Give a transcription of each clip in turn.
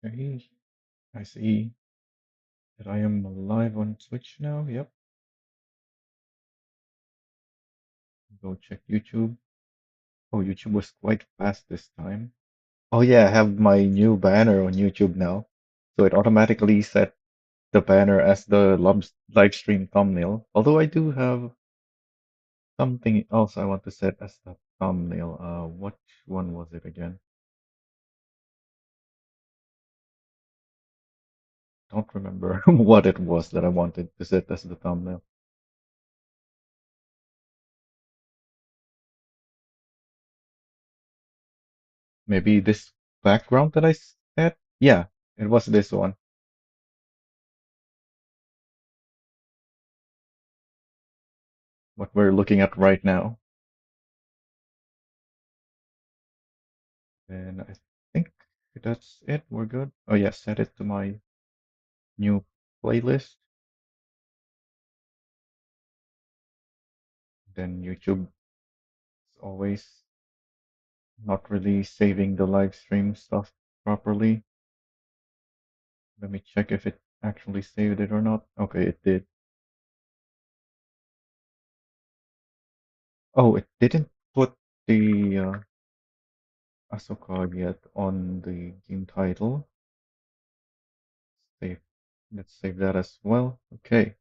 Okay, I see that I am live on Twitch now. Yep. Go check YouTube. Oh, YouTube was quite fast this time. Oh yeah, I have my new banner on YouTube now. So it automatically set the banner as the live stream thumbnail. Although I do have something else I want to set as the thumbnail. Which one was it again? Don't remember what it was that I wanted to set as the thumbnail. Maybe this background that I set? Yeah, it was this one. What we're looking at right now. And I think that's it. We're good. Oh yeah, set it to my new playlist. Then YouTube is always not really saving the live stream stuff properly. Let me check if it actually saved it or not. Okay, it did. Oh, it didn't put the ASUKA yet on the game title. Save. Let's save that as well. Okay, I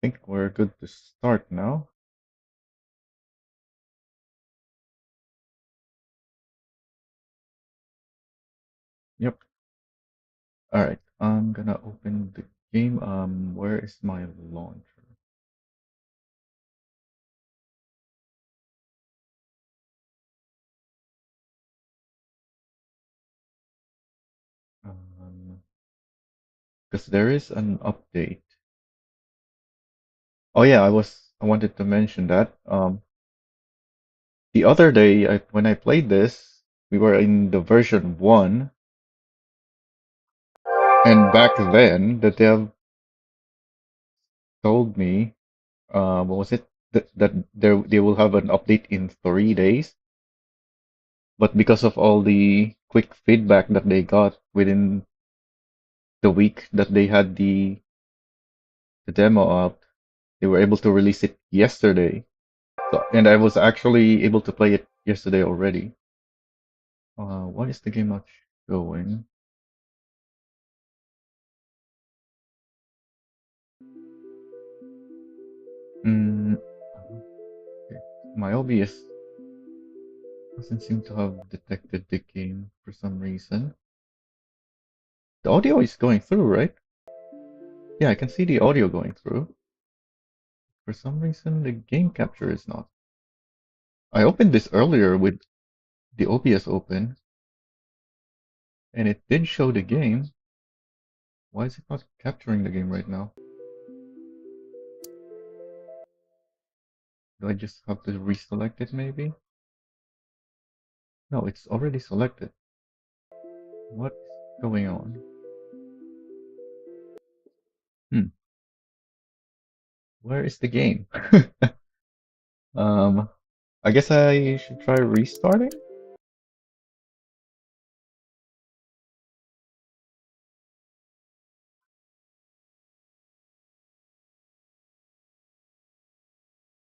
think we're good to start now. Yep. All right. I'm gonna open the game. Where is my launcher? Because there is an update. Oh yeah, I wanted to mention that. The other day when I played this, we were in the version 1, and back then the dev told me, what was it? That they will have an update in 3 days. But because of all the quick feedback that they got within the week that they had the demo out, they were able to release it yesterday. So, and I was actually able to play it yesterday already. Why is the game not showing? Mm, okay. My OBS doesn't seem to have detected the game for some reason. The audio is going through, right? Yeah, I can see the audio going through. For some reason, the game capture is not. I opened this earlier with the OBS open, and it did show the game. Why is it not capturing the game right now? Do I just have to reselect it maybe? No, it's already selected. What's going on? Hmm, where is the game? Um, I guess I should try restarting?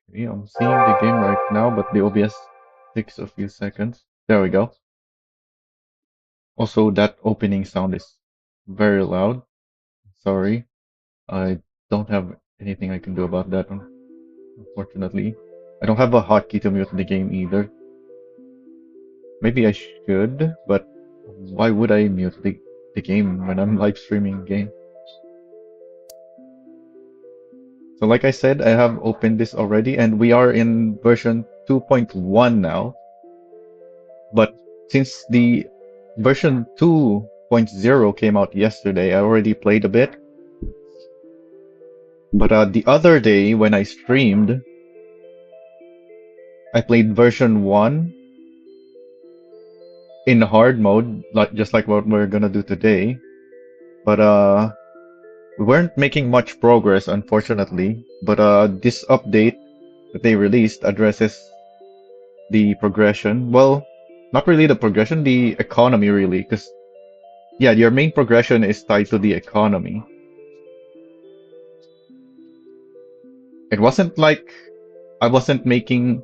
Okay, I'm seeing the game right now, but the OBS takes a few seconds. There we go. Also, that opening sound is very loud. Sorry, I don't have anything I can do about that, unfortunately. I don't have a hotkey to mute the game either. Maybe I should, but why would I mute the game when I'm live streaming game? So like I said, I have opened this already, and we are in version 2.1 now. But since the version 2.0 came out yesterday, I already played a bit. But the other day when I streamed, I played version 1 in hard mode, like just like what we're gonna do today. But we weren't making much progress, unfortunately. But this update that they released addresses the progression. Well, Not really the progression, the economy really, because yeah, your main progression is tied to the economy. It wasn't like I wasn't making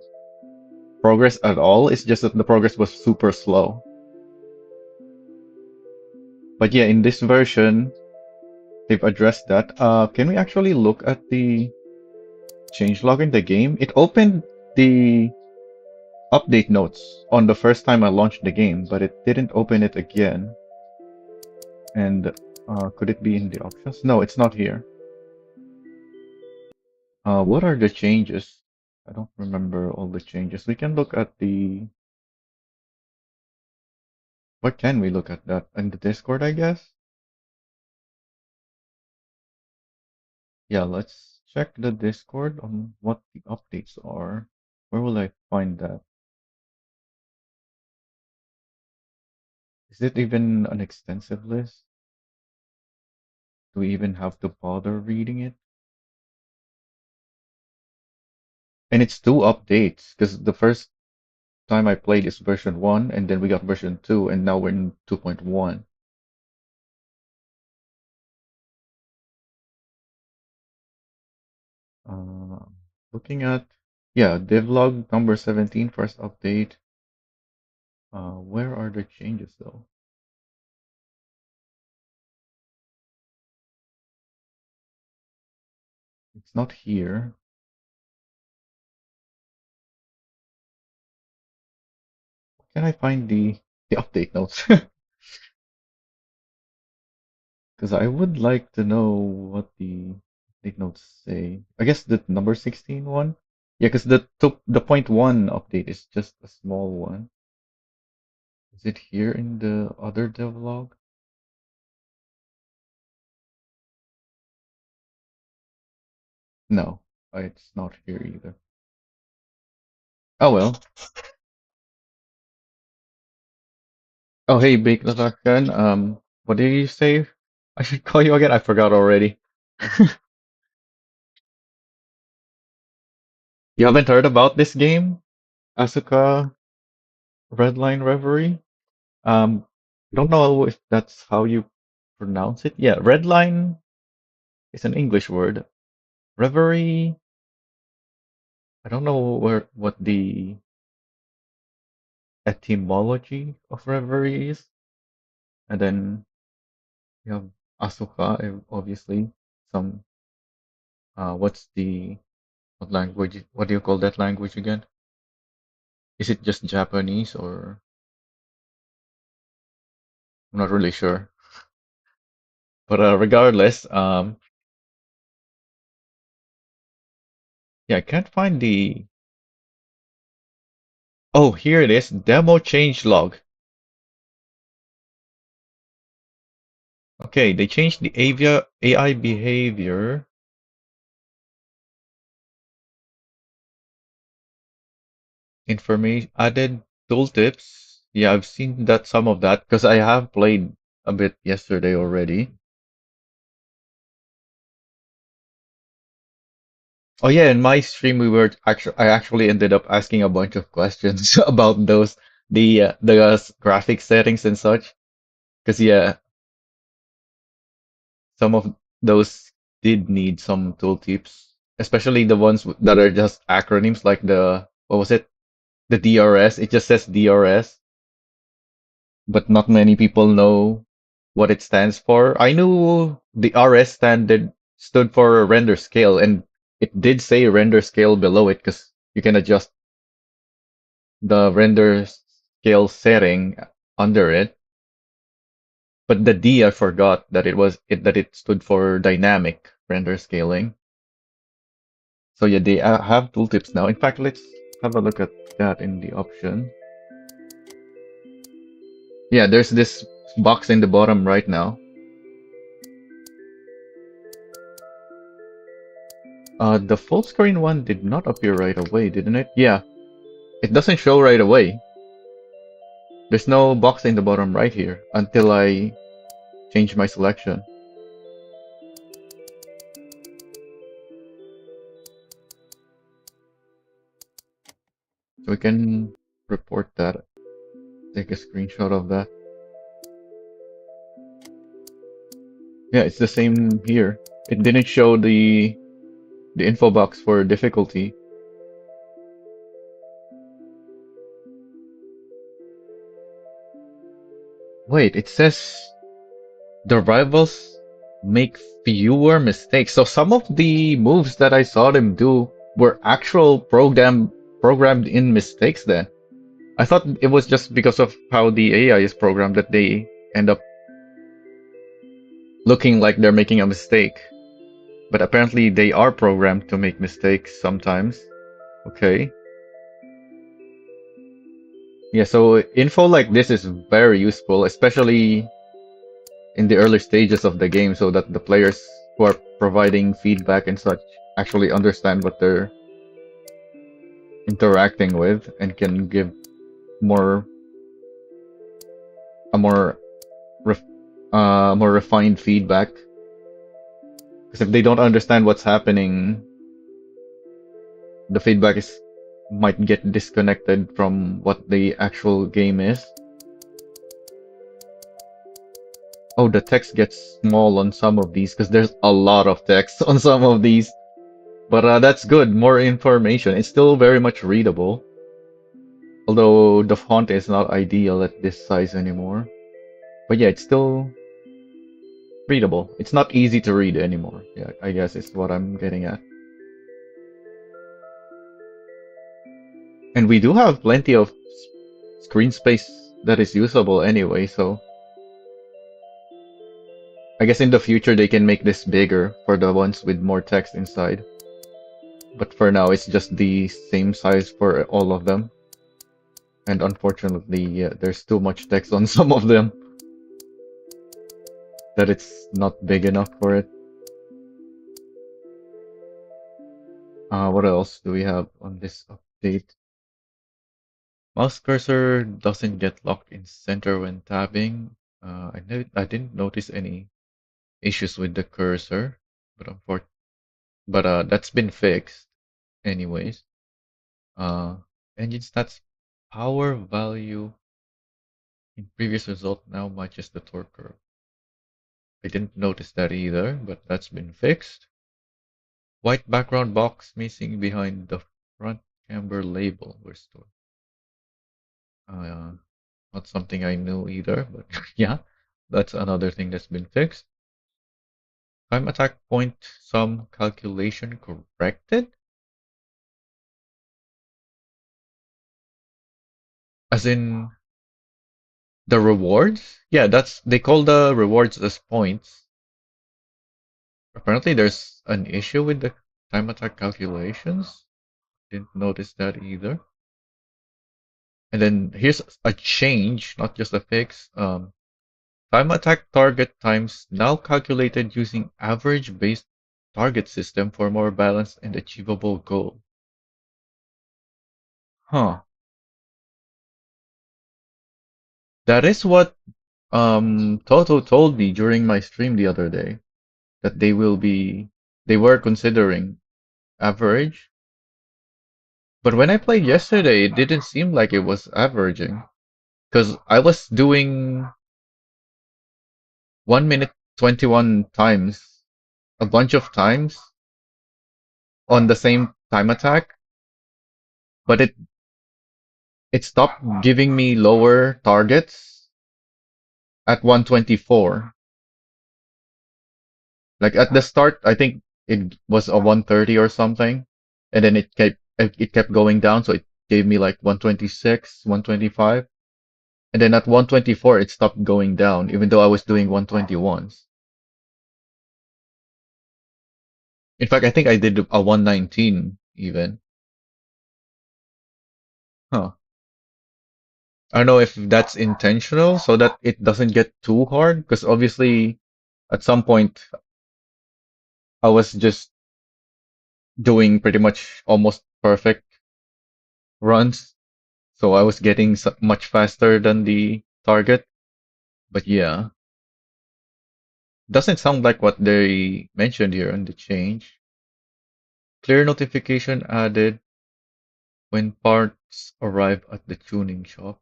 progress at all. It's just that the progress was super slow. But yeah, in this version, they've addressed that. Can we actually look at the changelog in the game? It opened the update notes on the first time I launched the game, but it didn't open it again. And could it be in the options? No, it's not here. What are the changes? I don't remember all the changes. We can look at the... What can we look at that? In the Discord, I guess? Yeah, let's check the Discord on what the updates are. Where will I find that? Is it even an extensive list? Do we even have to bother reading it? And it's two updates, because the first time I played is version 1, and then we got version 2, and now we're in 2.1. Uh, Looking at, yeah, devlog number 17, first update. Where are the changes though? It's not here. Can I find the update notes? Because I would like to know what the update notes say. I guess the number 16 one? Yeah, because the point one update is just a small one. Is it here in the other devlog? No, it's not here either. Oh well. Oh hey, Big Latakan. What did you say? I should call you again. I forgot already. You haven't heard about this game, Asuka Redline Reverie? Don't know if that's how you pronounce it. Yeah, Redline is an English word. Reverie, I don't know what the etymology of reverie is. And then you have Asuka, obviously. Some what's the what language? What do you call that language again? Is it just Japanese or I'm not really sure. But regardless, yeah, I can't find the. Oh, here it is. Demo change log. Okay, they changed the AI behavior. Information added tooltips. Yeah, I've seen that some of that because I have played a bit yesterday already. Oh yeah, in my stream I actually ended up asking a bunch of questions about those the graphic settings and such. Because yeah, some of those did need some tooltips, especially the ones that are just acronyms like the what was it? The DRS. It just says DRS, but not many people know what it stands for. I knew the RS stood for render scale, and it did say render scale below it because you can adjust the render scale setting under it. But the D, I forgot that it stood for dynamic render scaling. So yeah, they have tooltips now. In fact, let's have a look at that in the option. Yeah, there's this box in the bottom right now. The full screen one did not appear right away, didn't it? Yeah, it doesn't show right away. There's no box in the bottom right here until I change my selection. So we can report that. take a screenshot of that. Yeah, it's the same here. It didn't show the info box for difficulty. Wait, it says the rivals make fewer mistakes. So some of the moves that I saw them do were actual programmed in mistakes then. I thought it was just because of how the AI is programmed that they end up looking like they're making a mistake. But apparently they are programmed to make mistakes sometimes. Okay. Yeah, so info like this is very useful, especially in the early stages of the game, so that the players who are providing feedback and such actually understand what they're interacting with and can give more a ref, more refined feedback. Because if they don't understand what's happening, the feedback is might get disconnected from what the actual game is. Oh, the text gets small on some of these because there's a lot of text on some of these. But that's good, more information. It's still very much readable. Although the font is not ideal at this size anymore. But yeah, it's still readable. It's not easy to read anymore. Yeah, I guess is what I'm getting at. And we do have plenty of screen space that is usable anyway, so I guess in the future they can make this bigger for the ones with more text inside. But for now, it's just the same size for all of them. And unfortunately, yeah, there's too much text on some of them that it's not big enough for it. What else do we have on this update? Mouse cursor doesn't get locked in center when tabbing. I didn't notice any issues with the cursor, but that's been fixed anyways. Uh, Engine stats power value in previous result now matches the torque curve. I didn't notice that either, but that's been fixed. White background box missing behind the front camber label restored. Uh, Not something I knew either, but yeah, that's another thing that's been fixed. Time attack point sum calculation corrected? As in the rewards? Yeah, that's they call the rewards as points. Apparently there's an issue with the time attack calculations. Didn't notice that either. And then here's a change, not just a fix. Time attack target times now calculated using average based target system for more balanced and achievable goal. Huh. That is what Toto told me during my stream the other day that they were considering average. But when I played yesterday, it didn't seem like it was averaging because I was doing 1 minute 21 times a bunch of times on the same time attack, but it stopped giving me lower targets at 124. Like at the start, I think it was a 130 or something, and then it kept going down, so it gave me like 126, 125, and then at 124 it stopped going down, even though I was doing 121s. In fact, I think I did a 119 even. Huh. I don't know if that's intentional so that it doesn't get too hard, because obviously at some point I was just doing pretty much almost perfect runs, so I was getting much faster than the target. But yeah, doesn't sound like what they mentioned here on the change. Clear notification added when parts arrive at the tuning shop.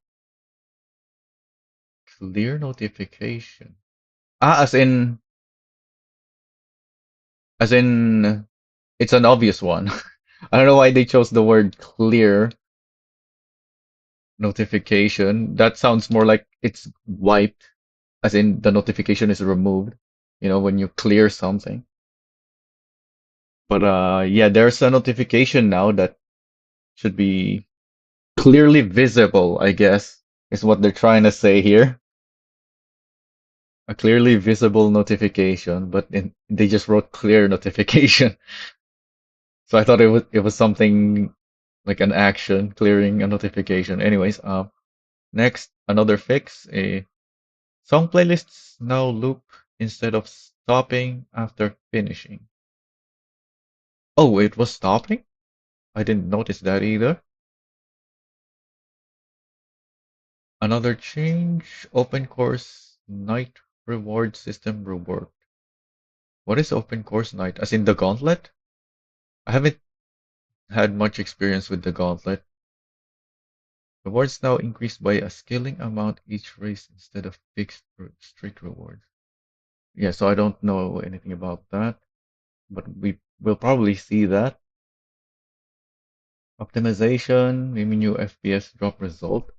Clear notification. Ah, as in, it's an obvious one. I don't know why they chose the word clear notification. That sounds more like it's wiped, as in the notification is removed, when you clear something. But yeah, there's a notification now that should be clearly visible, I guess, is what they're trying to say here. A clearly visible notification, but they just wrote clear notification. So I thought it was something like an action clearing a notification. Anyways, next, another fix. A song playlists now loop instead of stopping after finishing. Oh, it was stopping? I didn't notice that either. Another change, open course night reward system reworked. What is open course night? As in the gauntlet? I haven't had much experience with the gauntlet. Rewards now increase by a scaling amount each race instead of fixed strict rewards. Yeah, so I don't know anything about that, but we will probably see that. Optimization, main menu FPS drop result.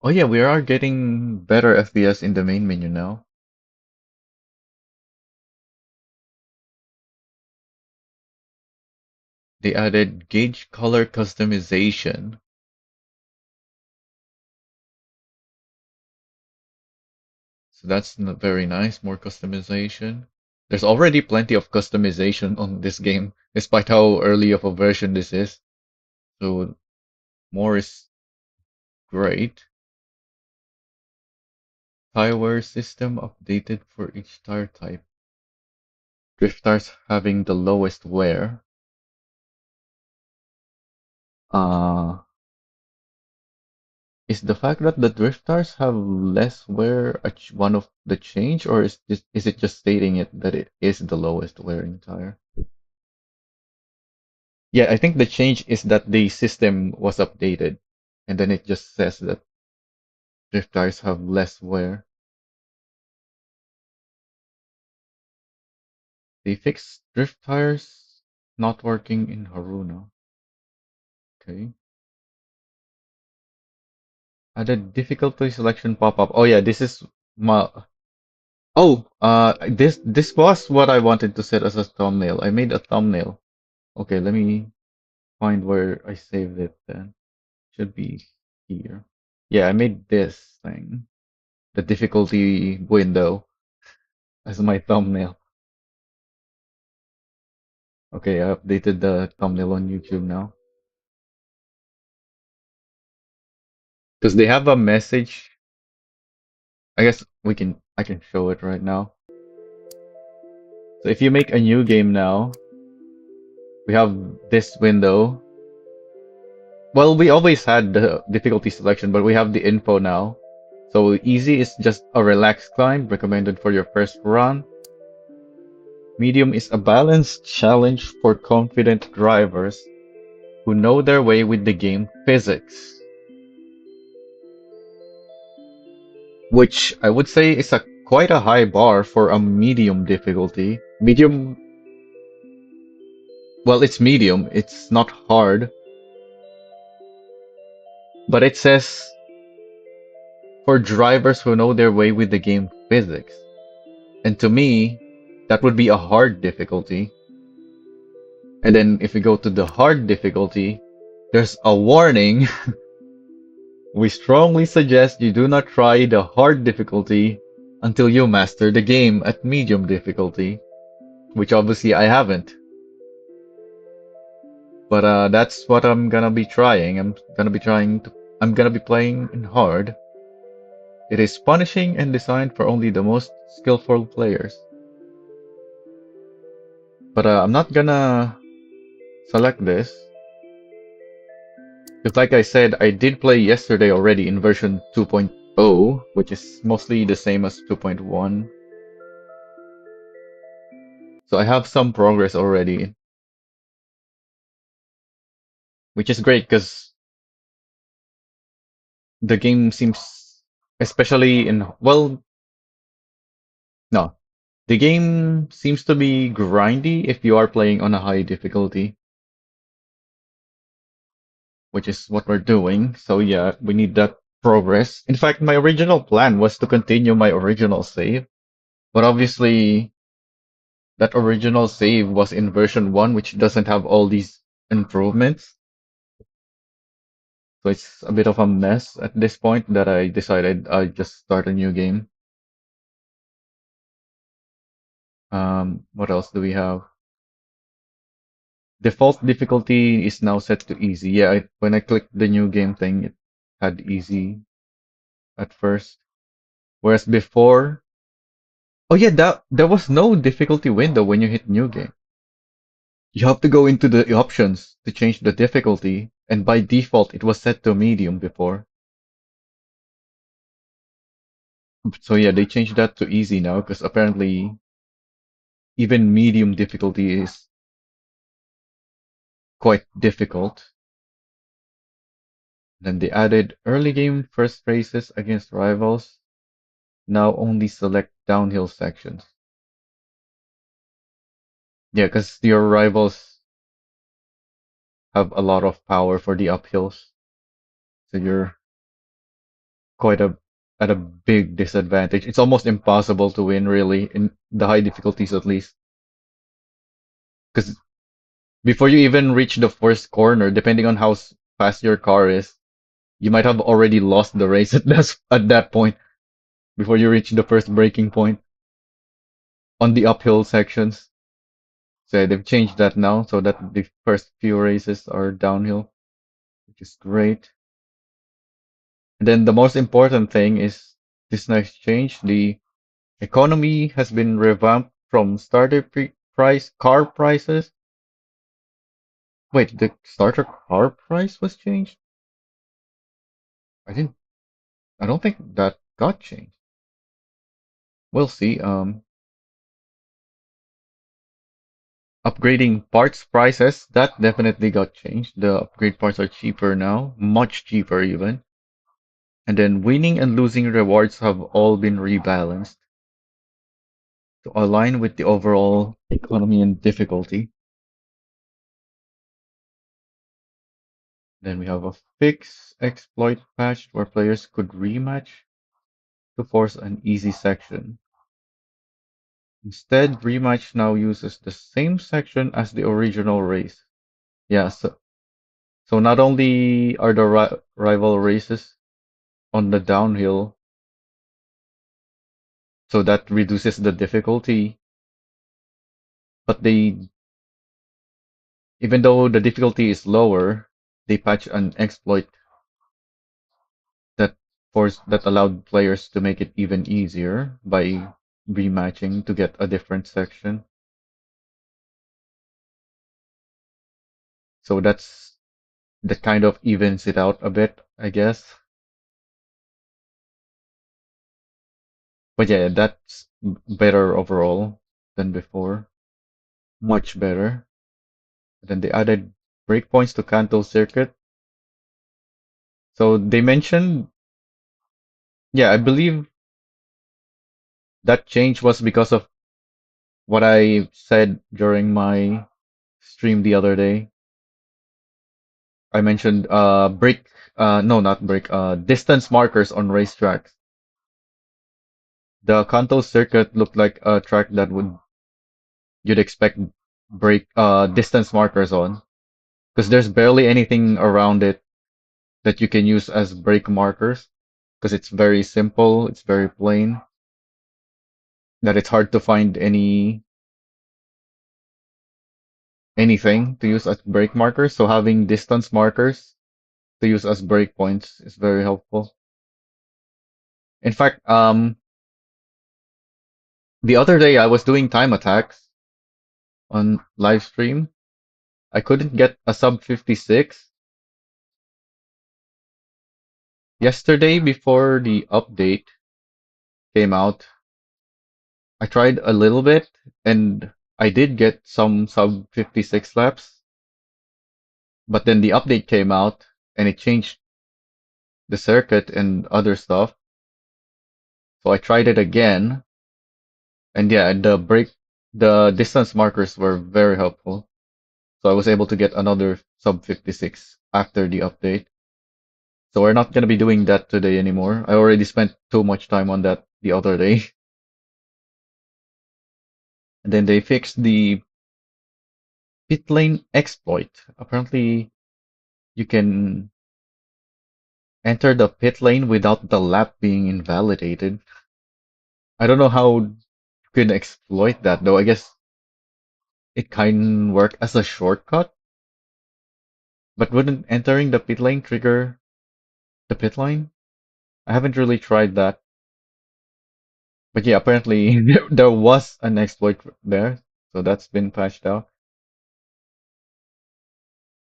Oh yeah, we are getting better FPS in the main menu now. They added gauge color customization. So that's very nice, more customization. There's already plenty of customization on this game, despite how early of a version this is. So more is great. Tire wear system updated for each tire type. Drift tires having the lowest wear. Uh, is the fact that the drift tires have less wear one of the change, or is it just stating it that it is the lowest wearing tire? Yeah, I think the change is that the system was updated, and then it just says that drift tires have less wear. They fixed drift tires not working in Haruna. Okay. Added difficulty selection pop-up. Oh yeah, this is my. Oh, this was what I wanted to set as a thumbnail. I made a thumbnail. Okay, let me find where I saved it then. Should be here. Yeah, I made this thing, the difficulty window, as my thumbnail. Okay, I updated the thumbnail on YouTube now. Because they have a message. I guess I can show it right now. So if you make a new game now, we have this window. Well, we always had the difficulty selection, but we have the info now. So easy is just a relaxed climb, recommended for your first run. Medium is a balanced challenge for confident drivers who know their way with the game physics. Which I would say is quite a high bar for a medium difficulty. Medium, well, it's medium, it's not hard, but it says for drivers who know their way with the game physics. And to me, that would be a hard difficulty. And then if we go to the hard difficulty, there's a warning. We strongly suggest you do not try the hard difficulty until you master the game at medium difficulty, which obviously I haven't. But that's what I'm gonna be trying. I'm gonna be playing in hard. It is punishing and designed for only the most skillful players. But I'm not gonna select this. Because like I said, I did play yesterday already in version 2.0, which is mostly the same as 2.1. So I have some progress already, which is great because the game seems Especially in, well, no. The game seems to be grindy if you are playing on a high difficulty, which is what we're doing. So yeah, we need that progress. In fact, my original plan was to continue my original save, but obviously that original save was in version 1, which doesn't have all these improvements. So it's a bit of a mess at this point that I decided I'd just start a new game. What else do we have? Default difficulty is now set to easy. Yeah, when I clicked the new game thing, it had easy at first. Whereas before, oh yeah, that there was no difficulty window when you hit new game. You have to go into the options to change the difficulty, and by default it was set to medium before. So yeah, they changed that to easy now because apparently even medium difficulty is quite difficult. Then they added early game first races against rivals. Now only select downhill sections. Yeah, because your rivals have a lot of power for the uphills. So you're quite at a big disadvantage. It's almost impossible to win really in the high difficulties at least. Because before you even reach the first corner, depending on how fast your car is, you might have already lost the race at that point before you reach the first braking point on the uphill sections. So they've changed that now so that the first few races are downhill, which is great. And then the most important thing is this next change. The economy has been revamped from starter price car prices. Wait, the starter car price was changed? I didn't. I don't think that got changed. We'll see. Upgrading parts prices, that definitely got changed. The upgrade parts are cheaper now, much cheaper even. And then winning and losing rewards have all been rebalanced to align with the overall economy and difficulty. Then we have a fix exploit patch where players could rematch to force an easy section. Instead, rematch now uses the same section as the original race. Yeah, so not only are the rival races on the downhill, so that reduces the difficulty, but even though the difficulty is lower, they patch an exploit that that allowed players to make it even easier by rematching to get a different section. So that kind of evens it out a bit, I guess. But yeah, that's better overall than before. Much better. Then they added breakpoints to Kanto circuit. So they mentioned, yeah, I believe that change was because of what I said during my stream the other day. I mentioned no, not break, distance markers on racetracks. The Kanto circuit looked like a track that you'd expect break distance markers on because there's barely anything around it that you can use as brake markers because it's very simple, it's very plain, that it's hard to find anything to use as brake markers. So having distance markers to use as break points is very helpful. In fact, the other day I was doing time attacks on live stream. I couldn't get a sub 56. Yesterday before the update came out, I tried a little bit and I did get some sub 56 laps, but then the update came out and it changed the circuit and other stuff. So I tried it again, and yeah, the distance markers were very helpful. So I was able to get another sub 56 after the update. So we're not gonna be doing that today anymore. I already spent too much time on that the other day. And then they fixed the pit lane exploit. Apparently, you can enter the pit lane without the lap being invalidated. I don't know how you can exploit that though. I guess it can work as a shortcut, but wouldn't entering the pit lane trigger the pit lane? I haven't really tried that. But yeah, apparently there was an exploit there, so that's been patched out.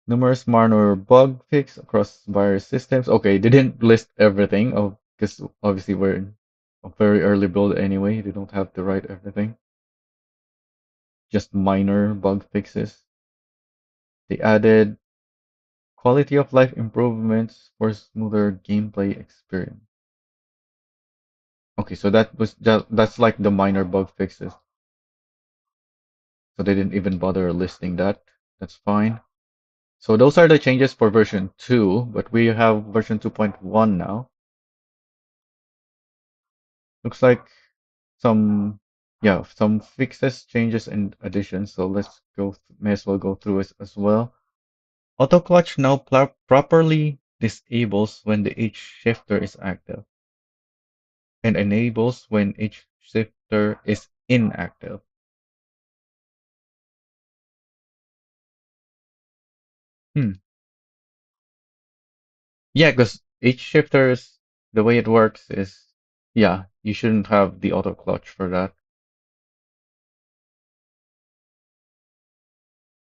Numerous minor bug fix across various systems. Okay, they didn't list everything, because obviously we're in a very early build anyway. They don't have to write everything. Just minor bug fixes. They added quality of life improvements for smoother gameplay experience. Okay, so that's like the minor bug fixes. So they didn't even bother listing that. That's fine. So those are the changes for version 2, but we have version 2.1 now. Looks like some, yeah, some fixes, changes, and additions. So let's go, may as well go through it as well. Auto clutch now properly disables when the H shifter is active and enables when H shifter is inactive. Hmm. Yeah, because H shifters, the way it works is, yeah, you shouldn't have the auto clutch for that.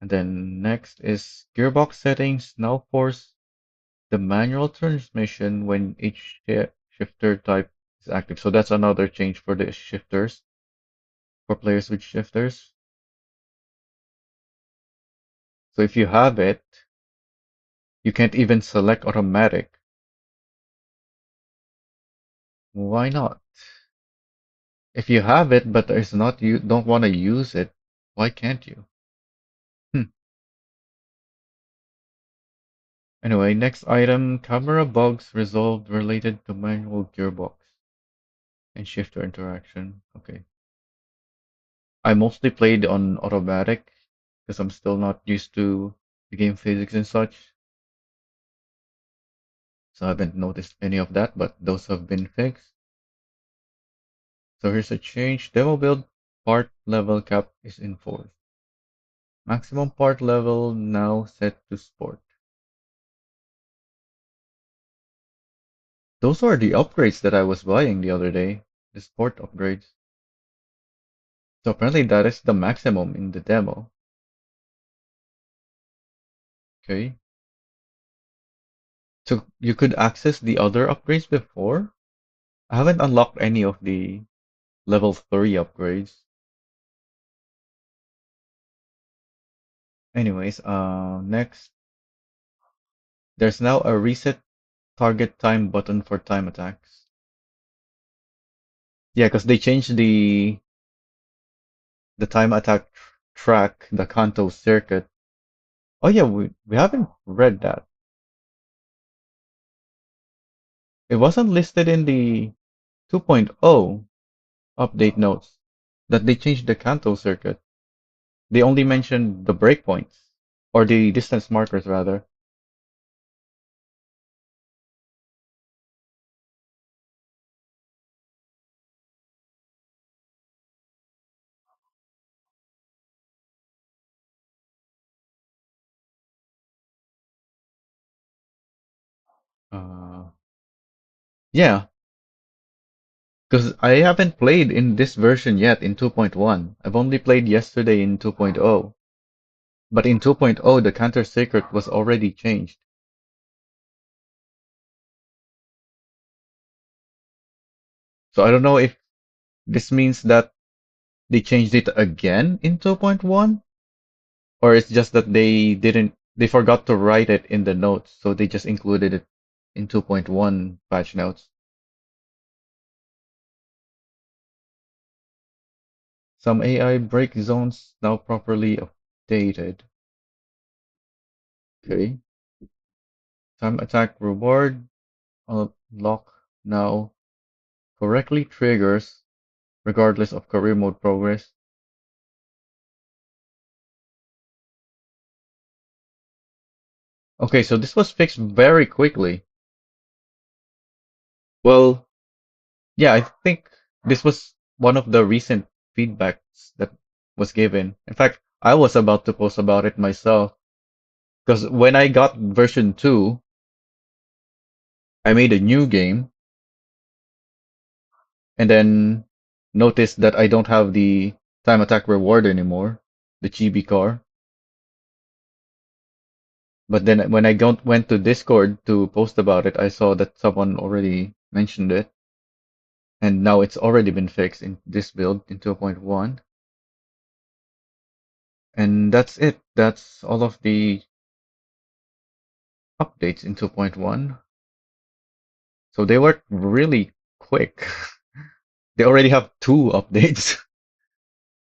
And then next is gearbox settings now force the manual transmission when each shifter type is active. So that's another change for the shifters, for players with shifters. So if you have it, you can't even select automatic. Why not? If you have it, but there's not you don't want to use it, why can't you? Hmm. Anyway, next item, camera bugs resolved related to manual gearbox and shifter interaction. Okay. I mostly played on automatic because I'm still not used to the game physics and such. So I haven't noticed any of that, but those have been fixed. So here's a change. Demo build part level cap is enforced. Maximum part level now set to sport. Those are the upgrades that I was buying the other day. The sport upgrades. So apparently that is the maximum in the demo. Okay. So you could access the other upgrades before? I haven't unlocked any of the level 3 upgrades. Anyways, next, there's now a reset target time button for time attacks. Yeah, because they changed the time attack track, the Kanto circuit. Oh yeah, we haven't read that. It wasn't listed in the 2.0 update notes that they changed the Kanto circuit. They only mentioned the breakpoints, or the distance markers rather. Uh, yeah, because I haven't played in this version yet in 2.1. I've only played yesterday in 2.0. But in 2.0, the counter circuit was already changed. So I don't know if this means that they changed it again in 2.1, or it's just that they forgot to write it in the notes, so they just included it in 2.1 patch notes. Some AI break zones now properly updated. Okay. Time attack reward unlock now correctly triggers regardless of career mode progress. Okay, so this was fixed very quickly. Well, yeah, I think this was one of the recent feedbacks that was given. In fact, I was about to post about it myself because when I got version 2, I made a new game and then noticed that I don't have the time attack reward anymore, the chibi car. But then when I went to Discord to post about it, I saw that someone already mentioned it. And now it's already been fixed in this build in 2.1. And that's it. That's all of the updates in 2.1. So they work really quick. They already have 2 updates.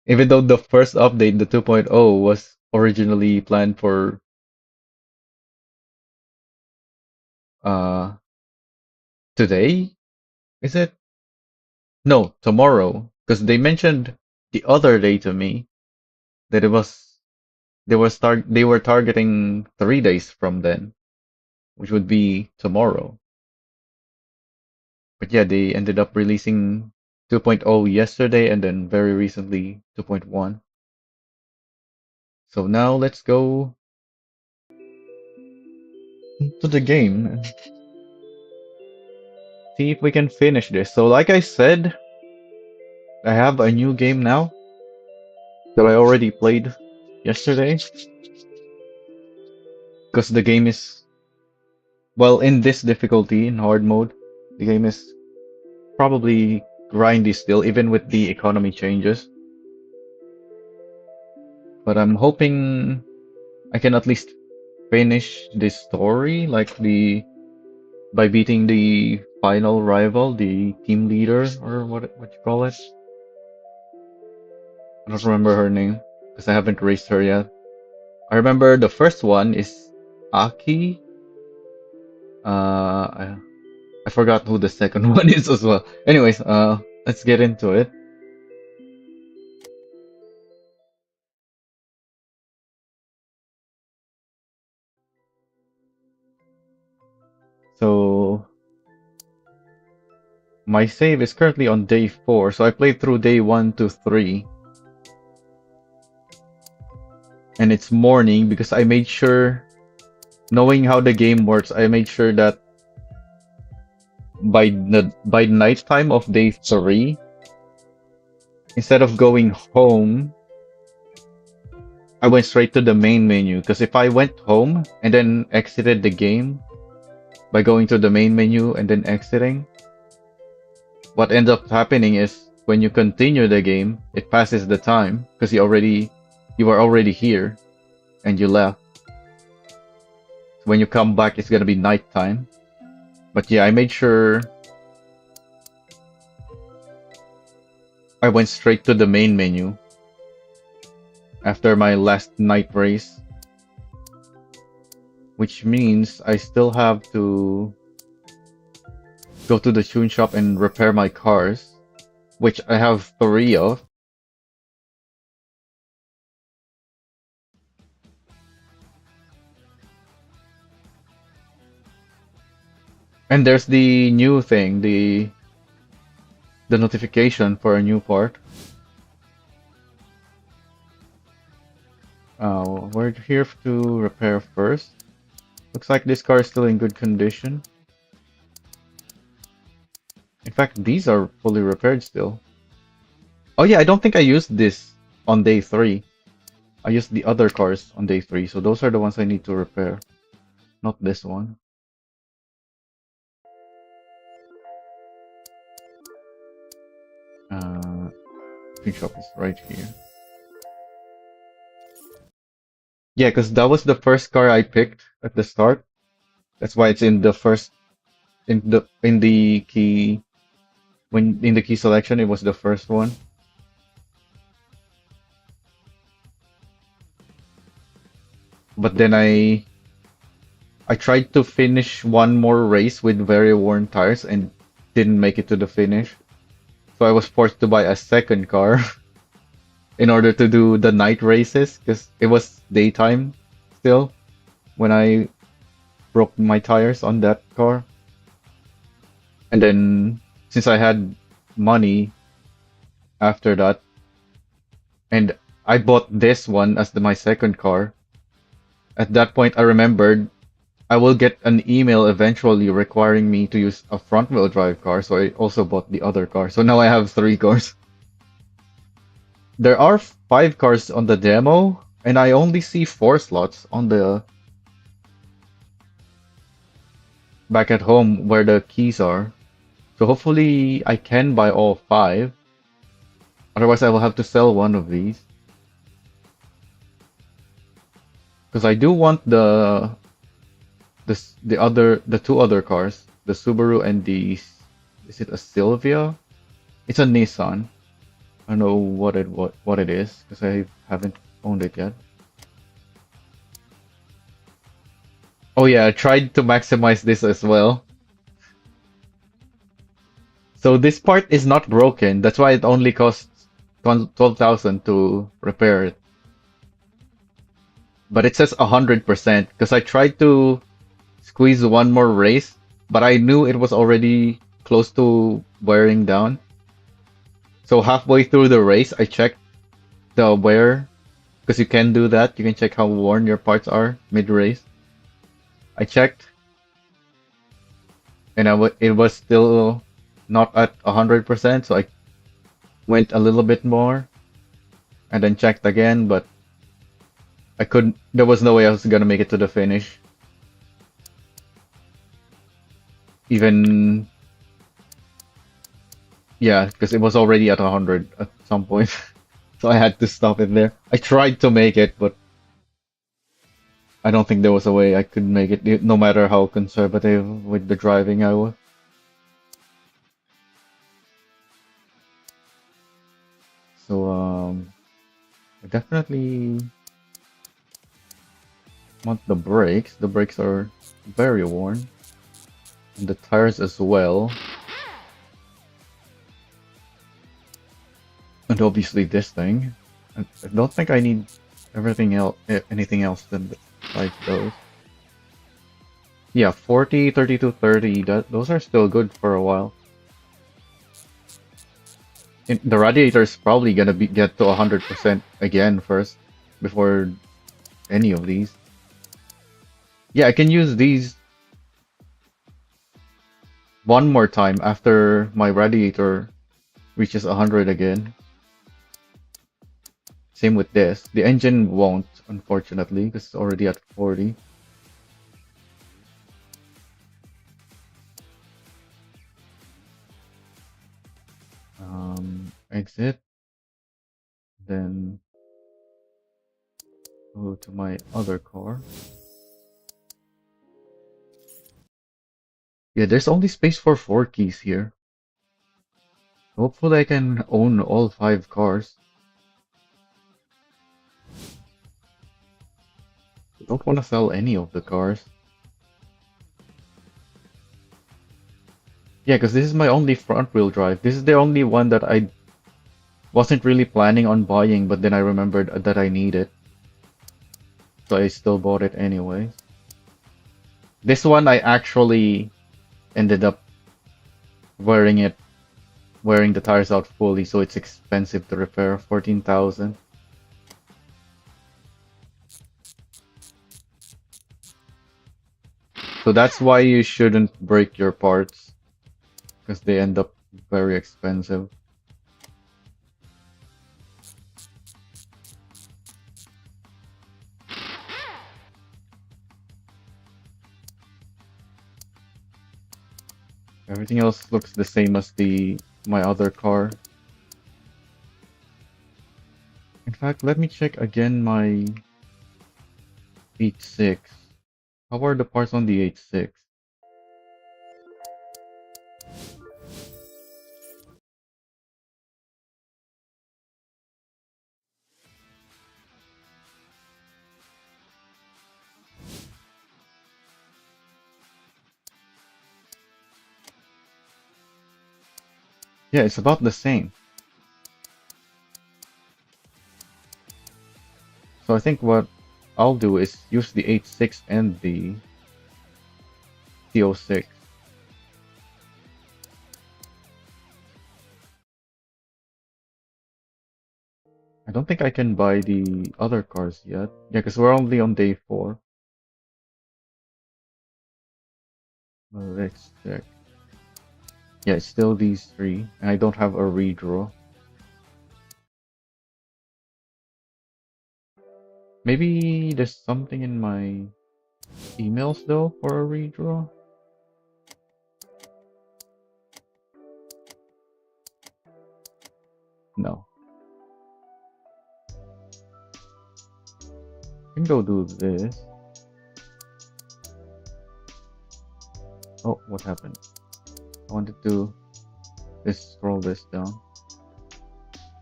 Even though the first update, the 2.0, was originally planned for uh today, is it? No, tomorrow. Because they mentioned the other day to me that they were targeting 3 days from then, which would be tomorrow. But yeah, they ended up releasing 2.0 yesterday and then very recently 2.1. So now let's go to the game and see if we can finish this. So like I said, I have a new game now that I already played yesterday because the game is, well, in this difficulty, in hard mode, the game is probably grindy still, even with the economy changes. But I'm hoping I can at least finish this story, like by beating the final rival, the team leader, or what you call it. I don't remember her name because I haven't raced her yet. I remember the first one is Aki. I forgot who the second one is as well. Anyways, let's get into it. So my save is currently on day 4, so I played through day 1 to 3. And it's morning because I made sure, knowing how the game works, I made sure that by night time of day 3, instead of going home, I went straight to the main menu. Because if I went home and then exited the game by going to the main menu and then exiting, what ends up happening is when you continue the game, it passes the time because you were already here and you left. So when you come back, it's gonna be nighttime. But yeah, I made sure I went straight to the main menu after my last night race, which means I still have to go to the tune shop and repair my cars, which I have 3 of. And there's the new thing, the notification for a new part. We're here to repair first. Looks like this car is still in good condition. In fact, these are fully repaired still. Oh yeah, I don't think I used this on day 3. I used the other cars on day 3, so those are the ones I need to repair. Not this one. Tune shop is right here. Yeah, because that was the first car I picked at the start. That's why it's in the first in the key in the key selection. It was the first one. But then I tried to finish one more race with very worn tires and didn't make it to the finish. So I was forced to buy a second car in order to do the night races because it was daytime still when I broke my tires on that car. And then since I had money after that, and I bought this one as my second car, at that point I remembered I will get an email eventually requiring me to use a front wheel drive car, so I also bought the other car. So now I have three cars. There are five cars on the demo, and I only see four slots on the back at home where the keys are. So hopefully I can buy all five. Otherwise I will have to sell one of these. Because I do want the two other cars, the Subaru and the, is it a Silvia? It's a Nissan. I don't know what it is because I haven't owned it yet. Oh yeah, I tried to maximize this as well. So this part is not broken. That's why it only costs 12,000 to repair it. But it says 100% because I tried to squeeze one more race, but I knew it was already close to wearing down. So halfway through the race, I checked the wear because you can do that. You can check how worn your parts are mid-race. I checked, and it was still not at 100%, so I went a little bit more, and then checked again, but I couldn't. There was no way I was gonna make it to the finish. Even yeah, because it was already at 100 at some point, so I had to stop it there. I tried to make it, but I don't think there was a way I could make it, no matter how conservative with the driving I was. So I definitely want the brakes. The brakes are very worn. And the tires as well. And obviously this thing. I don't think I need anything else than besides those. Yeah, 40, 32, 30, those are still good for a while. The radiator is probably gonna get to 100% again first before any of these. Yeah, I can use these one more time after my radiator reaches 100 again. Same with this. The engine won't, unfortunately, because it's already at 40. Exit. Then go to my other car. Yeah, there's only space for 4 keys here. Hopefully I can own all 5 cars. I don't want to sell any of the cars. Yeah, because this is my only front-wheel drive. This is the only one that I wasn't really planning on buying, but then I remembered that I need it. So I still bought it anyway. This one I actually ended up wearing the tires out fully, so it's expensive to repair, 14,000. So that's why you shouldn't break your parts, because they end up very expensive. Everything else looks the same as my other car. In fact, let me check again my 8.6. How are the parts on the 8.6? Yeah, it's about the same. So I think what I'll do is use the 8.6 and the T06. I don't think I can buy the other cars yet. Yeah, because we're only on day 4. Let's check. Yeah, it's still these 3, and I don't have a redraw. Maybe there's something in my emails though for a redraw? No. I can go do this. Oh, what happened? I wanted to just scroll this down.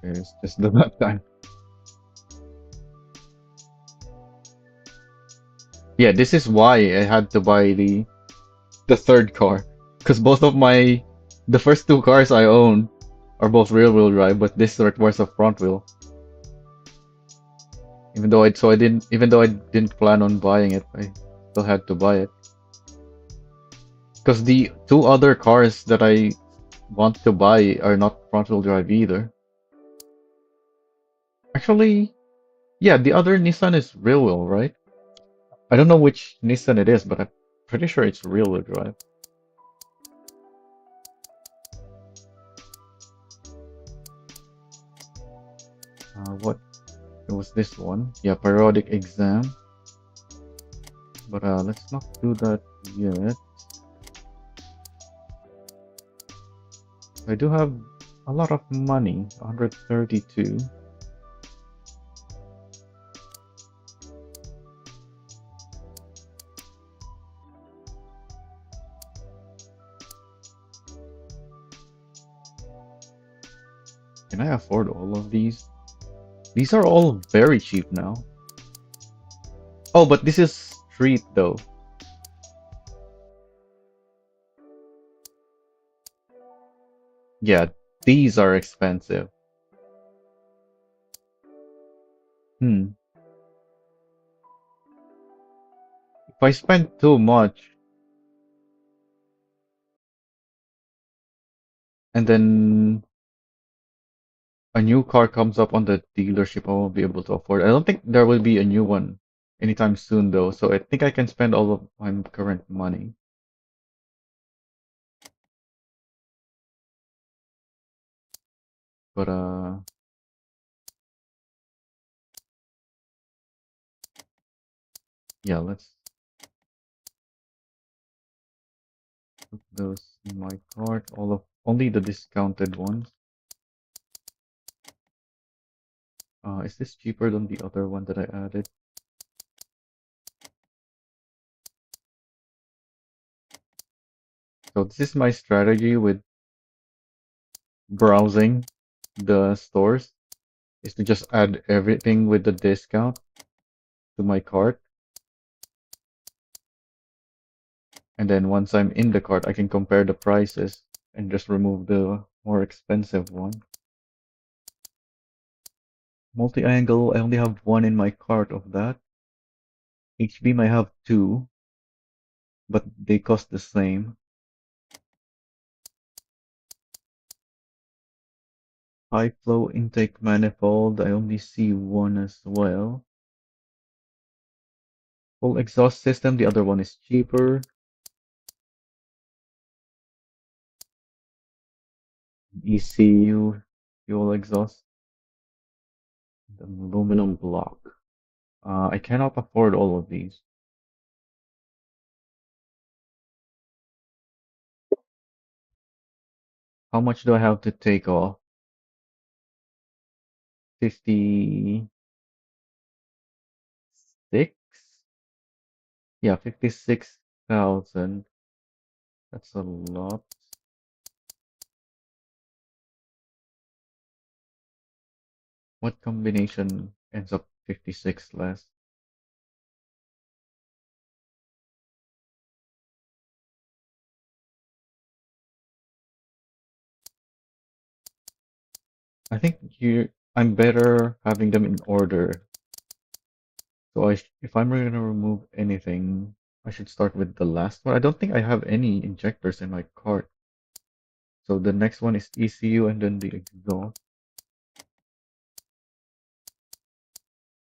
It's just the that time. Yeah, this is why I had to buy the third car. Because both of the first 2 cars I own are both rear-wheel drive, but this requires a front wheel. Even though I didn't plan on buying it, I still had to buy it. Because the 2 other cars that I want to buy are not front-wheel drive either. Actually, yeah, the other Nissan is rear-wheel, right? I don't know which Nissan it is, but I'm pretty sure it's rear-wheel drive. What it was this one? Yeah, periodic exam. But let's not do that yet. I do have a lot of money, 132. Can I afford all of these? These are all very cheap now. Oh, but this is street though. Yeah, these are expensive. Hmm. If I spend too much and then a new car comes up on the dealership, I won't be able to afford it. I don't think there will be a new one anytime soon though, so I think I can spend all of my current money. But yeah, let's put those in my cart. Only the discounted ones. Is this cheaper than the other one that I added? So this is my strategy with browsing the stores, is to just add everything with the discount to my cart. And then once I'm in the cart, I can compare the prices and just remove the more expensive one. Multi-angle, I only have 1 in my cart of that. HB might have 2, but they cost the same. High flow intake manifold, I only see 1 as well. Full exhaust system, the other one is cheaper. ECU, fuel exhaust, the aluminum block. I cannot afford all of these. How much do I have to take off? 56? Yeah, 56,000. That's a lot. What combination ends up 56 less? I think I'm better having them in order. So if I'm going to remove anything, I should start with the last one. I don't think I have any injectors in my cart. So the next one is ECU and then the exhaust.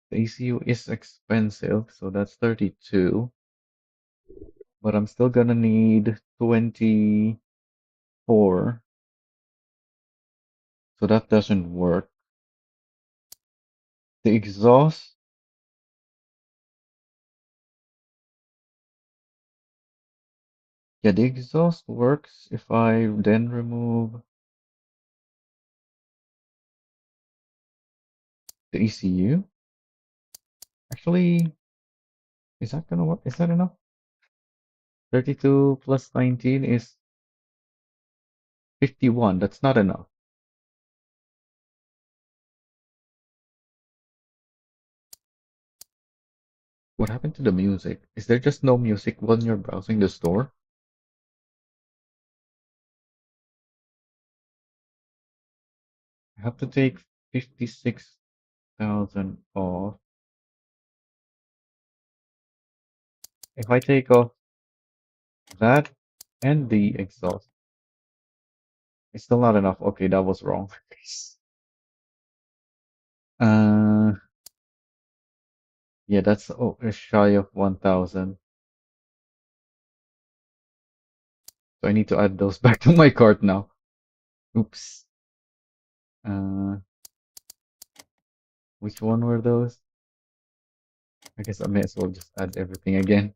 The ECU is expensive, so that's 32. But I'm still gonna need 24. So that doesn't work. The exhaust, yeah, the exhaust works if I then remove the ECU. Actually, is that gonna work? Is that enough? 32 plus 19 is 51. That's not enough. What happened to the music? Is there just no music when you're browsing the store? I have to take 56,000 off. If I take off that and the exhaust, it's still not enough. Okay, that was wrong. Uh, yeah, that's shy of 1,000. So I need to add those back to my cart now. Oops. Uh, which one were those? I guess I may as well just add everything again.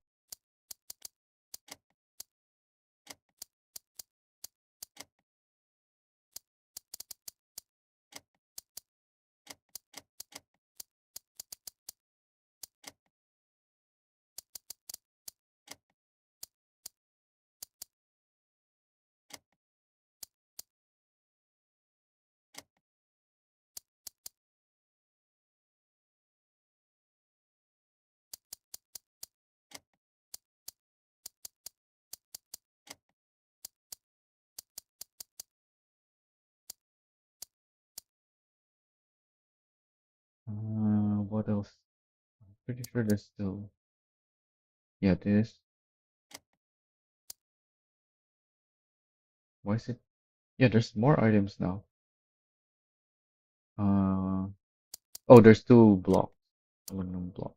What else? I'm pretty sure there's still. Yeah, this. Why is it? Yeah, there's more items now. Uh, oh, there's two blocks. Aluminum block.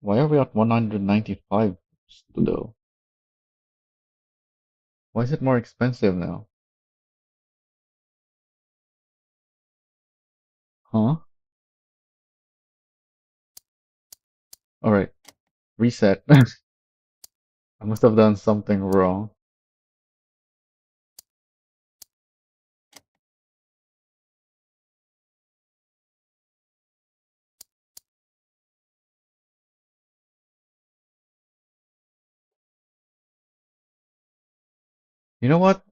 Why are we at 195 though? Why is it more expensive now? Huh? Alright, reset. I must have done something wrong. You know what?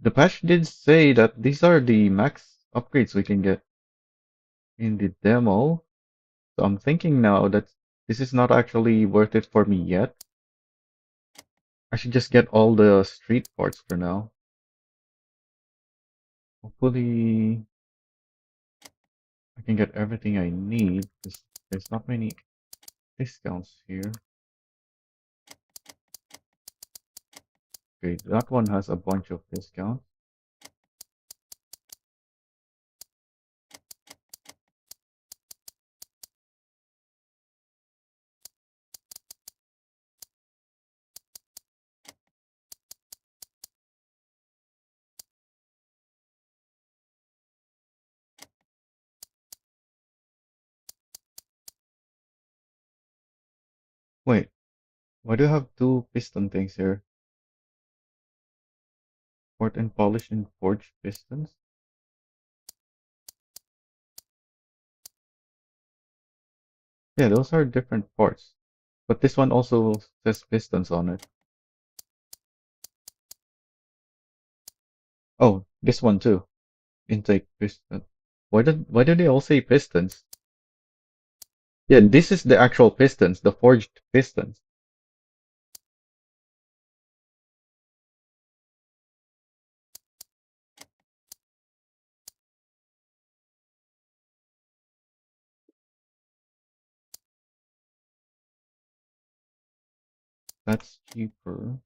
The patch did say that these are the max upgrades we can get in the demo. So I'm thinking now that this is not actually worth it for me yet. I should just get all the street parts for now. Hopefully I can get everything I need because there's not many discounts here. Okay, that one has a bunch of discounts. Wait, why do I have two piston things here? Port and polish and forged pistons? Yeah, those are different parts. But this one also says pistons on it. Oh, this one too. Intake piston. Why do they all say pistons? Yeah, this is the actual pistons, the forged pistons. That's cheaper.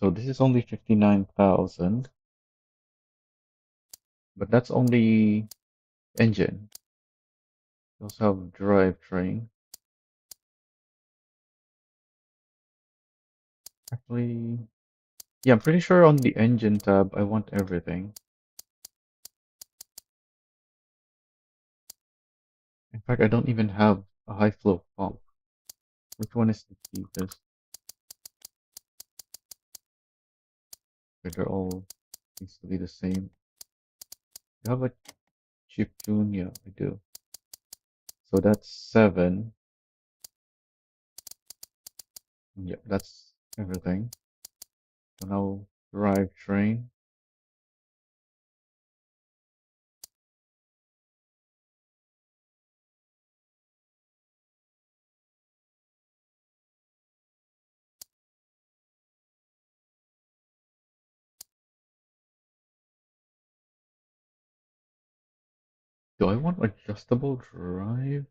So this is only 59,000, but that's only engine. We also have drivetrain. Actually, yeah, I'm pretty sure on the engine tab, I want everything. In fact, I don't even have a high flow pump. Which one is the cheapest? Okay, they're all seems to be the same. You have a chip tune? Yeah, I do. So that's 7. Yeah, that's everything. So now drivetrain. Do I want adjustable drive?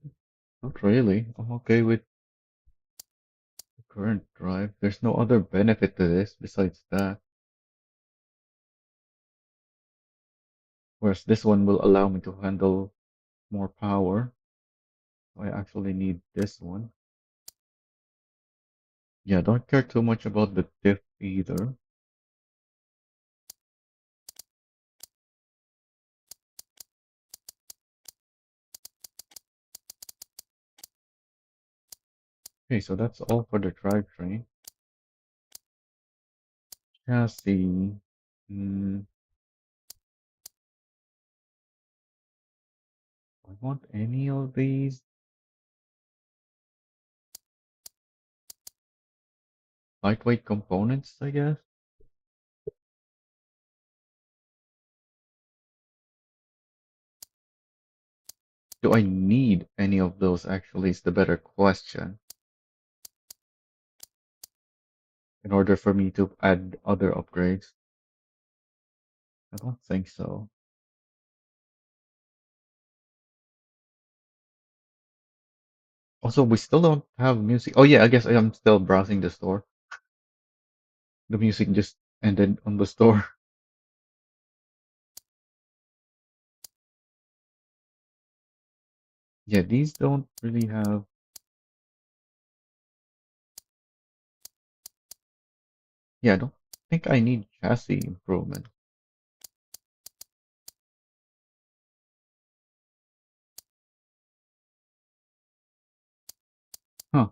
Not really. I'm okay with the current drive. There's no other benefit to this besides that. Whereas this one will allow me to handle more power. I actually need this one. Yeah, don't care too much about the diff either. Okay, so that's all for the drivetrain. Chassis. Hmm, I want any of these. Lightweight components, I guess. Do I need any of those actually is the better question in order for me to add other upgrades. I don't think so. Also, we still don't have music. Oh yeah, I guess I am still browsing the store. The music just ended on the store. Yeah, these don't really have. Yeah, I don't think I need chassis improvement. Huh.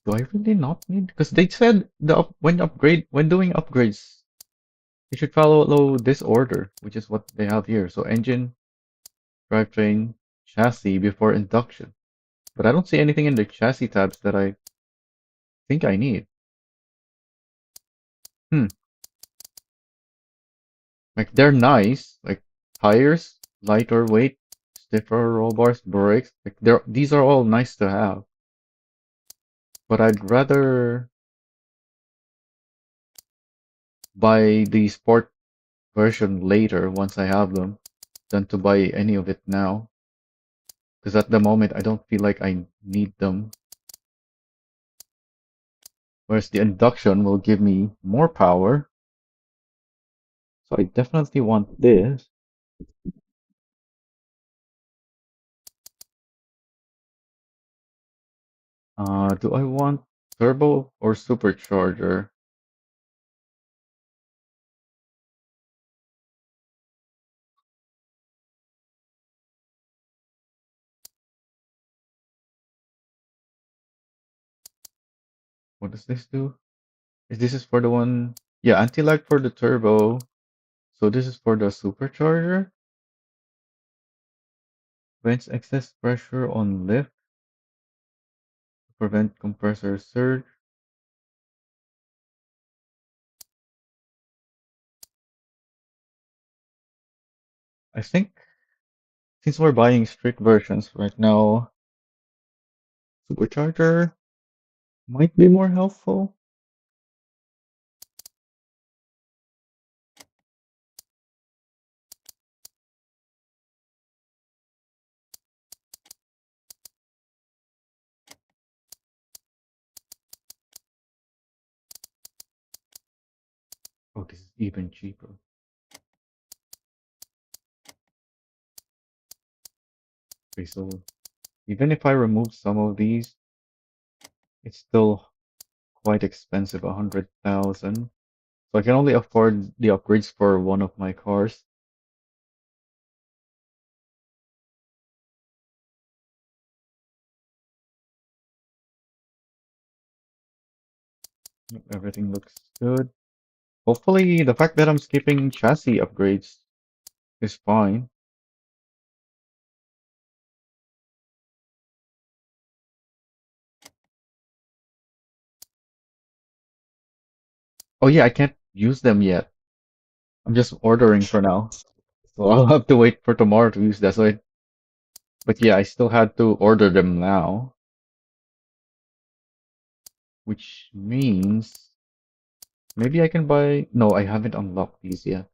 Do I really not need? Because they said when doing upgrades, you should follow this order, which is what they have here. So engine, drivetrain, chassis before induction. But I don't see anything in the chassis tabs that I think I need. Hmm. Like they're nice, like tires, lighter weight, stiffer roll bars, brakes. Like these are all nice to have. But I'd rather buy the sport version later once I have them than to buy any of it now. Because at the moment I don't feel like I need them. Whereas the induction will give me more power. So I definitely want this. Do I want turbo or supercharger? What does this do? Is this is for the one? Yeah, anti-lag for the turbo. So this is for the supercharger. Prevents excess pressure on lift. Prevent compressor surge. I think Since we're buying strict versions right now, supercharger might be more helpful. Oh, this is even cheaper. Okay, so even if I remove some of these, it's still quite expensive, 100,000. So I can only afford the upgrades for one of my cars. Everything looks good. Hopefully, the fact that I'm skipping chassis upgrades is fine. Oh yeah, I can't use them yet. I'm just ordering for now. So I'll have to wait for tomorrow to use that. But yeah, I still had to order them now, which means maybe I can buy. No, I haven't unlocked these yet.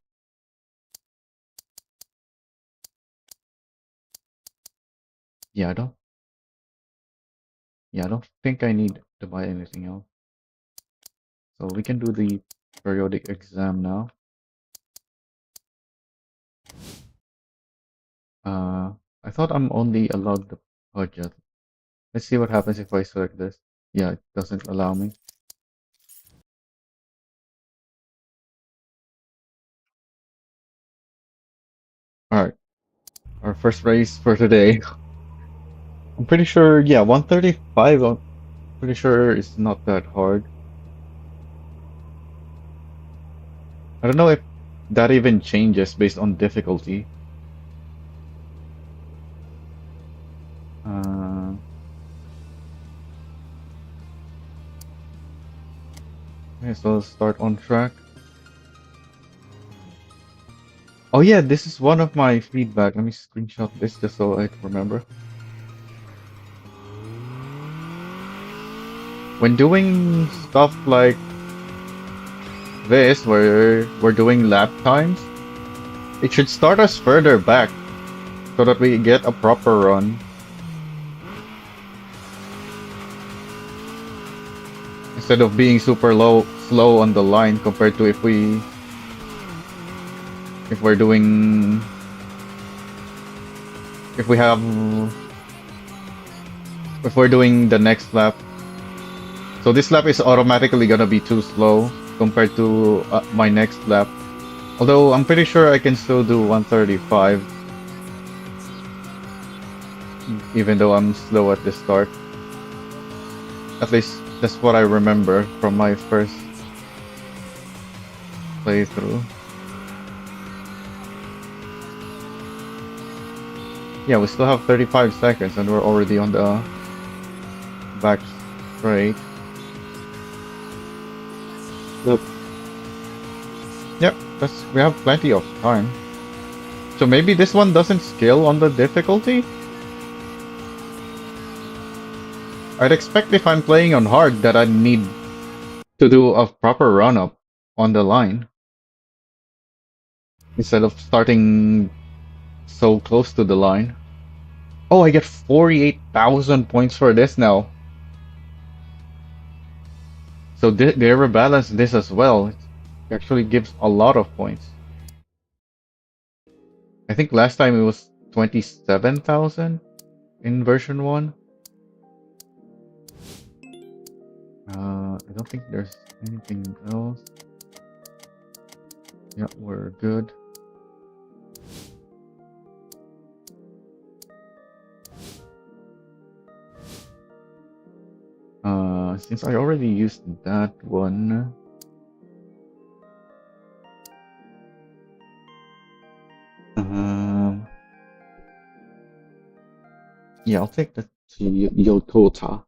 Yeah, I don't. Yeah, I don't think I need to buy anything else. So we can do the periodic exam now. Uh, I thought I'm only allowed the budget. Let's see what happens if I select this. Yeah, it doesn't allow me. All right, our first race for today. I'm pretty sure, yeah, 135. I'm pretty sure it's not that hard. I don't know if that even changes based on difficulty. Uh, okay, so let's start on track. Oh yeah, this is one of my feedback. Let me screenshot this just so I remember. When doing stuff like this, where we're doing lap times, it should start us further back so that we get a proper run. Instead of being super slow on the line compared to if we're doing if we have if we're doing the next lap. So this lap is automatically gonna be too slow compared to my next lap. Although I'm pretty sure I can still do 135 even though I'm slow at the start. At least that's what I remember from my first playthrough. Yeah, we still have 35 seconds and we're already on the back straight. Yep. Yep, we have plenty of time. So maybe this one doesn't scale on the difficulty? I'd expect if I'm playing on hard that I'd need to do a proper run-up on the line instead of starting so close to the line. Oh, I get 48,000 points for this now. So they rebalance this as well. It actually gives a lot of points. I think last time it was 27,000 in version 1. I don't think there's anything else. Yeah, we're good. Since I already used that one, um, yeah, I'll take the Yokota.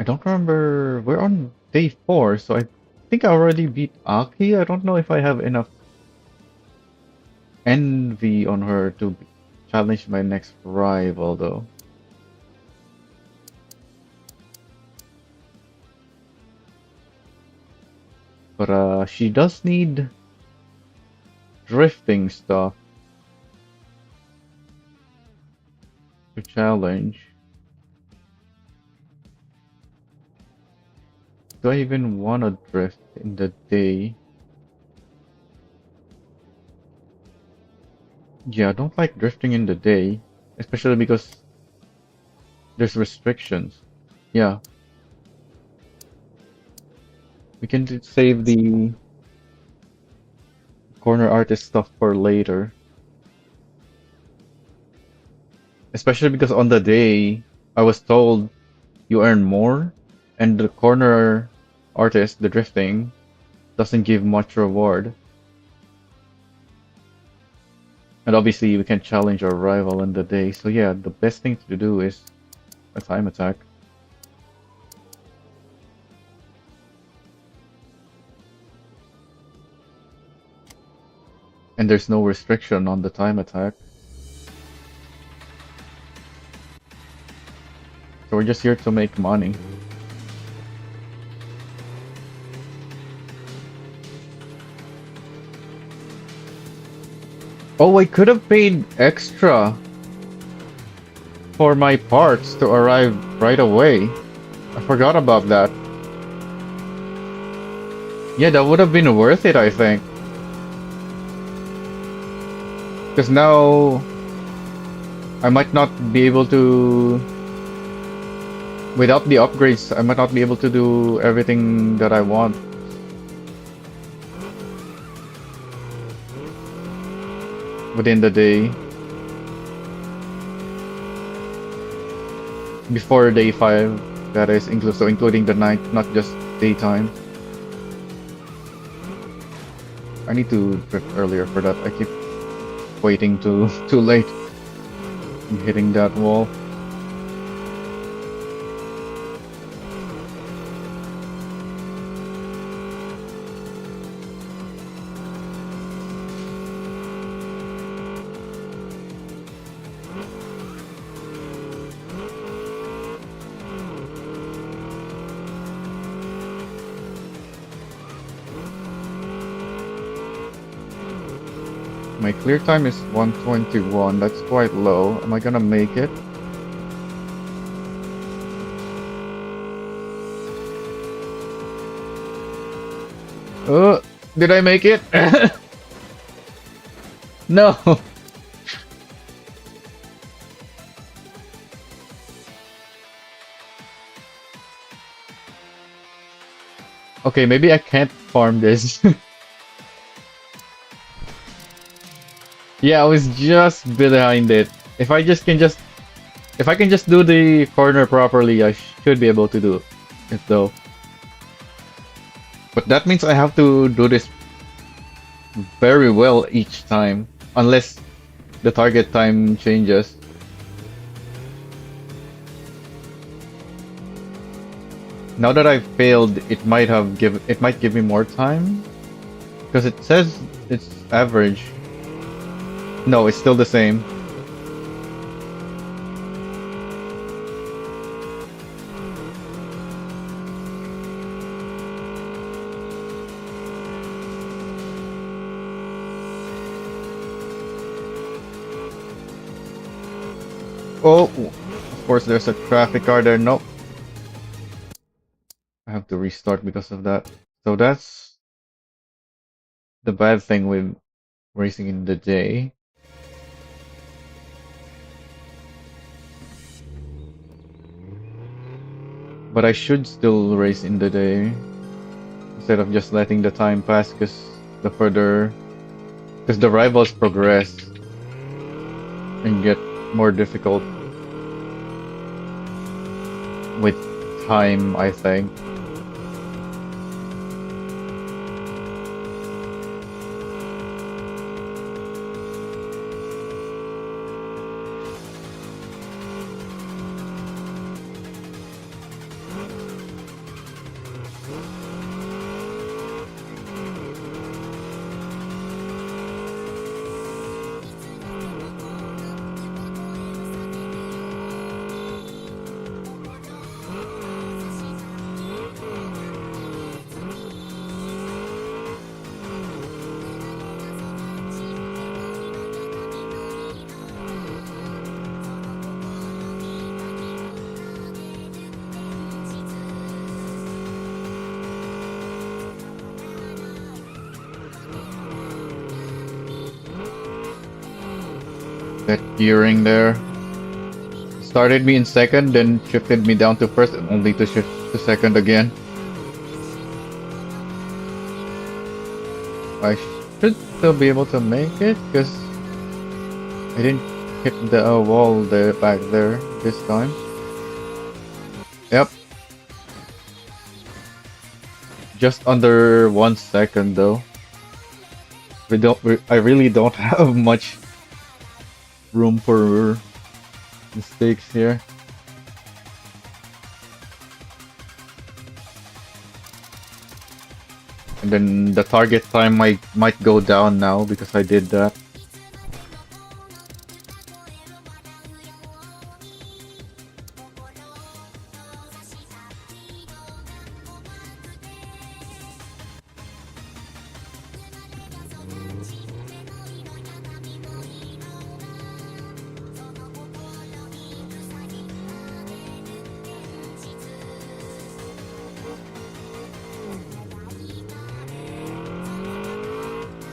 I don't remember. We're on day 4, so I think I already beat Aki. I don't know if I have enough envy on her to challenge my next rival, though. But she does need drifting stuff to challenge. Do I even want to drift in the day? Yeah, I don't like drifting in the day, especially because there's restrictions. Yeah, we can save the corner artist stuff for later. Especially because on the day, I was told you earn more, and the corner artist, the drifting, doesn't give much reward. And obviously, we can challenge our rival in the day. So yeah, the best thing to do is a time attack. And there's no restriction on the time attack. So we're just here to make money. Oh, I could have paid extra for my parts to arrive right away. I forgot about that. Yeah, that would have been worth it, I think. Because now I might not be able to... Without the upgrades, I might not be able to do everything that I want. Within the day. Before day 5, that is, so including the night, not just daytime. I need to drift earlier for that. I keep waiting too late. I'm hitting that wall. My clear time is 1:21. That's quite low. Am I gonna make it? Did I make it? No. Okay, maybe I can't farm this. Yeah, I was just behind it. If I can just do the corner properly, I should be able to do it though. But that means I have to do this very well each time, unless the target time changes. Now that I've failed, it might give me more time, because it says it's average. No, it's still the same. Oh, of course there's a traffic car there. Nope. I have to restart because of that. So that's the bad thing with racing in the day. But I should still race in the day instead of just letting the time pass, because the rivals progress and get more difficult with time, I think. That gearing there started me in second, then shifted me down to first, and only to shift to second again. I should still be able to make it, because I didn't hit the wall there back there this time. Yep. Just under 1 second though. I really don't have much room for mistakes here. And then the target time might go down now because I did that.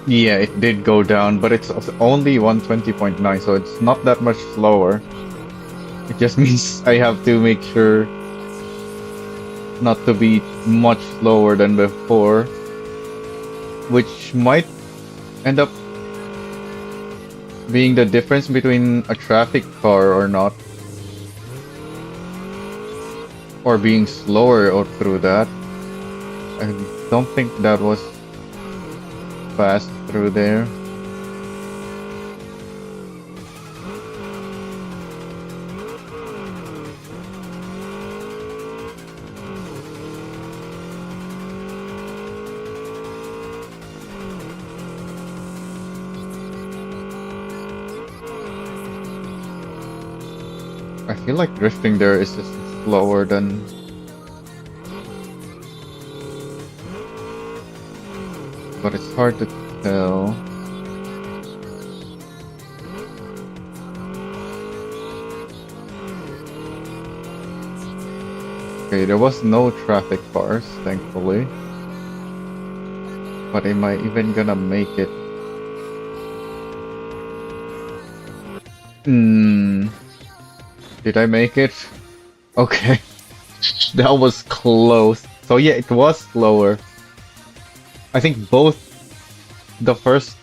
Yeah, it did go down, but it's only 120.9, so it's not that much slower. It just means I have to make sure not to be much slower than before, which might end up being the difference between a traffic car or not, or being slower out through that. I don't think that was fast through there. I feel like drifting there is just slower than... But it's hard to tell. Okay, there was no traffic cars, thankfully. But am I even gonna make it? Did I make it? Okay. That was close. So yeah, it was slower. I think both the first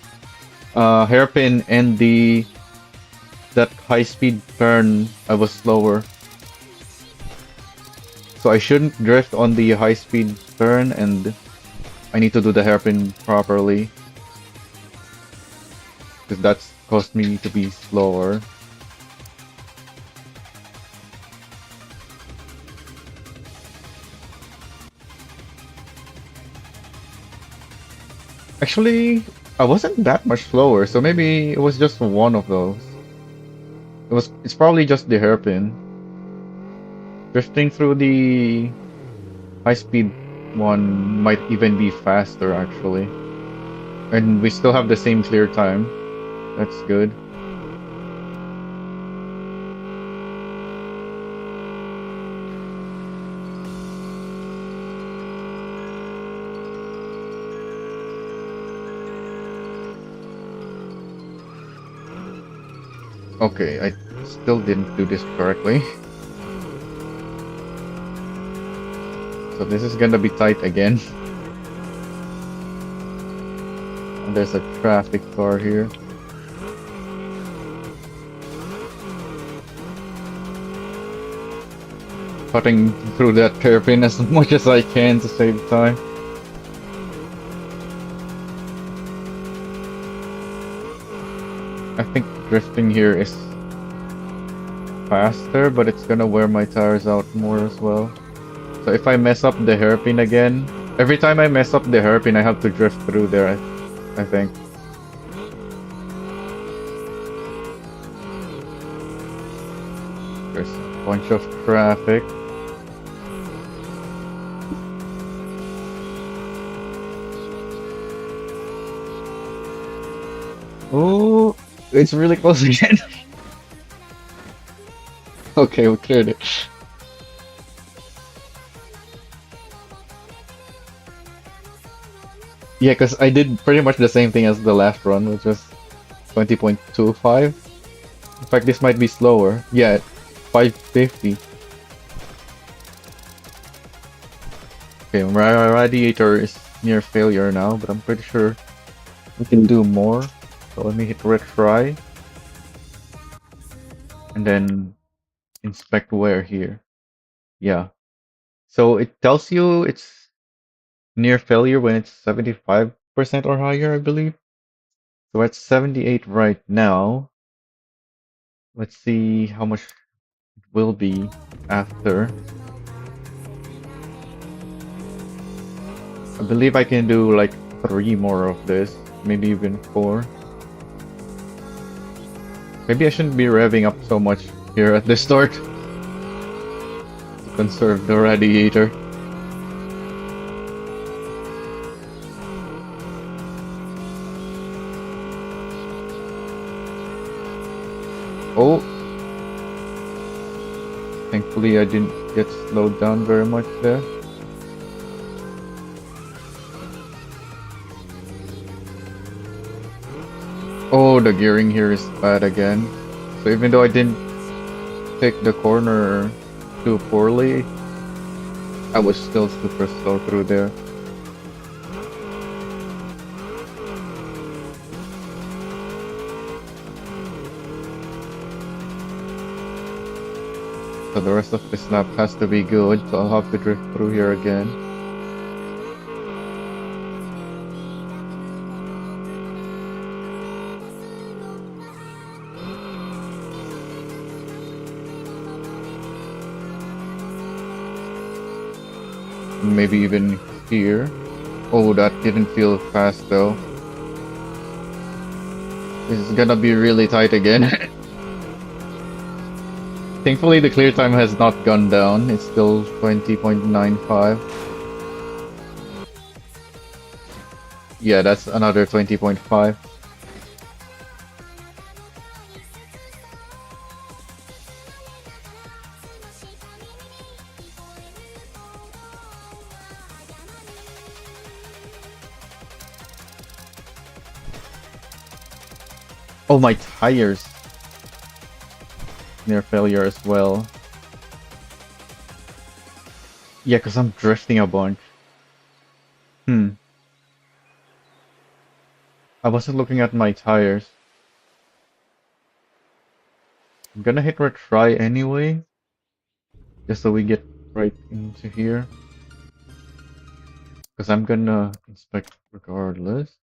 hairpin and that high-speed turn, I was slower. So I shouldn't drift on the high-speed turn, and I need to do the hairpin properly, because that's caused me to be slower. Actually, I wasn't that much slower, so maybe it was just one of those. It's probably just the hairpin. Drifting through the high-speed one might even be faster, actually. And we still have the same clear time. That's good. Okay, I still didn't do this correctly. So this is gonna be tight again. And there's a traffic car here. Cutting through that hairpin as much as I can to save time. I think drifting here is faster, but it's gonna wear my tires out more as well. So if I mess up the hairpin again, every time I mess up the hairpin, I have to drift through there, I think. There's a bunch of traffic. Oh, it's really close again. Okay, we cleared it. Yeah, because I did pretty much the same thing as the last run, which was 20.25. In fact, this might be slower. Yeah, 550. Okay, my radiator is near failure now, but I'm pretty sure we can do more. So let me hit retry. And then inspect wear here. Yeah. So it tells you it's near failure when it's 75% or higher, I believe. So we're at 78 right now. Let's see how much it will be after. I believe I can do like 3 more of this, maybe even 4. Maybe I shouldn't be revving up so much here at the start to conserve the radiator. Oh! Thankfully I didn't get slowed down very much there. Oh, the gearing here is bad again. So even though I didn't pick the corner too poorly, I was still super slow through there. So the rest of this lap has to be good, so I'll have to drift through here again. Maybe even here. Oh, that didn't feel fast though. This is gonna be really tight again. Thankfully the clear time has not gone down, it's still 20.95. Yeah, that's another 20.5. Oh, my tires! Near failure as well. Yeah, because I'm drifting a bunch. I wasn't looking at my tires. I'm gonna hit retry anyway. Just so we get right into here. Because I'm gonna inspect regardless.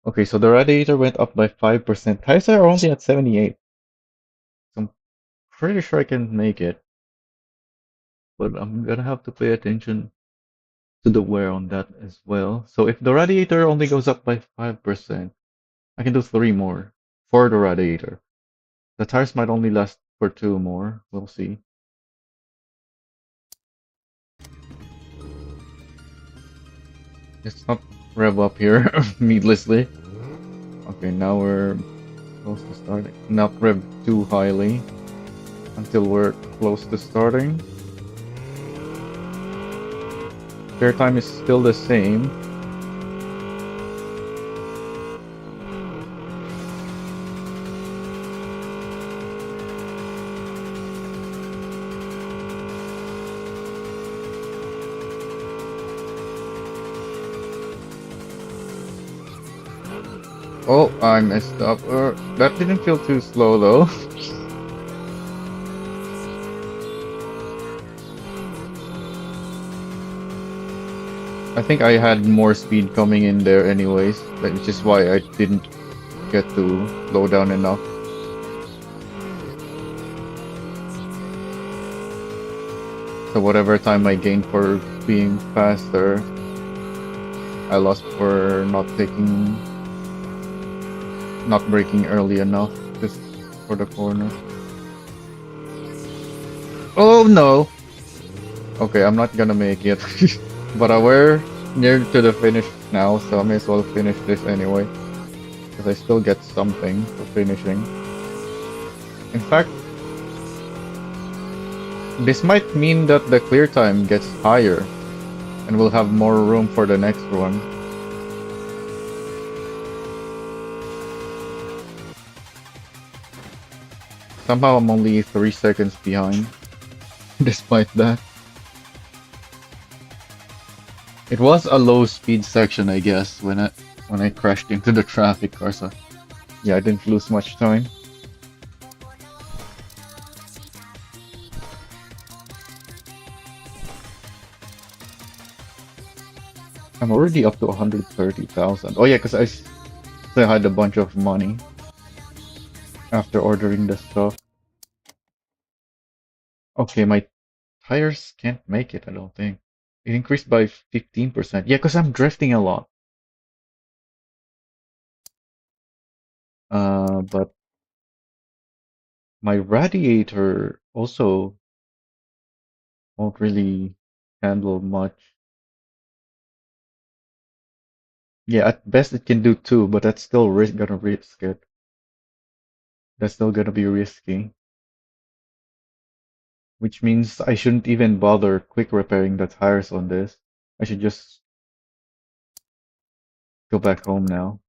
Okay, so the radiator went up by 5%. Tires are only at 78. So I'm pretty sure I can make it. But I'm gonna have to pay attention to the wear on that as well. So if the radiator only goes up by 5%, I can do 3 more for the radiator. The tires might only last for 2 more. We'll see. Let's not rev up here needlessly. Okay, now we're close to starting. Not rev too highly until we're close to starting. Fair time is still the same. Oh, I messed up. That didn't feel too slow though. I think I had more speed coming in there anyways, which is why I didn't get to slow down enough. So whatever time I gained for being faster, I lost for not braking early enough just for the corner. Oh no! Okay, I'm not gonna make it. But we're near to the finish now, so I may as well finish this anyway. Because I still get something for finishing. In fact, this might mean that the clear time gets higher. And we'll have more room for the next one. Somehow I'm only 3 seconds behind, despite that. It was a low speed section, I guess, when I crashed into the traffic car, so yeah, I didn't lose much time. I'm already up to 130,000. Oh yeah, because I still had a bunch of money after ordering the stuff. Okay, my tires can't make it, I don't think. It increased by 15%. Yeah, because I'm drifting a lot. But my radiator also won't really handle much. Yeah, at best it can do 2, but that's still gonna risk it. That's still gonna be risky. Which means I shouldn't even bother quick repairing the tires on this. I should just go back home now,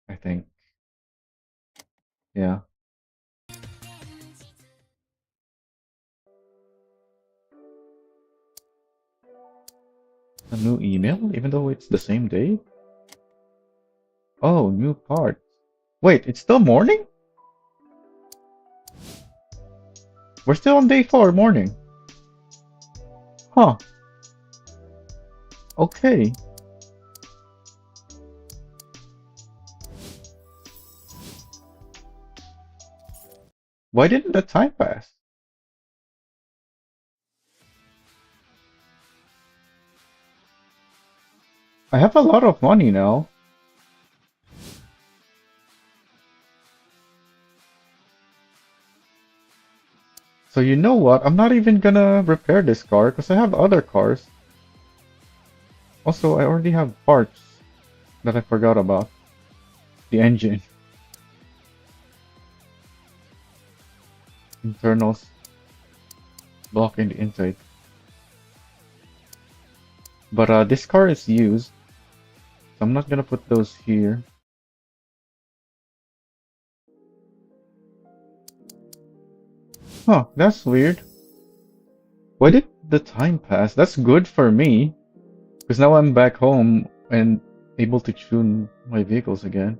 I think. Yeah. A new email, even though it's the same day? Oh, new parts. Wait, it's still morning? We're still on day 4, morning. Huh. Okay. Why didn't the time pass? I have a lot of money now. So you know what? I'm not even gonna repair this car because I have other cars. Also, I already have parts that I forgot about. The engine, internals, block in the intake. But this car is used, so I'm not gonna put those here. Huh, that's weird. Why did the time pass? That's good for me, because now I'm back home and able to tune my vehicles again.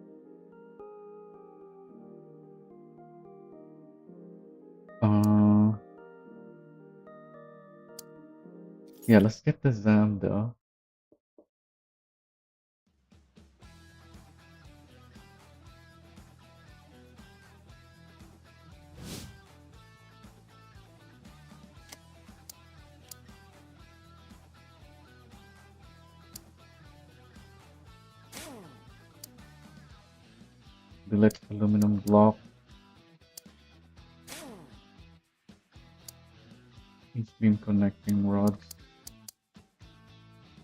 Uh, yeah, let's get the Zamda. Delete aluminum block. Beam connecting rods.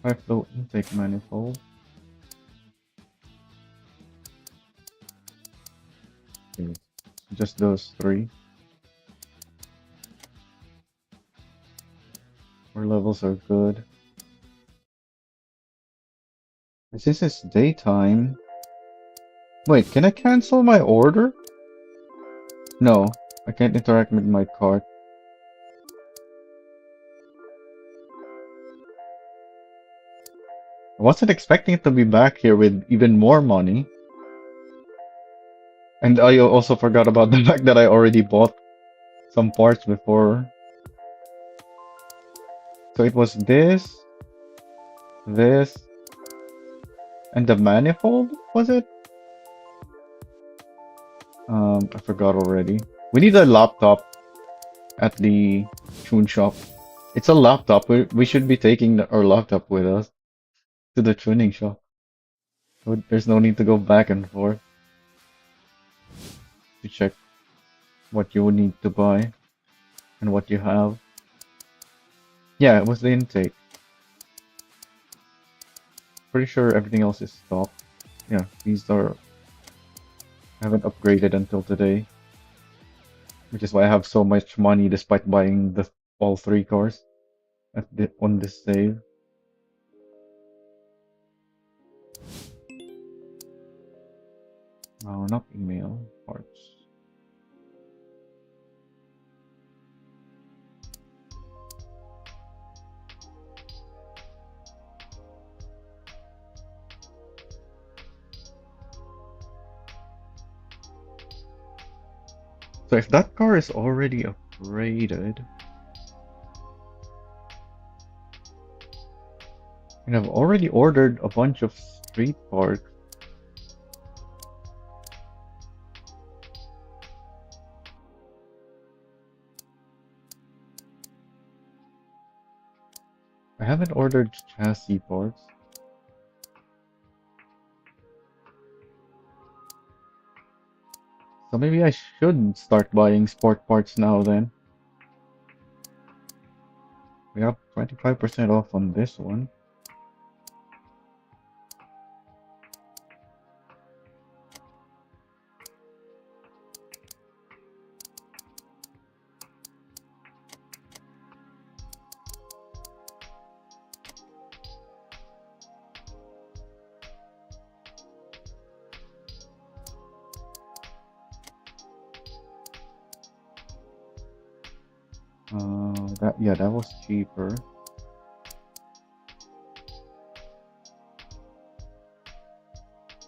High flow intake manifold. Okay, just those 3. Our levels are good. And since it's daytime... Wait, can I cancel my order? No, I can't interact with my cart. I wasn't expecting it to be back here with even more money. And I also forgot about the fact that I already bought some parts before. So it was this, and the manifold, was it? I forgot already. We need a laptop at the tune shop. It's a laptop. We should be taking our laptop with us to the tuning shop. So there's no need to go back and forth to check what you would need to buy and what you have. Yeah, it was the intake. Pretty sure everything else is stock. Yeah, these are... I haven't upgraded until today. Which is why I have so much money despite buying all 3 cars on this save. No, not email parts. So if that car is already upgraded, and I've already ordered a bunch of street parts, I haven't ordered chassis parts. So maybe I should start buying sport parts now then. We have 25% off on this one. That was cheaper.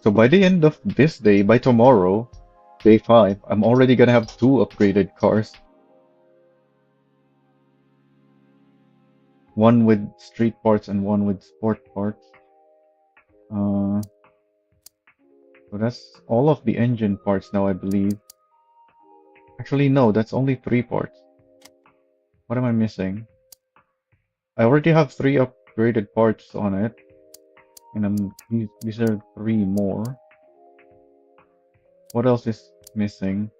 So by the end of this day, by tomorrow, day 5, I'm already gonna have 2 upgraded cars. One with street parts and one with sport parts. So that's all of the engine parts now, I believe. Actually, no, that's only 3 parts. What am I missing? I already have 3 upgraded parts on it. And these are 3 more. What else is missing?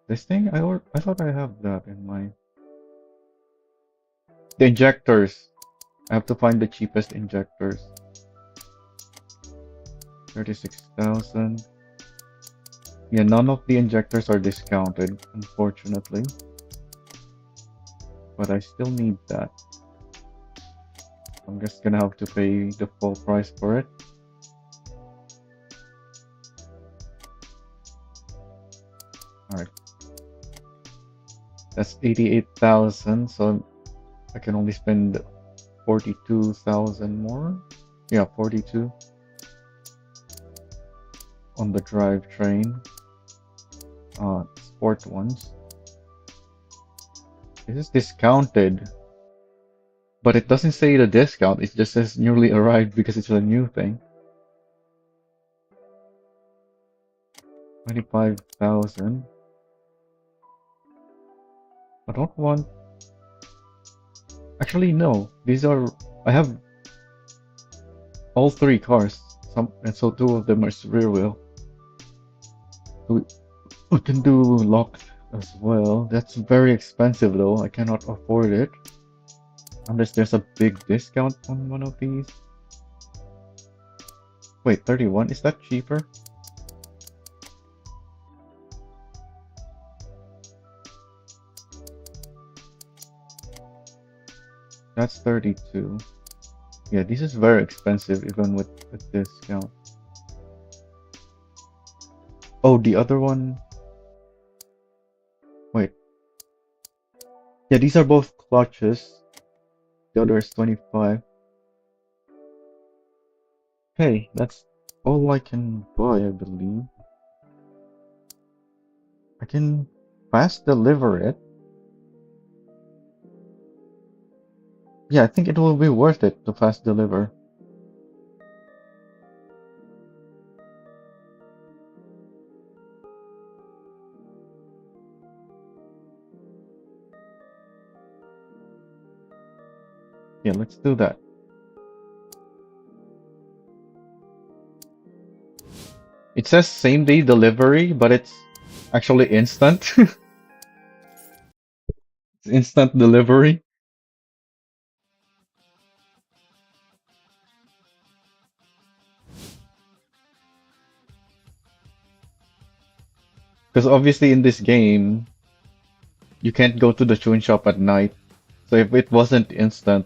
This thing? I thought I have that in my... The injectors. I have to find the cheapest injectors. 36,000. Yeah, none of the injectors are discounted, unfortunately. But I still need that. I'm just gonna have to pay the full price for it. Alright. That's 88,000, so I can only spend 42,000 more. Yeah, 42 on the drivetrain. Sport ones. This is discounted, but it doesn't say the discount. It just says newly arrived because it's a new thing. 25,000. I don't want. Actually, no. These are. I have all 3 cars. And so 2 of them are rear wheel. So we can do locked as well. That's very expensive though. I cannot afford it. Unless there's a big discount on one of these. Wait, 31? Is that cheaper? That's 32. Yeah, this is very expensive even with a discount. Oh, the other one. Wait. Yeah, these are both clutches. The other is 25. Hey, that's all I can buy, I believe. I can fast deliver it. Yeah, I think it will be worth it to fast deliver. Yeah, let's do that. It says same day delivery, but it's actually instant. It's instant delivery. Because obviously in this game, you can't go to the tune shop at night. So if it wasn't instant,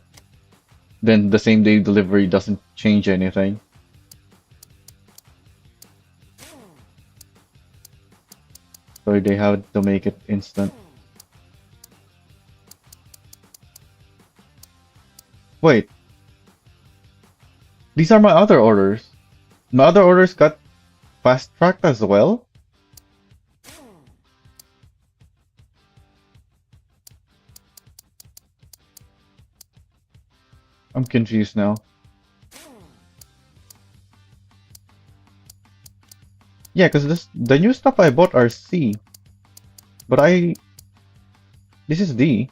then the same day delivery doesn't change anything. So they had to make it instant. Wait, these are my other orders. My other orders got fast tracked as well? I'm confused now. Yeah, because the new stuff I bought are C. But this is D.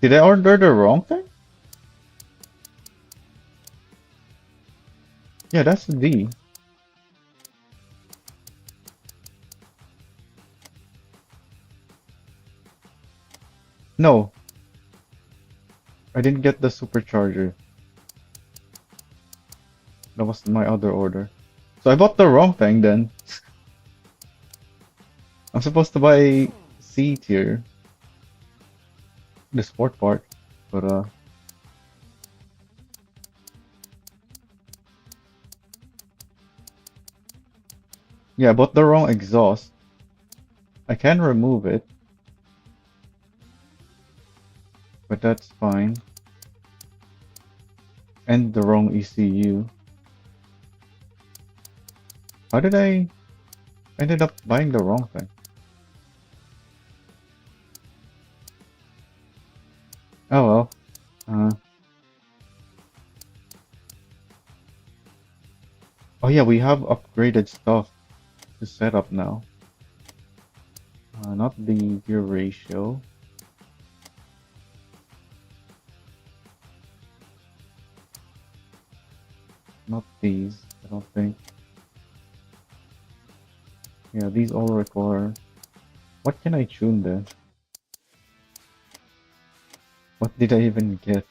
Did I order the wrong thing? Yeah, that's D. No, I didn't get the supercharger. That was my other order. So I bought the wrong thing then. I'm supposed to buy C tier, the sport part, but yeah, I bought the wrong exhaust. I can remove it, but that's fine. And the wrong ECU. How did I ended up buying the wrong thing? Oh well. Oh yeah, we have upgraded stuff to set up now. Not the gear ratio. Not these, I don't think. Yeah, these all require... What can I tune then? What did I even get?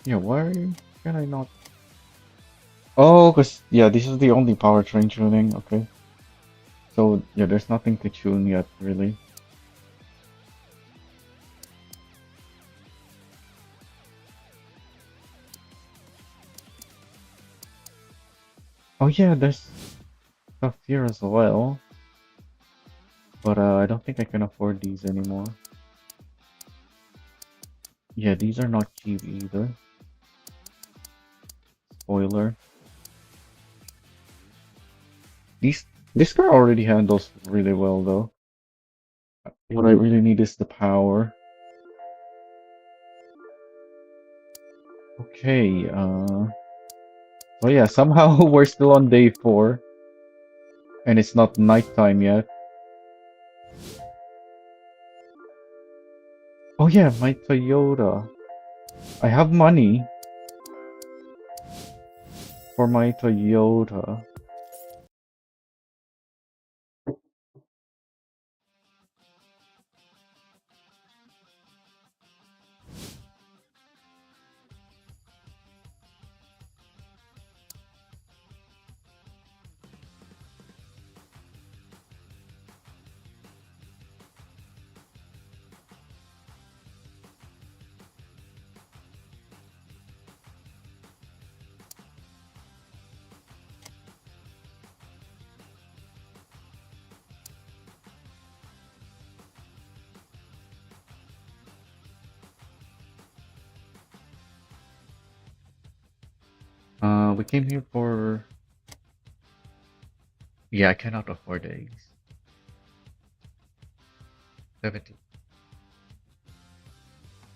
Yeah, why can I not? Oh, cause yeah, this is the only powertrain tuning. Okay, so yeah, there's nothing to tune yet, really. Oh yeah, there's stuff here as well, but I don't think I can afford these anymore. Yeah, these are not cheap either. Spoiler. This car already handles really well though. What I really need is the power. Okay, oh yeah, somehow we're still on day 4, and it's not nighttime yet. Oh yeah, my Toyota. I have money for my Toyota. We came here for... Yeah, I cannot afford eggs. 70.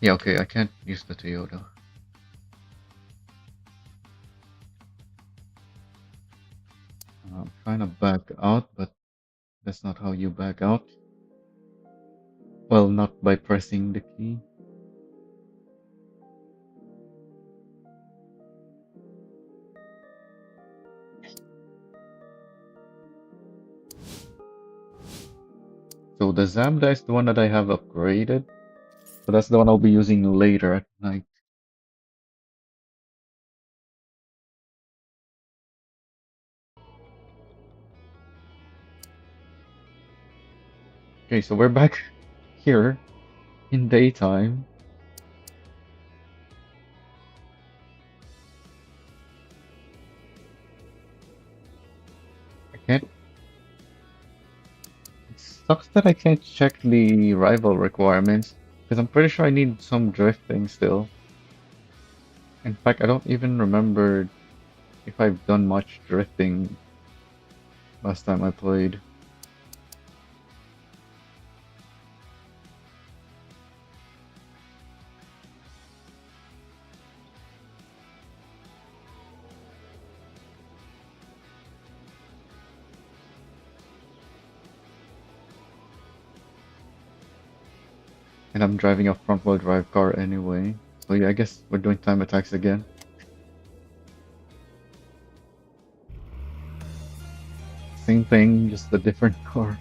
Yeah, okay, I can't use the Toyota. I'm trying to back out, but that's not how you back out. Well, not by pressing the key. the Zambda is the one that I have upgraded. So that's the one I'll be using later at night. Okay, so we're back here in daytime. I can't. It sucks that I can't check the rival requirements because I'm pretty sure I need some drifting still. In fact, I don't even remember if I've done much drifting last time I played. And I'm driving a front-wheel drive car anyway. So yeah, I guess we're doing time attacks again. Same thing, just a different car.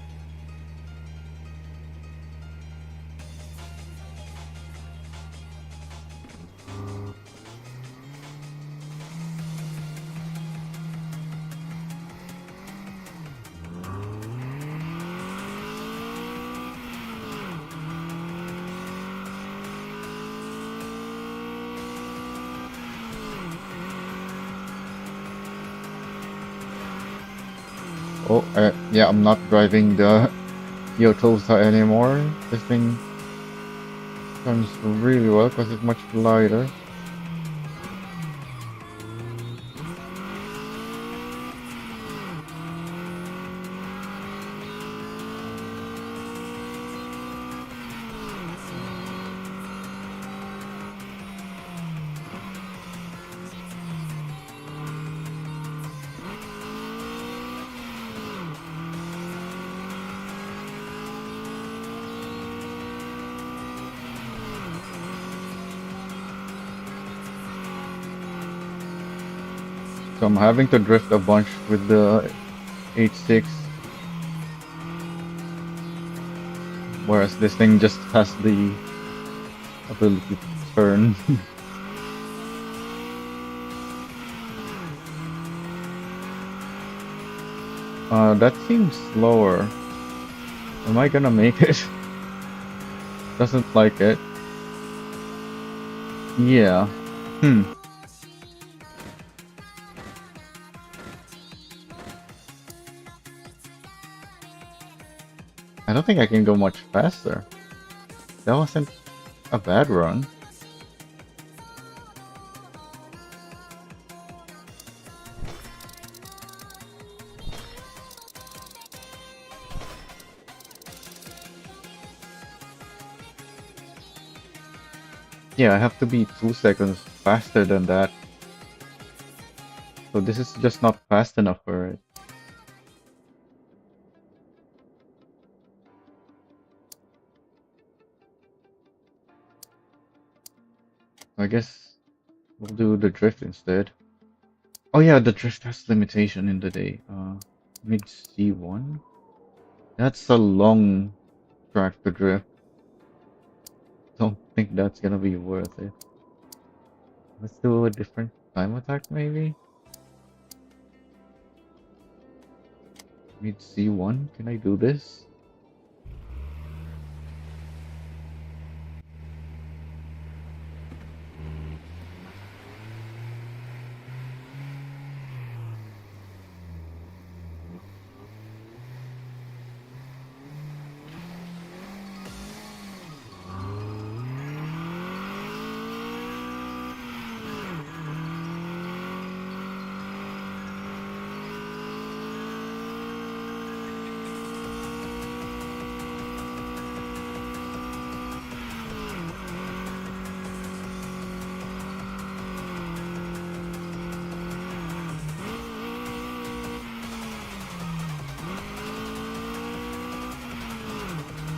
Oh, yeah, I'm not driving the Yotosa anymore. This thing runs really well because it's much lighter. So I'm having to drift a bunch with the H6. Whereas this thing just has the ability to turn. That seems slower. Am I gonna make it? Doesn't like it. Yeah. I don't think I can go much faster. That wasn't a bad run. Yeah, I have to be 2 seconds faster than that. So this is just not fast enough for it. I guess we'll do the drift instead. Oh yeah, the drift has limitation in the day. Mid C1? That's a long track to drift. Don't think that's gonna be worth it. Let's do a different time attack maybe? Mid C1? Can I do this?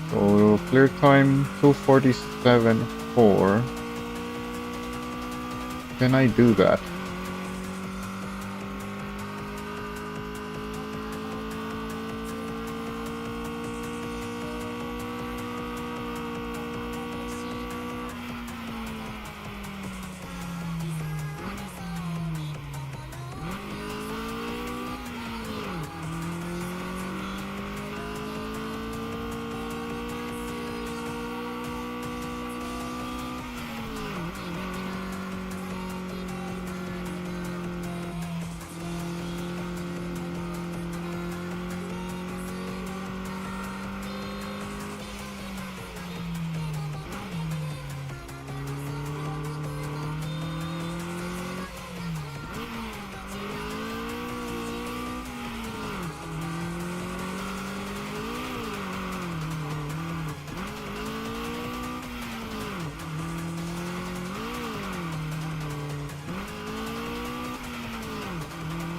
So clear time 2:47.4. Can I do that?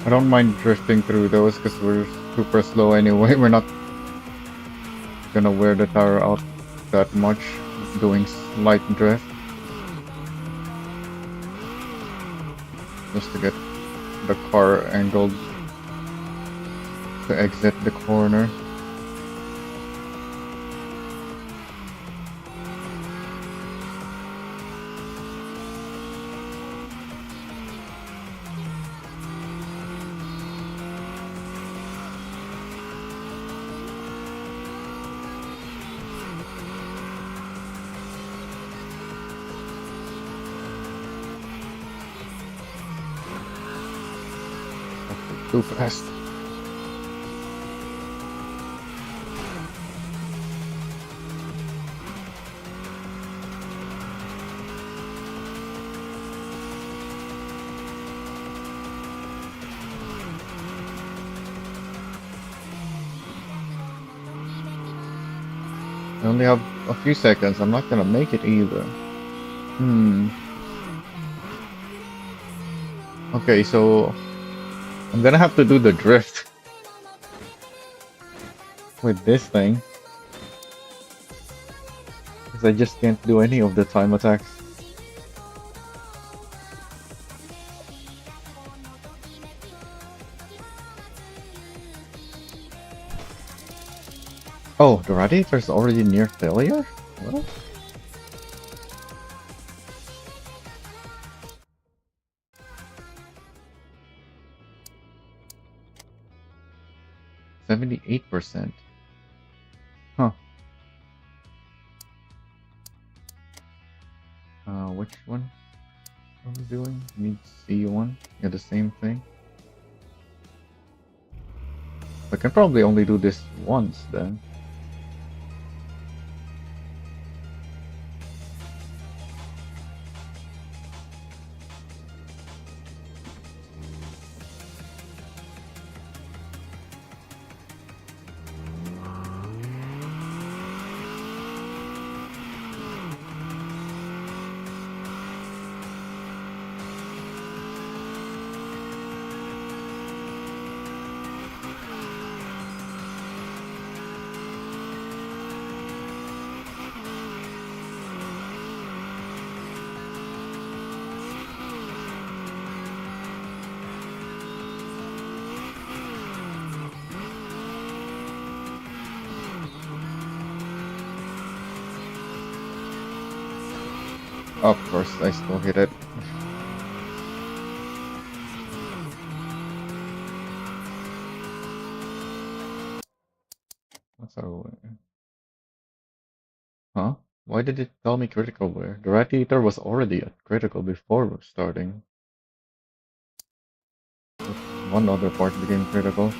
I don't mind drifting through those because we're super slow anyway. We're not gonna wear the tire out that much doing slight drift. Just to get the car angled to exit the corner. Too fast. I only have a few seconds. I'm not gonna make it either. Okay, so I'm gonna have to do the drift with this thing. Because I just can't do any of the time attacks. Oh, the radiator's already near failure? What? %78%. Huh. Which one are we doing? Need C1? Yeah, the same thing. I can probably only do this once then. Of course, I still hit it. What's our way? Huh? Why did it tell me critical wear? The radiator was already at critical before starting. One other part became critical.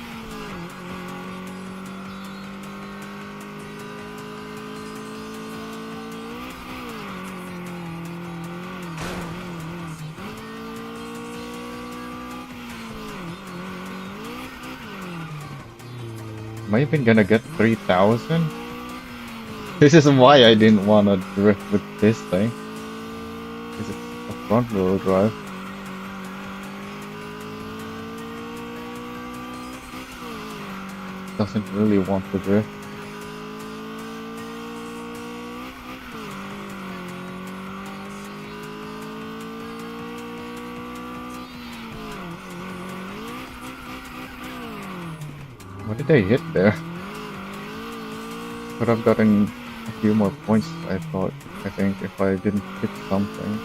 Am I even gonna get 3,000? This is why I didn't wanna drift with this thing. Because it's a front wheel drive. Doesn't really want to drift. What did I hit there? Could have gotten a few more points, I think, if I didn't hit something.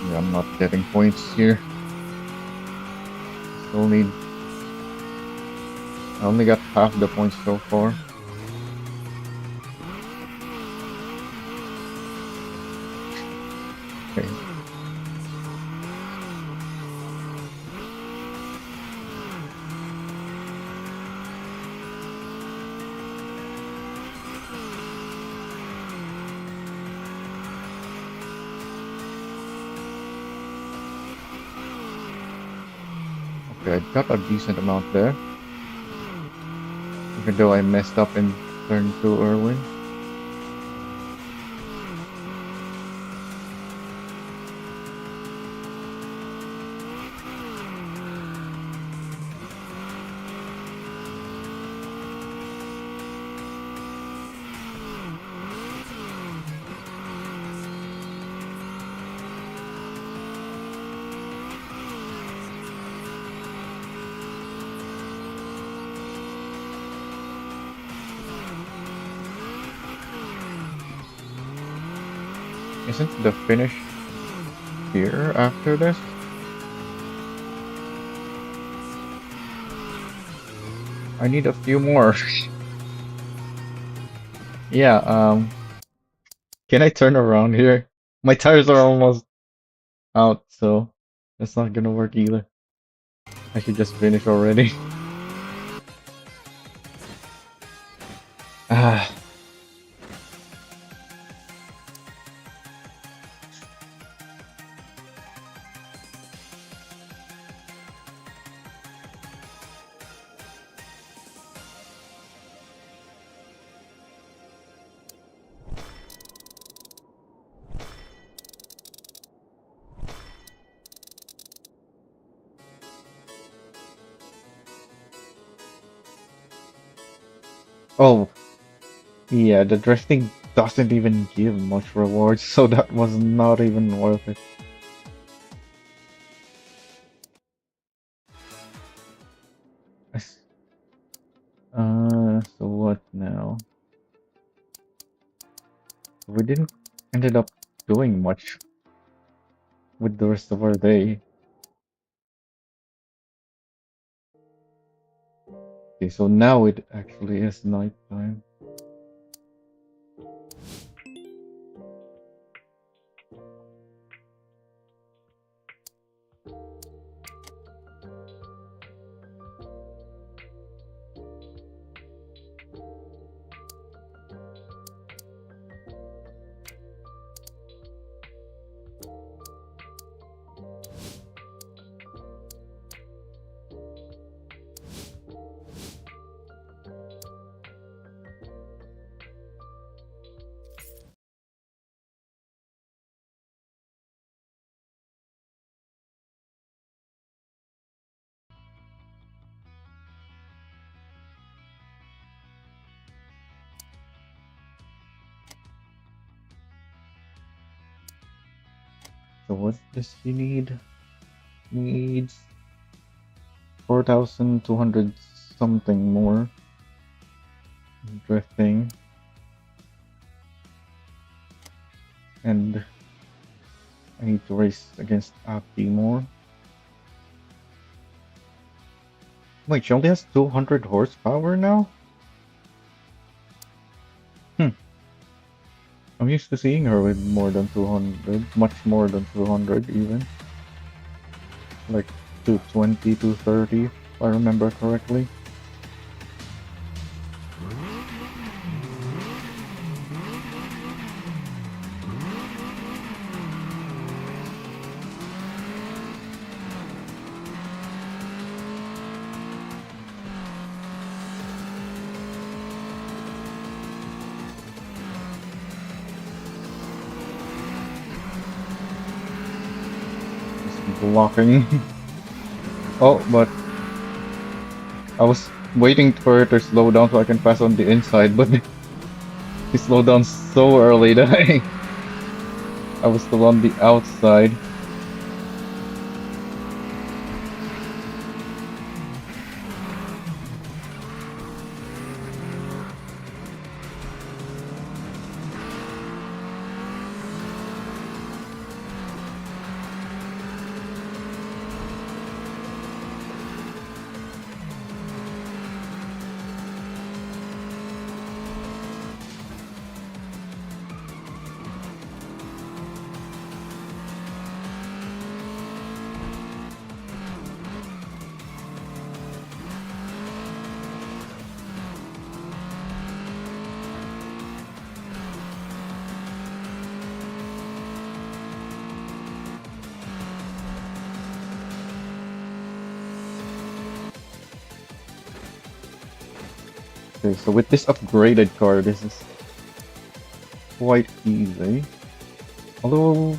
Yeah, I'm not getting points here. Still need... I only got half the points so far. Okay. Okay, I got a decent amount there. Even though I messed up in turn 2 Erwin. Isn't the finish here after this? I need a few more. Yeah, can I turn around here? My tires are almost out, so that's not gonna work either. I should just finish already. Ah, oh, yeah, the drifting doesn't even give much rewards, so that was not even worth it. So what now? We didn't ended up doing much with the rest of our day. Okay, so now it actually is nighttime. So what does she need? Needs 4,200 something more. Drifting. And I need to race against Aki more. Wait, she only has 200 horsepower now? I'm used to seeing her with more than 200, much more than 200 even. Like 220, 230, if I remember correctly. Blocking. Oh, but I was waiting for her to slow down so I can pass on the inside, but he slowed down so early that I was still on the outside. Okay, so with this upgraded car, this is quite easy. Although,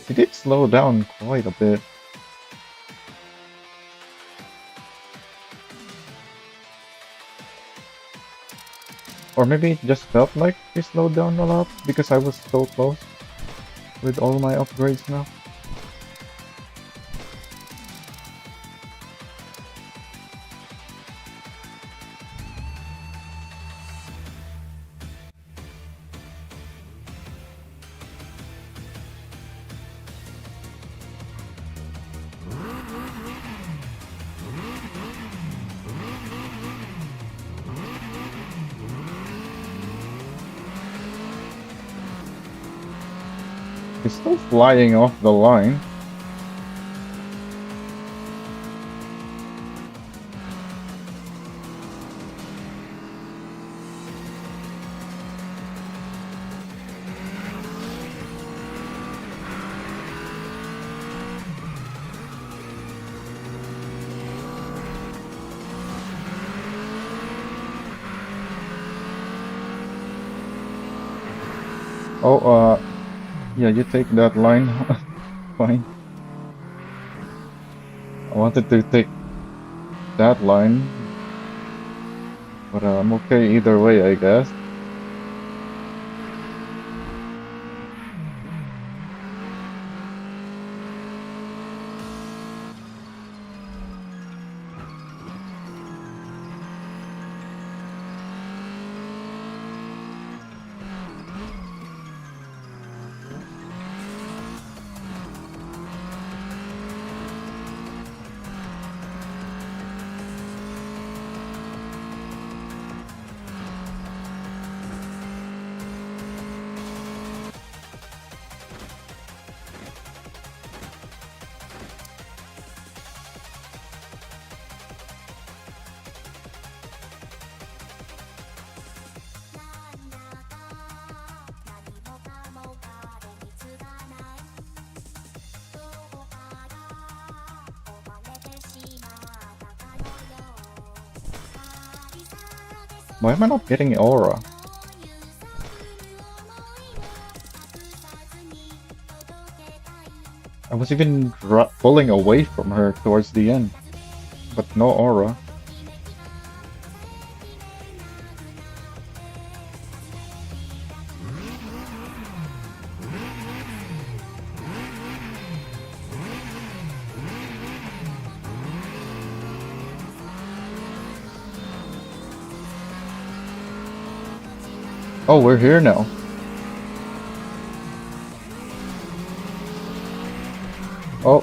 it did slow down quite a bit. Or maybe it just felt like it slowed down a lot because I was so close with all my upgrades now. It's still flying off the line. Oh, yeah, you take that line. Fine. I wanted to take that line, but I'm okay either way, I guess. Why am I not getting aura? I was even pulling away from her towards the end, but no aura. Oh, we're here now. Oh,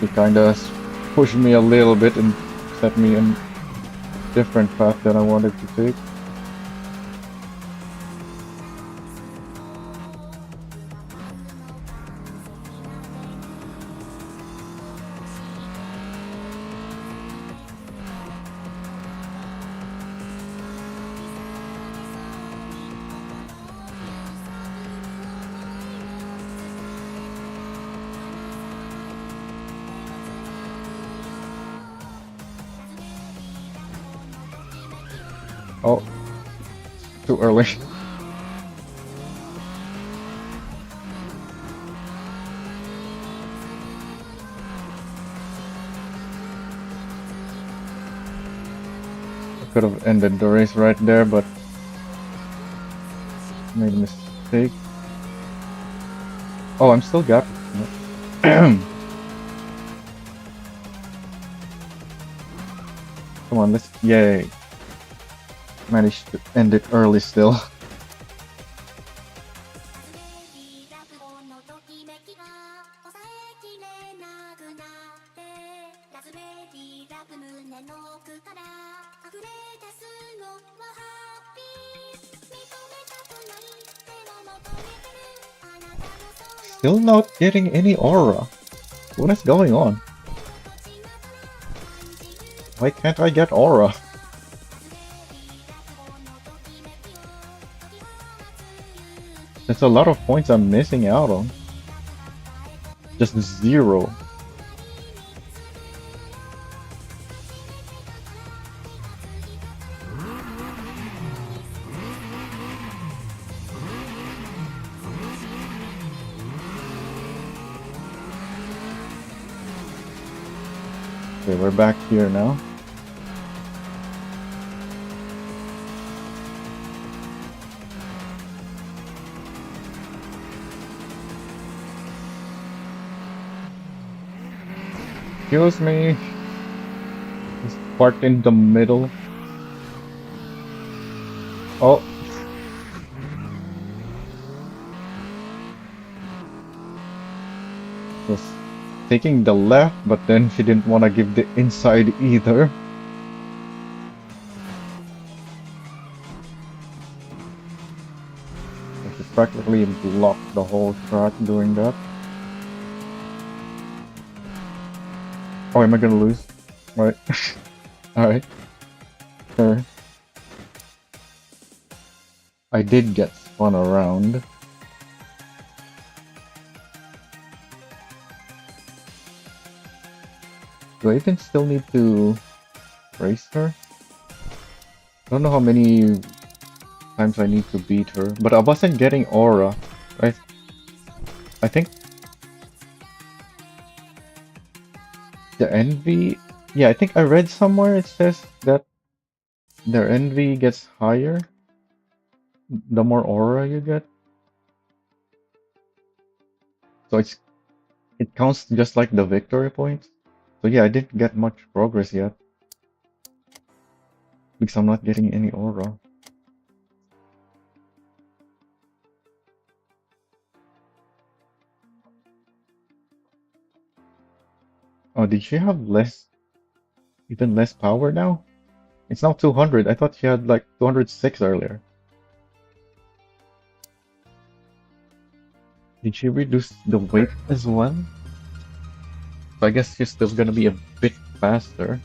he kinda pushed me a little bit and set me in a different path than I wanted to take. Oh, too early. I could have ended the race right there, but made a mistake. Oh, I'm still gapping. Come on, let's. Yay. Managed to end it early still. Still not getting any aura. What is going on? Why can't I get aura? There's a lot of points I'm missing out on. Just 0. Okay, we're back here now. Excuse me. Just parked in the middle. Oh. Was taking the left, but then she didn't want to give the inside either. So she practically blocked the whole track doing that. Oh, am I gonna lose? Right. Alright. Sure. I did get spun around. Do I even still need to race her? I don't know how many times I need to beat her, but I wasn't getting aura. I think the envy. Yeah, I think I read somewhere it says that their envy gets higher the more aura you get. So it counts just like the victory points. So yeah, I didn't get much progress yet because I'm not getting any aura. Oh, did she have even less power now? It's now 200. I thought she had like 206 earlier. Did she reduce the weight as well? So I guess she's still gonna be a bit faster.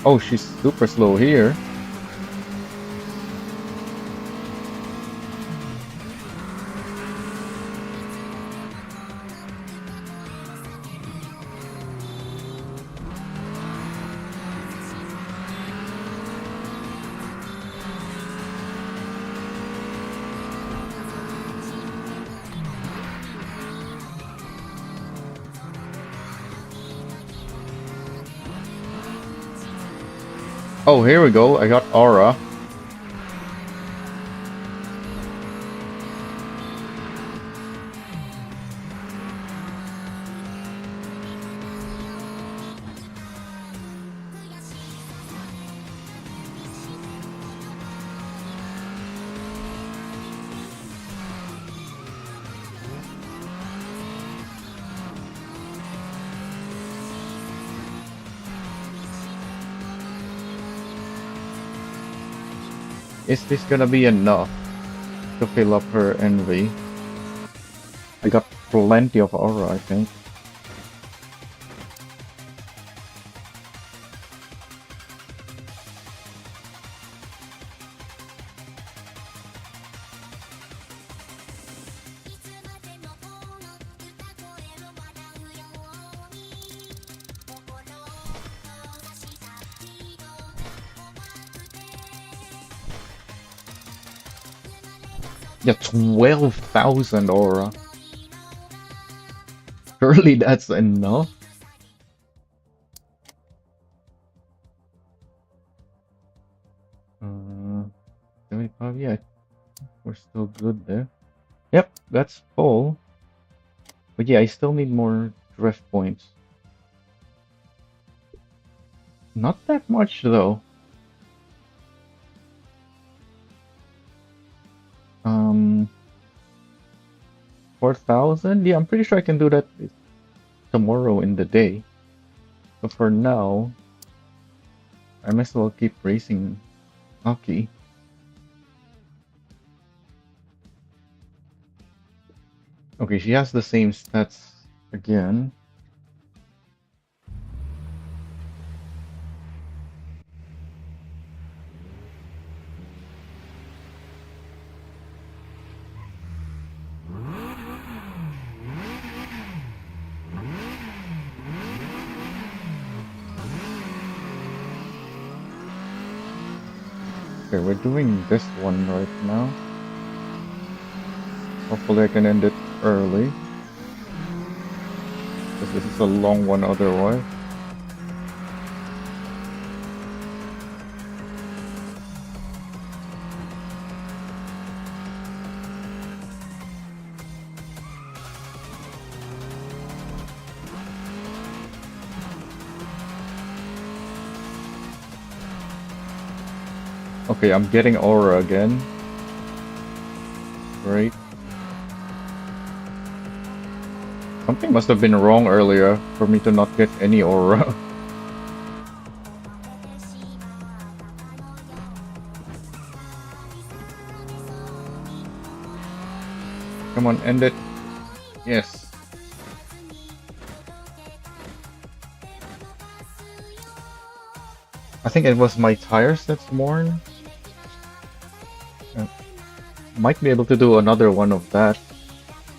Oh, she's super slow here. Oh, here we go. I got aura. Is this gonna be enough to fill up her envy? I got plenty of aura, I think. Yeah, 12,000 aura. Surely that's enough. Uh, 75, yeah, we're still good there. Yep, that's full. But yeah, I still need more drift points. Not that much though. 4,000? Yeah, I'm pretty sure I can do that tomorrow in the day. But for now, I might as well keep racing Aki. Okay, she has the same stats again. Okay, we're doing this one right now. Hopefully I can end it early. Because this is a long one otherwise. Okay, I'm getting aura again. Great. Something must have been wrong earlier for me to not get any aura. Come on, end it. Yes. I think it was my tires that's worn. Might be able to do another one of that.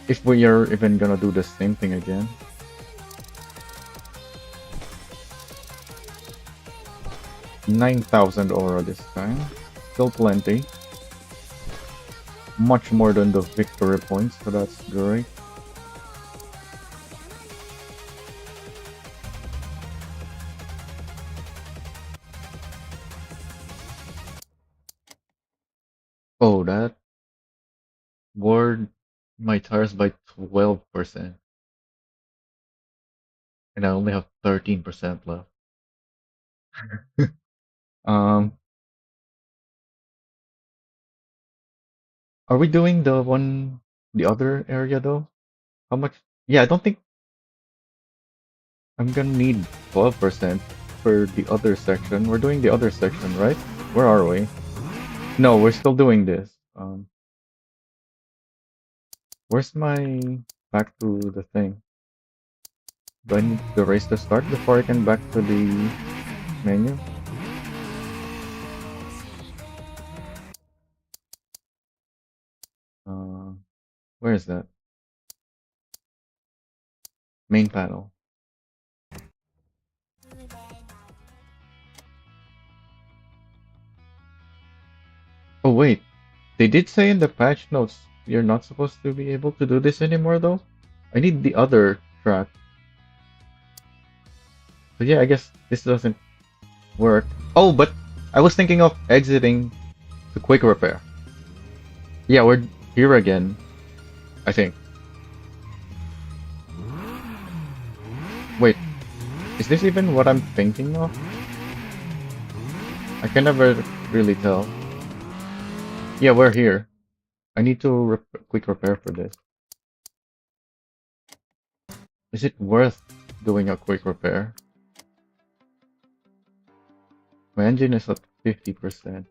If we are even gonna do the same thing again. $9,000 aura this time. Still plenty. Much more than the victory points, so that's great. Oh, that wore my tires by 12%. And I only have 13% left. Um, are we doing the other area though? How much? Yeah, I don't think I'm gonna need 12% for the other section. We're doing the other section, right? Where are we? No, we're still doing this. Where's my back to the thing? Do I need the race to start before I can back to the menu? Uh, where is that? Main panel. Oh wait, they did say in the patch notes you're not supposed to be able to do this anymore though? I need the other track. But yeah, I guess this doesn't work. Oh, but I was thinking of exiting to quick repair. Yeah, we're here again, I think. Wait, is this even what I'm thinking of? I can never really tell. Yeah, we're here. I need to quick repair for this. Is it worth doing a quick repair? My engine is at 50%.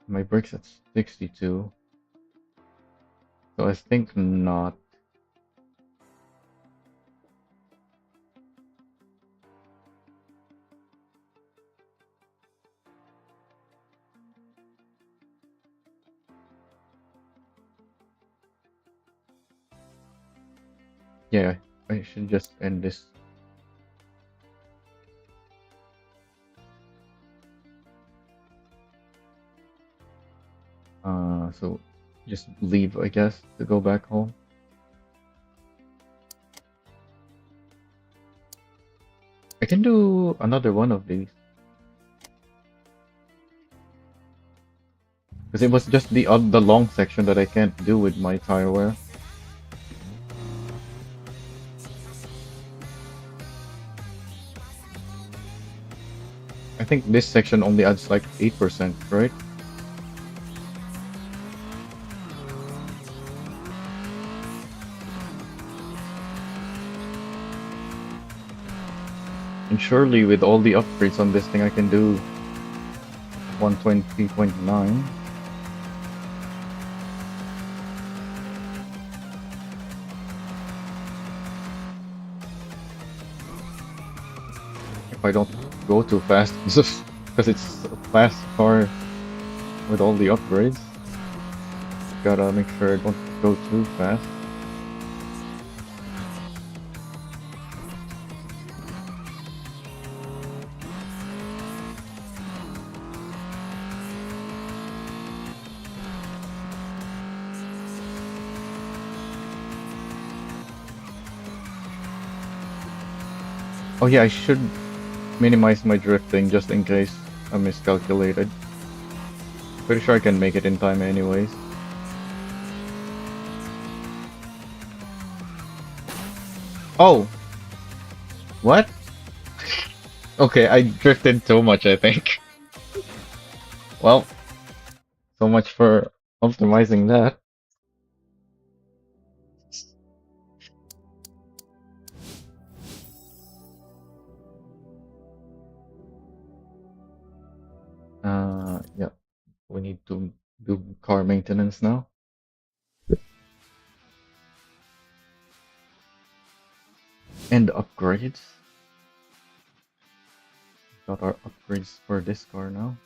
My brakes at 62. So I think not. Yeah, I should just end this. So just leave, I guess, to go back home. I can do another one of these. Because it was just the long section that I can't do with my tire wear. I think this section only adds like 8%, right? And surely with all the upgrades on this thing I can do 120.9. If I don't go too fast, because it's a fast car with all the upgrades. Gotta make sure I don't go too fast. Oh yeah, I should minimize my drifting just in case I miscalculated. Pretty sure I can make it in time anyways. Oh! What? Okay, I drifted too much, I think. Well, so much for optimizing that. Yeah, we need to do car maintenance now. And upgrades. Got our upgrades for this car now.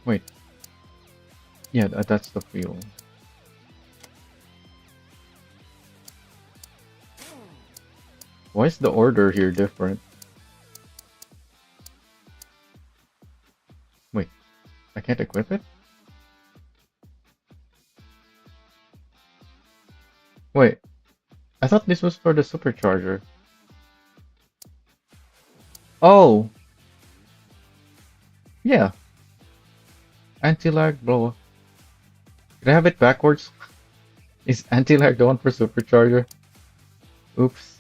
Wait, yeah, that's the fuel. Why is the order here different? Wait, I can't equip it? Wait, I thought this was for the supercharger. Oh, yeah, anti-lag blow. Did I have it backwards? Is anti-lag the one for supercharger? Oops.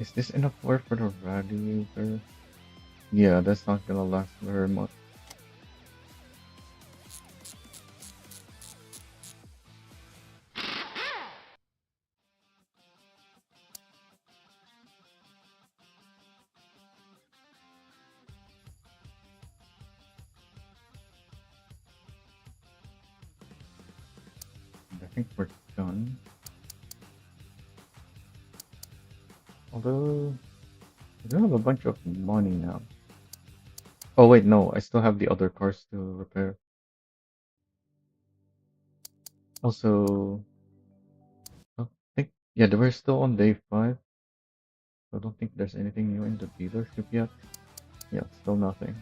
Is this enough work for the radiator? Yeah, that's not gonna last very much. I think we're done. Although, I do have a bunch of money now. Oh wait, no, I still have the other cars to repair. Also, I think, yeah, we're still on day 5. I don't think there's anything new in the dealership yet. Yeah, still nothing.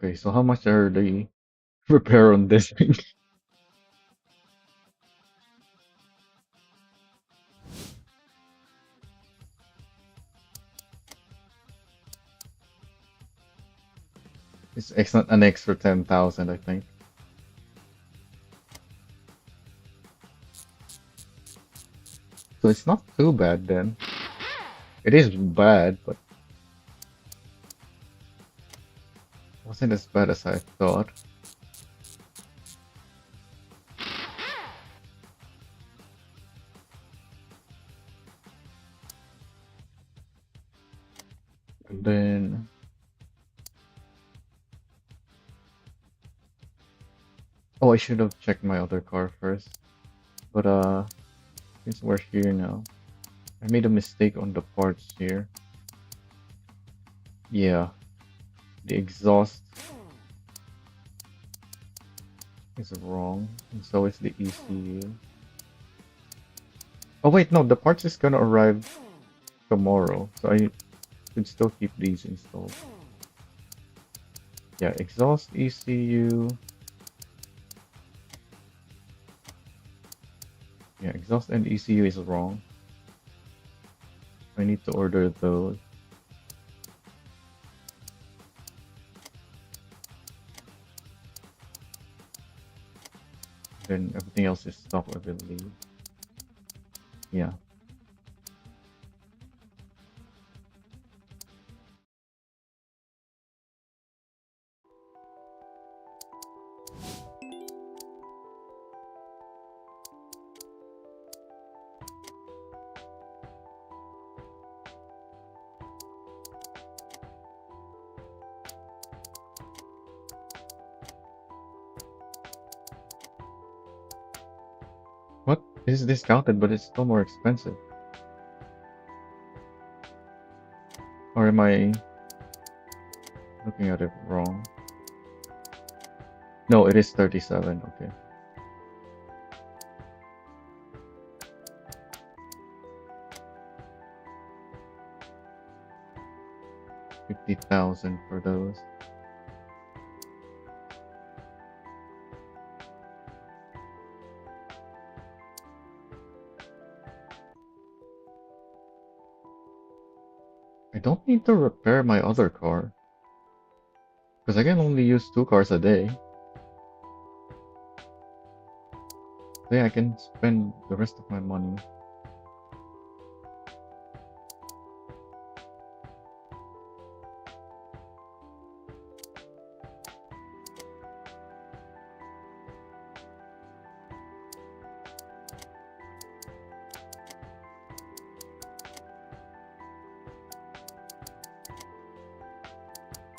Okay, so how much are the repair on this thing? It's not an extra 10,000, I think. So it's not too bad then. It is bad, but wasn't as bad as I thought. And then, oh, I should have checked my other car first. But since we're here now, I made a mistake on the parts here. Yeah, the exhaust is wrong, and so is the ECU. Oh wait, no, the parts is gonna arrive tomorrow, so I should still keep these installed. Yeah, exhaust, ECU. Yeah, exhaust and ECU is wrong. I need to order those. Then everything else is stock, I believe. Yeah. What? It is discounted, but it's still more expensive. Or am I looking at it wrong? No, it is 37. Okay. 50,000 for those. I don't need to repair my other car. Because I can only use 2 cars a day. So yeah, I can spend the rest of my money.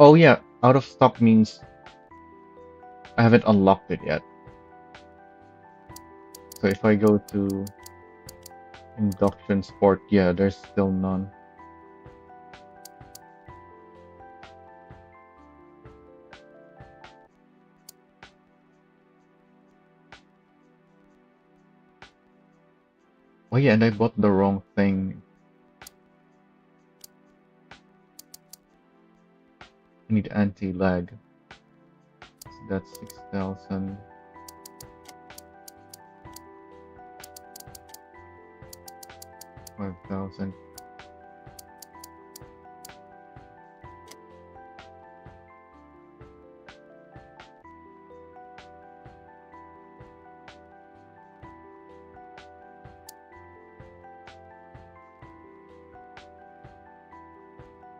Oh yeah, out of stock means I haven't unlocked it yet. So if I go to induction sport, yeah, there's still none. Oh yeah, and I bought the wrong thing. I need anti-lag. So that's 6,000. 5,000.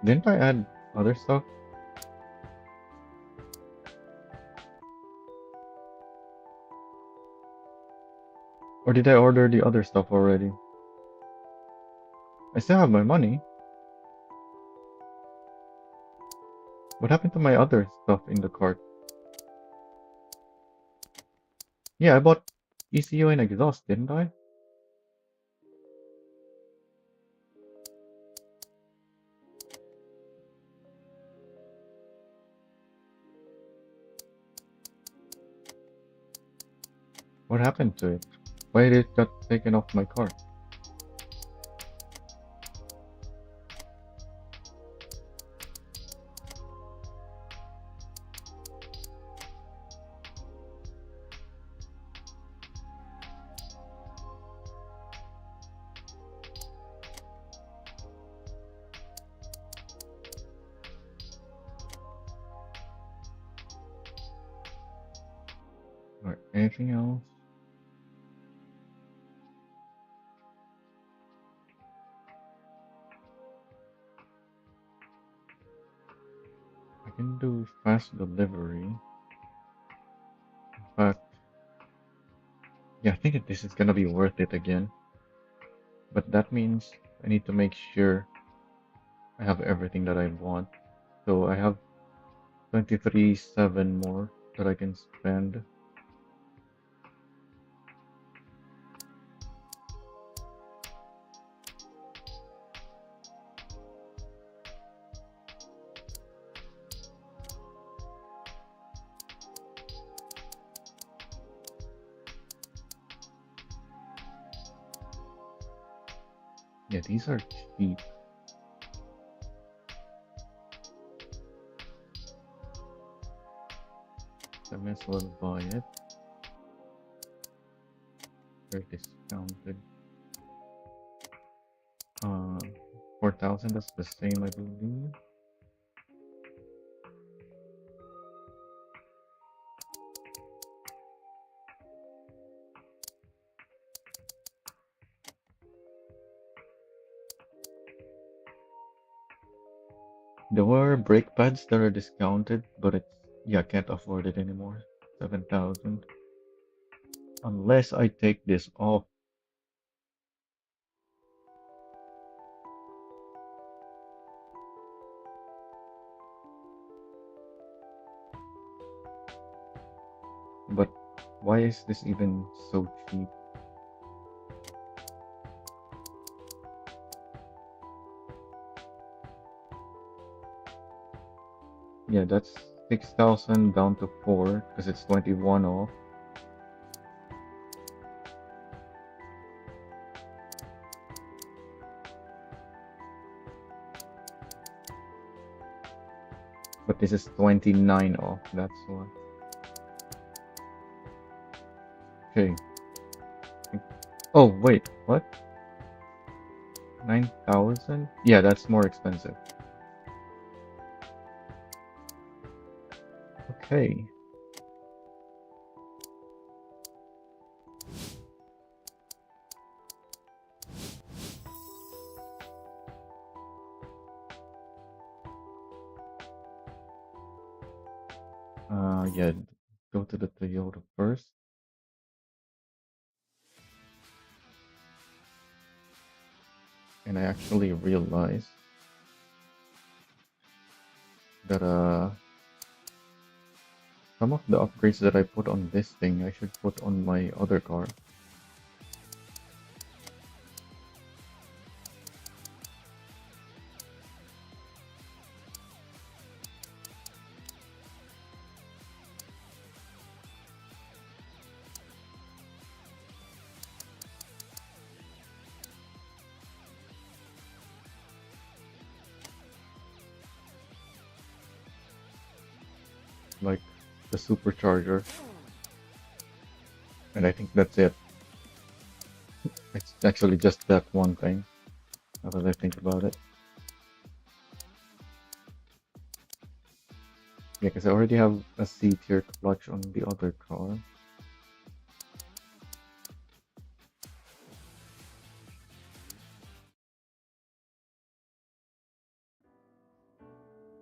Didn't I add other stuff? Or did I order the other stuff already? I still have my money. What happened to my other stuff in the cart? Yeah, I bought ECU and exhaust, didn't I? What happened to it? Why did it got taken off my cart? Or anything else? I can do fast delivery. In fact, yeah, I think this is gonna be worth it again. But that means I need to make sure I have everything that I want. So I have 23.7 more that I can spend. Yeah, these are cheap. So I may as well buy it. They're discounted. 4,000, that's the same, I believe. There were brake pads that are discounted, but it's yeah, I can't afford it anymore. 7,000. Unless I take this off. But why is this even so cheap? Yeah, that's 6,000 down to 4 because it's 21 off. But this is 29 off, that's why. Okay. Oh, wait, what? 9,000? Yeah, that's more expensive. Okay. Yeah, go to the Toyota first. And I actually realized that some of the upgrades that I put on this thing I should put on my other car. Like the supercharger. And I think that's it. It's actually just that one thing, now that I think about it. Yeah, because I already have a C-tier clutch on the other car.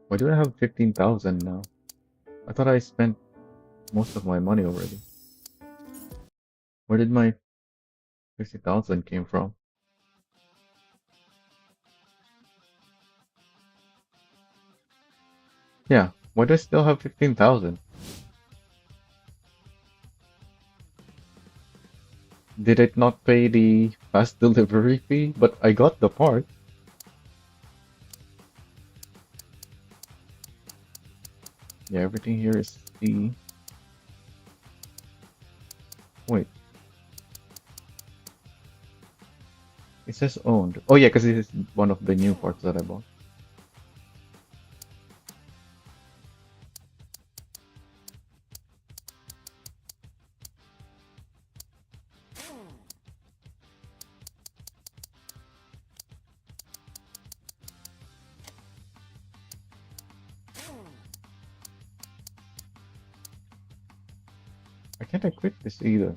Why do I have 15,000 now? I thought I spent most of my money already. Where did my 50,000 came from? Yeah, why do I still have 15,000? Did it not pay the fast delivery fee? But I got the part. Yeah, everything here is C. Wait. It says owned. Oh yeah, because this is one of the new parts that I bought. I can't equip this either.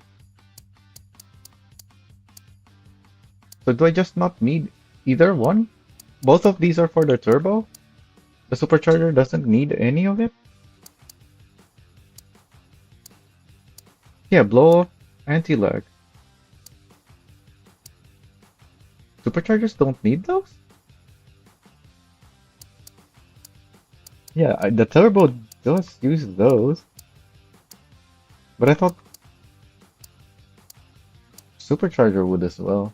So do I just not need either one? Both of these are for the turbo? The supercharger doesn't need any of it? Yeah, blow off anti-lag. Superchargers don't need those? Yeah, the turbo does use those. But I thought supercharger would as well.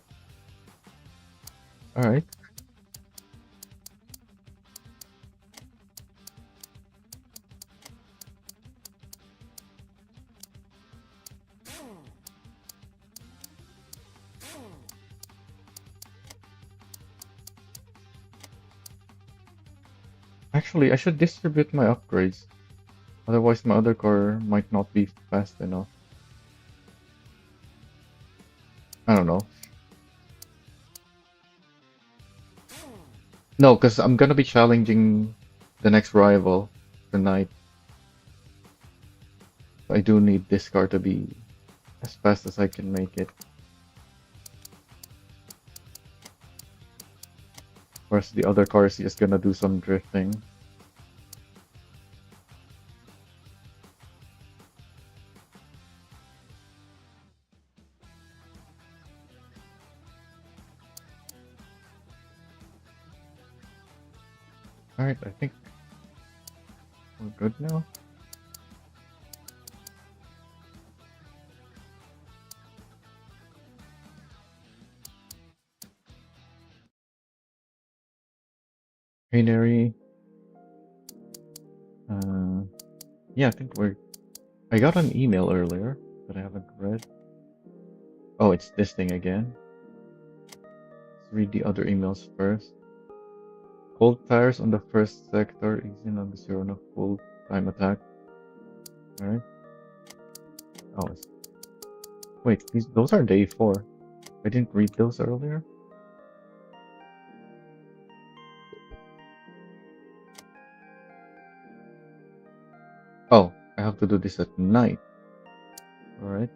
Alright. Actually, I should distribute my upgrades. Otherwise, my other car might not be fast enough. I don't know. No, because I'm gonna be challenging the next rival tonight. I do need this car to be as fast as I can make it. Whereas the other car is just gonna do some drifting. Alright, I think we're good now. Greenery. Yeah, I think we're... I got an email earlier that I haven't read. Oh, it's this thing again. Let's read the other emails first. Cold tires on the first sector, easy on the zero on a full time attack. Alright. Oh, wait, those are day 4. I didn't read those earlier. Oh, I have to do this at night. Alright.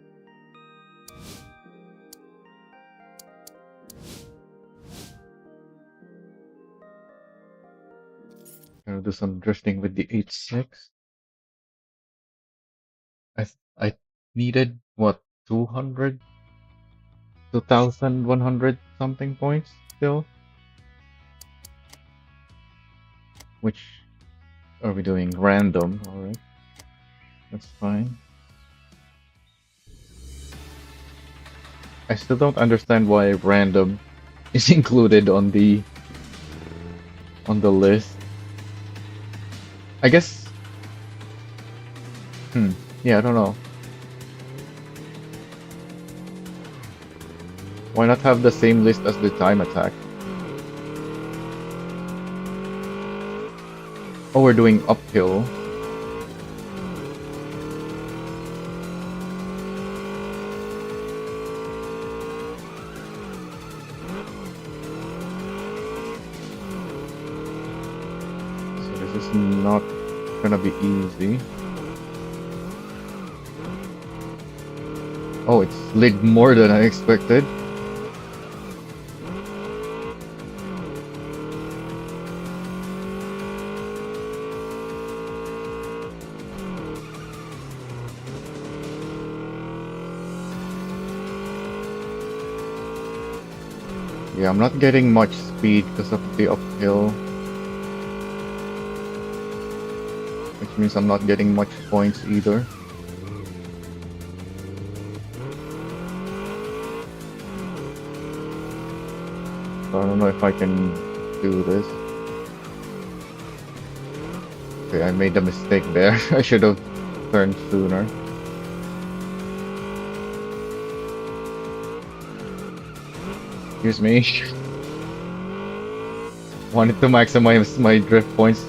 Gonna do some drifting with the 8.6. I needed what, 200, 2,100 something points still. Which are we doing? Random, alright. That's fine. I still don't understand why random is included on the list. I guess. Yeah, I don't know. Why not have the same list as the time attack? Oh, we're doing uphill. So this is not gonna be easy. Oh, it slid more than I expected. Yeah, I'm not getting much speed because of the uphill. Which means I'm not getting much points either. So I don't know if I can do this. Okay, I made a mistake there. I should have turned sooner. Excuse me. Wanted to maximize my drift points.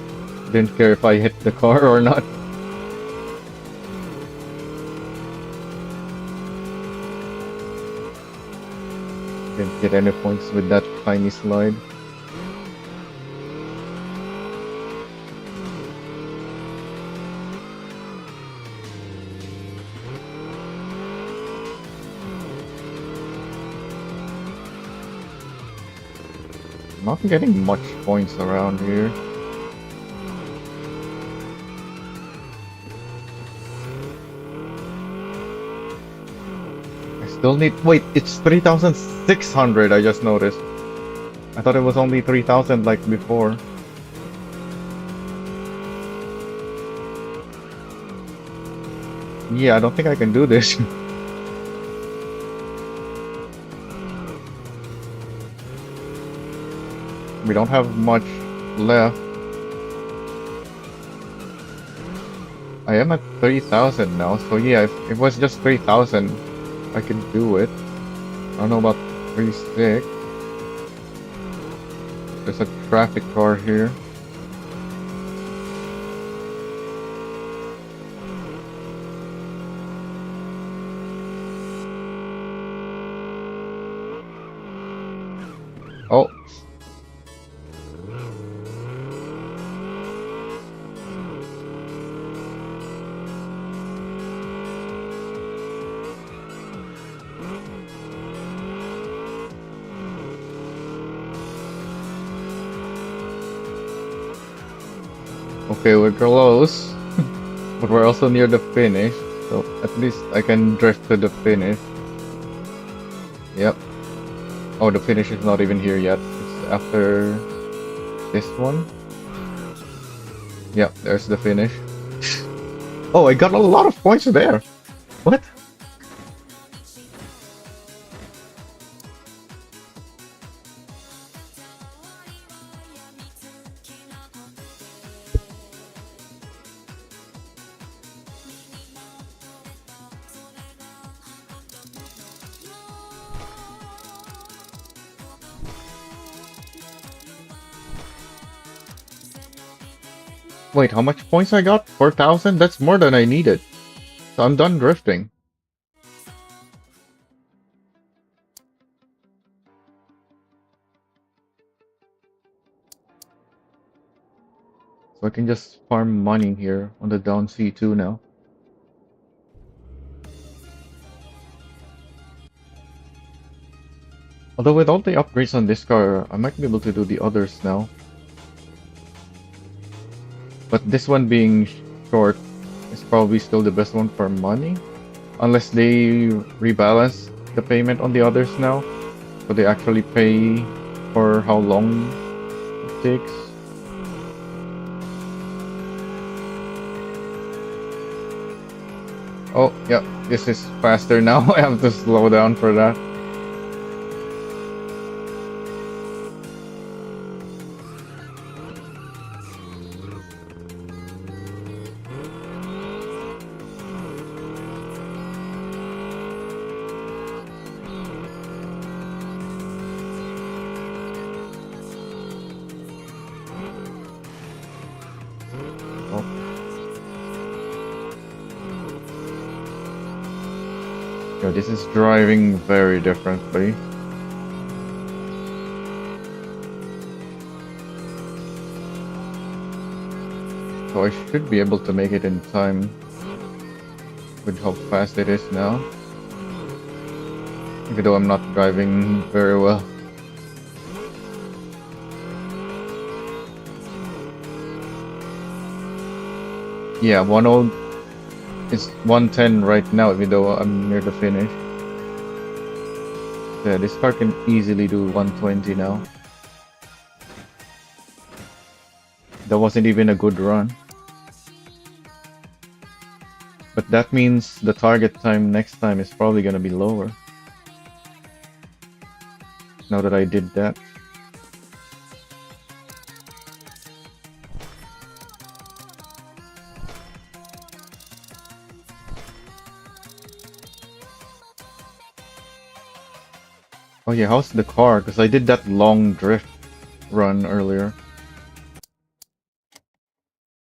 Didn't care if I hit the car or not. Didn't get any points with that tiny slide. Not getting much points around here. I still need... Wait, it's 3,600 I just noticed. I thought it was only 3,000 like before. Yeah, I don't think I can do this. We don't have much left. I am at 3,000 now, so yeah, if it was just 3,000, I could do it. I don't know about 3.6. There's a traffic car here. Oh. Okay, we're close, but we're also near the finish, so at least I can drift to the finish. Yep. Oh, the finish is not even here yet. It's after this one. Yeah, there's the finish. Oh, I got a lot of points there. What? Wait, how much points I got? 4,000? That's more than I needed. So I'm done drifting. So I can just farm money here on the down C2 now. Although with all the upgrades on this car, I might be able to do the others now. But this one being short is probably still the best one for money. Unless they rebalance the payment on the others now. So they actually pay for how long it takes. Oh, yeah, this is faster now. I have to slow down for that. Yo, this is driving very differently. So I should be able to make it in time with how fast it is now. Even though I'm not driving very well. Yeah, 10 is 110 right now, even though I'm near the finish. Yeah, this car can easily do 120 now. That wasn't even a good run. But that means the target time next time is probably gonna be lower. Now that I did that. Oh yeah, how's the car? Because I did that long drift run earlier.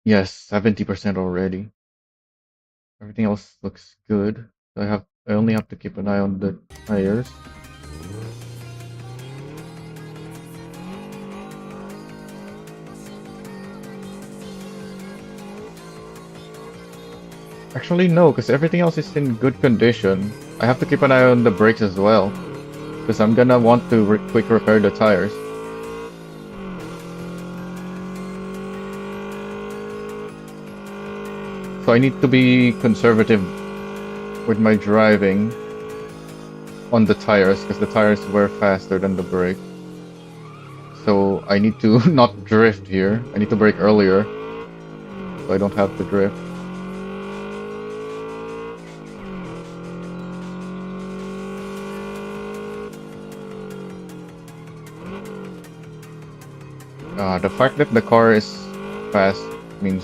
Yes, 70% already. Everything else looks good. I only have to keep an eye on the tires. Actually no, because everything else is in good condition. I have to keep an eye on the brakes as well. Because I'm gonna want to quick repair the tires. So I need to be conservative with my driving on the tires, because the tires wear faster than the brake. So I need to not drift here. I need to brake earlier, so I don't have to drift. The fact that the car is fast means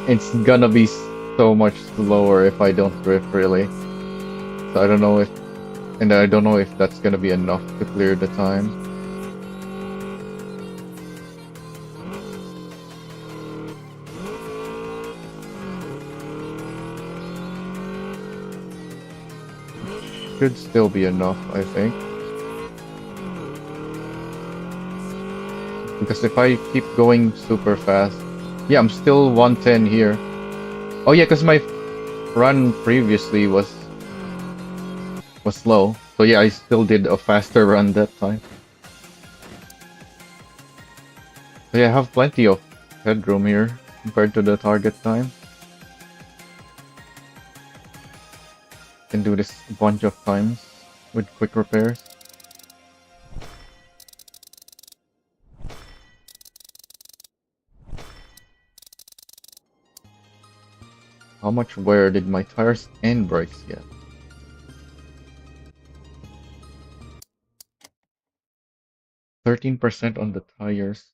it's gonna be so much slower if I don't drift, really. So I don't know if that's gonna be enough to clear the time. Should still be enough, I think. Because if I keep going super fast... Yeah, I'm still 110 here. Oh yeah, because my run previously was slow. So yeah, I still did a faster run that time. So yeah, I have plenty of headroom here compared to the target time. Can do this a bunch of times with quick repairs. How much wear did my tires and brakes get? 13% on the tires.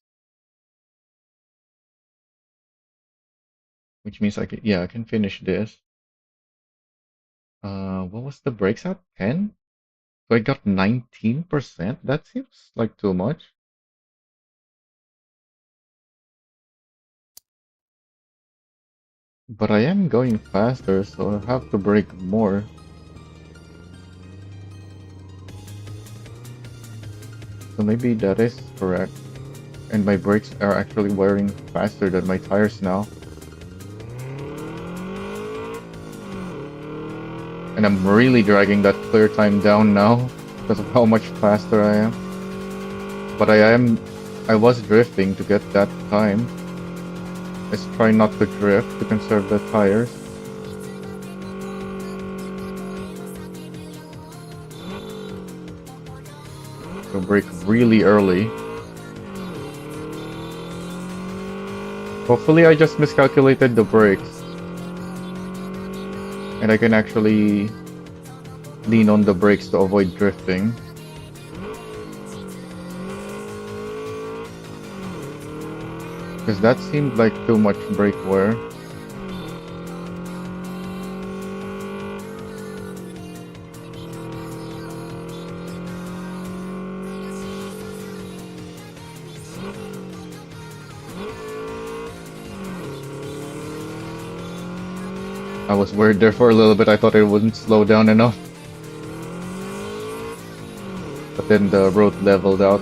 Which means I can finish this. What was the brakes at? 10? So I got 19%? That seems like too much. But I am going faster, so I have to brake more. So maybe that is correct. And my brakes are actually wearing faster than my tires now. And I'm really dragging that clear time down now because of how much faster I am. But I was drifting to get that time. Let's try not to drift to conserve the tires. So brake really early. Hopefully I just miscalculated the brakes. And I can actually lean on the brakes to avoid drifting. Because that seemed like too much brake wear. I was worried there for a little bit. I thought it wouldn't slow down enough. But then the road leveled out.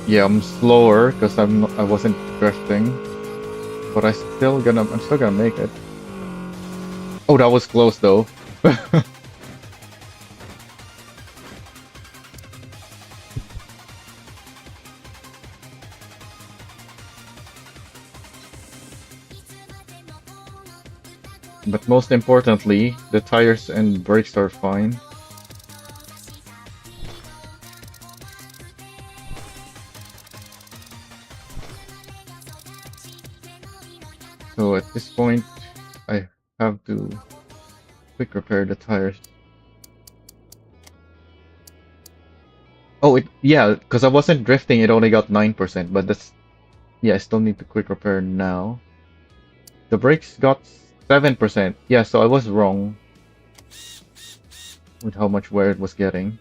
Yeah, I'm slower because I wasn't drifting. But I'm still gonna make it. Oh, that was close though. But most importantly, the tires and brakes are fine. So at this point, I have to quick repair the tires. Oh, yeah, because I wasn't drifting, it only got 9%, but that's, yeah, I still need to quick repair now. The brakes got 7%. Yeah, so I was wrong with how much wear it was getting.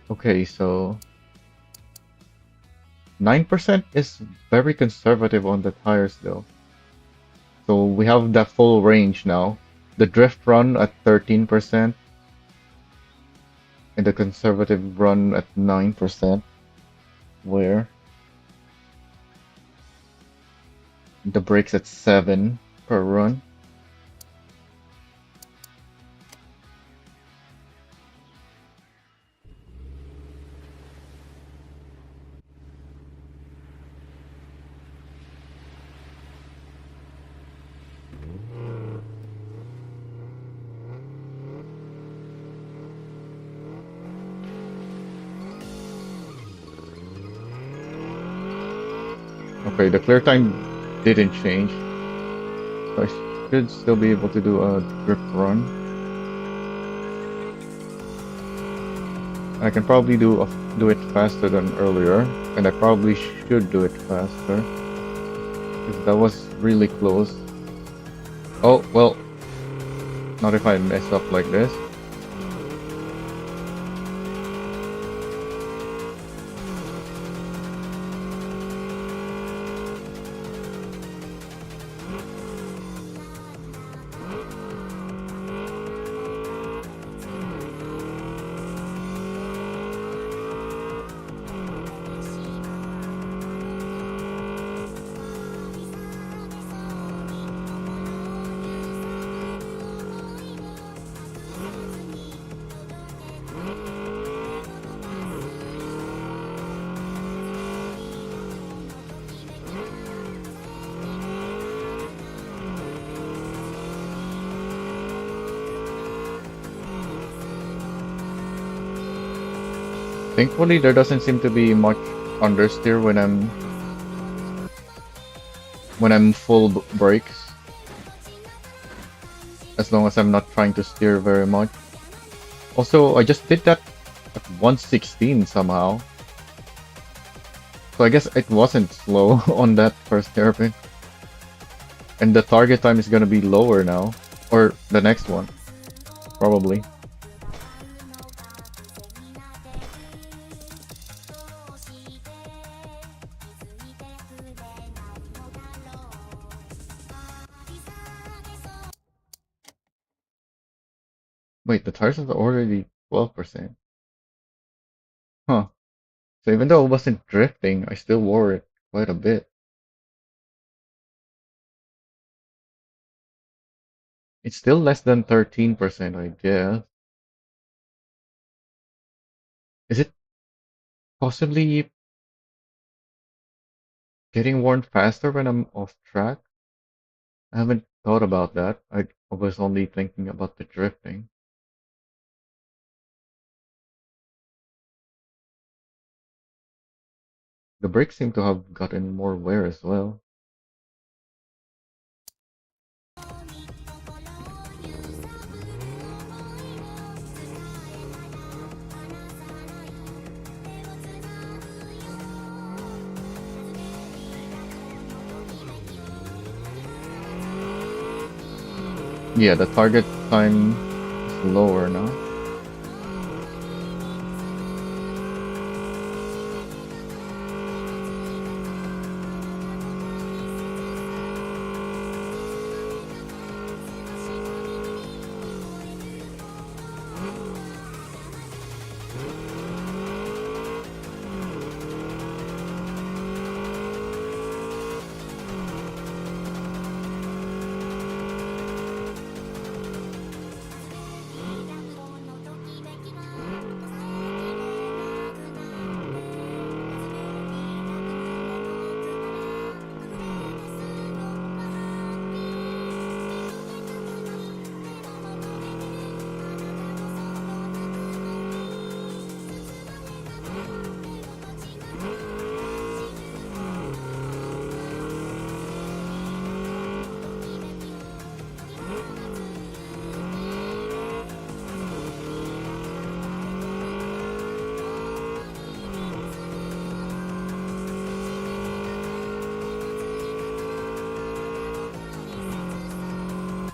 Okay, so 9% is very conservative on the tires though. So we have the full range now. The drift run at 13% and the conservative run at 9%. Where the brakes at 7 per run. Okay, the clear time didn't change. So I should still be able to do a drift run. I can probably do it faster than earlier, and I probably should do it faster. Because that was really close. Oh, well, not if I mess up like this. Thankfully, there doesn't seem to be much understeer when I'm when I'm full brakes. As long as I'm not trying to steer very much. Also, I just did that at 116 somehow. So I guess it wasn't slow on that first hairpin. And the target time is gonna be lower now. Or the next one. Probably. Wait, the tires are already 12%. Huh. So even though it wasn't drifting, I still wore it quite a bit. It's still less than 13%, I guess. Is it possibly getting worn faster when I'm off track? I haven't thought about that. I was only thinking about the drifting. The brakes seem to have gotten more wear as well. Yeah, the target time is lower now.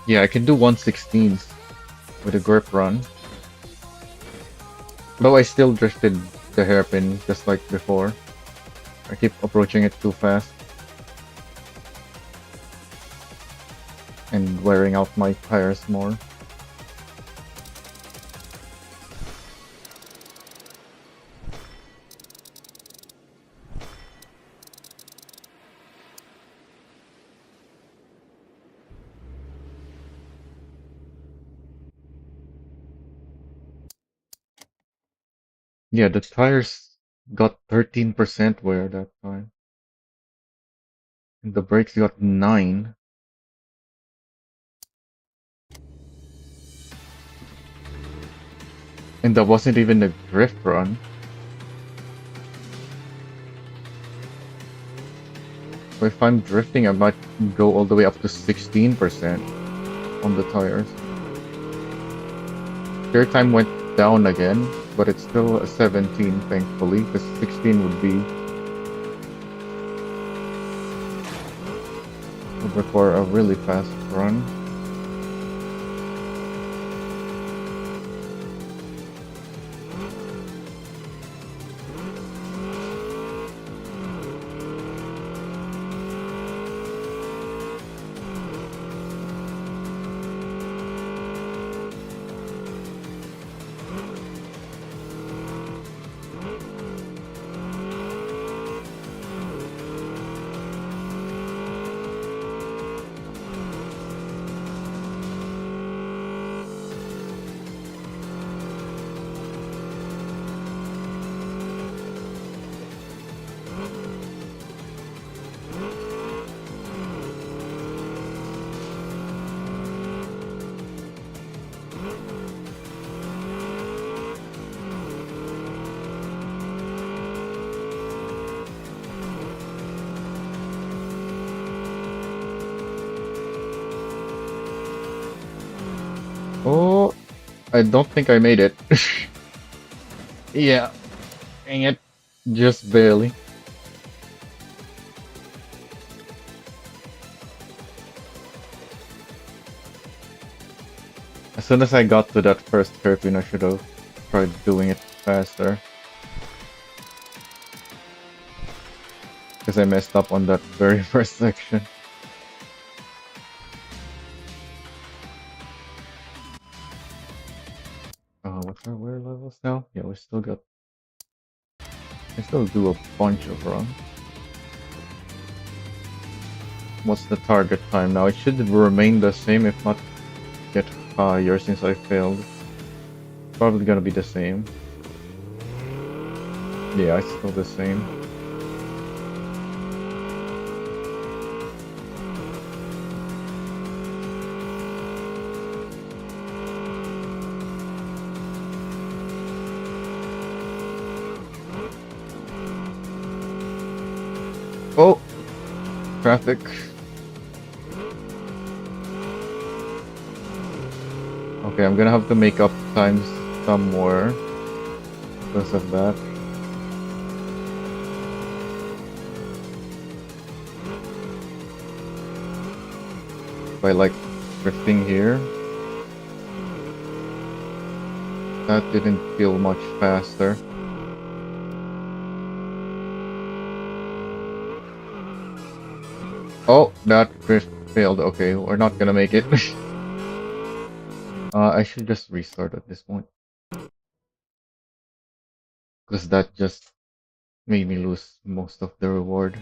Yeah, I can do 116s with a grip run. Though I still drifted the hairpin just like before. I keep approaching it too fast. And wearing out my tires more. Yeah, the tires got 13% wear that time. And the brakes got 9. And that wasn't even a drift run. So if I'm drifting, I might go all the way up to 16% on the tires. Steer time went down again, but it's still a 17, thankfully, because 16 would require a really fast run. I don't think I made it. Yeah, dang it. Just barely. As soon as I got to that first hairpin, I should have tried doing it faster. Because I messed up on that very first section. What's our wear levels now? Yeah, we still got... I still do a bunch of runs. What's the target time now? It should remain the same, if not get higher since I failed. Probably gonna be the same. Yeah, it's still the same. Oh! Traffic. Okay, I'm gonna have to make up times somewhere because of that. By like drifting here. That didn't feel much faster. Oh, that drift failed. Okay, we're not gonna make it. I should just restart at this point. Because that just made me lose most of the reward.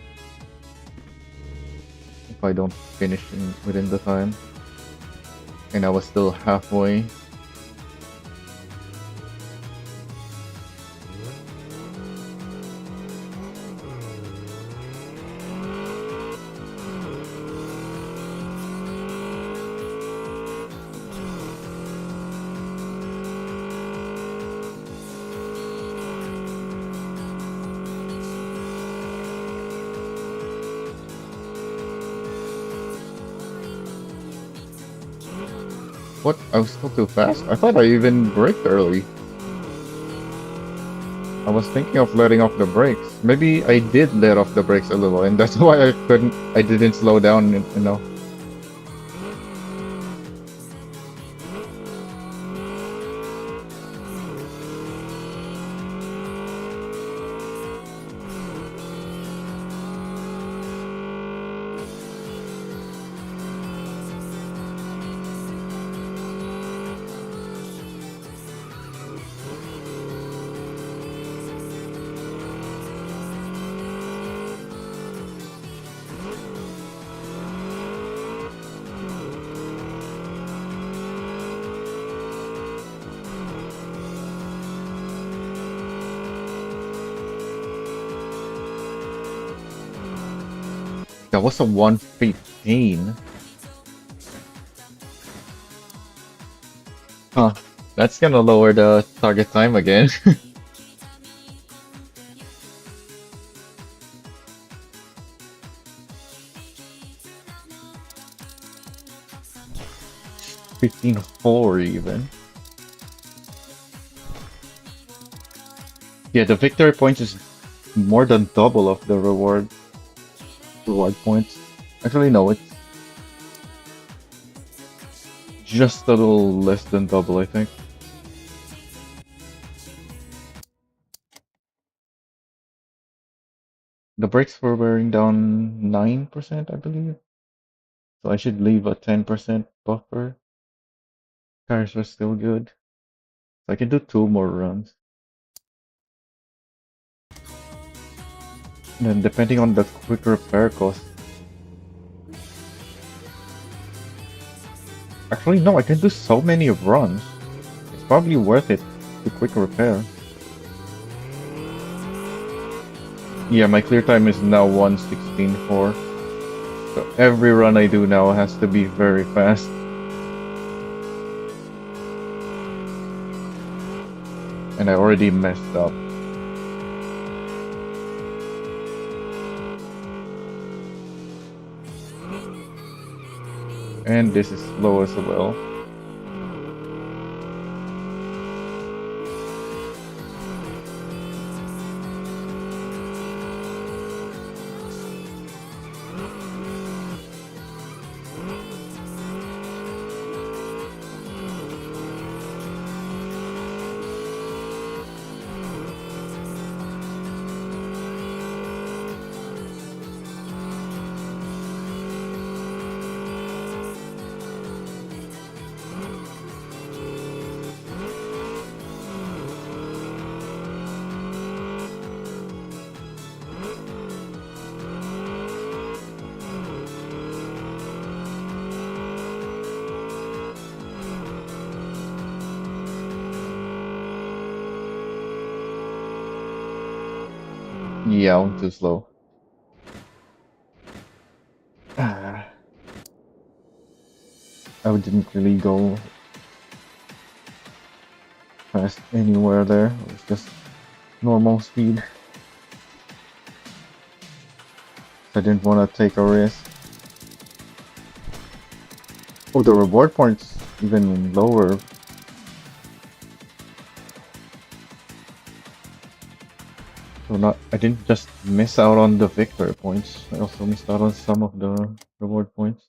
If I don't finish within the time. And I was still halfway. What? I was still too fast? I thought I even braked early. I was thinking of letting off the brakes. Maybe I did let off the brakes a little, and that's why I didn't slow down, you know. That was a 115. Huh. That's gonna lower the target time again. 15.4 even. Yeah, the victory points is more than double of the reward points. Actually, no, it's just a little less than double, I think. The brakes were wearing down 9%, I believe. So I should leave a 10% buffer. Tires are still good. So I can do 2 more runs. And then depending on the quick repair cost. Actually, no, I can do so many runs. It's probably worth it to quick repair. Yeah, my clear time is now 1:16.4. So every run I do now has to be very fast. And I already messed up. And this is slow as well. Yeah, I'm too slow. I didn't really go fast anywhere there. It was just normal speed. I didn't want to take a risk. Oh, the reward points even lower. So I didn't just miss out on the victory points. I also missed out on some of the reward points.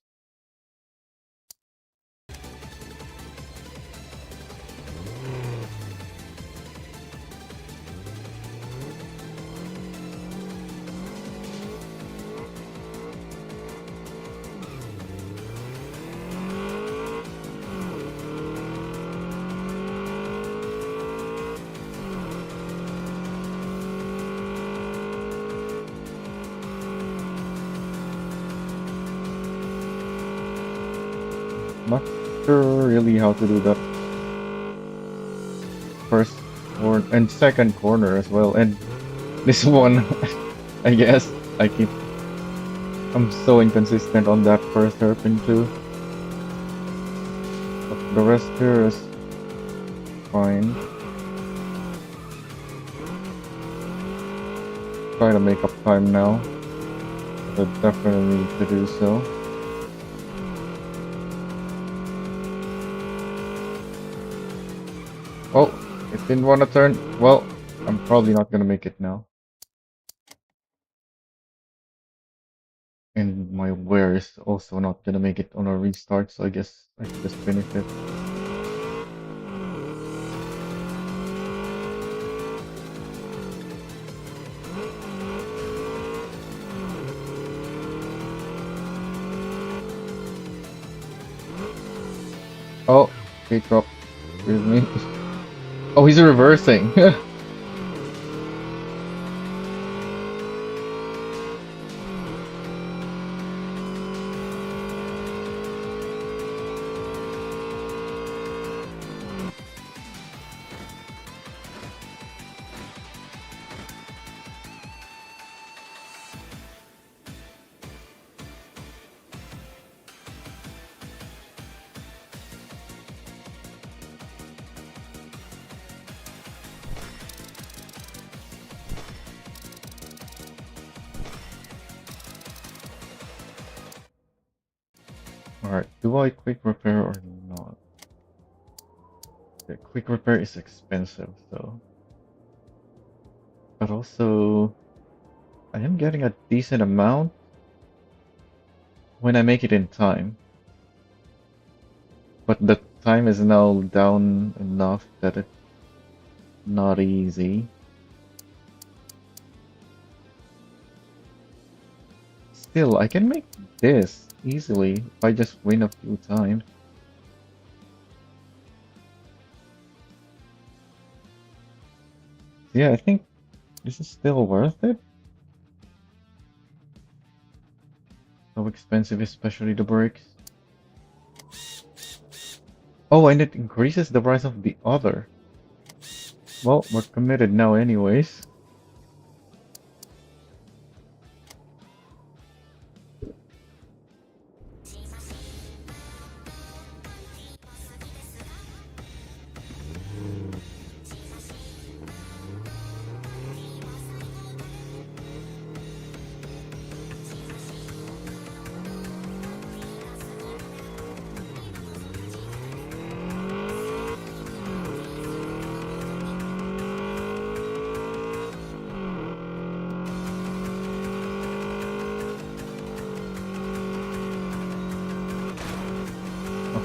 Not sure really how to do that first corner and second corner as well. And this one, I guess I'm so inconsistent on that first hairpin too. But the rest here is fine. Try to make up time now. I definitely need to do so. Oh, it didn't want to turn. Well, I'm probably not gonna make it now. And my wear is also not gonna make it on a restart, so I guess I can just finish it. Oh, gate drop. Excuse me. Oh, he's reversing. Alright, do I quick repair or not? Okay, quick repair is expensive, so. But also, I am getting a decent amount when I make it in time. But the time is now down enough that it's not easy. Still, I can make this easily if I just win a few times. Yeah, I think this is still worth it. So expensive, especially the brakes. Oh, and it increases the price of the other. Well, we're committed now anyways.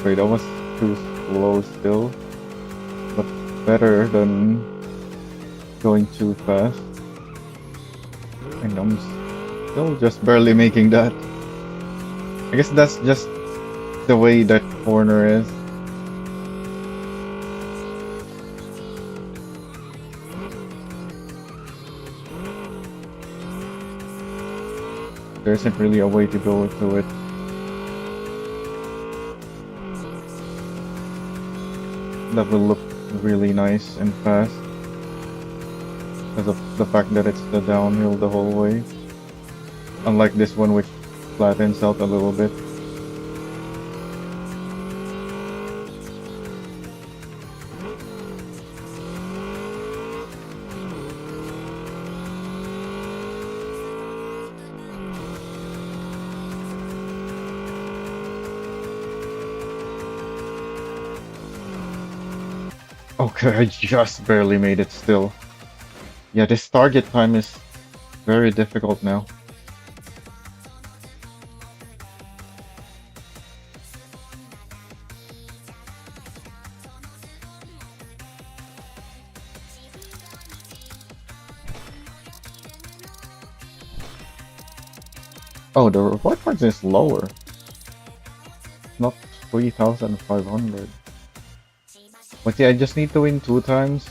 Okay, that was too slow still, but better than going too fast. And I'm still just barely making that. I guess that's just the way that corner is. There isn't really a way to go to it. That will look really nice and fast. because of the fact that it's the downhill the whole way. Unlike this one, which flattens out a little bit. Okay, I just barely made it still. Yeah, this target time is very difficult now. Oh, the reward points is lower. Not 3,500. But yeah, I just need to win 2 times.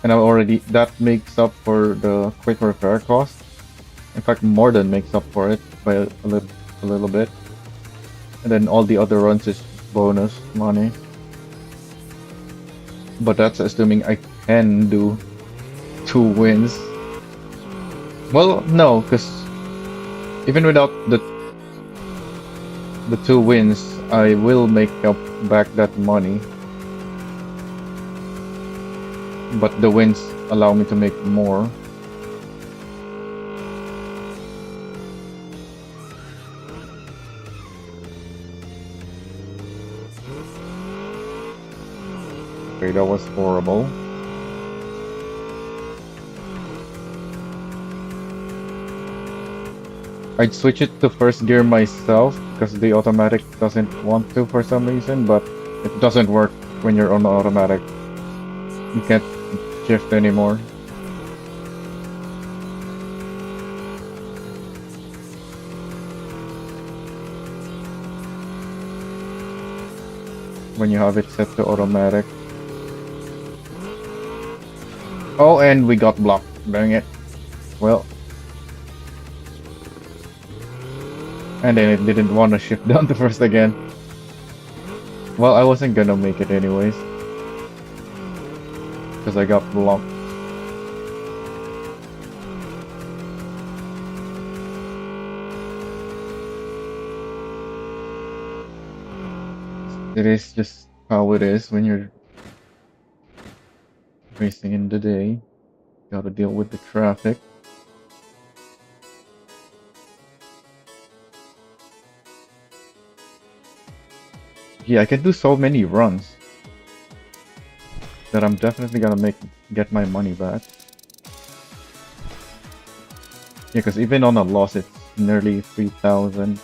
And I already, that makes up for the quick repair cost. In fact, more than makes up for it by a little bit. And then all the other runs is bonus money. But that's assuming I can do 2 wins. Well, no, because even without the 2 wins, I will make up back that money. But the wins allow me to make more. Okay, that was horrible. I'd switch it to first gear myself because the automatic doesn't want to for some reason, but it doesn't work when you're on automatic. You can't shift anymore. When you have it set to automatic. Oh, and we got blocked. Dang it. Well. And then it didn't want to shift down to first again. Well, I wasn't gonna make it anyways. Because I got blocked. It is just how it is when you're racing in the day. Gotta deal with the traffic. Yeah, I can do so many runs that I'm definitely gonna get my money back. Yeah, because even on a loss, it's nearly 3,000.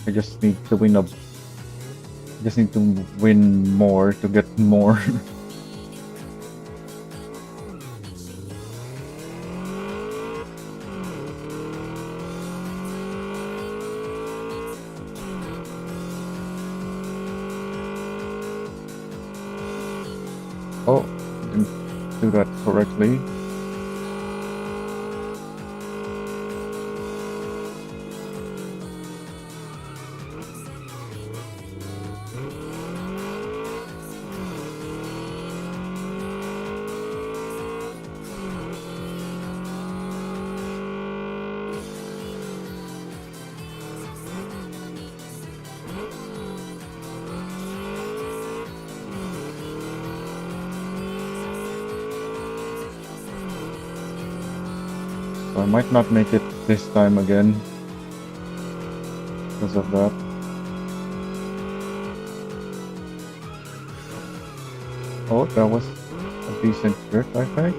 I just need to win just need to win more to get more. Oh, didn't do that correctly. So I might not make it this time again because of that. Oh, that was a decent drift, I think.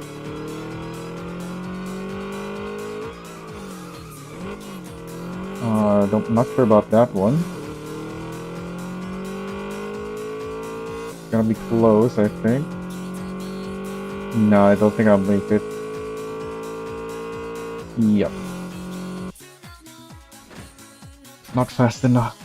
Not sure about that one. It's gonna be close, I think. No, I don't think I'll make it. Yep. Not fast enough.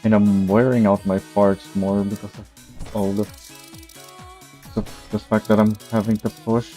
And I'm wearing out my parts more because of all the fact that I'm having to push.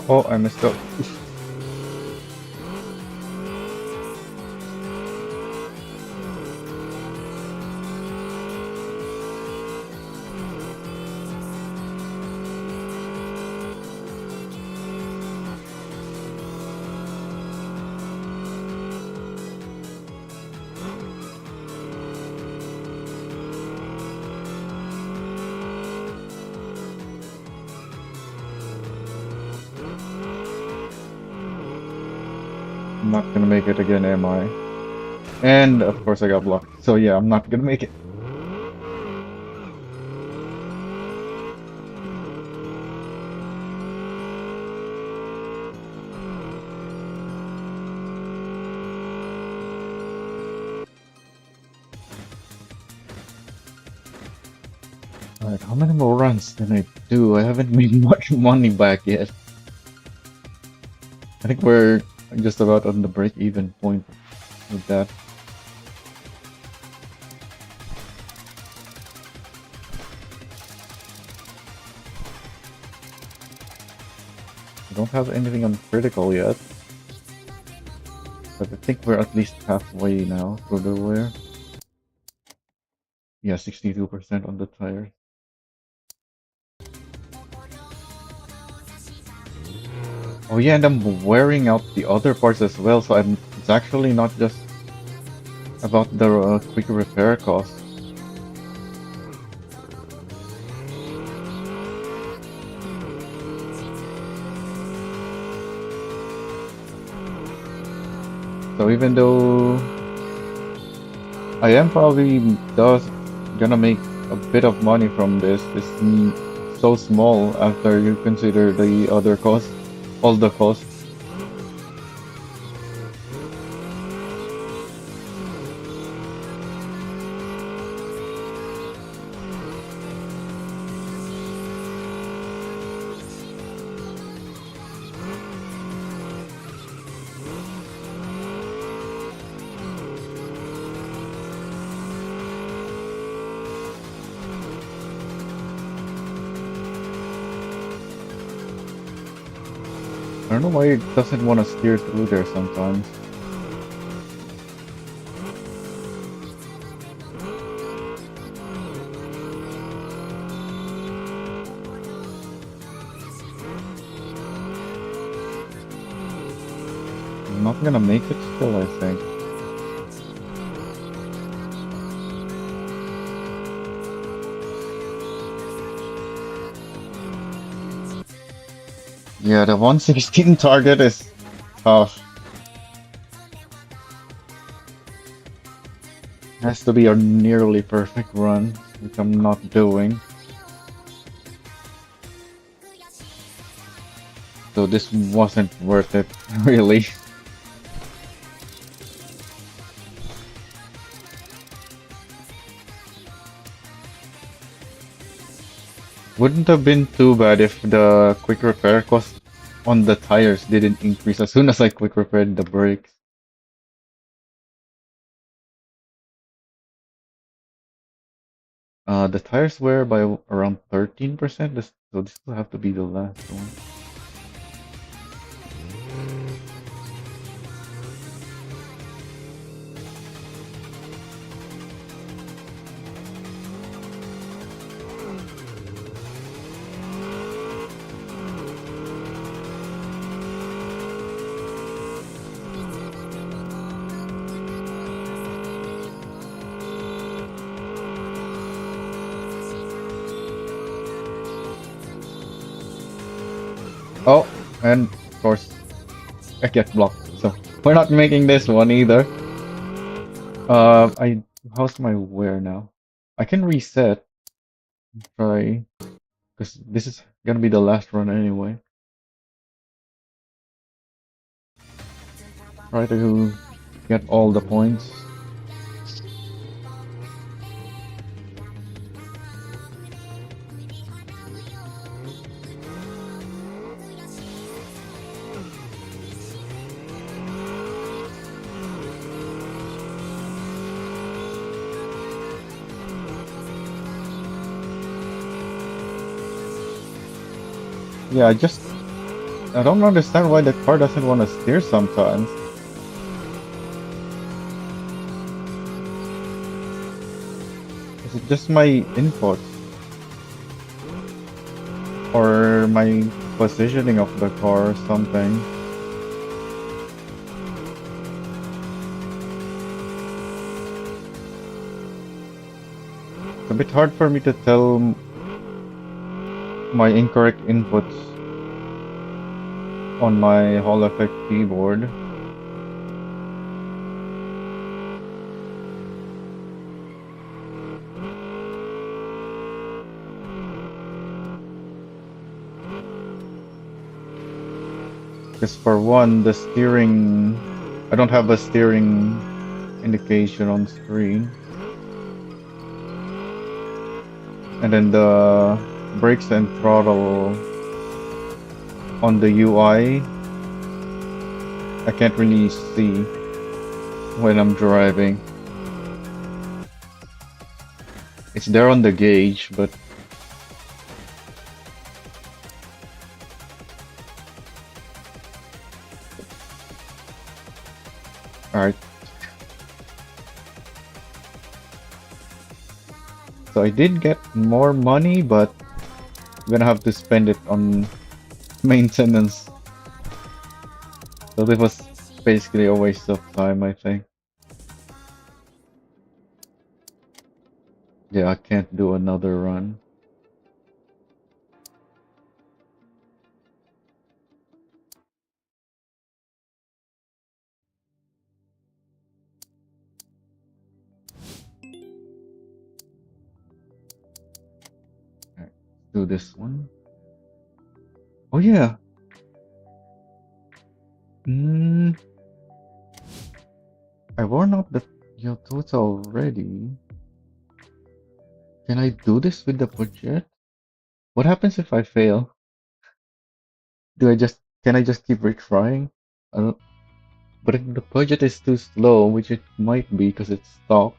Oh, I messed up. I'm not gonna make it again, am I? And of course I got blocked. So yeah, I'm not gonna make it. Alright, how many more runs can I do? I haven't made much money back yet. I think we're just about on the break-even point with that. I don't have anything on critical yet. But I think we're at least halfway now through the wear. Yeah, 62% on the tires. Oh yeah, and I'm wearing out the other parts as well, so it's actually not just about the quick repair cost. So even though I am probably gonna make a bit of money from this, it's so small after you consider the other costs, all the costs. I don't know why it doesn't want to steer through there sometimes. I'm not gonna make it still, I think. Yeah, the 116 target is tough. Has to be a nearly perfect run, which I'm not doing. So this wasn't worth it, really. Wouldn't have been too bad if the quick repair cost on the tires didn't increase as soon as I quick repaired the brakes. The tires were by around 13%, so this will have to be the last one. Oh, and of course, I get blocked. So we're not making this one either. How's my wear now? I can reset. Try, because this is gonna be the last run anyway. Try to get all the points. Yeah, I don't understand why the car doesn't want to steer sometimes. Is it just my inputs? Or my positioning of the car or something? It's a bit hard for me to tell my incorrect inputs on my Hall Effect keyboard. Because for one, the steering... I don't have a steering indication on screen. And then the brakes and throttle on the UI, I can't really see when I'm driving. It's there on the gauge, but alright. So I did get more money, but I'm gonna have to spend it on maintenance. So this was basically a waste of time, I think. Yeah, I can't do another run. Alright, do this one. Oh yeah. I worn out the Yototo already. Can I do this with the budget? What happens if I fail? Can I just keep retrying? I don't, but if the budget is too slow, which it might be because it's stock,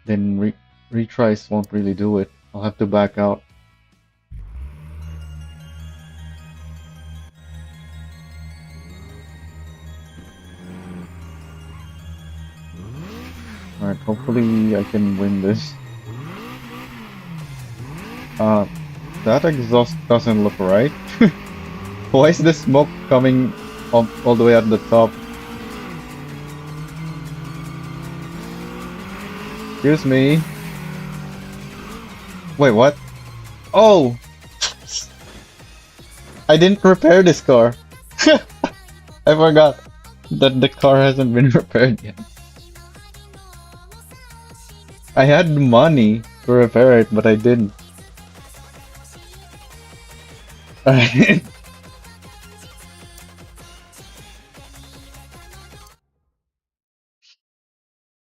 then retries won't really do it. I'll have to back out. Alright, hopefully I can win this. That exhaust doesn't look right. Why is the smoke coming up all the way at the top? Excuse me. Wait, what? Oh! I didn't repair this car. I forgot that the car hasn't been repaired yet. I had money to repair it, but I didn't. Alright.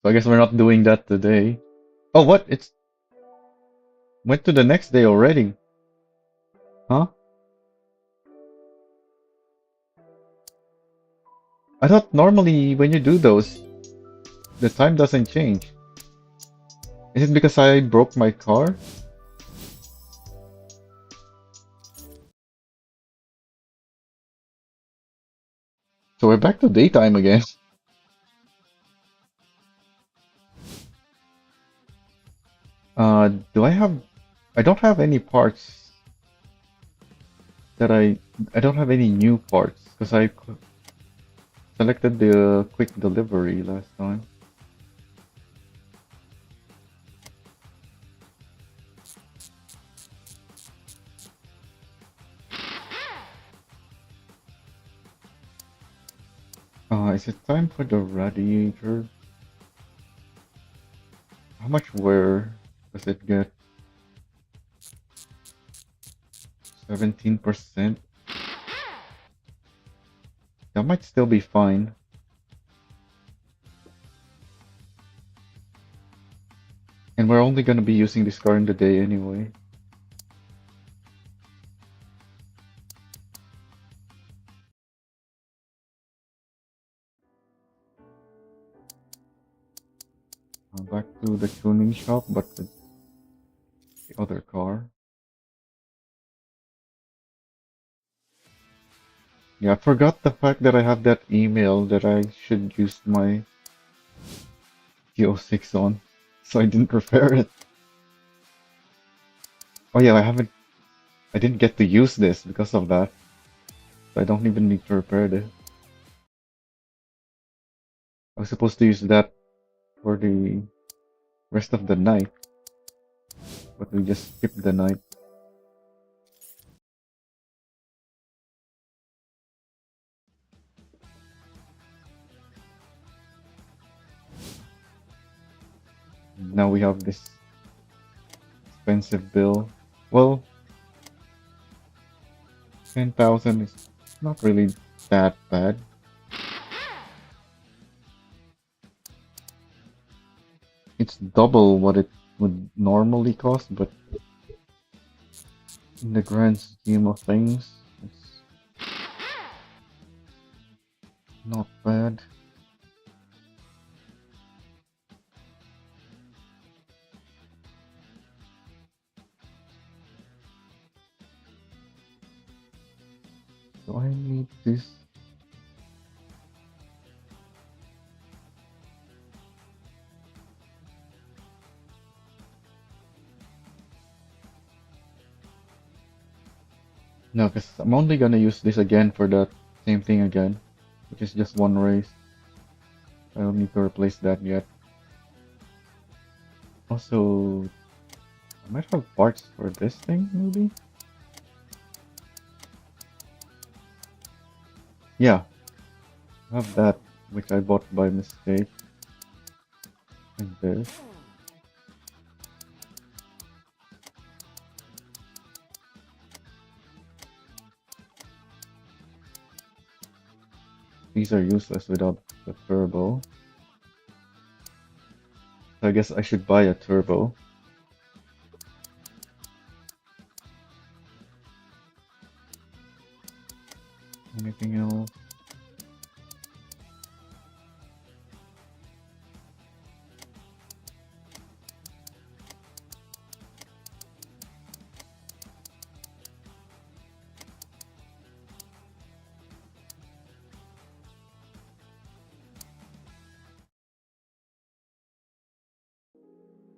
So I guess we're not doing that today. Oh, what? It's went to the next day already. Huh? I thought normally when you do those, the time doesn't change. Is it because I broke my car? So we're back to daytime again. Do I have... I don't have any parts that I don't have any new parts because I selected the quick delivery last time. Is it time for the radiator? How much wear does it get? 17%? That might still be fine. And we're only gonna be using this car in the day anyway. Back to the tuning shop, but with the other car. Yeah, I forgot the fact that I have that email that I should use my T06 on, so I didn't repair it. Oh yeah, I didn't get to use this because of that. So I don't even need to repair this. I was supposed to use that for the rest of the night, but we just skipped the night. Now we have this expensive bill. Well, 10,000 is not really that bad. It's double what it would normally cost, but in the grand scheme of things, it's not bad. Do I need this? No, because I'm only gonna use this again for the same thing again, which is just one race. I don't need to replace that yet. Also, I might have parts for this thing, maybe? Yeah, I have that, which I bought by mistake. Like this. These are useless without the turbo. So I guess I should buy a turbo. Anything else?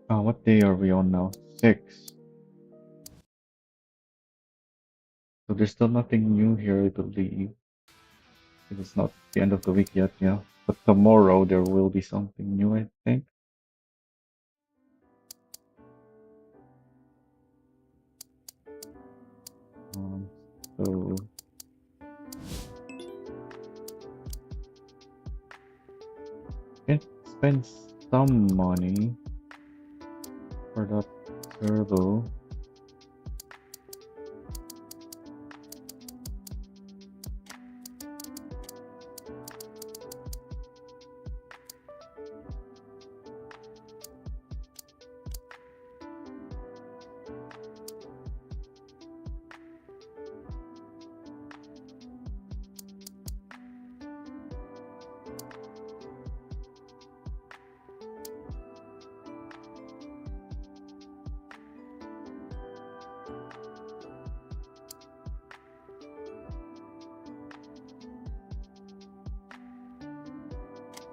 What day are we on now? 6. So there's still nothing new here, I believe. It's not the end of the week yet, yeah. But tomorrow there will be something new, I think. So can spend some money for that turbo.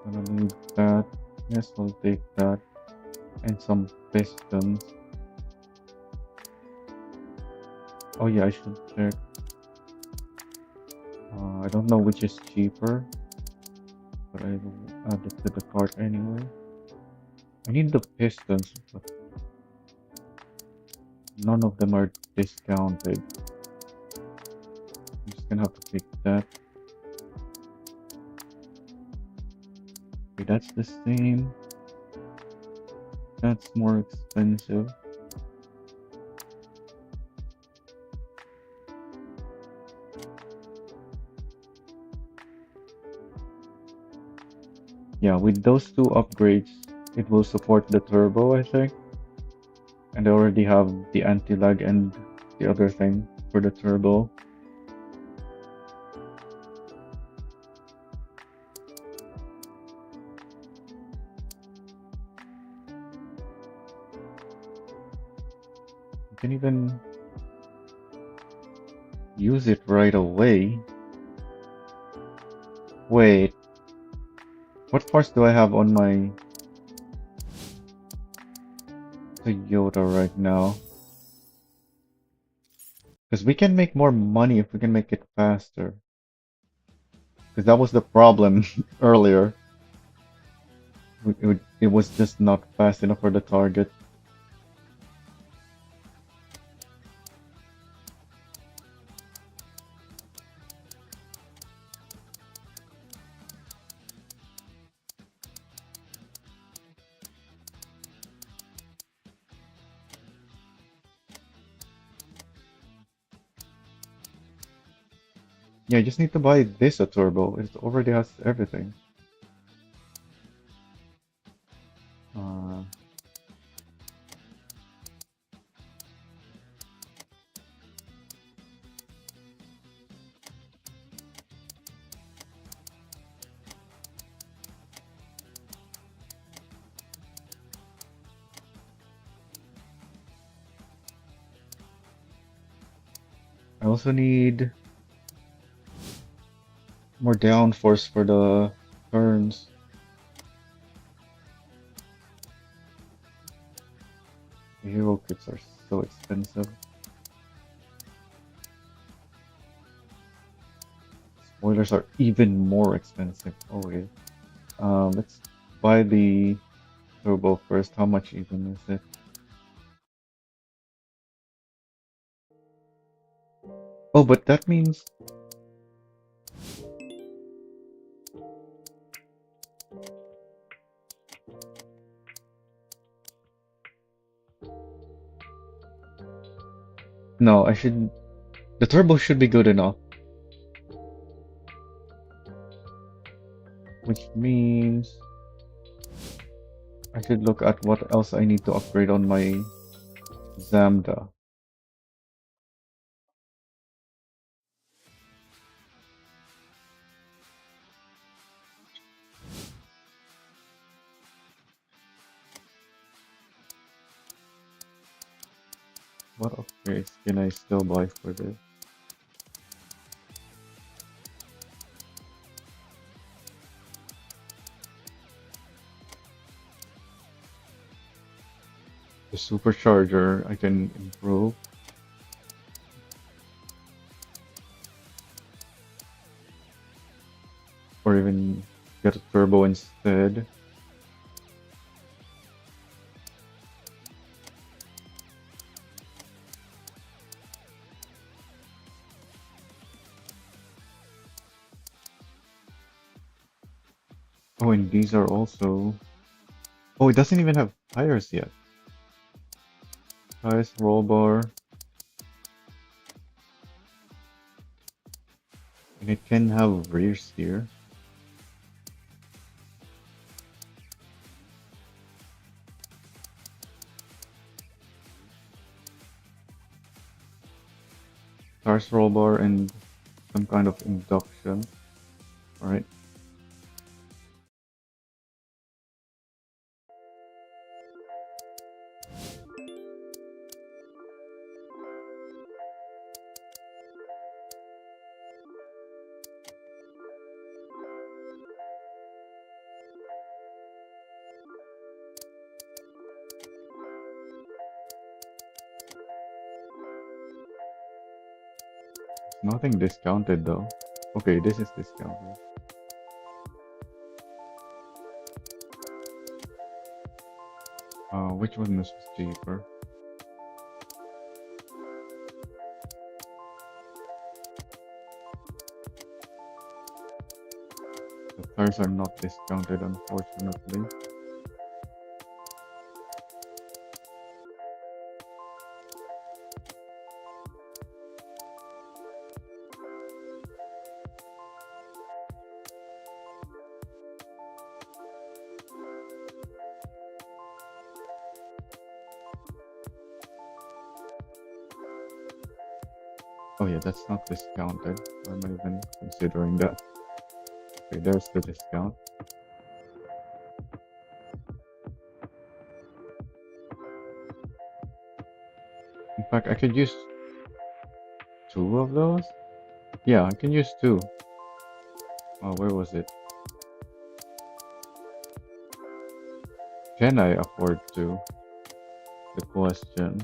Gonna need that. Yes, I'll take that. And some pistons. Oh yeah, I should check. I don't know which is cheaper, but I will add it to the cart anyway. I need the pistons, but none of them are discounted. I'm just gonna have to pick that. Okay, that's the same. That's more expensive. Yeah, with those two upgrades, it will support the turbo, I think. And I already have the anti-lag and the other thing for the turbo. You can even use it right away. Wait, what parts do I have on my Toyota right now? Because we can make more money if we can make it faster. Because that was the problem earlier. It was just not fast enough for the target. Yeah, I just need to buy this a turbo. It already has everything. Uh, I also need more downforce for the turns. The hero kits are so expensive. Spoilers are even more expensive. Oh wait. Let's buy the turbo first. How much even is it? Oh, but that means no. I should. The turbo should be good enough, which means I should look at what else I need to upgrade on my Zamda. What upgrades can I still buy for this? The supercharger I can improve. Or even get a turbo instead. Oh, and these are also... Oh, it doesn't even have tires yet. Tires, roll bar. And it can have rear steer. Tires, roll bar, and some kind of induction. Alright. Nothing discounted though. Okay, this is discounted. Which one is cheaper? The tires are not discounted, unfortunately. Oh yeah, that's not discounted. Why am I even considering that? Okay, there's the discount. In fact, I could use 2 of those? Yeah, I can use 2. Oh, where was it? Can I afford to? The question.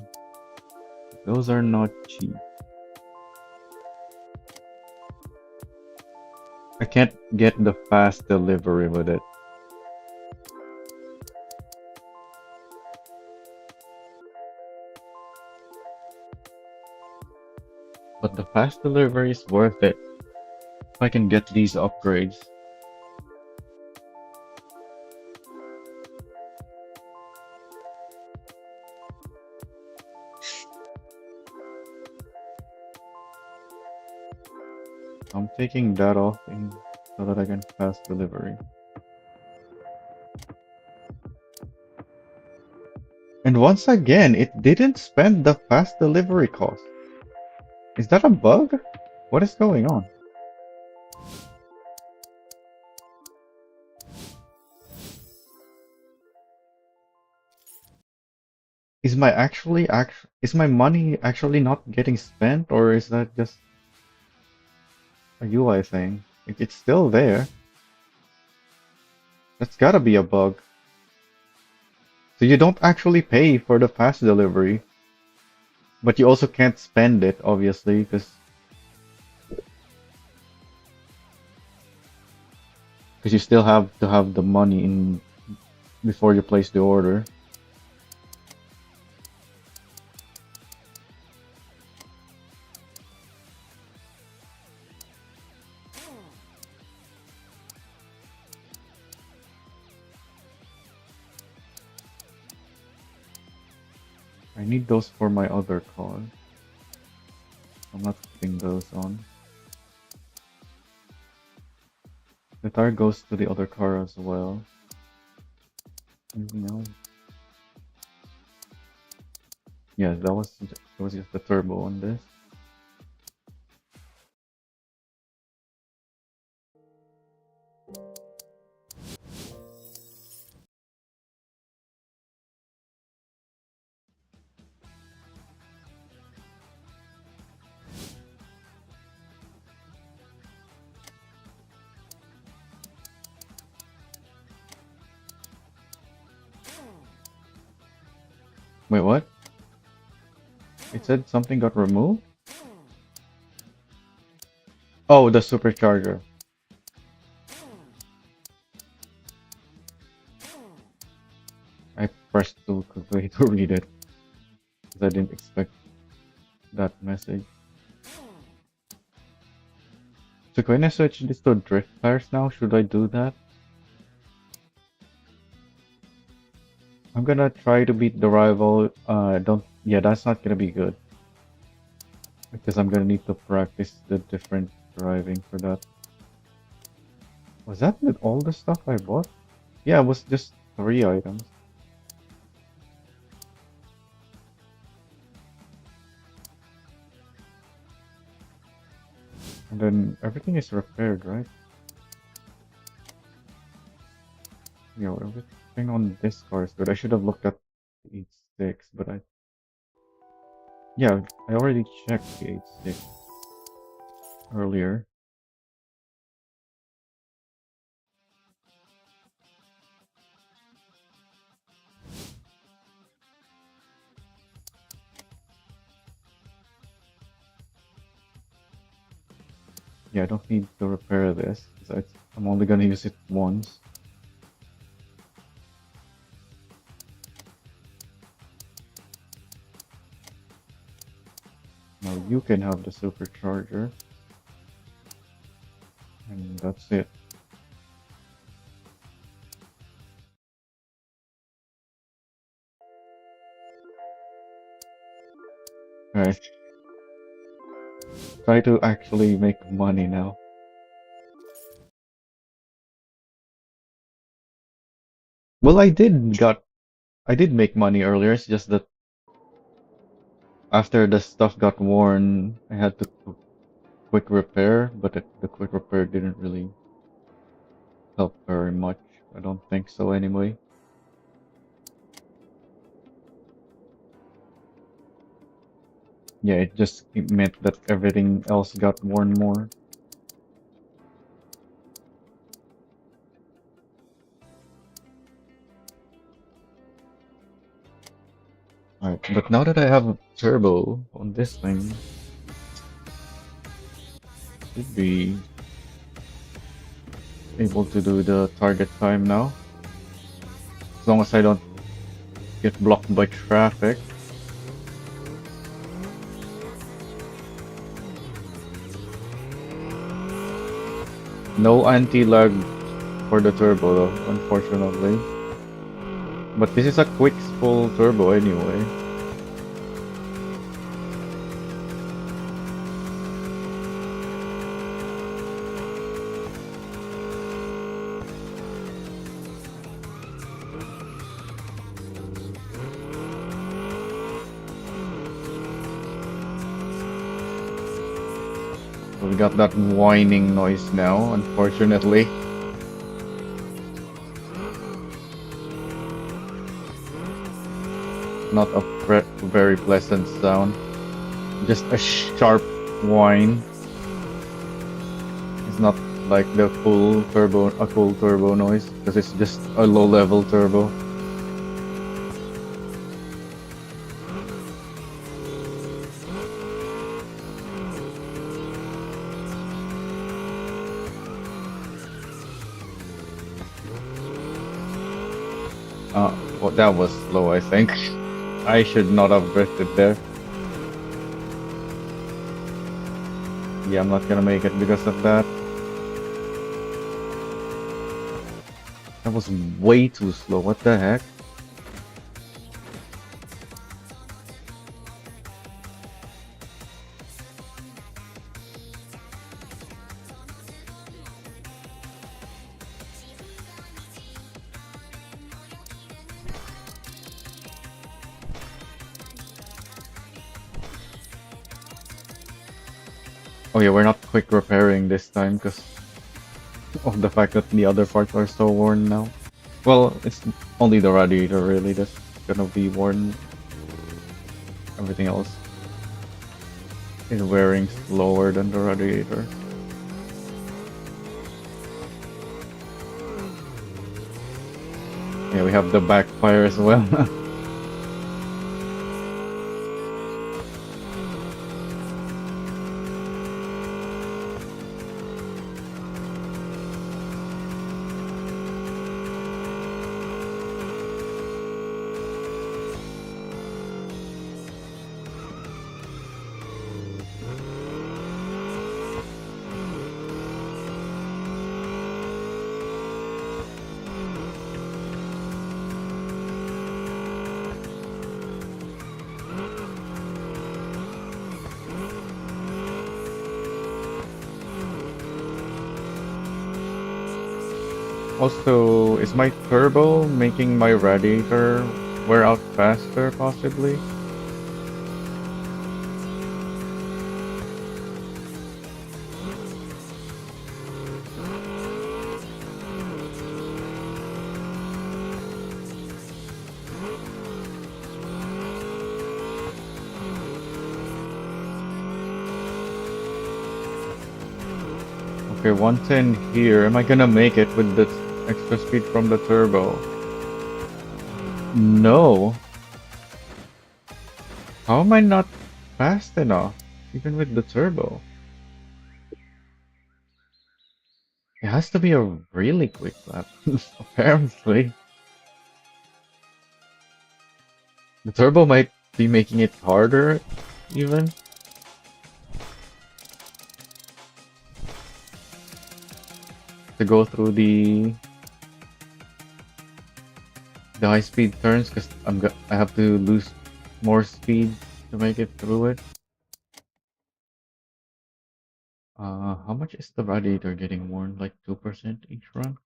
Those are not cheap. I can't get the fast delivery with it. But the fast delivery is worth it. If I can get these upgrades. I'm taking that off so that I can fast delivery. And once again, it didn't spend the fast delivery cost. Is that a bug? What is going on? Is my money actually not getting spent, or is that just a UI thing? It's still there. That's gotta be a bug. So you don't actually pay for the fast delivery, but you also can't spend it, obviously, because you still have to have the money in before you place the order. I need those for my other car. I'm not putting those on. The tire goes to the other car as well. Anything else? Yeah, that was just the turbo on this. Wait, what? It said something got removed? Oh, the supercharger. I pressed too quickly to read it because I didn't expect that message. So can I switch this to drift tires now? Should I do that? I'm gonna try to beat the rival. Yeah, that's not gonna be good. Because I'm gonna need to practice the different driving for that. Was that with all the stuff I bought? Yeah, it was just 3 items. And then everything is repaired, right? Yeah, everything on this car is good. I should have looked at the 8.6, but yeah, I already checked the 8.6 earlier. Yeah, I don't need to repair this, because I'm only gonna use it once. Now you can have the supercharger. And that's it. Alright. Try to actually make money now. Well, I did make money earlier. It's just that after the stuff got worn, I had to quick repair, but the quick repair didn't really help very much. I don't think so anyway. Yeah, it meant that everything else got worn more. Alright, but now that I have a turbo on this thing, should be able to do the target time now. As long as I don't get blocked by traffic. No anti-lag for the turbo though, unfortunately. But this is a quick full turbo anyway. So we got that whining noise now, unfortunately. Not a very pleasant sound. Just a sharp whine. It's not like the full turbo noise, because it's just a low-level turbo. Well, that was slow, I think. I should not have drifted there. Yeah, I'm not gonna make it because of that. That was way too slow, what the heck? Oh yeah, we're not quick repairing this time because of the fact that the other parts are so worn now. Well, it's only the radiator really that's gonna be worn. Everything else is wearing slower than the radiator. Yeah, we have the backfire as well. Also, is my turbo making my radiator wear out faster, possibly? Okay, 110 here. Am I gonna make it with the extra speed from the turbo? No. How am I not fast enough? Even with the turbo? It has to be a really quick lap, apparently. The turbo might be making it harder, even. To go through the high speed turns because I have to lose more speed to make it through it. How much is the radiator getting worn? Like 2% each run?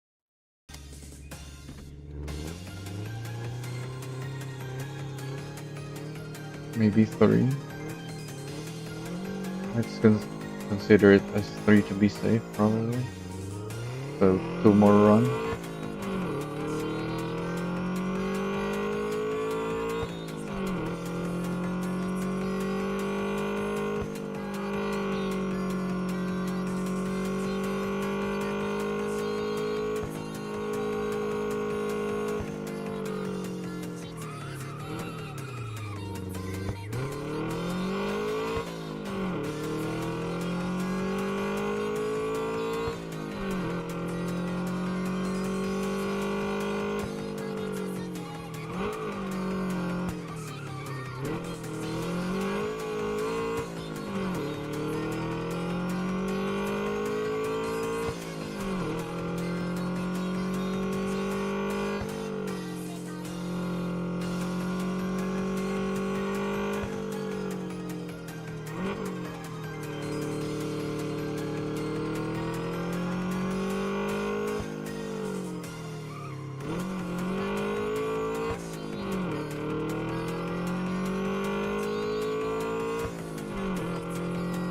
Maybe 3? Let's consider it as 3 to be safe, probably. So 2 more runs.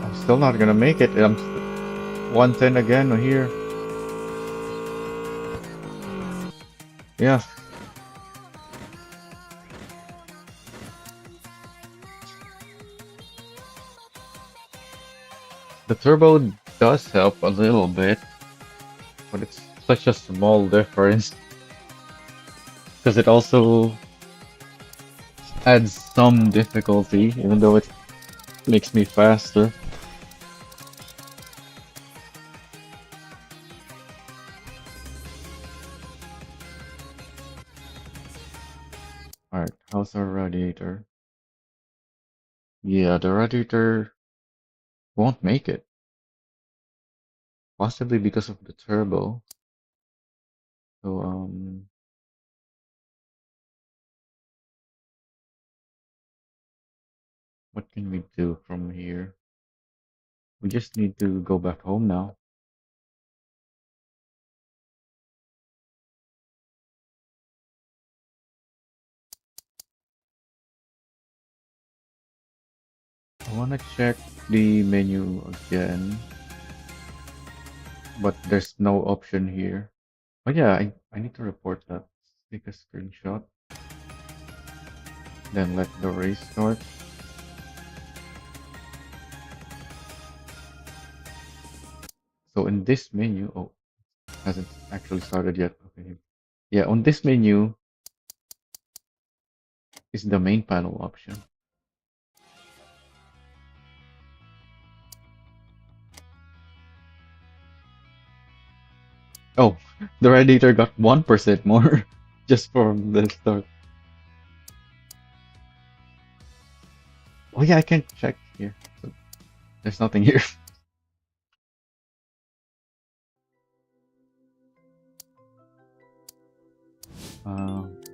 I'm still not gonna make it. I'm 110 again here. Yeah. The turbo does help a little bit, but it's such a small difference because it also adds some difficulty, even though it makes me faster. Alright, how's our radiator? Yeah, the radiator won't make it. Possibly because of the turbo. So, what can we do from here? We just need to go back home now. I wanna check the menu again, but there's no option here. Oh yeah, I need to report that. Take a screenshot, then let the race start. So in this menu, oh, hasn't actually started yet. Okay. Yeah, on this menu is the main panel option. Oh, the radiator got 1% more just from the start. Oh yeah, I can check here. So there's nothing here.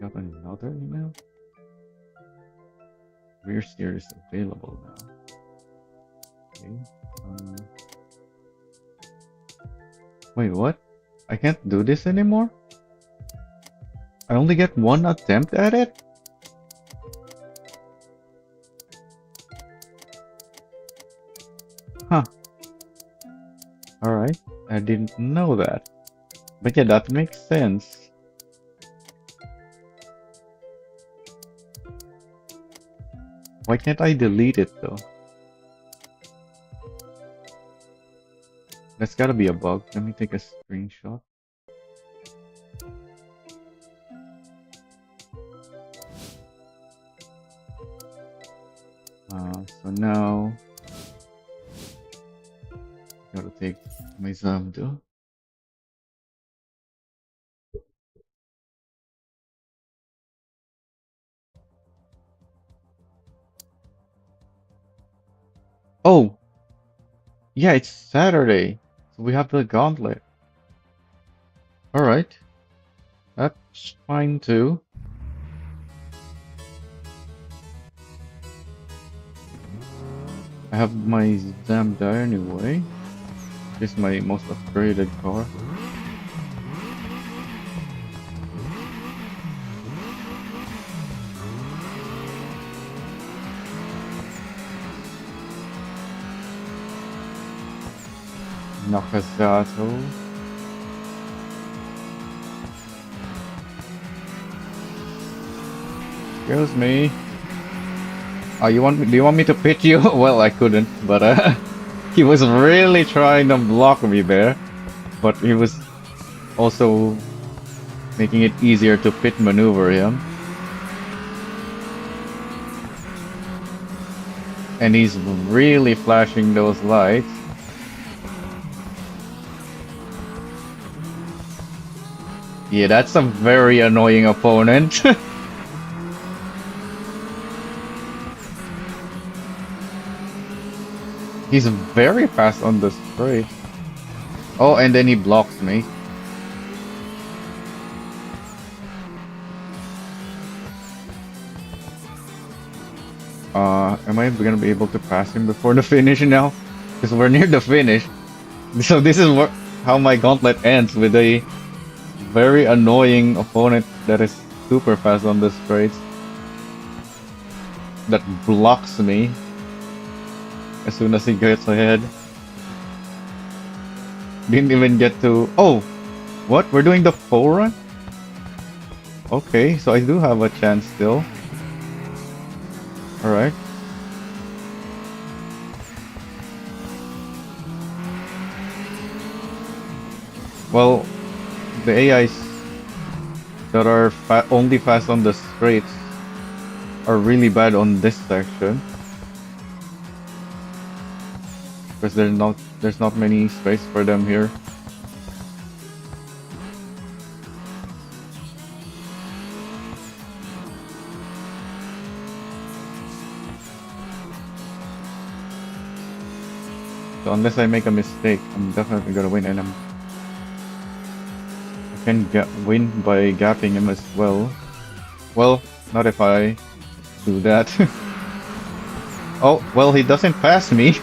Got another email. Rear steer is available now. Okay. Wait, what? I can't do this anymore? I only get 1 attempt at it? Huh. Alright. I didn't know that. But yeah, that makes sense. Why can't I delete it though? That's gotta be a bug. Let me take a screenshot. So now gotta take my Zamdo. Oh! Yeah, it's Saturday. So we have the gauntlet. Alright. That's fine too. I have my Zamda anyway. This is my most upgraded car. Nakazato. Excuse me. Oh, do you want me to pit you? Well, I couldn't, but he was really trying to block me there. But he was also making it easier to pit maneuver him. And he's really flashing those lights. Yeah, that's a very annoying opponent. He's very fast on the straight. Oh, and then he blocks me. Am I gonna be able to pass him before the finish now? Because we're near the finish. So this is how my gauntlet ends, with a very annoying opponent that is super fast on the straights. That blocks me as soon as he gets ahead. Didn't even get to... Oh! What? We're doing the full run? Okay, so I do have a chance still. Alright. Well, the AIs that are only fast on the straights are really bad on this section. Because there's not many space for them here. So unless I make a mistake, I'm definitely gonna win, and I can win by gapping him as well. Well, not if I do that. Oh, well, he doesn't pass me.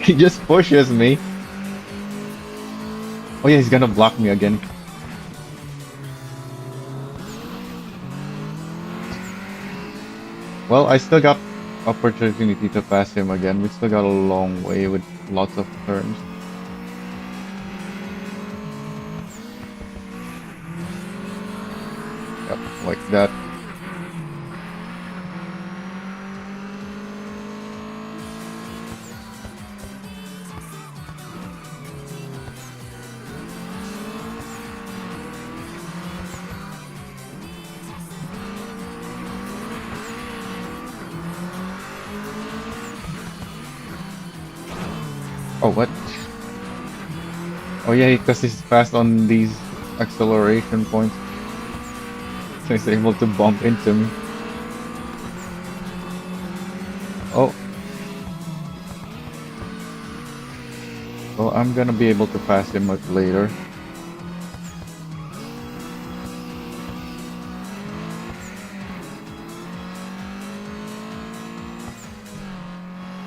He just pushes me. Oh yeah, he's gonna block me again. Well, I still got opportunity to pass him again. We still got a long way with lots of turns. Yep, like that. Oh, what? Oh yeah, because he's fast on these acceleration points. So he's able to bump into me. Oh. Well, I'm gonna be able to pass him later.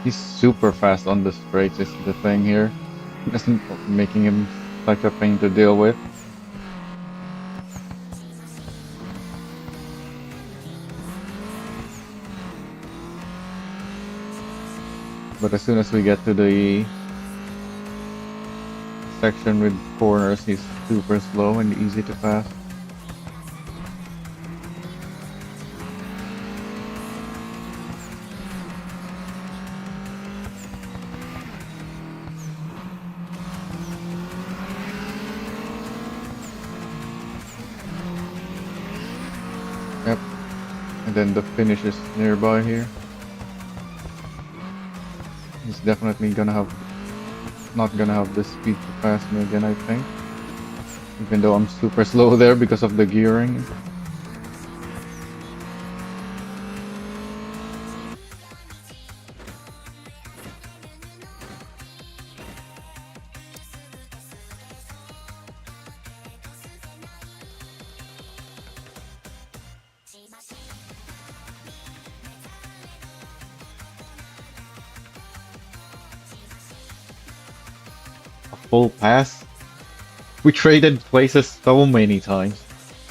He's super fast on the straights is the thing here. That's making him such a pain to deal with. But as soon as we get to the section with corners, he's super slow and easy to pass. Yep. And then the finish is nearby here. He's definitely not gonna have the speed to pass me again, I think. Even though I'm super slow there because of the gearing. full pass. We traded places so many times.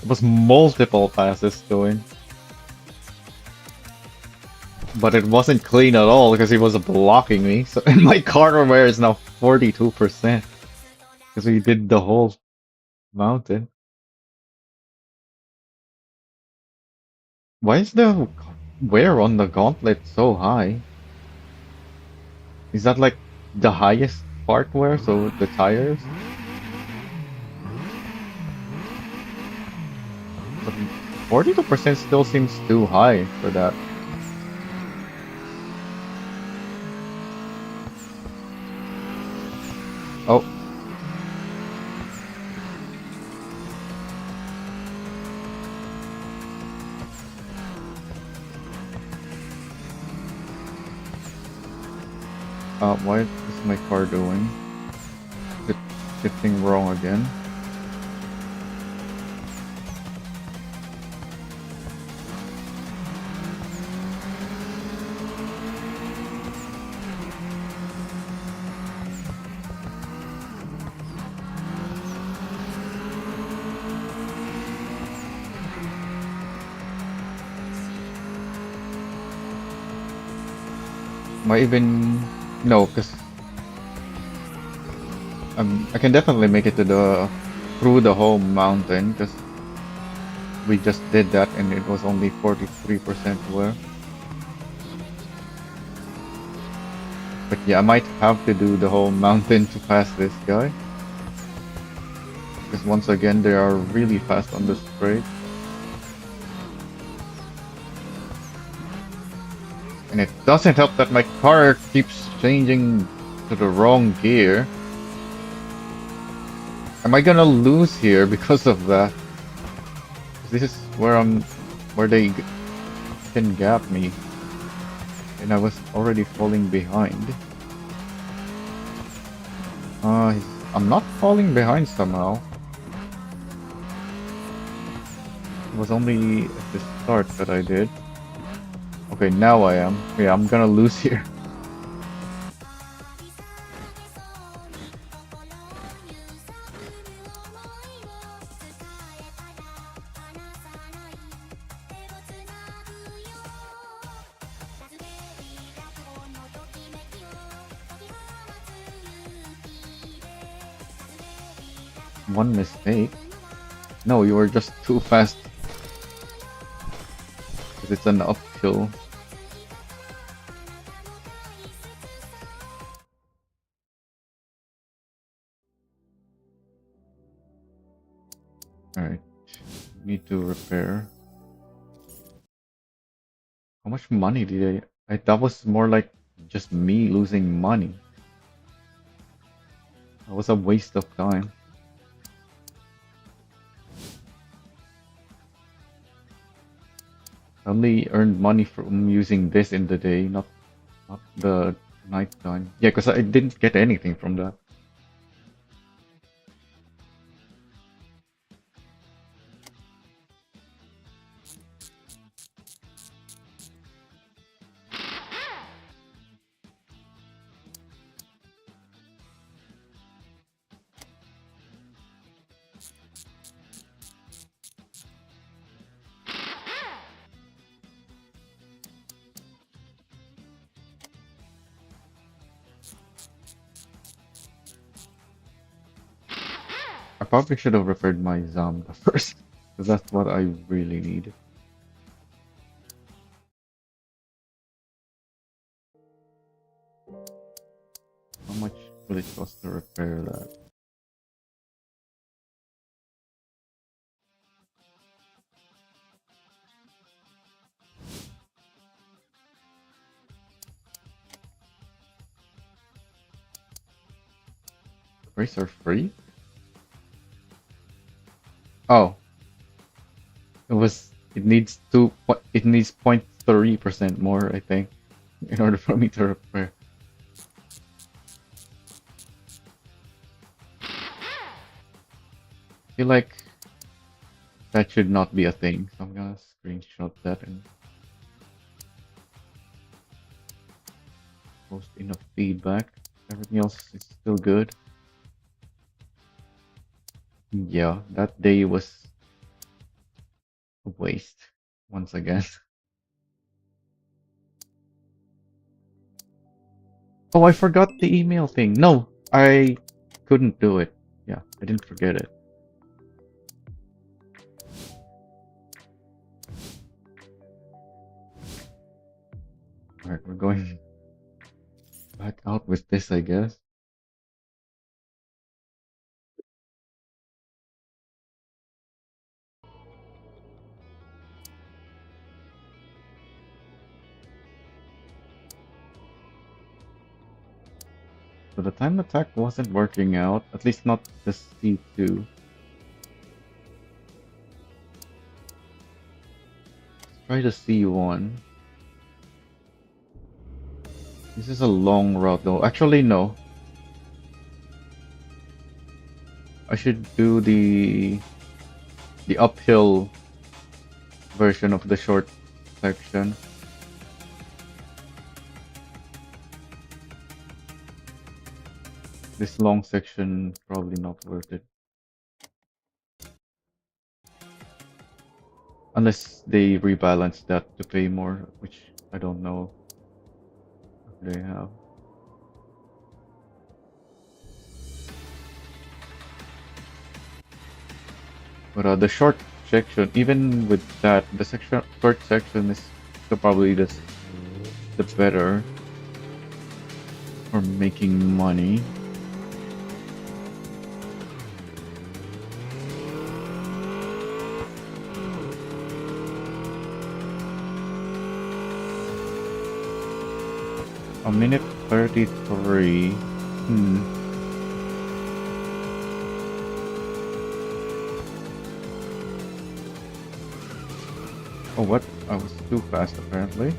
It was multiple passes going. But it wasn't clean at all because he was blocking me. So and my corner wear is now 42%. Because we did the whole mountain. Why is the wear on the gauntlet so high? Is that like the highest part wear? So the tires? But 42% still seems too high for that. Oh. What is my car doing? Is it shifting wrong again? Might even no, because I can definitely make it to the through the whole mountain because we just did that and it was only 43% wear. But yeah, I might have to do the whole mountain to pass this guy. Because once again, they are really fast on the straight. And it doesn't help that my car keeps changing to the wrong gear. Am I gonna lose here because of that? 'Cause this is where they can gap me. And I was already falling behind. I'm not falling behind somehow. It was only at the start that I did. Okay, now I am. Yeah, I'm gonna lose here. One mistake. No, you were just too fast. Because it's an uphill. Alright. Need to repair. How much money did that was more like just me losing money. That was a waste of time. I only earned money from using this in the day, not the night time. Yeah, because I didn't get anything from that. I probably should have repaired my Zambda first, because that's what I really need. How much will it cost to repair that? Rates are free? Oh, it needs 0.3% more, I think, in order for me to repair. I feel like that should not be a thing, so I'm gonna screenshot that and post enough feedback. Everything else is still good. Yeah, that day was a waste once again. Oh, I forgot the email thing. No, I couldn't do it. Yeah, I didn't forget it. Alright, we're going back out with this, I guess. So the time attack wasn't working out, at least not the C2. Let's try the C1. This is a long route though. Actually, no. I should do the uphill version of the short section. This long section probably not worth it. Unless they rebalance that to pay more, which I don't know if they have. But the short section, even with that, the short section is still probably the better for making money. A minute 33. Oh, what? I was too fast apparently.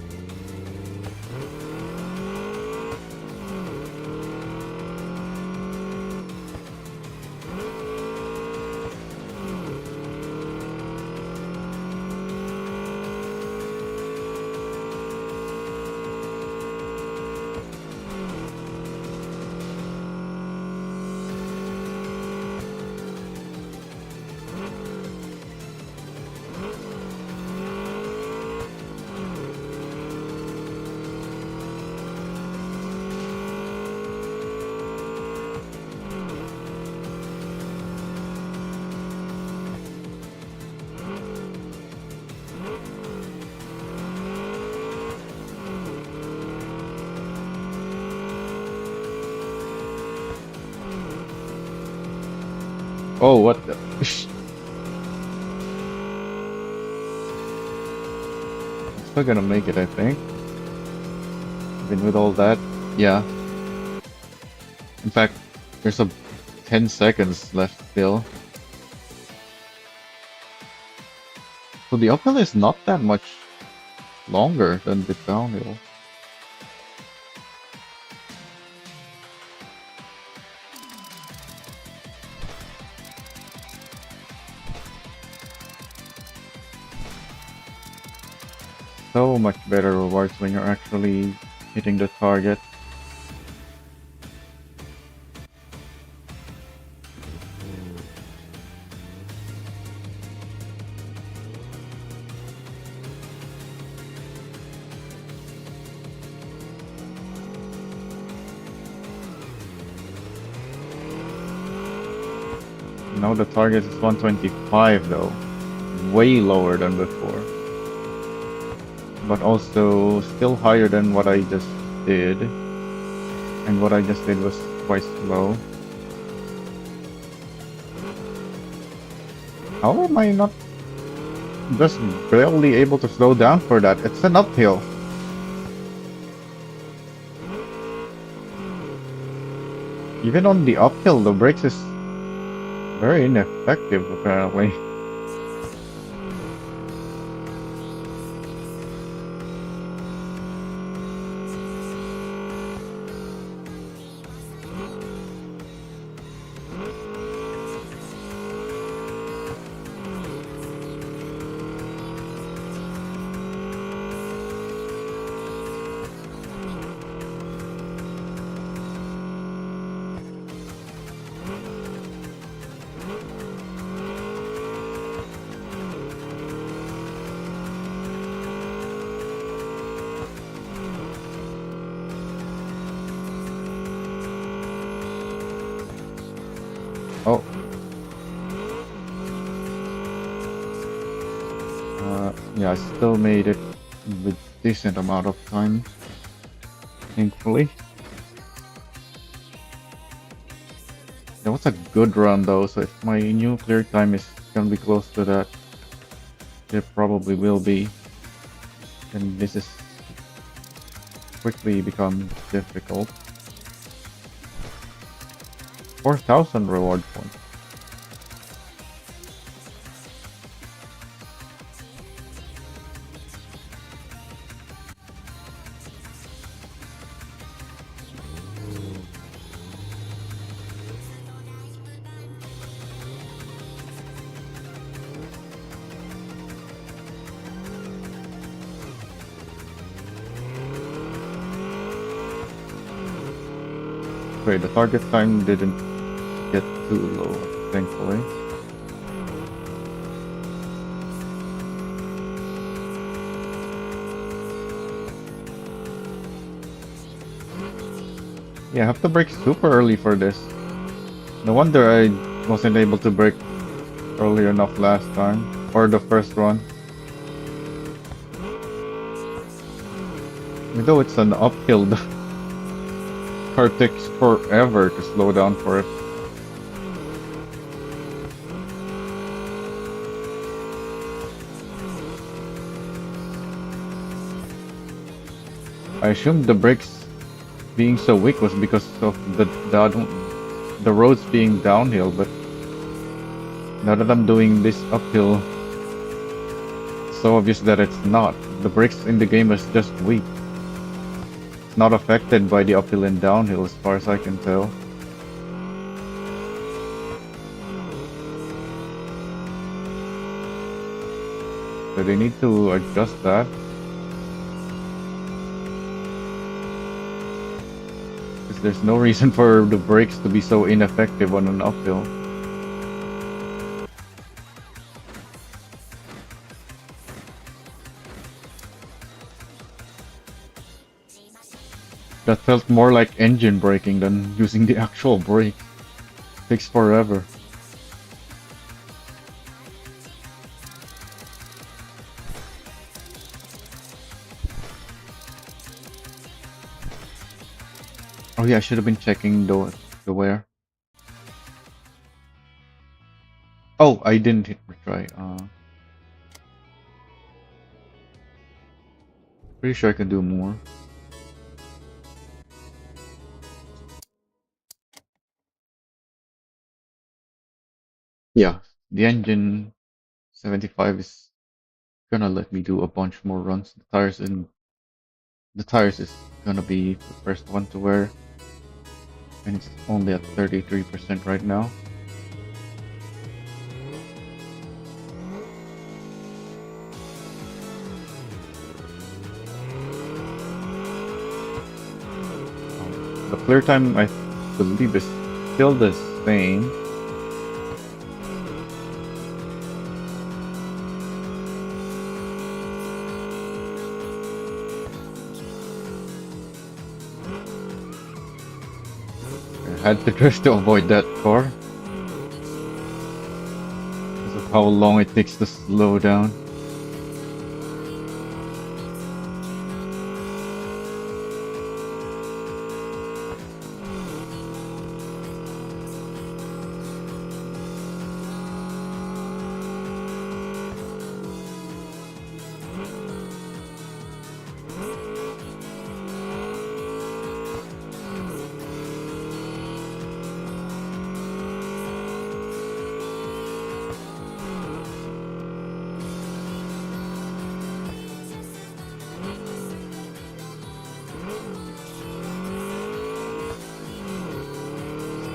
Oh, what the? I'm still gonna make it, I think. Even with all that. Yeah. In fact, there's a 10 seconds left still. So the uphill is not that much longer than the downhill. So much better rewards when you're actually hitting the target. Now the target is 125 though. Way lower than before. But also still higher than what I just did. And what I just did was quite slow. How am I not just barely able to slow down for that? It's an uphill. Even on the uphill, the brakes is very ineffective apparently. Yeah, I still made it with decent amount of time, thankfully. That was a good run though, so if my new clear time is gonna be close to that, it probably will be. And this is quickly become difficult. 4,000 reward points. Wait, the target time didn't get too low, thankfully. Yeah, I have to brake super early for this. No wonder I wasn't able to brake early enough last time, or the first run. Even though it's an uphill, the car takes forever to slow down for it. I assumed the brakes being so weak was because of the roads being downhill, but now that I'm doing this uphill, it's so obvious that it's not. The brakes in the game is just weak. It's not affected by the uphill and downhill as far as I can tell. So they need to adjust that. Because there's no reason for the brakes to be so ineffective on an uphill. That felt more like engine braking than using the actual brake. Takes forever. Oh yeah, I should have been checking the wear. Oh, I didn't hit retry. Pretty sure I can do more. Yeah, the engine 75 is gonna let me do a bunch more runs. The tires is gonna be the first one to wear, and it's only at 33% right now. The clear time I believe is still the same. I had to drift to avoid that car because of how long it takes to slow down.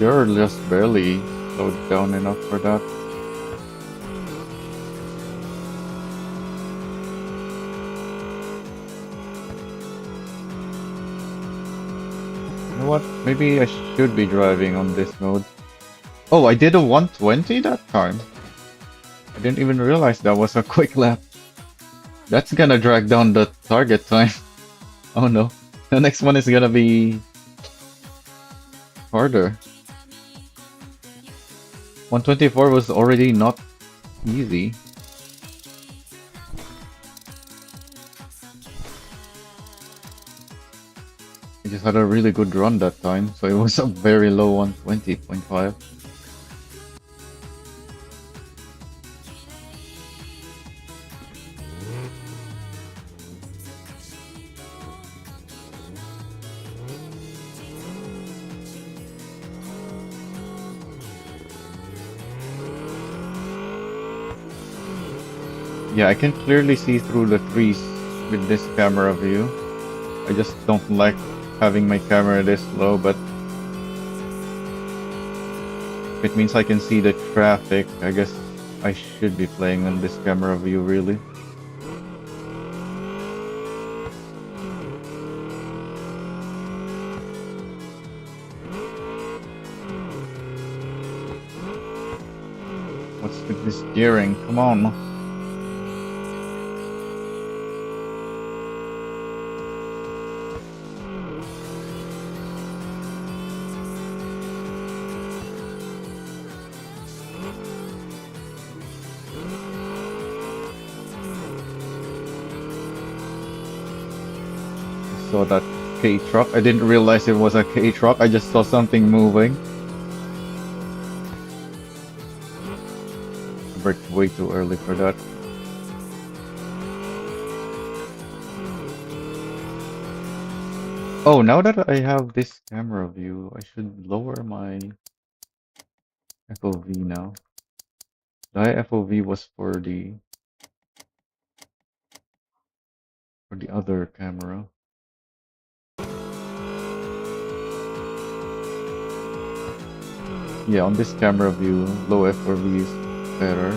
You're just barely slowed down enough for that. You know what? Maybe I should be driving on this mode. Oh, I did a 120 that time. I didn't even realize that was a quick lap. That's gonna drag down the target time. Oh no. The next one is gonna be harder. 124 was already not easy. just had a really good run that time, so it was a very low 120.5. Yeah, I can clearly see through the trees with this camera view. I just don't like having my camera this low, but if it means I can see the traffic, I guess I should be playing on this camera view, really. What's with this gearing? Come on. Saw that K truck. I didn't realize it was a K truck. I just saw something moving. I braked way too early for that. Oh, now that I have this camera view, I should lower my FOV now. The high FOV was for the other camera. Yeah, on this camera view, low FOV is better.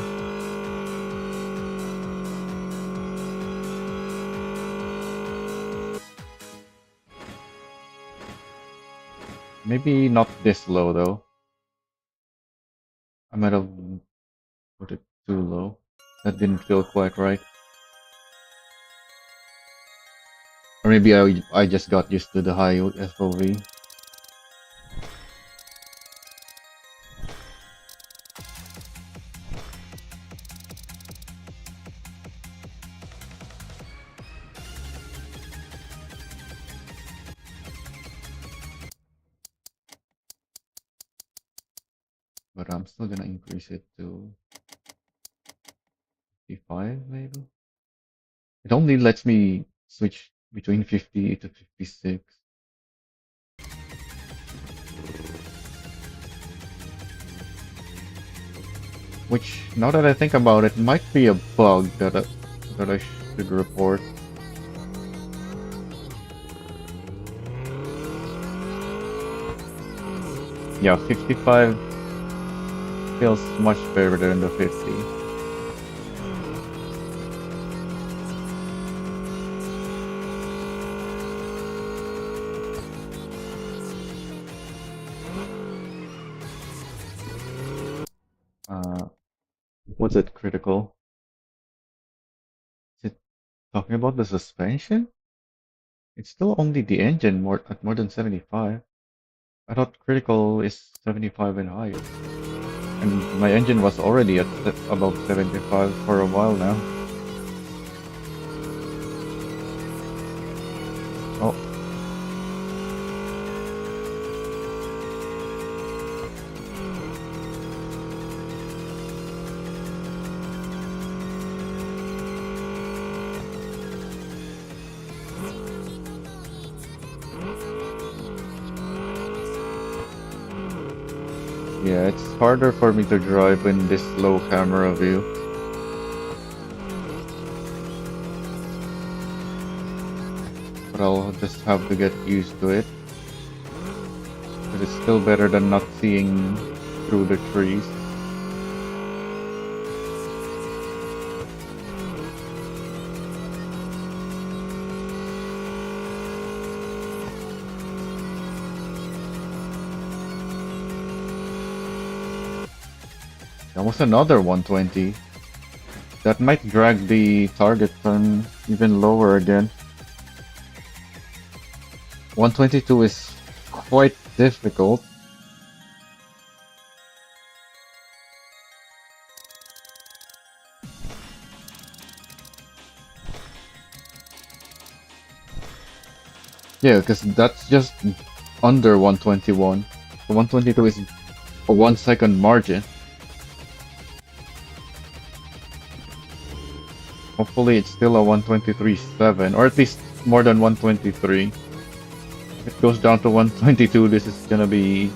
Maybe not this low though. I might have put it too low. That didn't feel quite right. Or maybe I just got used to the high FOV. But I'm still gonna increase it to 55 maybe. It only lets me switch between 50 to 56. Which, now that I think about it, might be a bug that I should report. Yeah, 55 feels much better than the 50. Was it critical? Is it talking about the suspension? It's still only the engine at more than 75. I thought critical is 75 and higher. And my engine was already at above 75 for a while now. Oh. Yeah, it's harder for me to drive in this low camera view. But I'll just have to get used to it. But it's still better than not seeing through the trees. Almost another 120. That might drag the target turn even lower again. 122 is quite difficult. Yeah, because that's just under 121. So 122 is a 1 second margin. Hopefully it's still a 123.7, or at least more than 123. If it goes down to 122, this is gonna be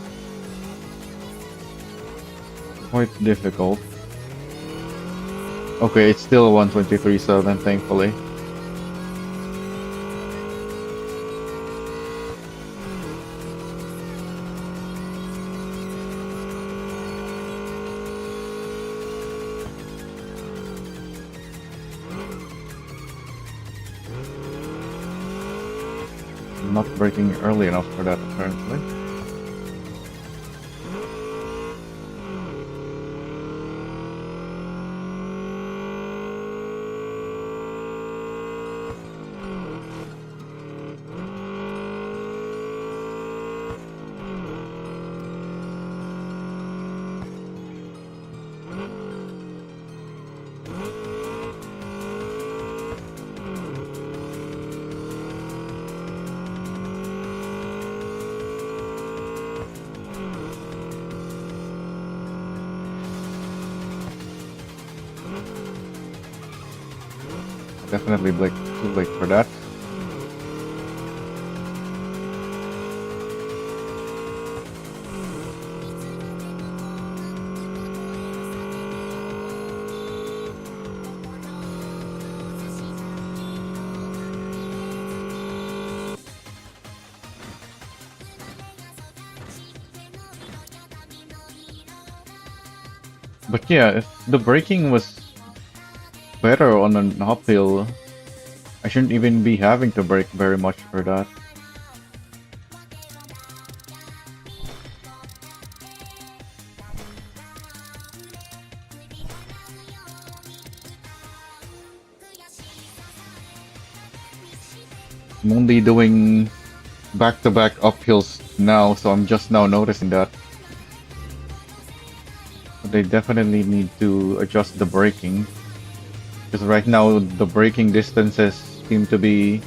quite difficult. Okay, it's still a 123.7, thankfully. I'm not braking early enough for that, apparently. Definitely like too late for that. But yeah, if the braking was better on an uphill, I shouldn't even be having to brake very much for that. I'm only doing back-to-back uphills now, so I'm just now noticing that. But they definitely need to adjust the braking. Because right now, the braking distances seem to be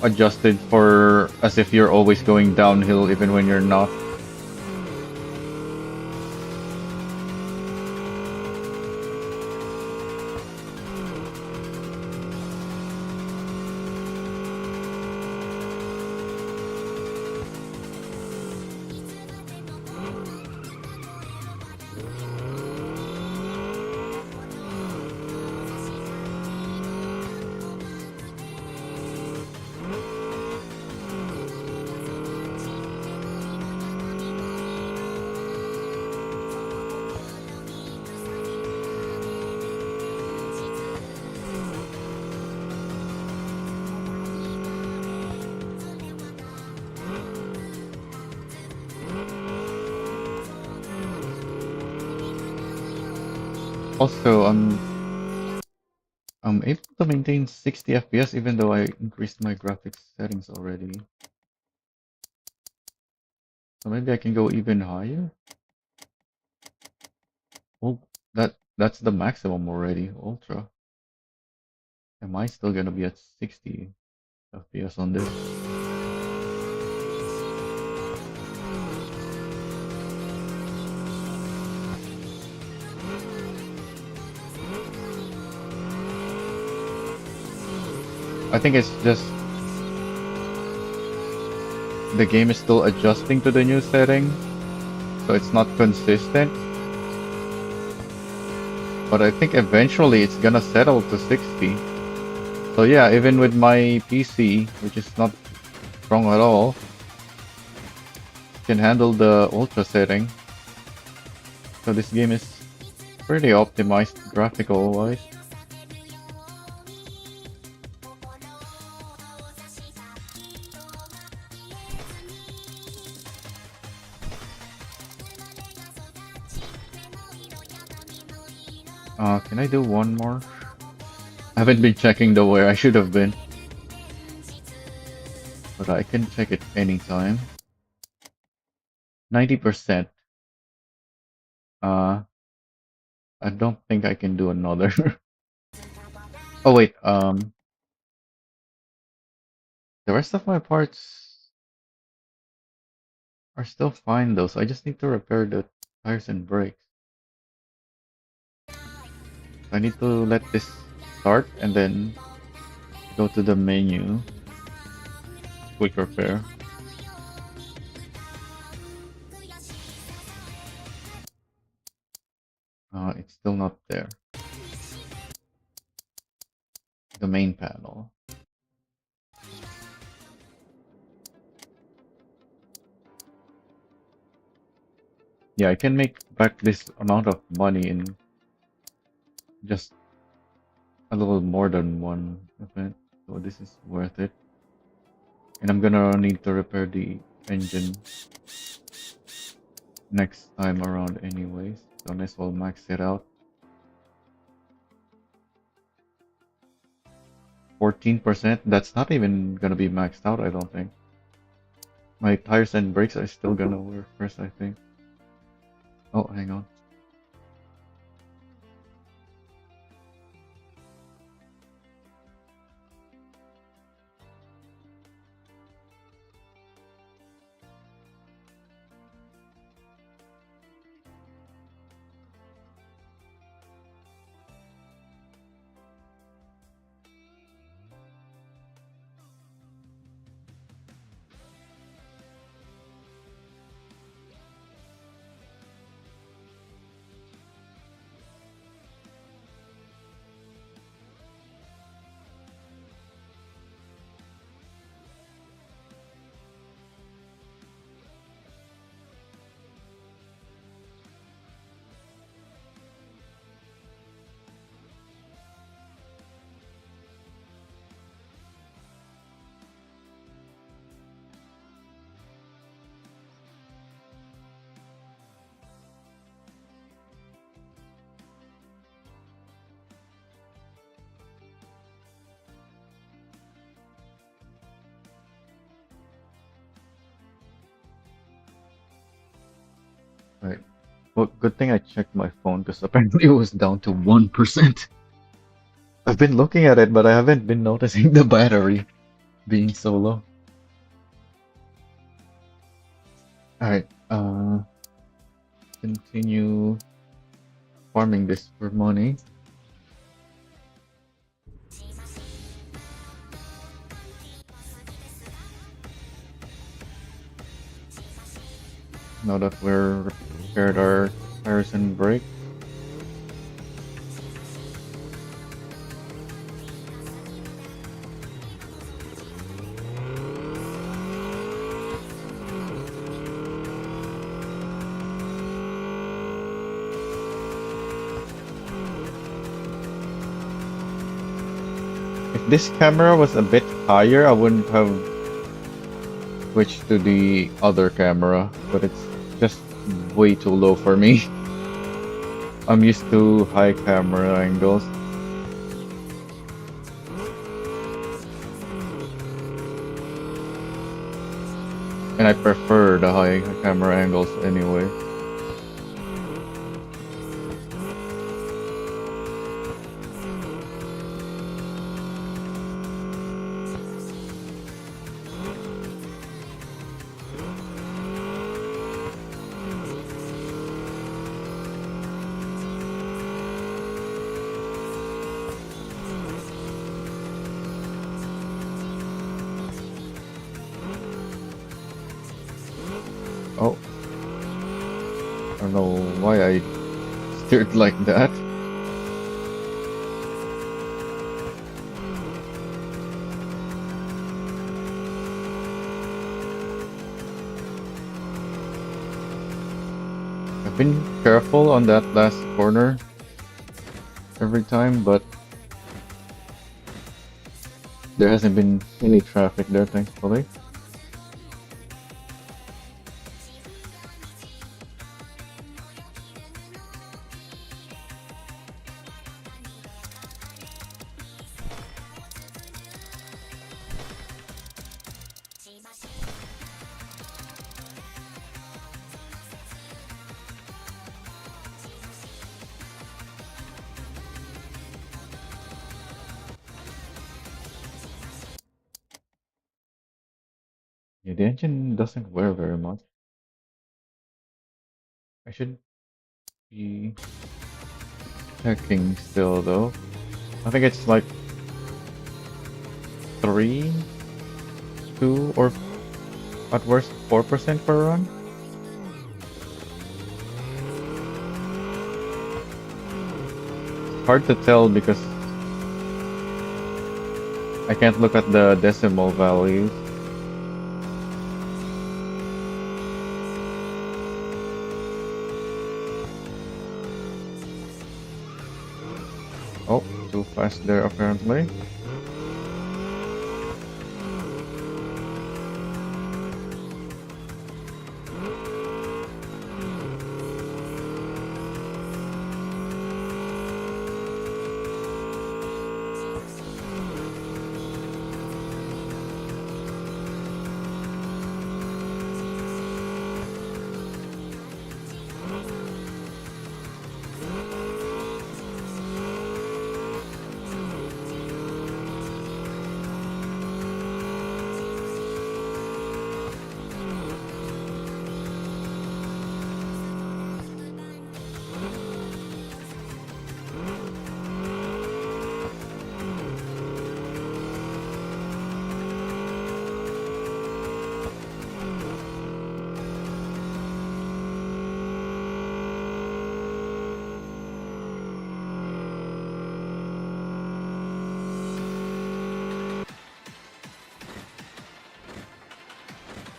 adjusted for as if you're always going downhill even when you're not. Also, I'm able to maintain 60 FPS even though I increased my graphics settings already. So maybe I can go even higher. Oh, that's the maximum already, ultra. Am I still gonna be at 60 FPS on this? I think it's just the game is still adjusting to the new setting, so it's not consistent. But I think eventually it's gonna settle to 60. So yeah, even with my PC, which is not strong at all, can handle the ultra setting. So this game is pretty optimized graphical wise. Can I do one more? I haven't been checking the wear. I should have been. But I can check it anytime. 90%. Uh, I don't think I can do another. Oh wait, The rest of my parts are still fine though, so I just need to repair the tires and brakes. I need to let this start and then go to the menu, quick repair. It's still not there. The main panel. Yeah, I can make back this amount of money in just a little more than one event, so this is worth it. And I'm gonna need to repair the engine next time around anyways, so I might as well max it out. 14%, that's not even gonna be maxed out, I don't think. My tires and brakes are still gonna work first, I think. Oh, hang on. Right. Well, good thing I checked my phone because apparently it was down to 1%. I've been looking at it, but I haven't been noticing the battery being so low. Alright, continue farming this for money. Now that we're repaired our tires and brake. If this camera was a bit higher, I wouldn't have switched to the other camera, but it's just way too low for me. I'm used to high camera angles. And I prefer the high camera angles anyway. Oh, I don't know why I steered like that. I've been careful on that last corner every time, but there hasn't been any traffic there, thankfully. Yeah, the engine doesn't wear very much. I should be checking still though. I think it's like 3, 2, or at worst 4% per run. Hard to tell because I can't look at the decimal values. Oh, too fast there apparently.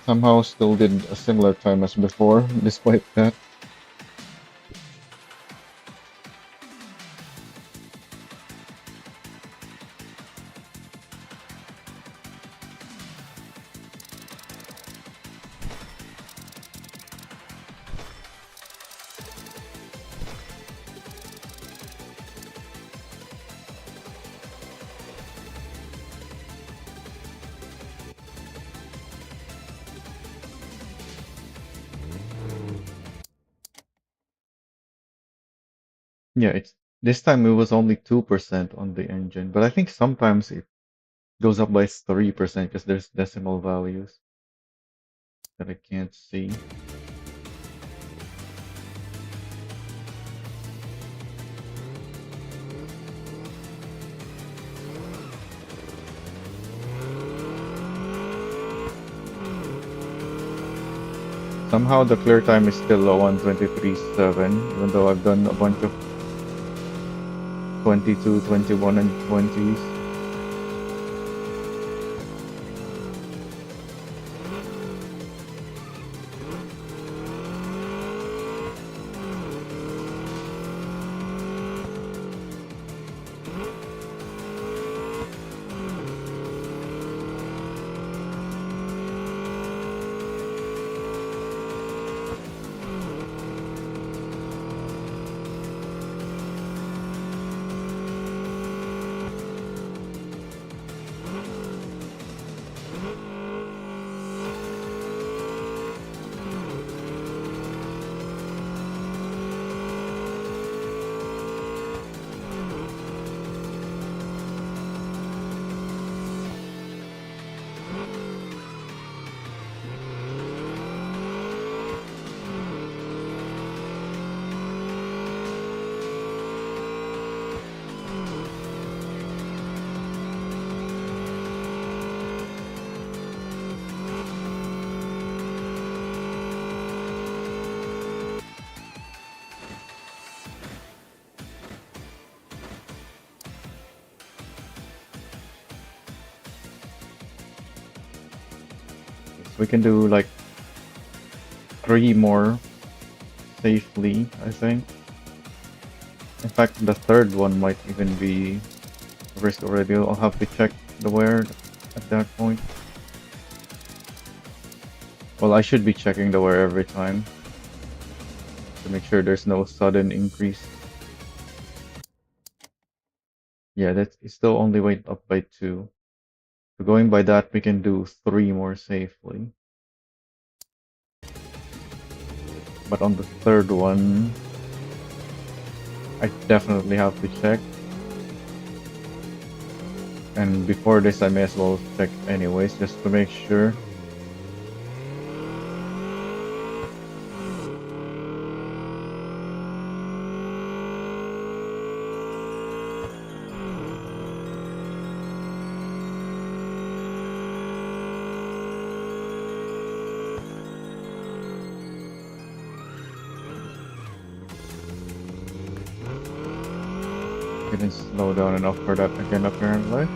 Somehow still did a similar time as before, despite that. Yeah, it's this time it was only 2% on the engine, but I think sometimes it goes up by 3% because there's decimal values that I can't see. Somehow the clear time is still low on 23.7, even though I've done a bunch of 22, 21, and 20s. We can do like 3 more safely, I think. In fact, the third one might even be risk already. I'll have to check the wear at that point. Well, I should be checking the wear every time to make sure there's no sudden increase. Yeah, that's it still only went up by 2. So going by that, we can do 3 more safely. But on the third one, I definitely have to check. And before this, I may as well check anyways, just to make sure. Didn't slow down enough for that again, apparently.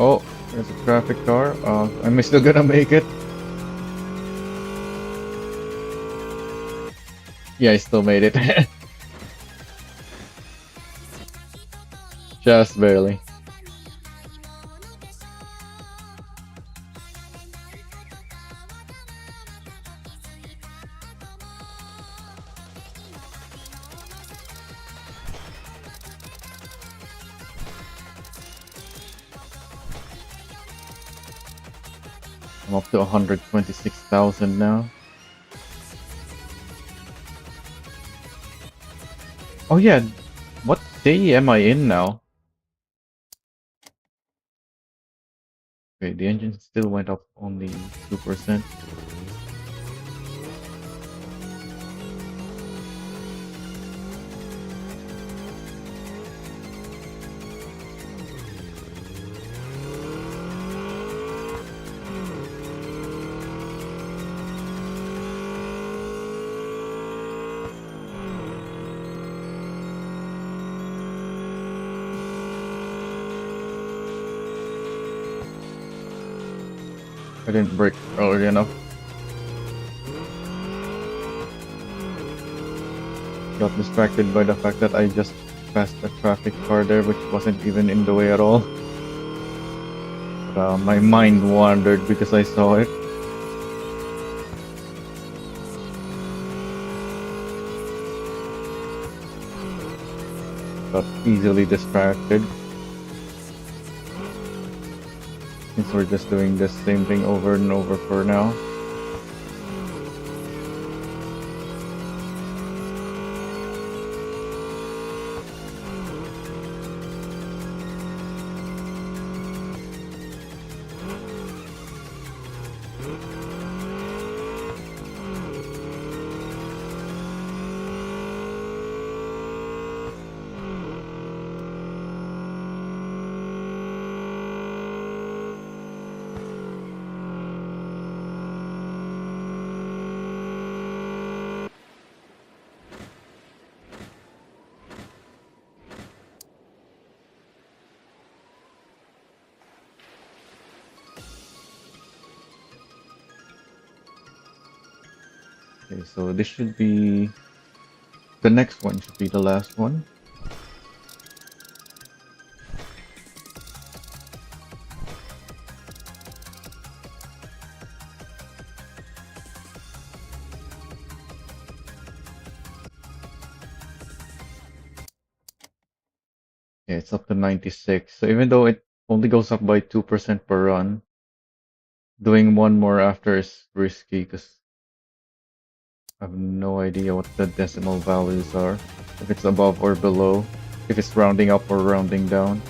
Oh, there's a traffic car. Am I still gonna make it? Yeah, I still made it. Just barely. I'm up to 126,000 now. Oh yeah, what day am I in now? Okay, the engine still went up only 2%. I didn't brake early enough. Got distracted by the fact that I just passed a traffic car there, which wasn't even in the way at all. But, my mind wandered because I saw it. Got easily distracted. Since we're just doing the same thing over and over for now. Okay, so this should be... The next one should be the last one. Yeah, it's up to 96. So even though it only goes up by 2% per run, doing one more after is risky because I have no idea what the decimal values are. If it's above or below, if it's rounding up or rounding down.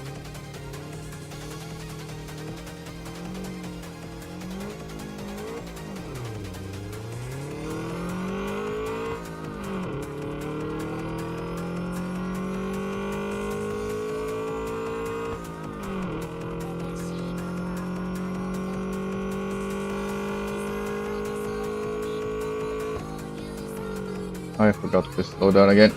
I forgot to slow down again.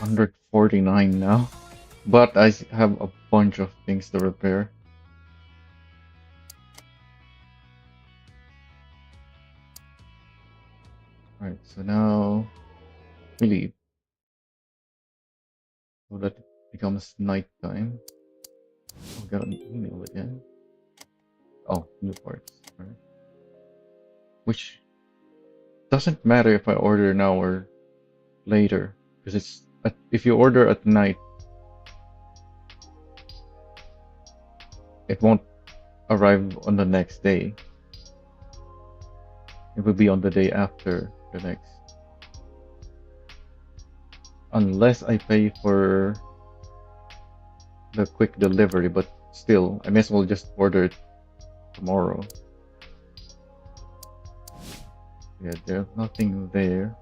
149 now. But I have a bunch of things to repair. Alright, so now we leave. So that it becomes nighttime. I'll get an email again. Oh, new parts. Alright. Which doesn't matter if I order now or later. Because if you order at night, it won't arrive on the next day. It will be on the day after the next. Unless I pay for the quick delivery, but still, I may as well just order it tomorrow. Yeah, there's nothing there.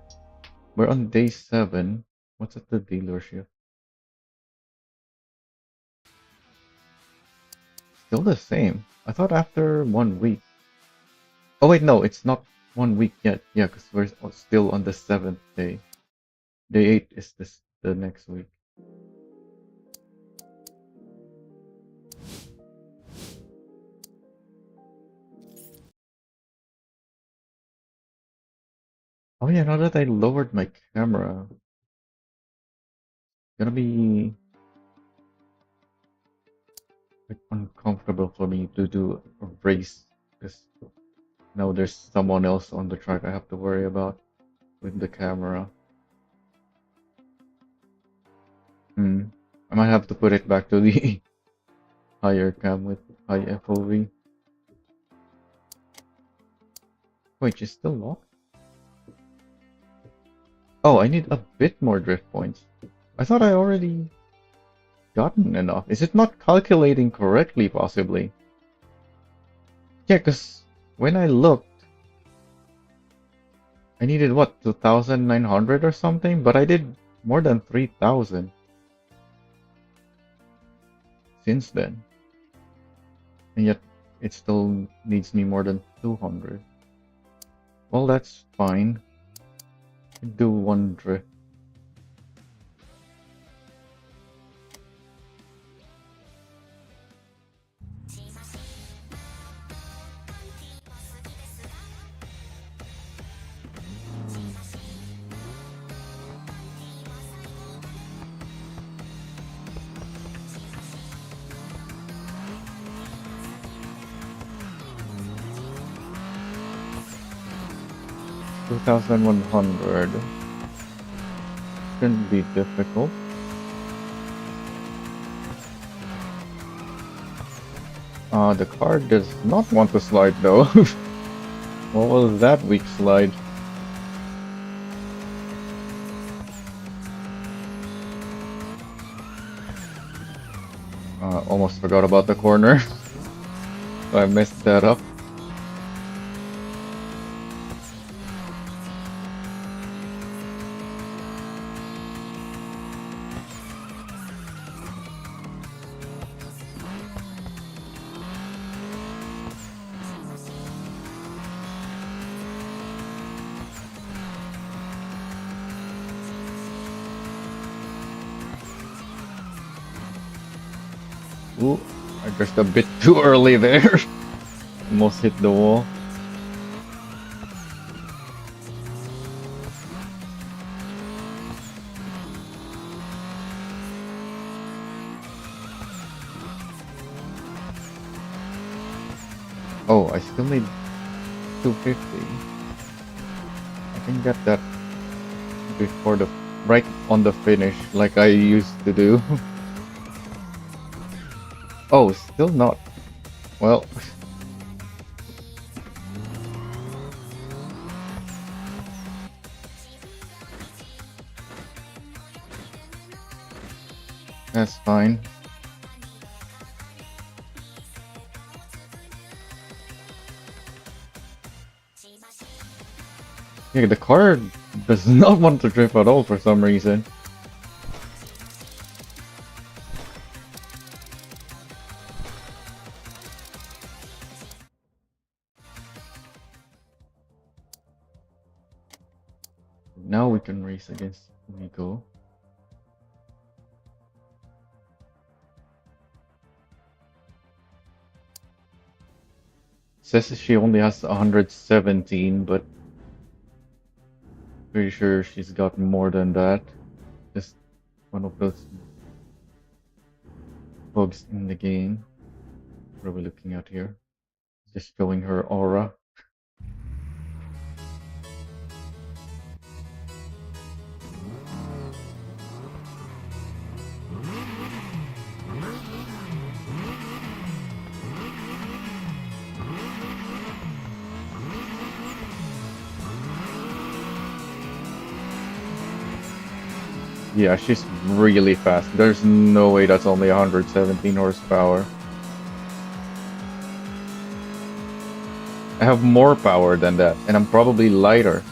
We're on day 7. What's at the dealership? Still the same. I thought after 1 week. Oh wait, no, it's not 1 week yet. Yeah, because we're still on the 7th day. Day 8 is the next week. Oh yeah, now that I lowered my camera, it's gonna be like uncomfortable for me to do a race because now there's someone else on the track I have to worry about with the camera. I might have to put it back to the higher cam with high FOV. Wait, she's still locked? Oh, I need a bit more drift points. I thought I already gotten enough. Is it not calculating correctly, possibly? Yeah, because when I looked, I needed what, 2,900 or something? But I did more than 3,000 since then. And yet, it still needs me more than 200. Well, that's fine. Do one drift. $2,100 shouldn't be difficult. The car does not want to slide though. What was that weak slide? Almost forgot about the corner. I messed that up. Ooh, I just a bit too early there. Almost hit the wall. Oh, I still need 250. I can get that before right on the finish, like I used to do. Oh, still not. Well, that's fine. Yeah, the car does not want to drift at all for some reason. Now we can race against Nico. says she only has 117, but pretty sure she's got more than that. Just one of those bugs in the game. What are we looking at here? Just showing her aura. Yeah, she's really fast. There's no way that's only 117 horsepower. I have more power than that, and I'm probably lighter.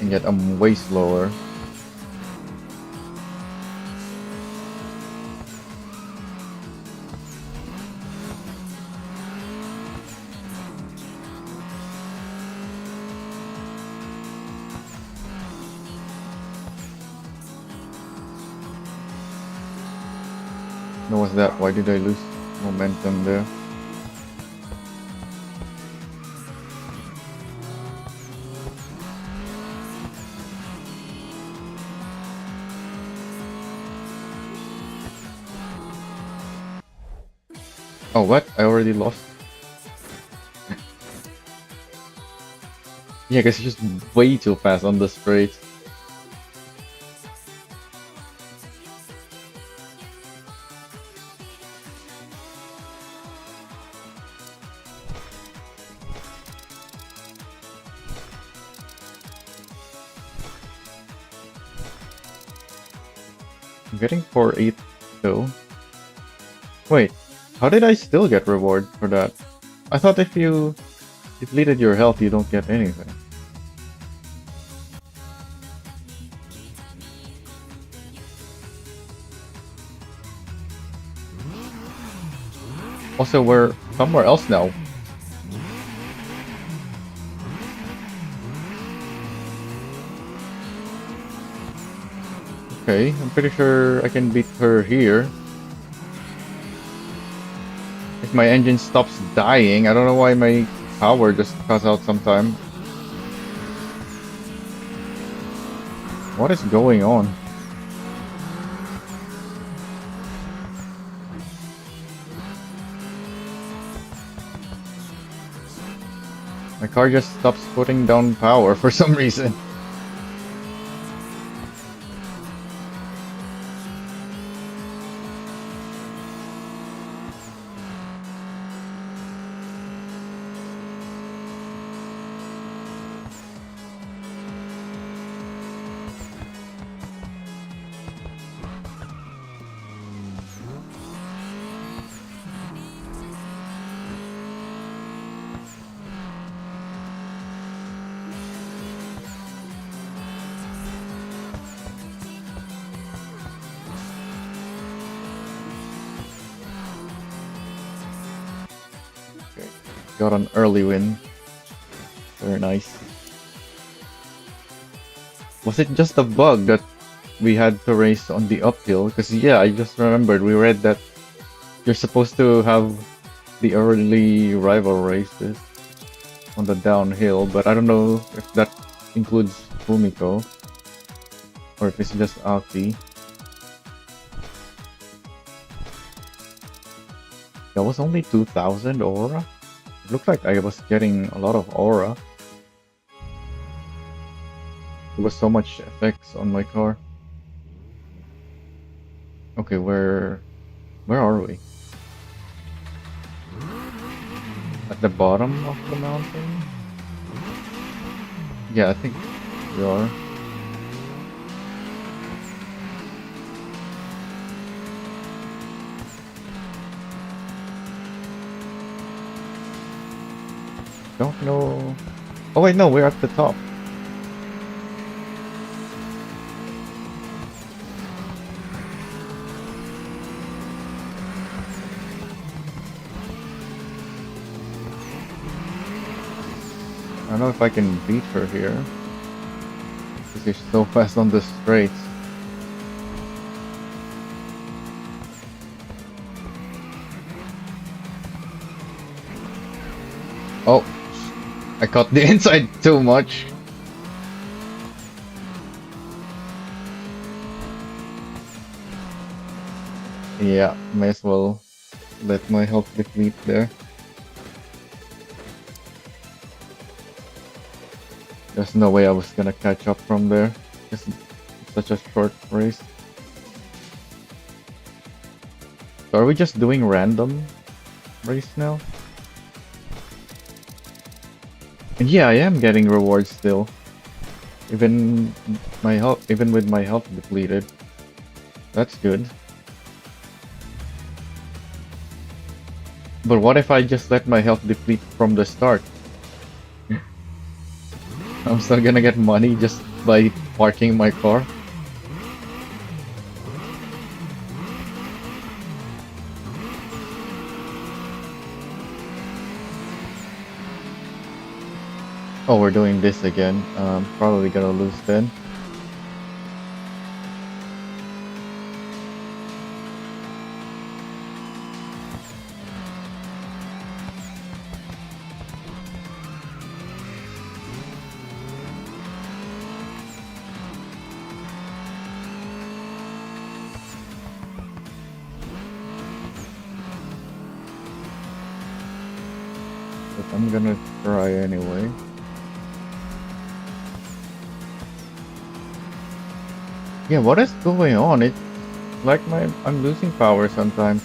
And yet I'm way slower. What was that? Why did I lose momentum there? Oh, what? I already lost? Yeah, because it's just way too fast on the straight. I'm getting 4-8 though. Wait, how did I still get reward for that? I thought if you depleted your health, you don't get anything. Also, we're somewhere else now. Okay, I'm pretty sure I can beat her here. If my engine stops dying, I don't know why my power just cuts out sometime. What is going on? My car just stops putting down power for some reason. Got an early win. Very nice. Was it just a bug that we had to race on the uphill? Because yeah, I just remembered we read that you're supposed to have the early rival races on the downhill, but I don't know if that includes Fumiko or if it's just Aki. That was only 2000 aura? It looked like I was getting a lot of aura. There was so much effects on my car. Okay, where are we? At the bottom of the mountain? Yeah, I think we are. Don't know. Oh wait, no, we're at the top. I don't know if I can beat her here. Because she's so fast on the straights. Oh, I caught the inside too much. Yeah, may as well let my health deplete there. There's no way I was gonna catch up from there. It's such a short race. So are we just doing random race now? And yeah, I am getting rewards still. Even with my health depleted. That's good. But what if I just let my health deplete from the start? I'm still gonna get money just by parking my car. Oh, we're doing this again. Probably gonna lose then. But I'm gonna try anyway. Yeah, what is going on? It's like I'm losing power sometimes.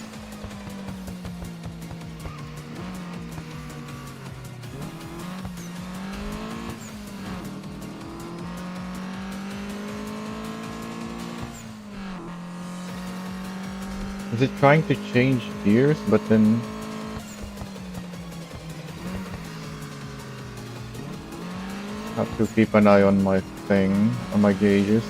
Is it trying to change gears, but then have to keep an eye on my thing, on my gauges.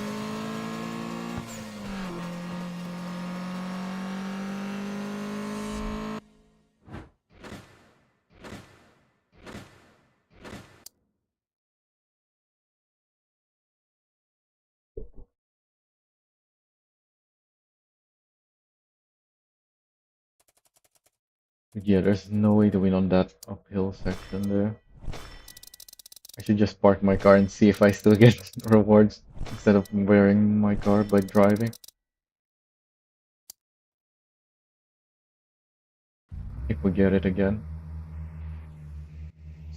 But yeah, there's no way to win on that uphill section there. I should just park my car and see if I still get rewards instead of wearing my car by driving. If we get it again.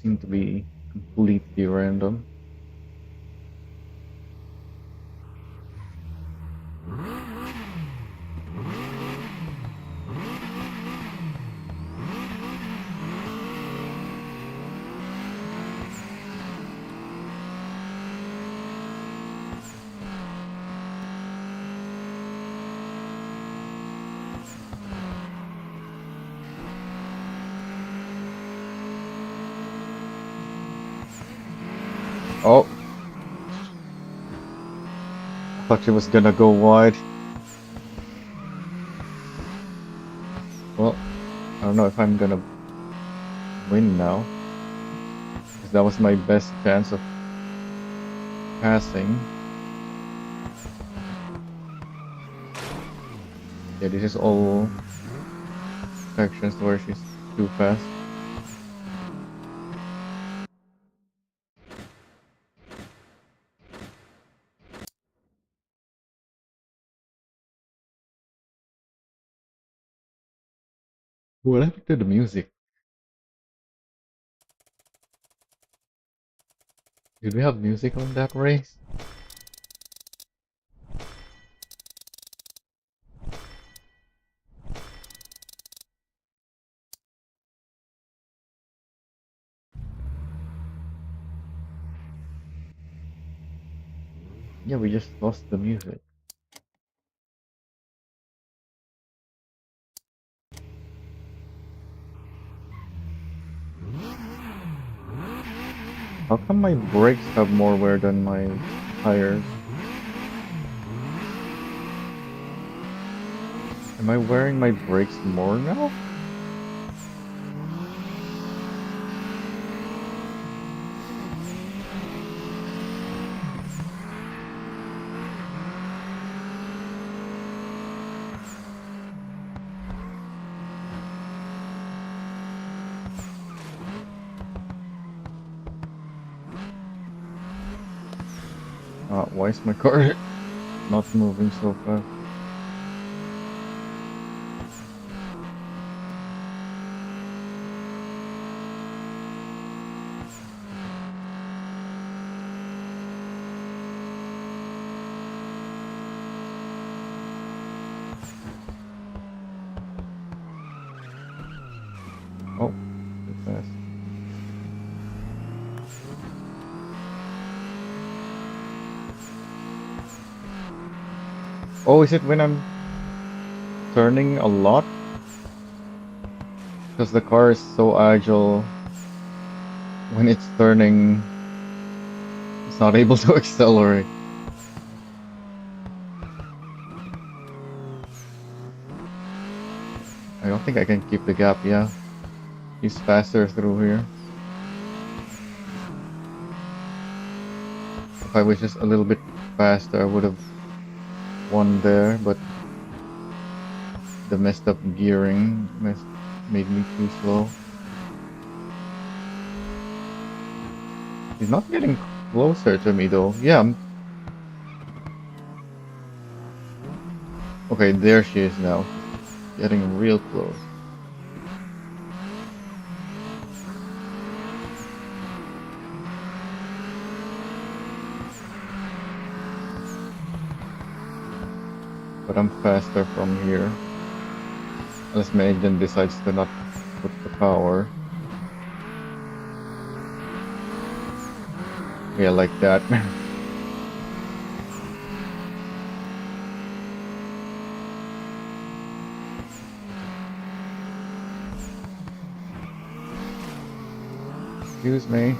Seem to be completely random. Oh, I thought she was gonna go wide. Well, I don't know if I'm gonna win now. Because that was my best chance of passing. Yeah, this is all sections where she's too fast. What happened to the music? Did we have music on that race? Yeah, we just lost the music. How come my brakes have more wear than my tires? Am I wearing my brakes more now? Why is my car not moving so fast? Oh, too fast. Oh, is it when I'm turning a lot? Because the car is so agile. When it's turning, it's not able to accelerate. I don't think I can keep the gap, yeah. He's faster through here. If I was just a little bit faster, I would have won there, but the messed up gearing made me too slow. He's not getting closer to me though. Yeah, okay, there she is now. She's getting real close. But I'm faster from here. Unless my engine decides to not put the power. Yeah, like that. Excuse me.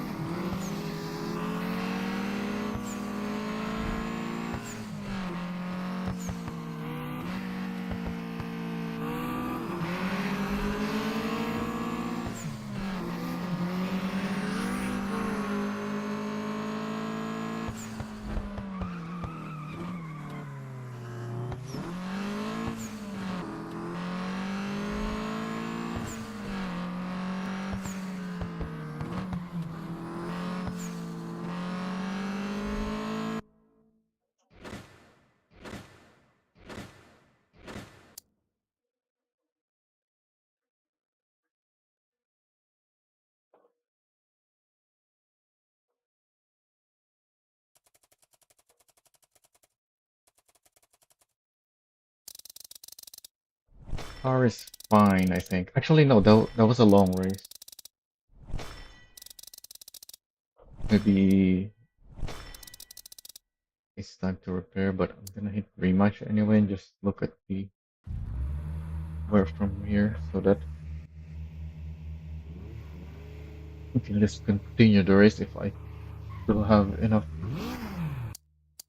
Car is fine, I think. Actually, no, that was a long race. Maybe it's time to repair, but I'm gonna hit rematch anyway and just look at the where from here so that we can just continue the race if I still have enough.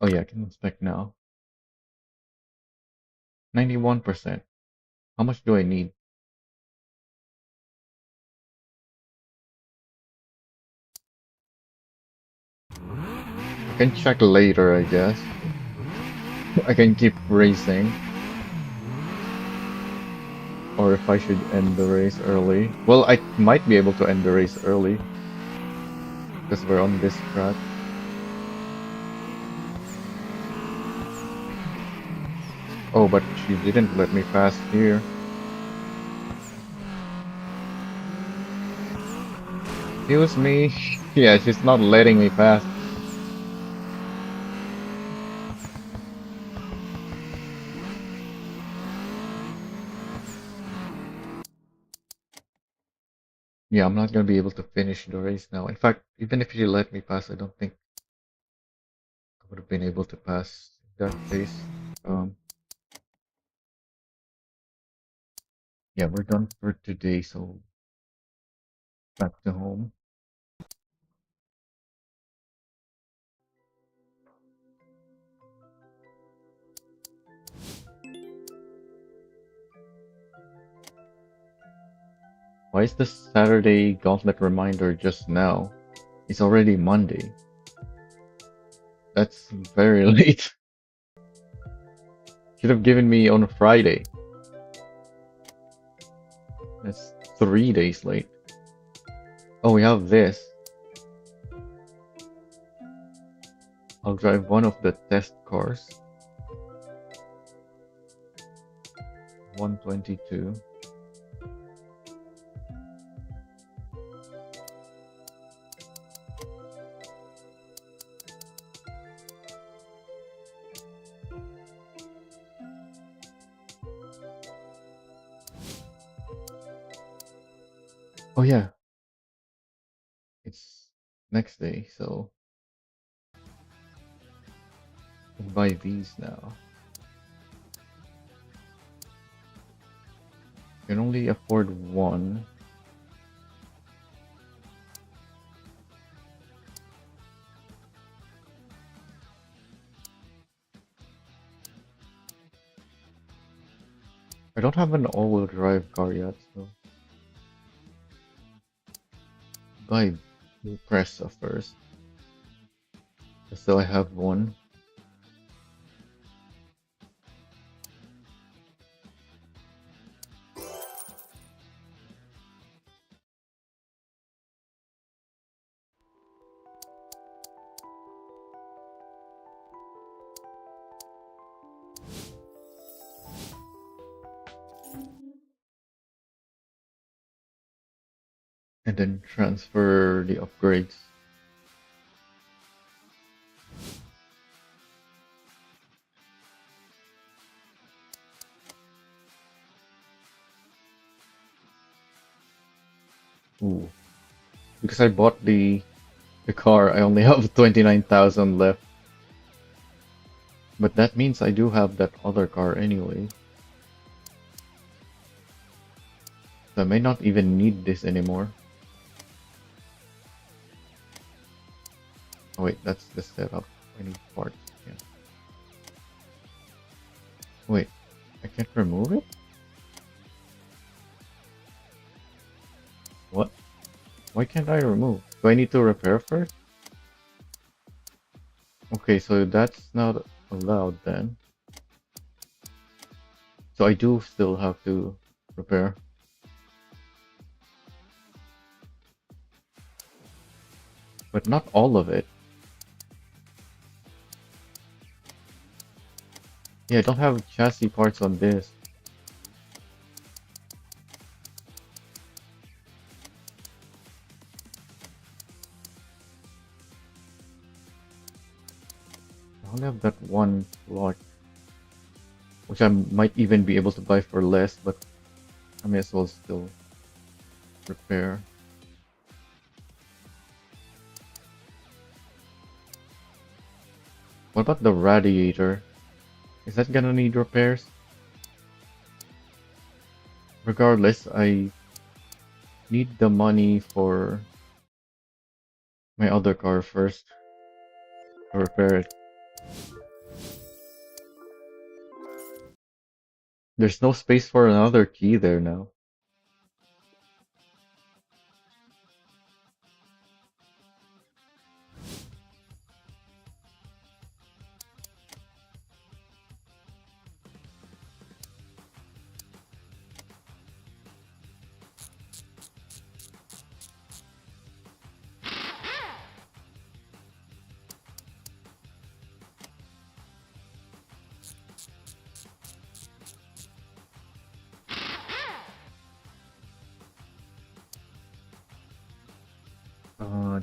Oh yeah, I can inspect now. 91%. How much do I need? I can check later, I guess. I can keep racing. Or if I should end the race early. Well, I might be able to end the race early. Because we're on this track. Oh, but she didn't let me pass here. Excuse me. Yeah, she's not letting me pass. Yeah, I'm not gonna be able to finish the race now. In fact, even if she let me pass, I don't think I would have been able to pass that pace. Um, yeah, we're done for today, so back to home. Why is the Saturday gauntlet reminder just now? It's already Monday. That's very late. Should have given me on a Friday. That's 3 days late. Oh, we have this. I'll drive one of the test cars. 122. Oh yeah, it's next day, so I can buy these now. I can only afford one. I don't have an all-wheel drive car yet, so buy Pressa first. Just so I have one. And then transfer the upgrades. Ooh. Because I bought the car, I only have 29,000 left. But that means I do have that other car anyway. So I may not even need this anymore. Oh wait, that's the setup. I need parts. Yeah. Wait, I can't remove it? What? Why can't I remove? Do I need to repair first? Okay, so that's not allowed then. So I do still have to repair. But not all of it. Yeah, I don't have chassis parts on this. I only have that one lot, which I might even be able to buy for less, but I may as well still repair. What about the radiator? Is that gonna need repairs? Regardless, I need the money for my other car first to repair it. There's no space for another key there now.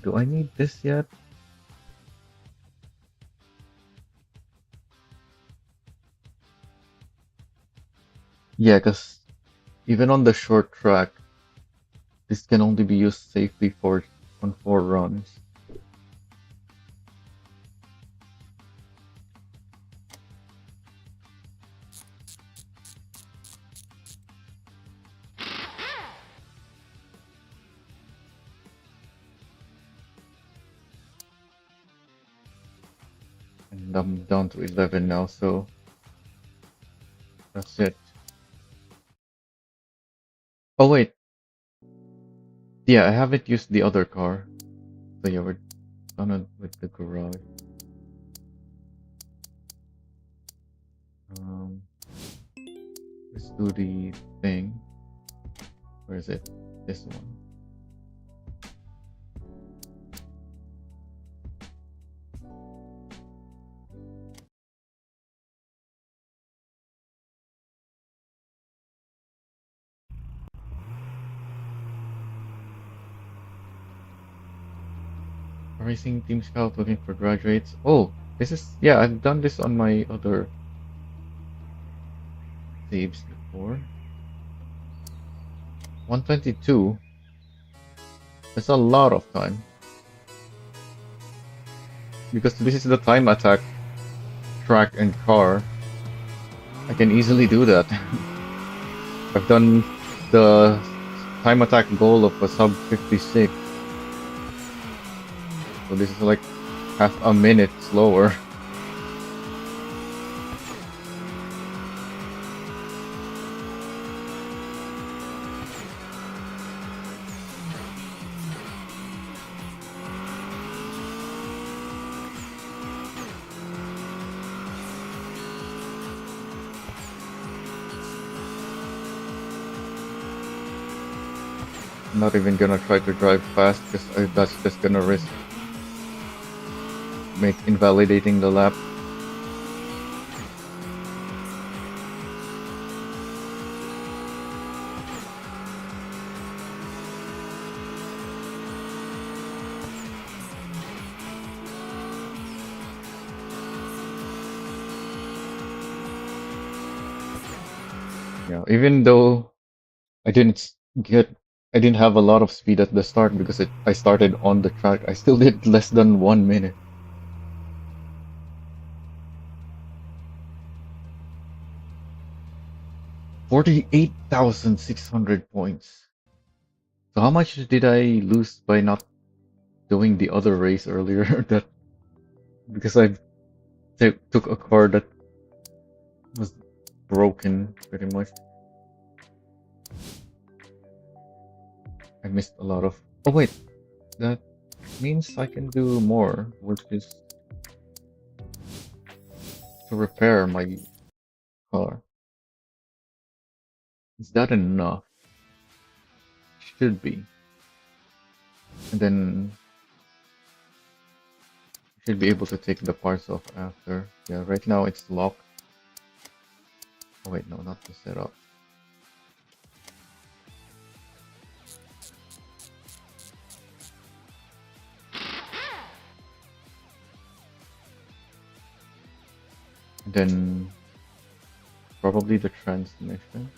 Do I need this yet? Yeah, because even on the short track, this can only be used safely for on 4 runs. And I'm down to 11 now, so that's it. Oh wait, yeah, I haven't used the other car. So yeah, we're done with the garage. Um, let's do the thing. Where is it? This one. Racing Team Scout looking for graduates. Oh, this is, yeah, I've done this on my other saves before. 122. That's a lot of time. Because this is the time attack track and car. I can easily do that. I've done the time attack goal of a sub 56. So this is like half a minute slower. I'm not even gonna try to drive fast because that's just gonna risk invalidating the lap. Yeah, even though I didn't get I didn't have a lot of speed at the start because I started on the track. I still did less than 1 minute. 48,600 points. So how much did I lose by not doing the other race earlier? That because I took a car that was broken pretty much. I missed a lot of. Oh wait, that means I can do more, which is to repair my car. Is that enough? Should be. And then should be able to take the parts off after. Yeah, right now it's locked. Oh wait, no, not the setup. Then probably the transmission.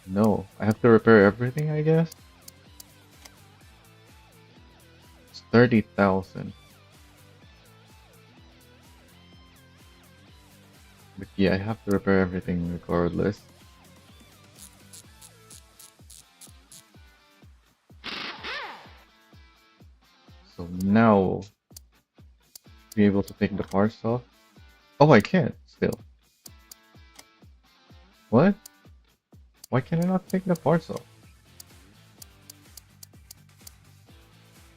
No, I have to repair everything, I guess. It's 30,000. But yeah, I have to repair everything regardless. So now, be able to take the parts off. Oh, I can't still. What? Why can I not take the parts off?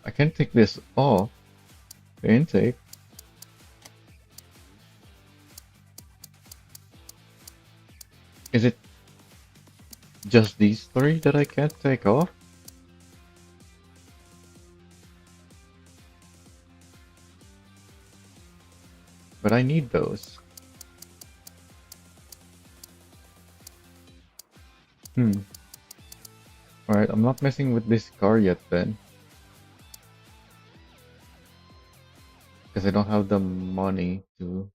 I can take this off. The intake. Is it just these three that I can't take off? But I need those. Alright, I'm not messing with this car yet then. Because I don't have the money to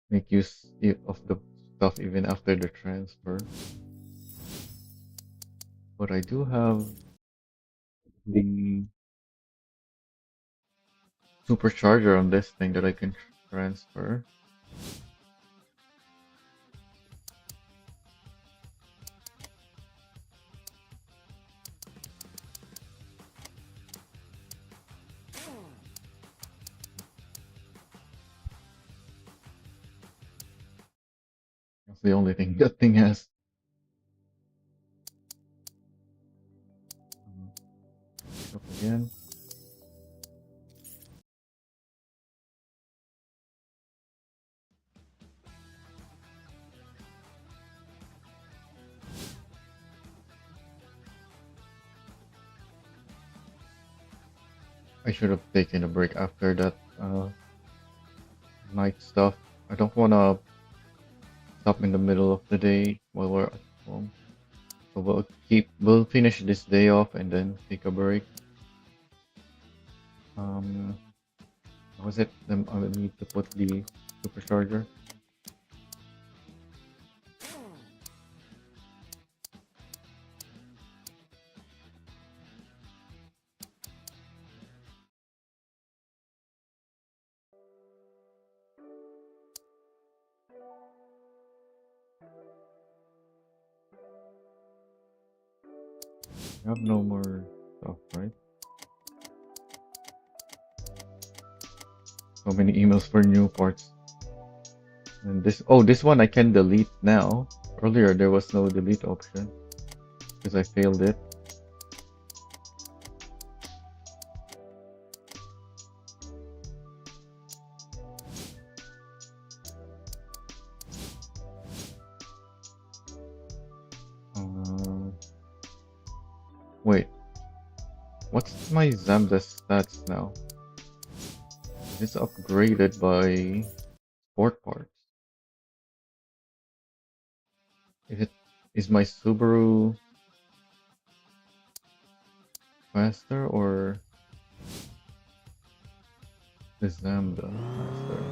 make use of the stuff even after the transfer. But I do have the supercharger on this thing that I can transfer. That's the only thing that thing has. Up again. I should have taken a break after that night stuff. I don't wanna stop in the middle of the day while we're at home. So we'll finish this day off and then take a break. Um, was it? I need to put the supercharger. I have no more stuff, right? So many emails for new parts. And this one I can delete now. Earlier there was no delete option because I failed it. Uh, Wait, what's my Zamda stats now? Is this upgraded by sport parts? Is my Subaru faster or the Zamda faster?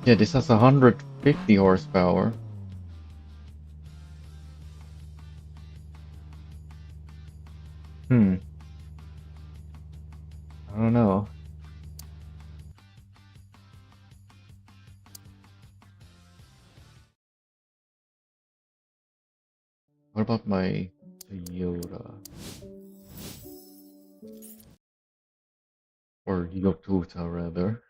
Yeah, this has 150 horsepower. I don't know. What about my Toyota? Or Toyota rather.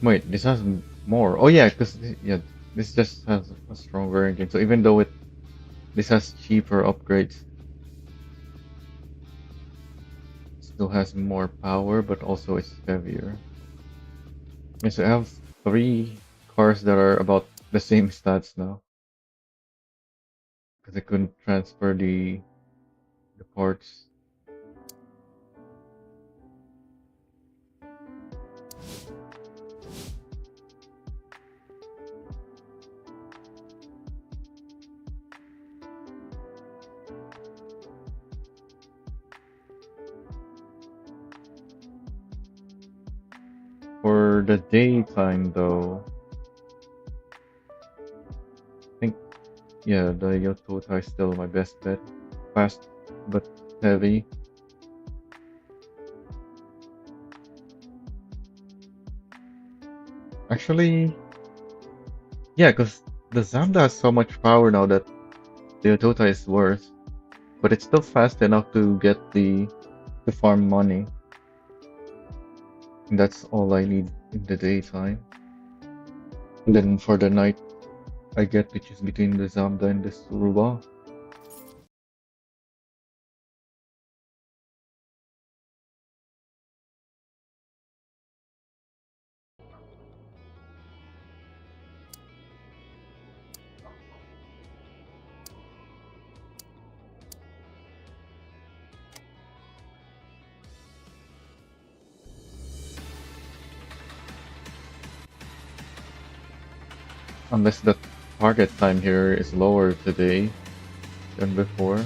Wait, this has more. Oh yeah, because yeah, this just has a stronger engine. So even though this has cheaper upgrades, it still has more power, but also it's heavier. Yeah, so I have 3 cars that are about the same stats now because I couldn't transfer the parts. For the daytime though, I think yeah, the Yotota is still my best bet. Fast but heavy. Actually, yeah, because the Zamda has so much power now that the Yotota is worse, but it's still fast enough to get the farm money. And that's all I need in the daytime. And then for the night, I get to choose between the Zamda and the Suruba. Unless the target time here is lower today than before.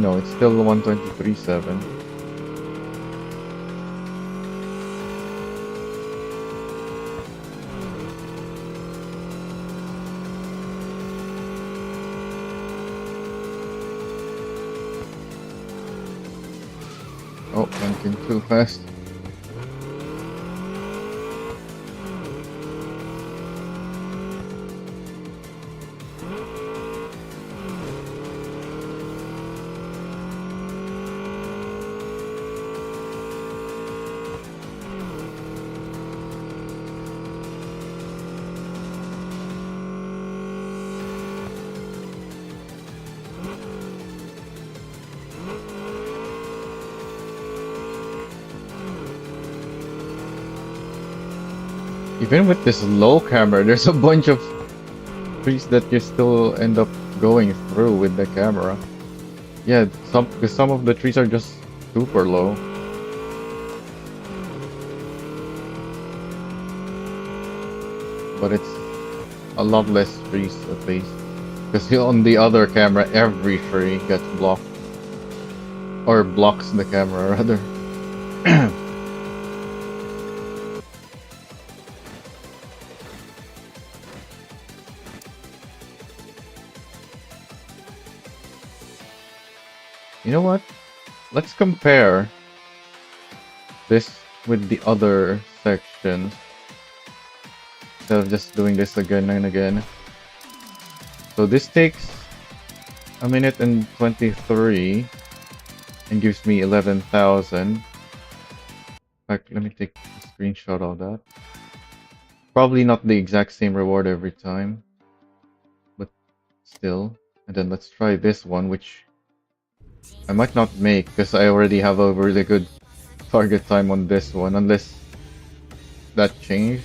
No, it's still 123.7. Oh, went in too fast. Even with this low camera, there's a bunch of trees that you still end up going through with the camera. Yeah, because some of the trees are just super low. But it's a lot less trees at least. Because on the other camera, every tree gets blocked. Or blocks the camera, rather. You know what? Let's compare this with the other sections instead of just doing this again and again. So this takes a minute and 23 and gives me 11,000. In fact, let me take a screenshot of that. Probably not the exact same reward every time, but still. And then let's try this one, which I might not make because I already have a really good target time on this one, unless that changed.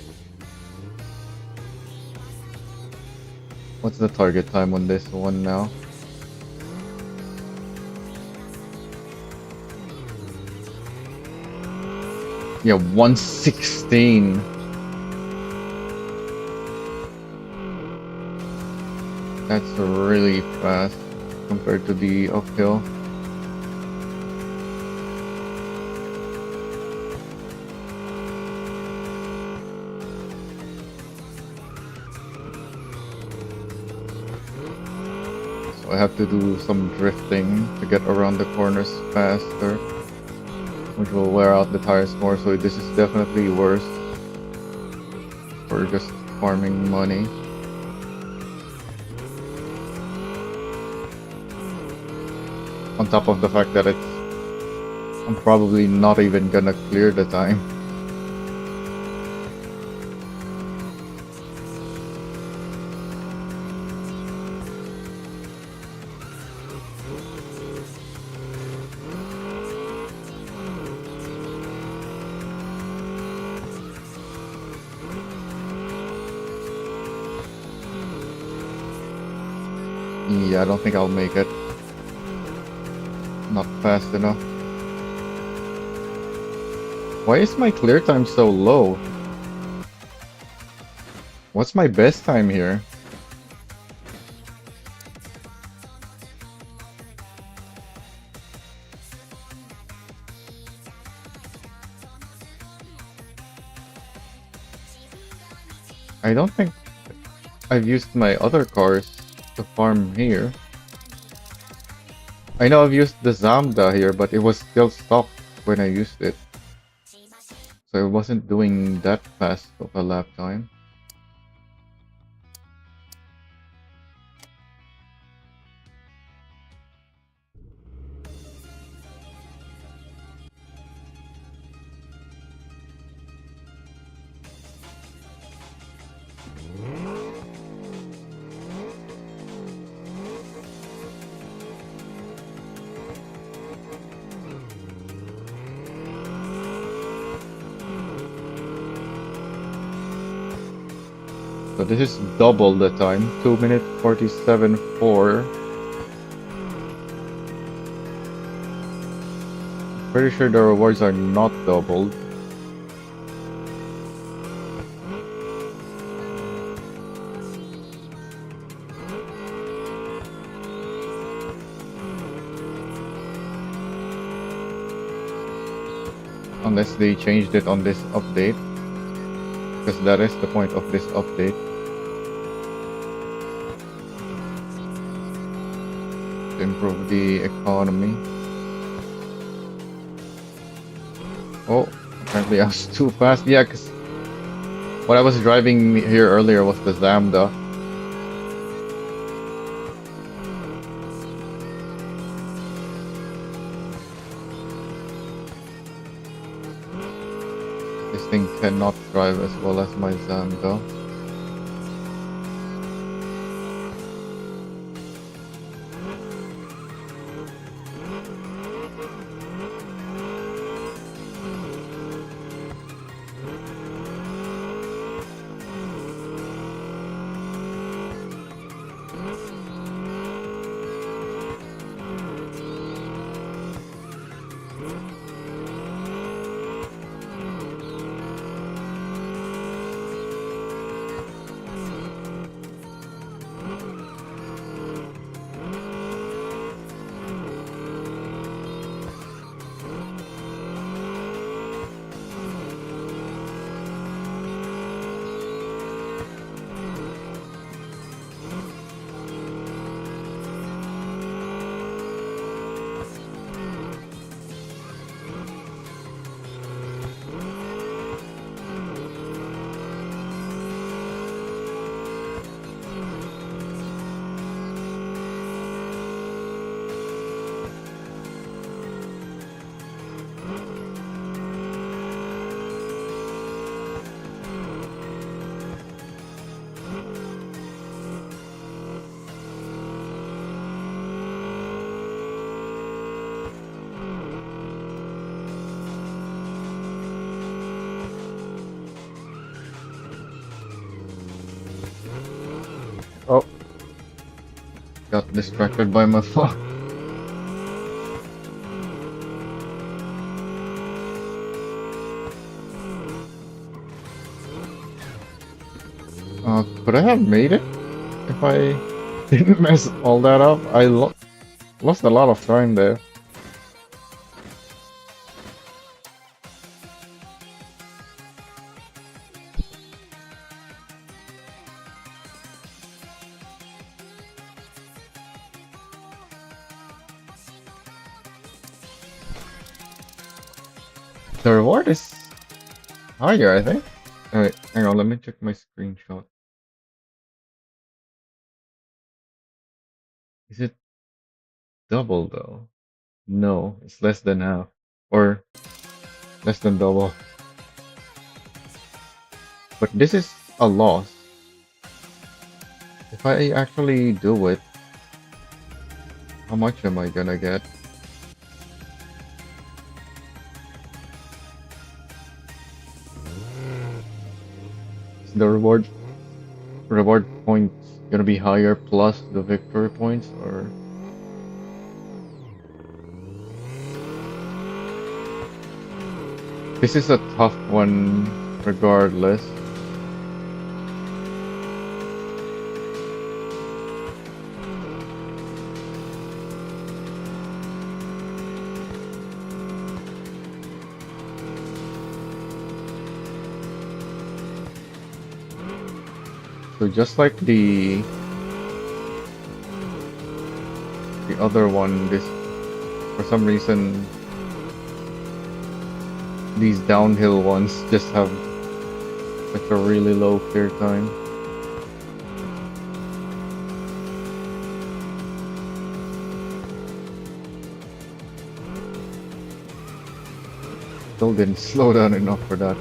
What's the target time on this one now? Yeah, 116. That's really fast compared to the uphill. So I have to do some drifting to get around the corners faster, which will wear out the tires more, so this is definitely worse for just farming money. On top of the fact that I'm probably not even gonna clear the time. Yeah, I don't think I'll make it. Not fast enough. Why is my clear time so low? What's my best time here? I don't think I've used my other cars to farm here. I know I've used the Zamda here, but it was still stopped when I used it. So it wasn't doing that fast of a lap time. So this is double the time, 2 minutes 47.4. Pretty sure the rewards are not doubled. Unless they changed it on this update, because that is the point of this update. To improve the economy. Oh, apparently I was too fast. Yeah, because what I was driving here earlier was the Zamda. This thing cannot drive as well as my Zamda. Oh, got distracted by my phone. Could I have made it if I didn't mess all that up? I lost a lot of time there. The reward is higher, I think. Alright, hang on, let me check my screenshot. Is it double though? No, it's less than half. Or less than double. But this is a loss. If I actually do it, how much am I gonna get? Is the reward points gonna be higher plus the victory points, or this is a tough one regardless. So just like the other one, this for some reason these downhill ones just have such a really low clear time. Still didn't slow down enough for that.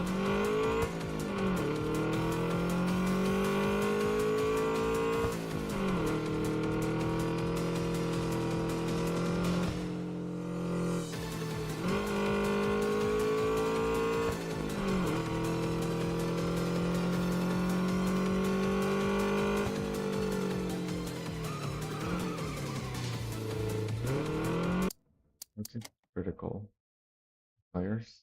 What's it? Critical fires.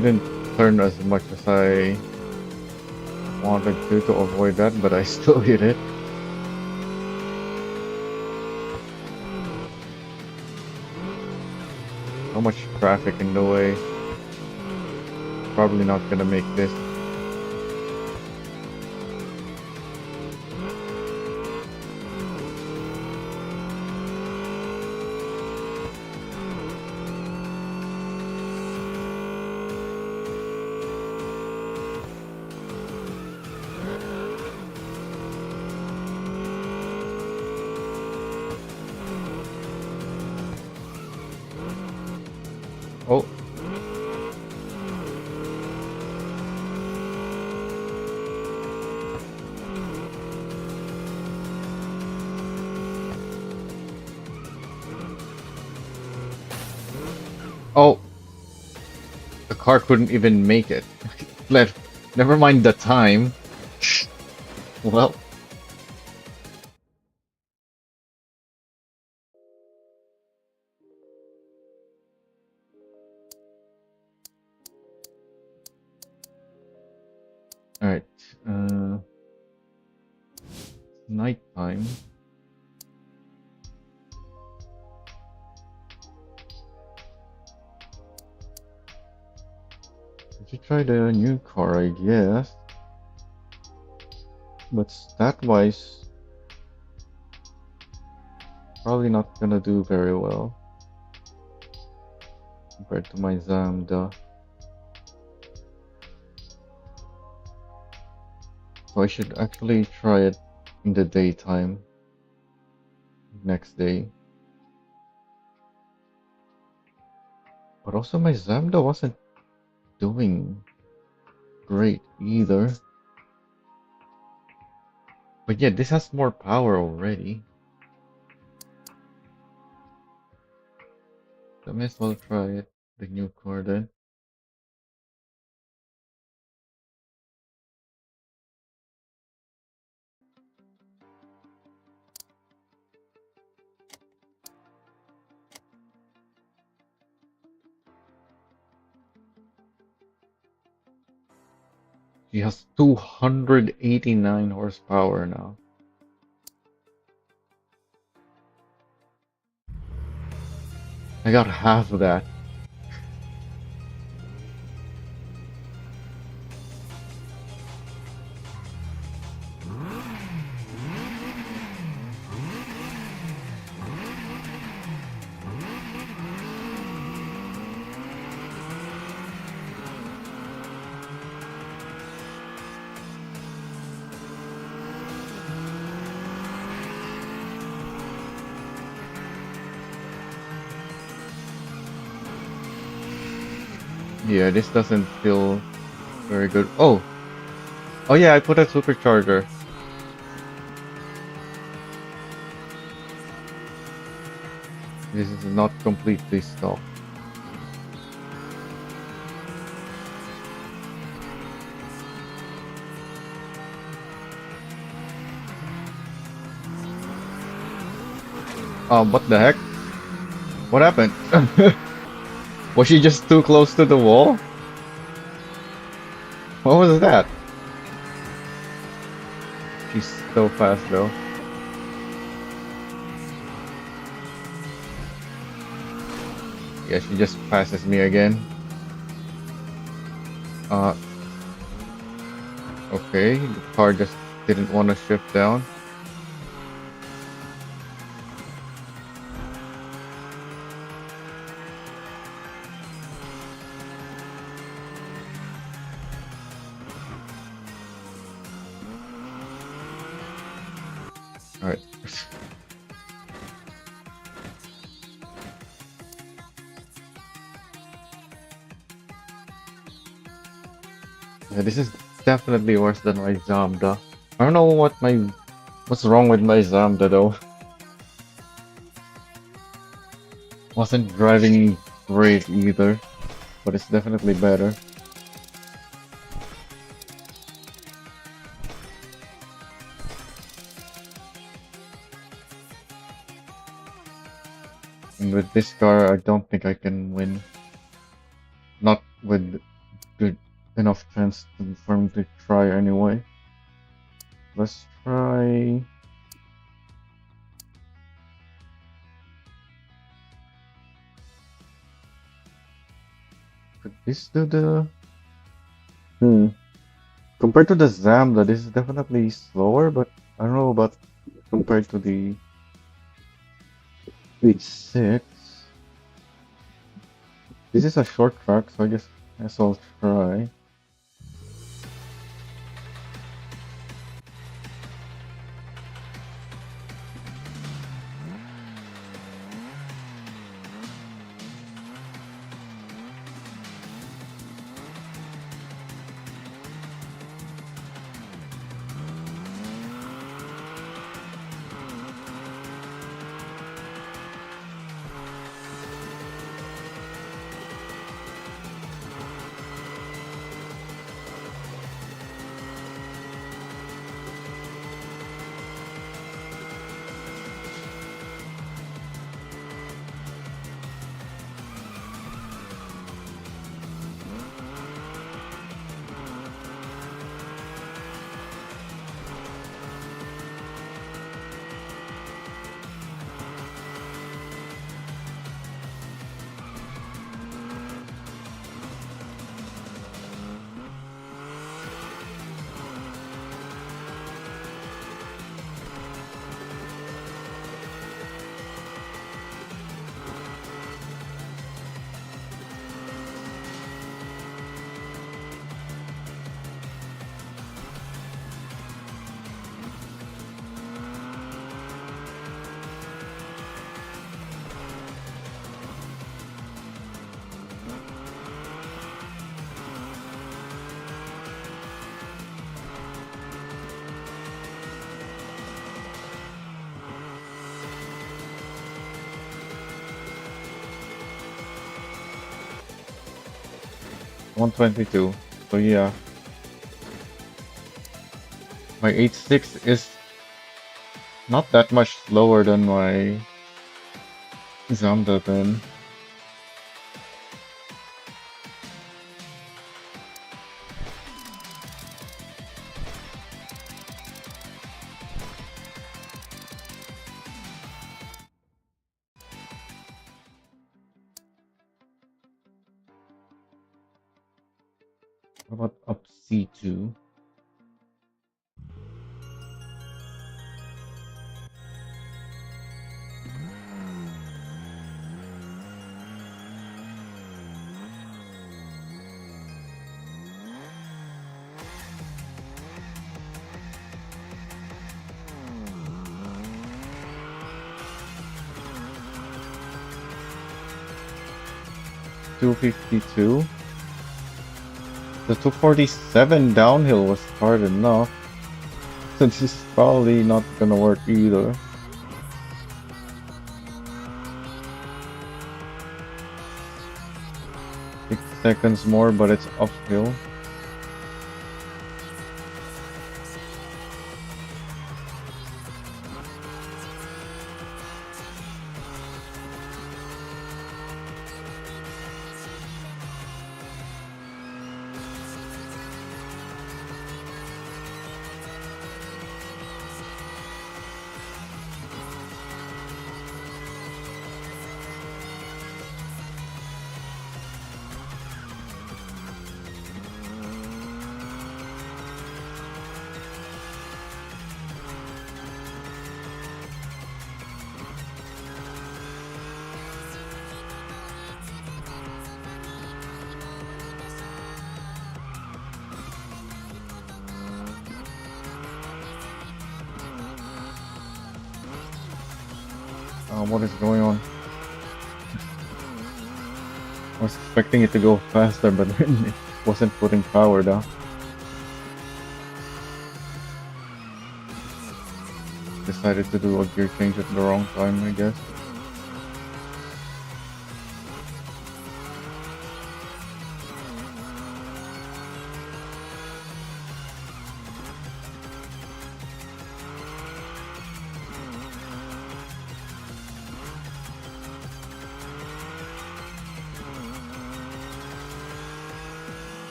didn't turn as much as I wanted to avoid that, but I still hit it. So much traffic in the way. Probably not gonna make this. Oh. Oh. The car couldn't even make it. Left. Never mind the time. Well. Alright. Nighttime. We should try the new car, I guess. But stat-wise, probably not gonna do very well compared to my Zamda. So I should actually try it in the daytime next day. But also my Zamda wasn't doing great either. But yeah, this has more power already. So I may as well try it, the new car then. She has 289 horsepower now. I got half of that. Yeah, this doesn't feel very good. Oh! Oh yeah, I put a supercharger. This is not completely stock. What the heck? What happened? Was she just too close to the wall? What was that? She's so fast though. Yeah, she just passes me again. Okay, the car just didn't want to shift down. Alright. Yeah, this is definitely worse than my Zamda. I don't know what's wrong with my Zamda though. Wasn't driving great either, but it's definitely better. And with this car, I don't think I can win. Not with good enough chance for me to try anyway. Let's try. Could this do the? Compared to the Zambda, this is definitely slower, but I don't know about compared to the V6. This is a short track, so I guess I'll try. $122. So yeah, my 8.6 is not that much slower than my Zambda then. How about up C2? $252. The 247 downhill was hard enough. So this is probably not gonna work either. 6 seconds more, but it's uphill. What is going on? I was expecting it to go faster, but it wasn't putting power down. Decided to do a gear change at the wrong time, I guess.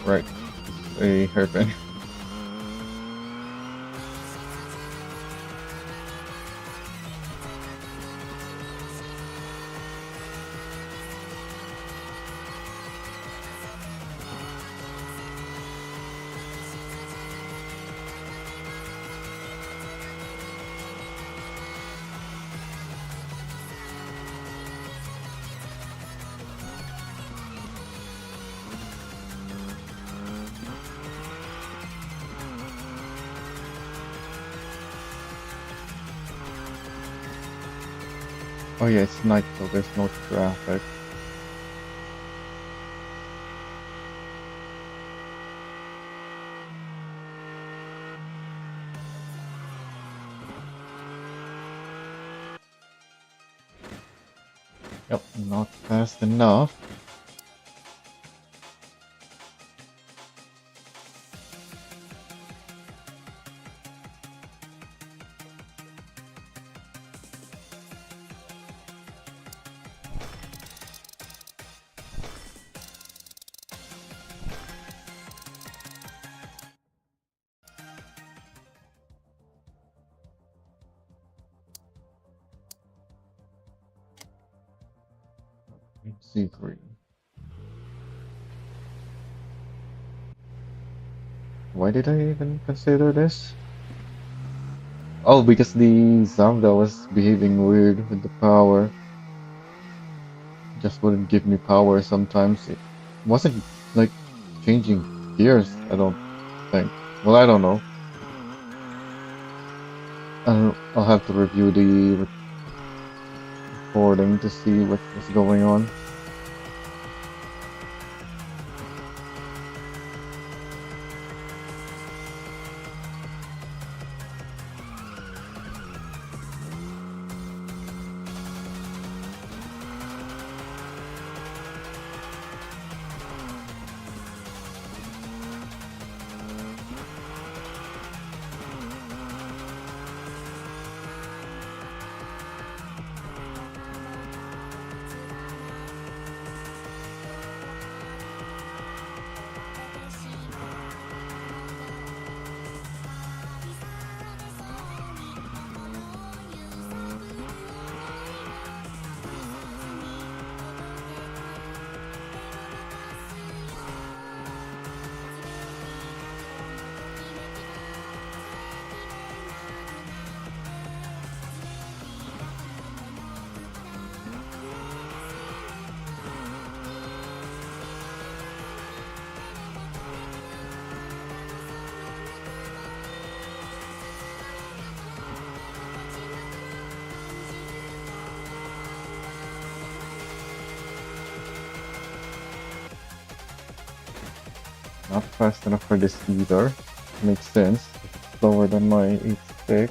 Right. A hairpin. Oh yeah, it's night, so there's no traffic. Yep, not fast enough. C green. Why did I even consider this? Oh, because the Zamda was behaving weird with the power. Just wouldn't give me power sometimes. It wasn't like changing gears, I don't think. Well, I don't know. I'll have to review the recording to see what was going on. Not fast enough for this either. Makes sense. It's slower than my 8-stick.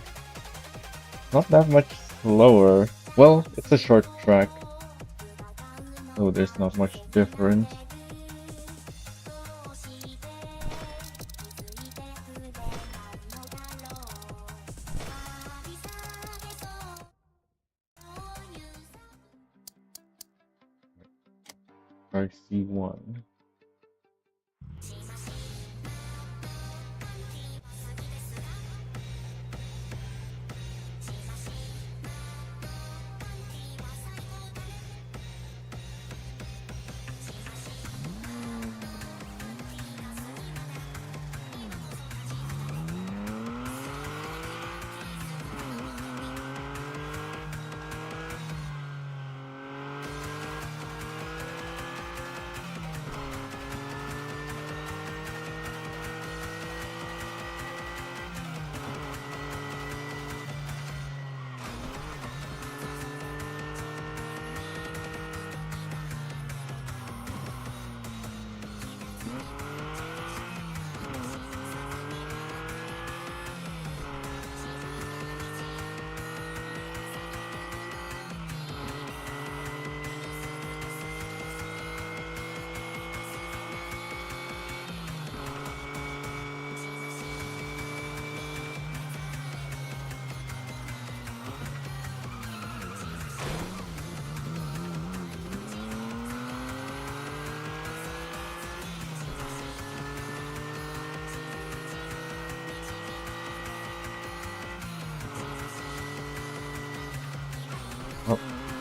Not that much slower. Well, it's a short track, so there's not much difference. Try C1.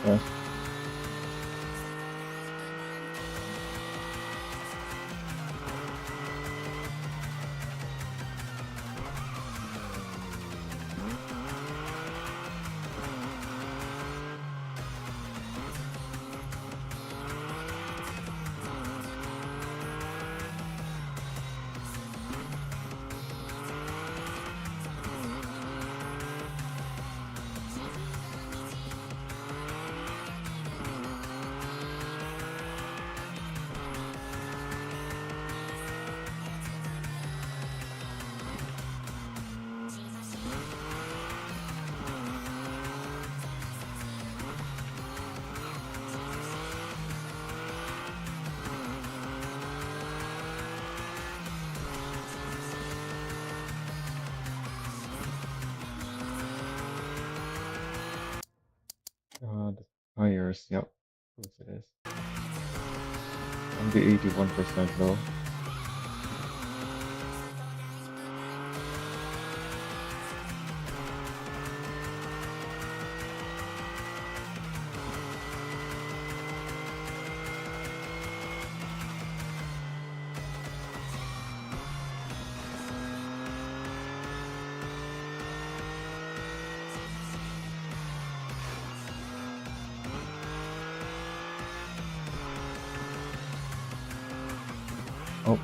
Pass. The tires, yep. Of course it is. Only 81% though. Oh,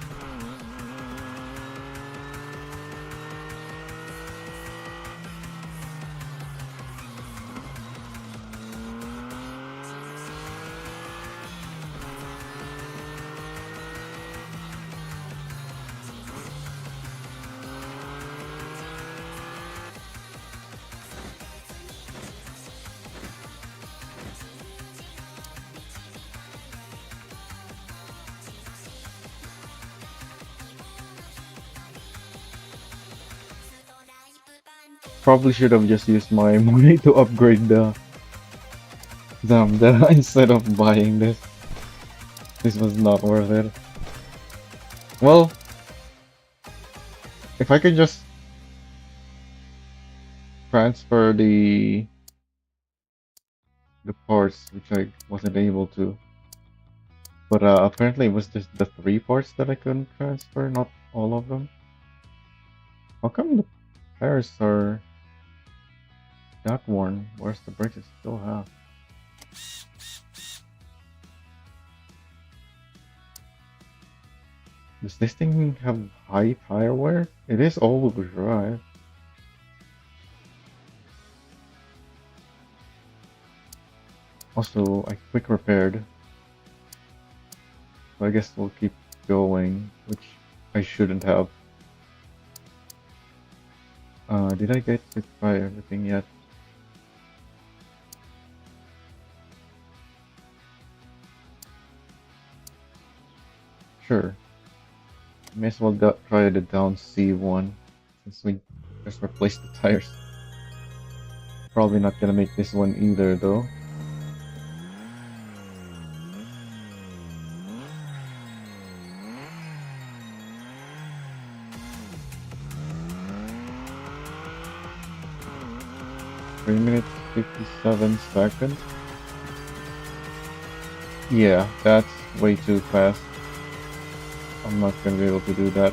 probably should have just used my money to upgrade the instead of buying this. This was not worth it. Well, if I could just transfer the parts, which I wasn't able to. But apparently it was just the 3 parts that I couldn't transfer, not all of them. How come the tires are that worn, whereas the brakes is still half? Does this thing have high tire wear? It is all-wheel drive. Also, I quick repaired. So I guess we'll keep going, which I shouldn't have. Did I get to try everything yet? Sure. May as well try the down C one, since we just replaced the tires. Probably not gonna make this one either, though. Three minutes 57 seconds. Yeah, that's way too fast. I'm not gonna be able to do that.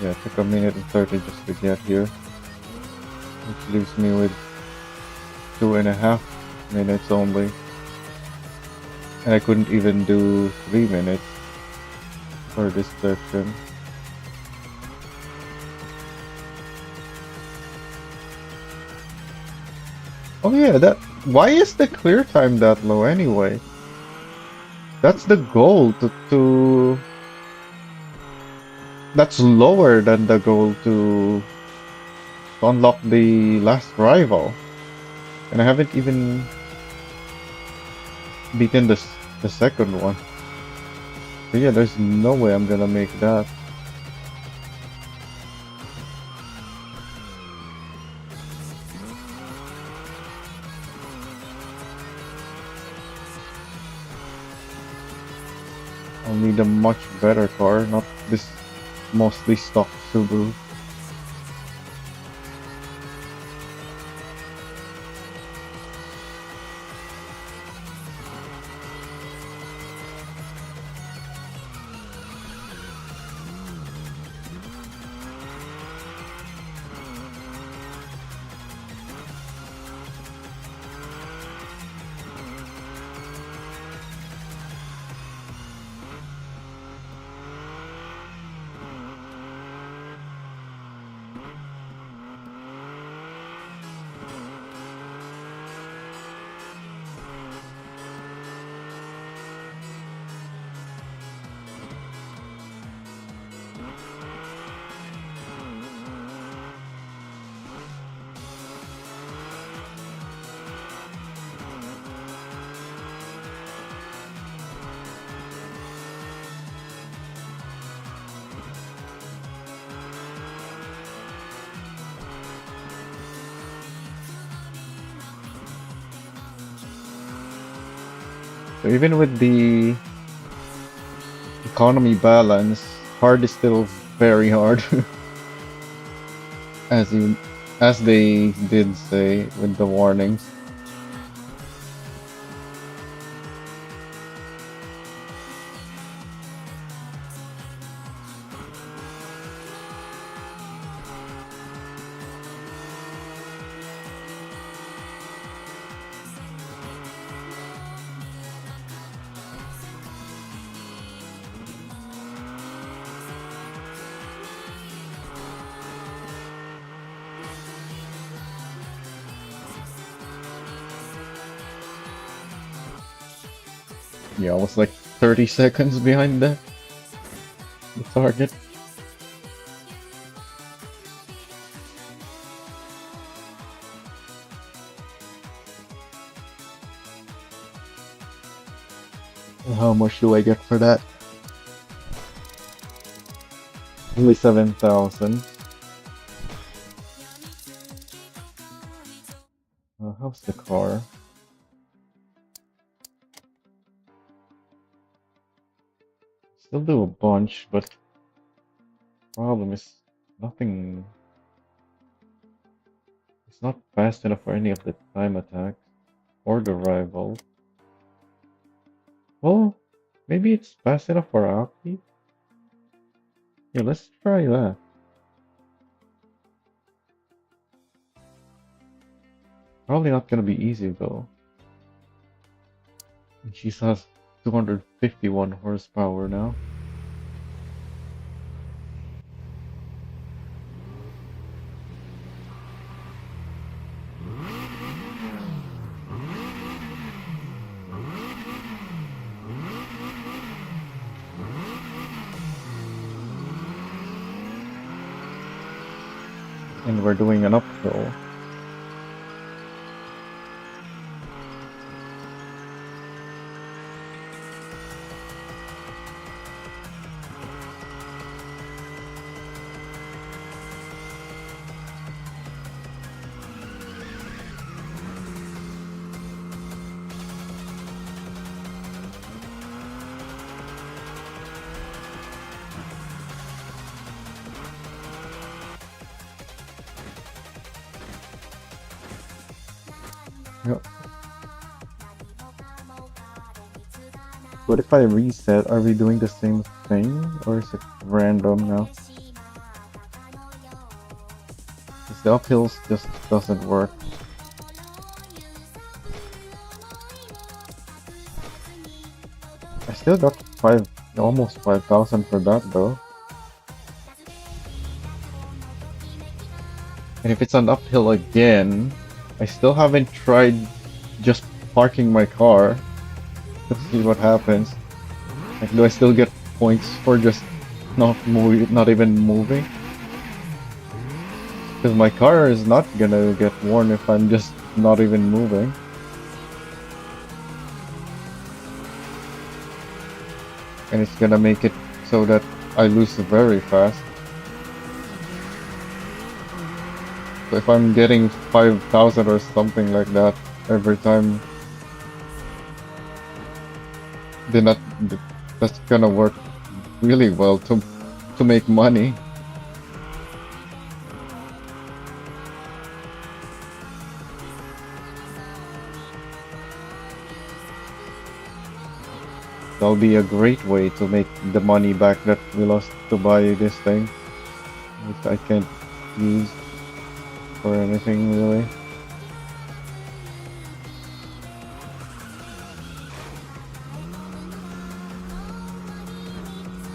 Yeah, it took a minute and 30 just to get here, which leaves me with 2.5 minutes only. And I couldn't even do 3 minutes for this section. Oh yeah, why is the clear time that low anyway? That's the goal to that's lower than the goal to unlock the last rival. And I haven't even beaten the second one. So yeah, there's no way I'm gonna make that. I'll need a much better car, not this mostly stock Subaru. So even with the economy balance, hard is still very hard. as you as they did say with the warnings. Yeah, I was like 30 seconds behind the target. How much do I get for that? Only 7,000. How's the car? Still do a bunch, but problem is nothing. It's not fast enough for any of the time attacks or the rival. Well, maybe it's fast enough for Aki. Yeah, let's try that. Probably not gonna be easy though. And she has 251 horsepower now. And we're doing an uphill. Yep. What if I reset? Are we doing the same thing or is it random now? The uphills just doesn't work. I still got almost 5,000 for that though. And if it's an uphill again, I still haven't tried just parking my car to see what happens. Like, do I still get points for just not even moving? Because my car is not gonna get worn if I'm just not even moving. And it's gonna make it so that I lose very fast. So if I'm getting 5,000 or something like that every time, then that's gonna work really well to make money. That'll be a great way to make the money back that we lost to buy this thing, which I can't use for anything really.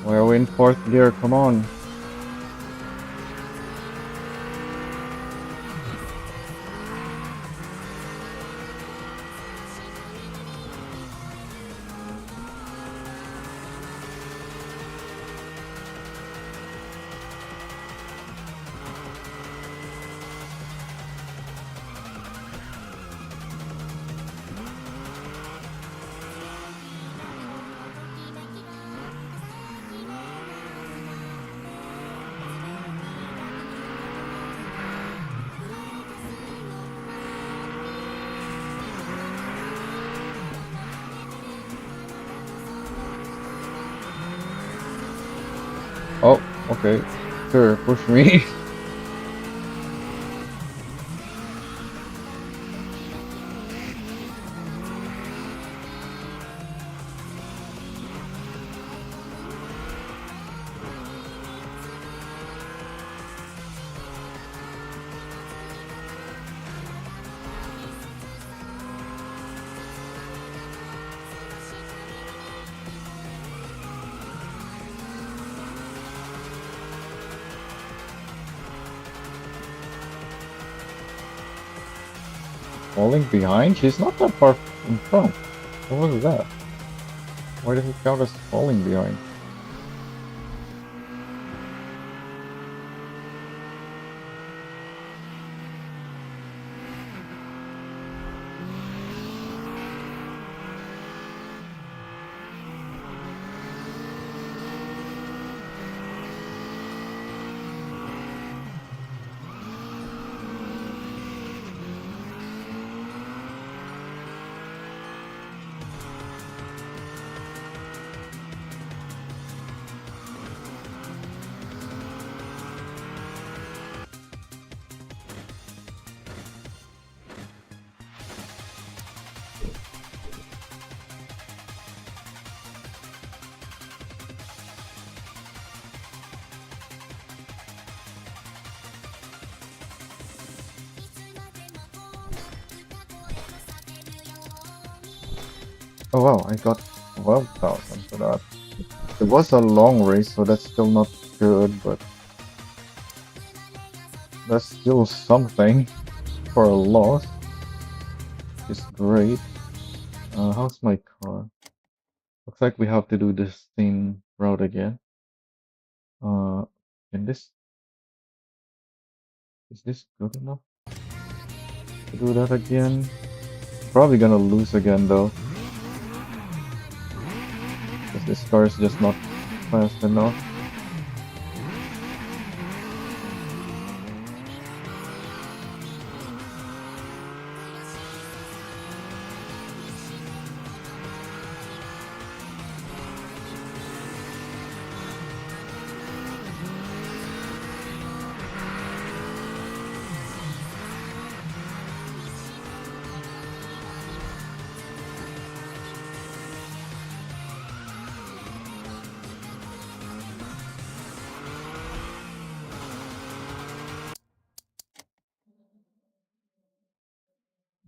Why are we in 4th gear? Come on. Oh, okay. Sure, push me. Falling behind? She's not that far in front. What was that? Why does it count as falling behind? Oh wow, I got 12,000 for that. It was a long race, so that's still not good, but that's still something for a loss. It's great. How's my car? Looks like we have to do this same route again. Uh, can this is this good enough to do that again? Probably gonna lose again though, because this car is just not fast enough.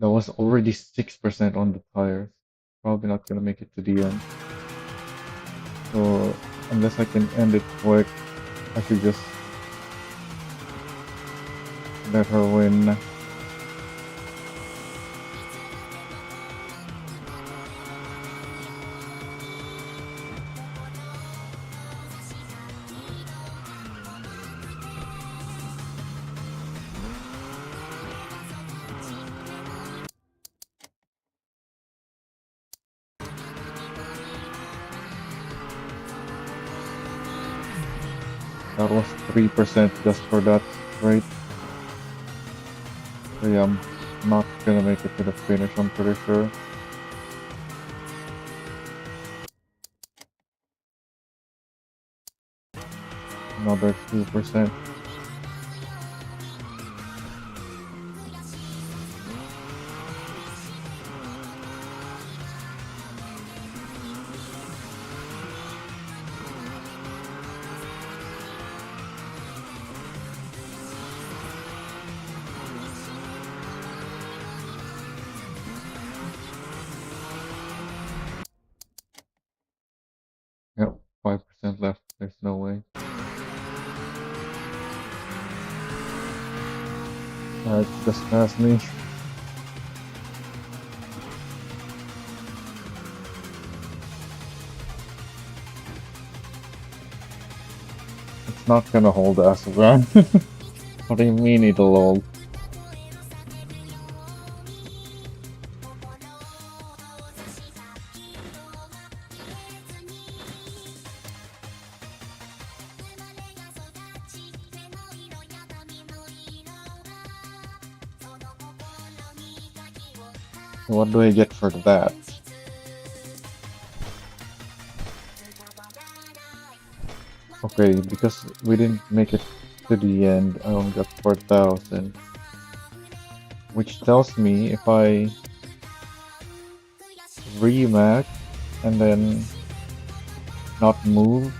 That was already 6% on the tires. Probably not gonna make it to the end. So unless I can end it quick, I should just let her win. That was 3% just for that straight. So yeah, I'm not gonna make it to the finish, I'm pretty sure. Another 2%. Yep, 5% left. There's no way. Alright, just pass me. It's not gonna hold ASUKA. What do you mean it'll hold? What do I get for that? Okay, because we didn't make it to the end, I only got 4,000. Which tells me if I rematch and then not move,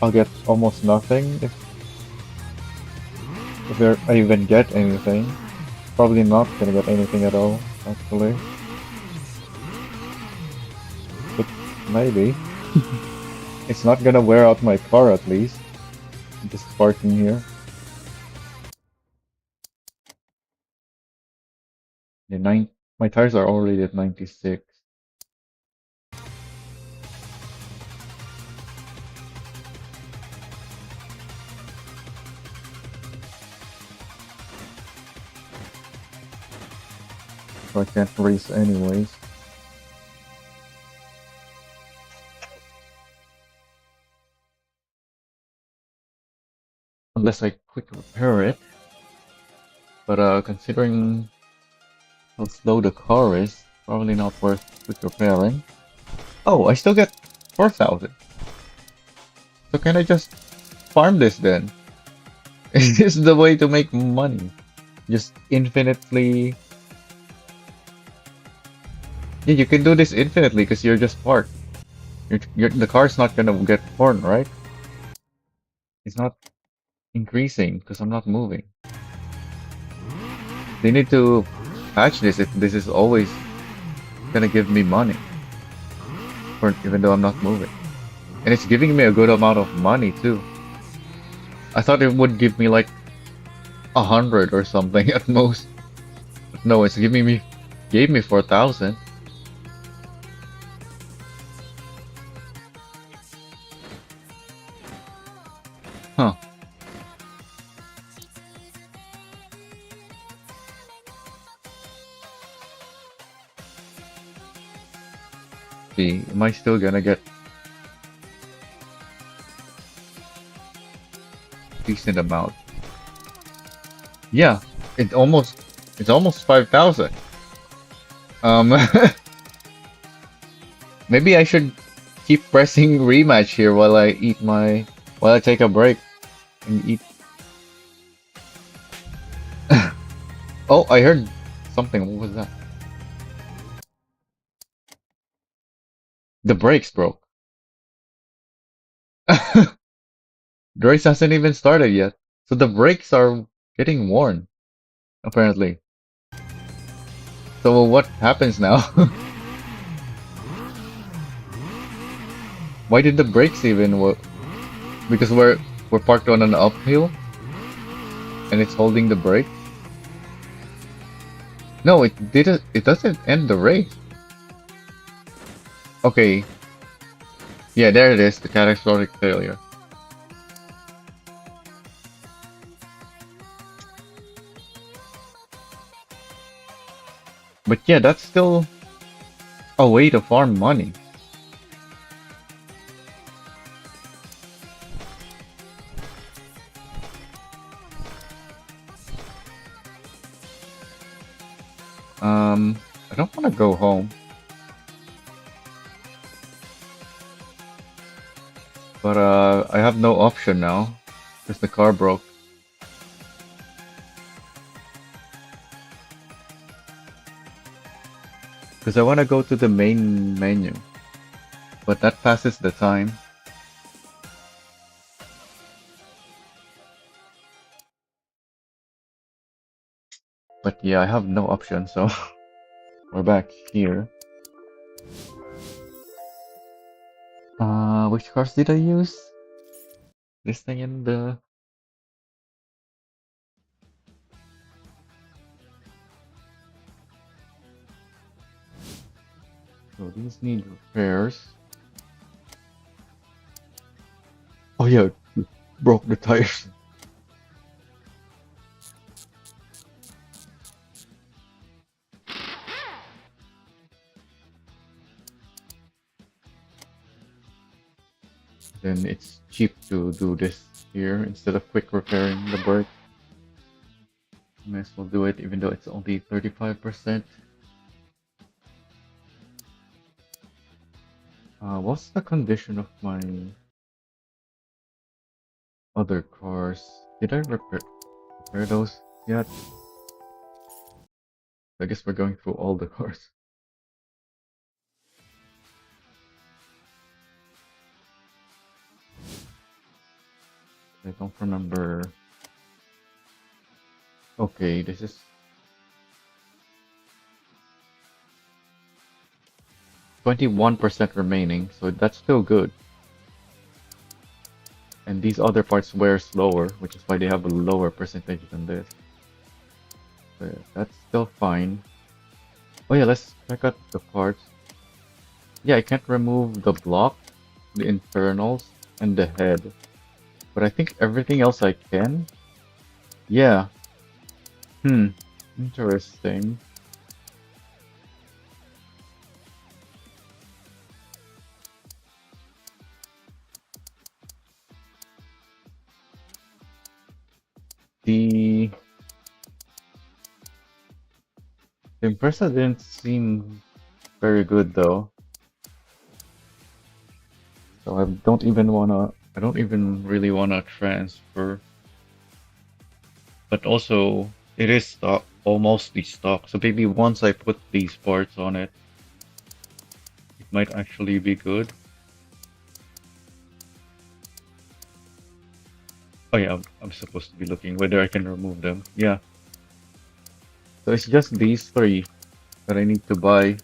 I'll get almost nothing if I even get anything. Probably not gonna get anything at all, actually. But maybe. It's not gonna wear out my car at least. I'm just parking here. My tires are already at 96. So I can't race anyways. Unless I quick repair it. But considering how slow the car is, probably not worth quick repairing. Oh, I still get 4,000. So can I just farm this then? Is this the way to make money? Just infinitely... Yeah, you can do this infinitely because you're just parked. The car's not gonna get torn, right? It's not increasing because I'm not moving. They need to patch this if this is always gonna give me money, even though I'm not moving. And it's giving me a good amount of money too. I thought it would give me like 100 or something at most. But no, it's gave me 4,000. Huh. See, am I still gonna get decent amount? Yeah, it's almost 5,000. Maybe I should keep pressing rematch here while I take a break and eat. Oh, I heard something. What was that? The brakes broke. The race hasn't even started yet. So the brakes are getting worn, apparently. So what happens now? Why did the brakes even work? Because we're parked on an uphill and it's holding the brake. No, it didn't. It doesn't end the race. Okay. Yeah, there it is. The catastrophic failure. But yeah, that's still a way to farm money. I don't want to go home, but I have no option now because the car broke. Because I want to go to the main menu, but that passes the time. But yeah, I have no option, so we're back here. Which cars did I use? This thing and the... So these need repairs. Oh yeah, broke the tires. Then it's cheap to do this here instead of quick repairing the brake. Might as well do it even though it's only 35%. What's the condition of my other cars? Did I repair those yet? I guess we're going through all the cars. I don't remember. Okay, this is 21% remaining, so that's still good. And these other parts wear slower, which is why they have a lower percentage than this. But that's still fine. Oh yeah, let's check out the parts. Yeah, I can't remove the block, the internals, and the head. But I think everything else I can. Yeah. Interesting. The Impressa didn't seem very good though. So I don't even really wanna transfer. But also it is stock, almost the stock. So maybe once I put these parts on it, it might actually be good. Oh yeah, I'm supposed to be looking whether I can remove them. Yeah. So it's just these three that I need to buy.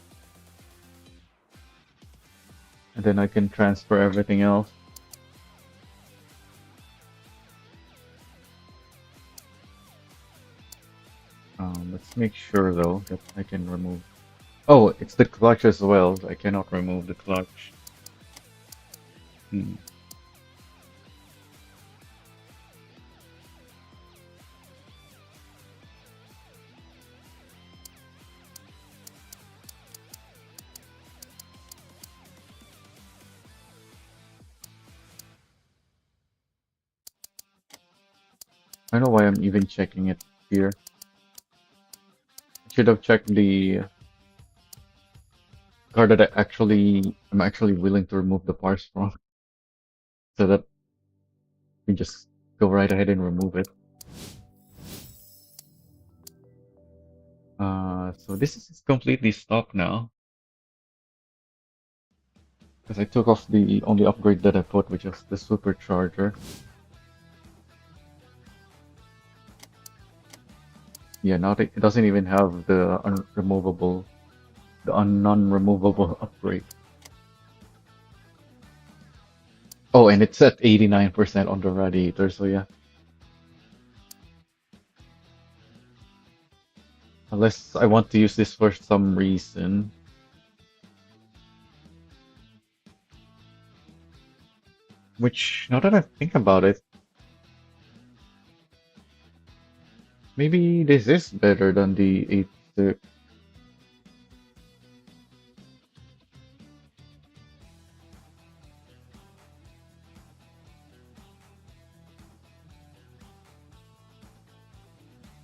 And then I can transfer everything else. Let's make sure though that I can remove. Oh, it's the clutch as well. I cannot remove the clutch. I don't know why I'm even checking it here. I should have checked the car that I'm actually willing to remove the parts from, so that we just go right ahead and remove it. So this is completely stock now. Because I took off the only upgrade that I put, which is the supercharger. Yeah, now it doesn't even have the unremovable, the non-removable upgrade. Oh, and it's at 89% on the radiator, so yeah. Unless I want to use this for some reason. Which, now that I think about it, maybe this is better than the 8.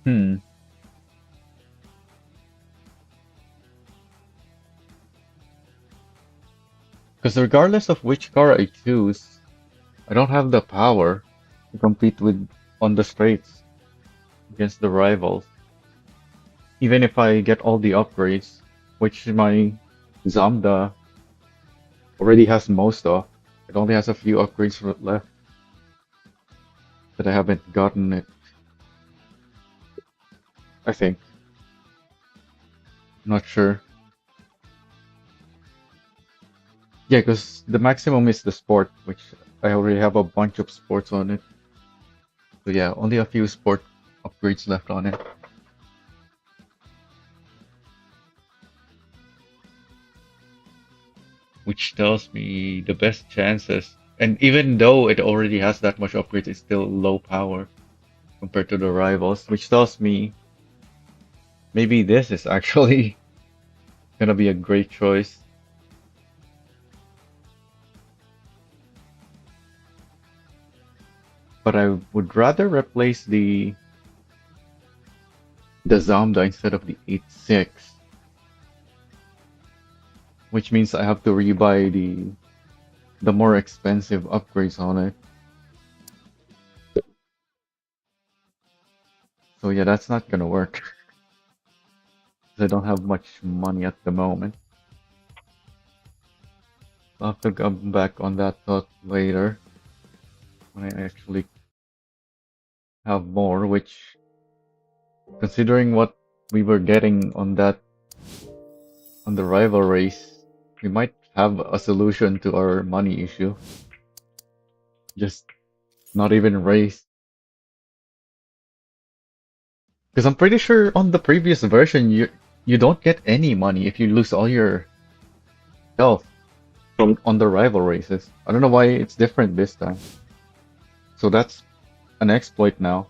Hmm. Because regardless of which car I choose, I don't have the power to compete with on the straights against the rivals. Even if I get all the upgrades, which my Zamda already has most of. It only has a few upgrades left that I haven't gotten it, I think. Not sure. Yeah, because the maximum is the sport, which I already have a bunch of sports on it. So yeah, only a few sport upgrades left on it. Which tells me the best chances. And even though it already has that much upgrades, it's still low power compared to the rivals, which tells me maybe this is actually gonna be a great choice. But I would rather replace the Zamda instead of the 8.6, which means I have to rebuy the more expensive upgrades on it. So yeah, that's not gonna work. I don't have much money at the moment. I'll have to come back on that thought later when I actually have more, which, considering what we were getting on the rival race, we might have a solution to our money issue. Just not even race. Because I'm pretty sure on the previous version you don't get any money if you lose all your health from on the rival races. I don't know why it's different this time. So that's an exploit now.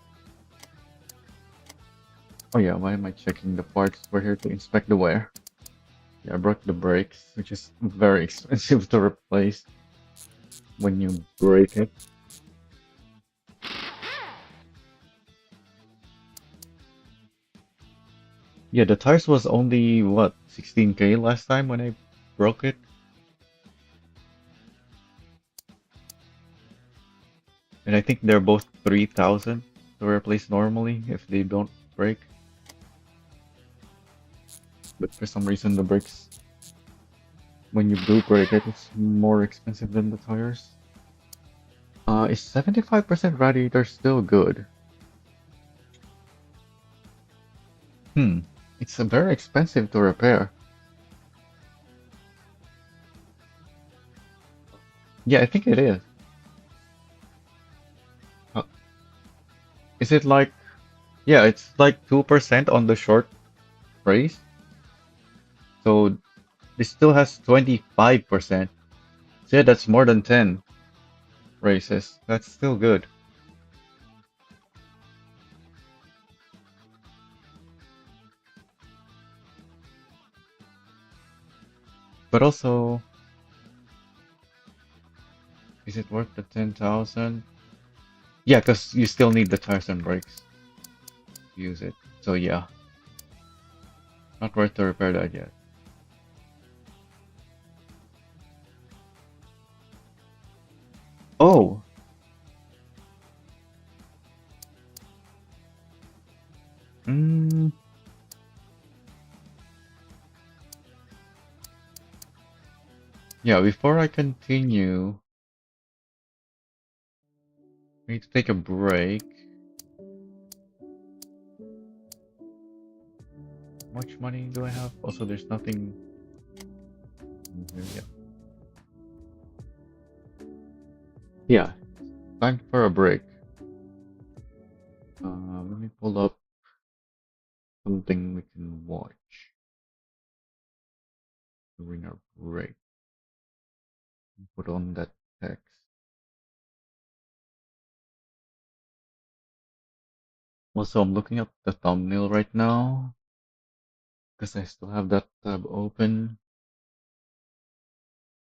Oh yeah, why am I checking the parts? We're here to inspect the wear. Yeah, I broke the brakes, which is very expensive to replace when you break it. Yeah, the tires was only what, 16K last time when I broke it. And I think they're both 3,000 to replace normally if they don't break. But for some reason the brakes, when you do break it, it's more expensive than the tires. Is 75% radiator still good? Hmm, it's very expensive to repair. Yeah, I think it is. Uh, is it like, yeah, it's like 2% on the short race. So this still has 25%. So yeah, that's more than 10 races. That's still good. But also, is it worth the 10,000? Yeah, because you still need the tires and brakes to use it. So yeah, not worth to repair that yet. Oh, mm, yeah, before I continue, I need to take a break. much money do I have? Also, there's nothing in here yet. Yeah, time for a break. Let me pull up something we can watch during our break. Put on that text. Also, I'm looking at the thumbnail right now because I still have that tab open.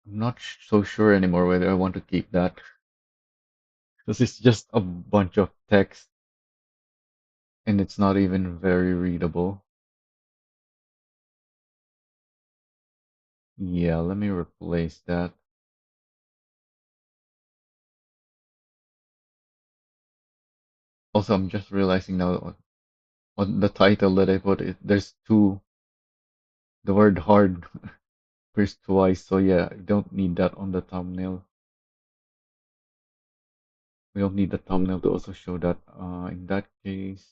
I'm not so sure anymore whether I want to keep that because it's just a bunch of text and it's not even very readable. Yeah, let me replace that. Also, I'm just realizing now on the title that I put there's the word hard appears twice, so yeah, I don't need that on the thumbnail. We don't need the thumbnail to also show that. In that case,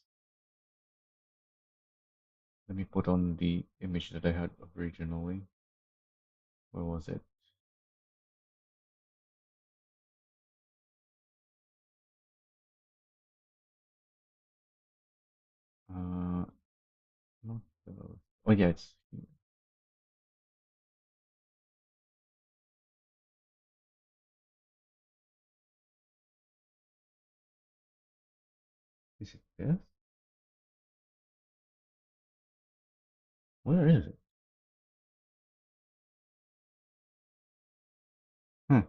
let me put on the image that I had originally. Where was it? Uh, not those. Oh yeah, it's. Is it this? Where is it? Hmm.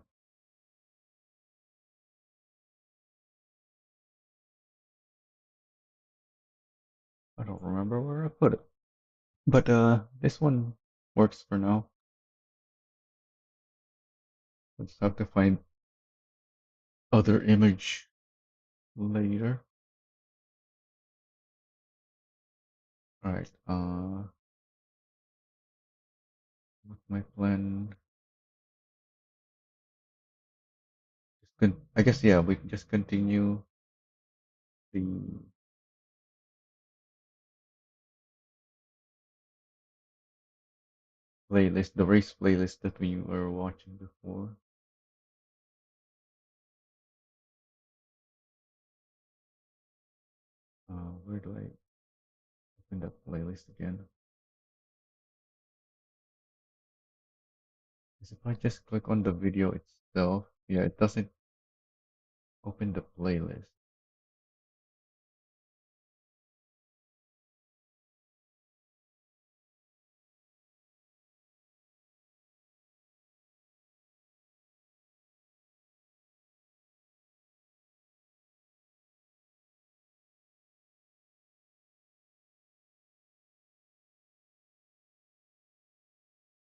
I don't remember where I put it. But this one works for now. Let's have to find other image later. All right. What's my plan? I guess yeah, we can just continue the playlist, the race playlist that we were watching before. Where do I open that playlist again? Because if I just click on the video itself, yeah, it doesn't open the playlist.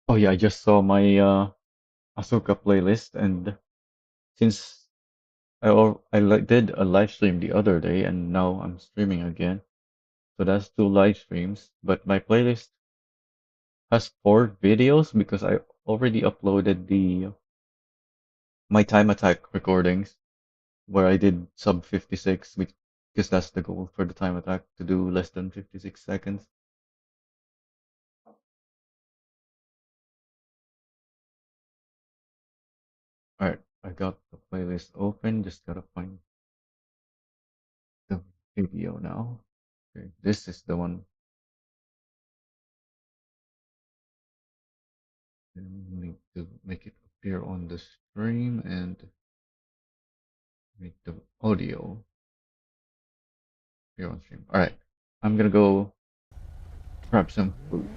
Oh yeah, I just saw my ASUKA playlist, and since did a live stream the other day, and now I'm streaming again, so that's two live streams. But my playlist has four videos because I already uploaded the my time attack recordings where I did sub 56 because that's the goal for the time attack to do less than 56 seconds. Alright, I got the playlist open, just gotta find the video now. Okay, this is the one. I need to make it appear on the stream and make the audio appear on stream. Alright, I'm gonna go grab some food.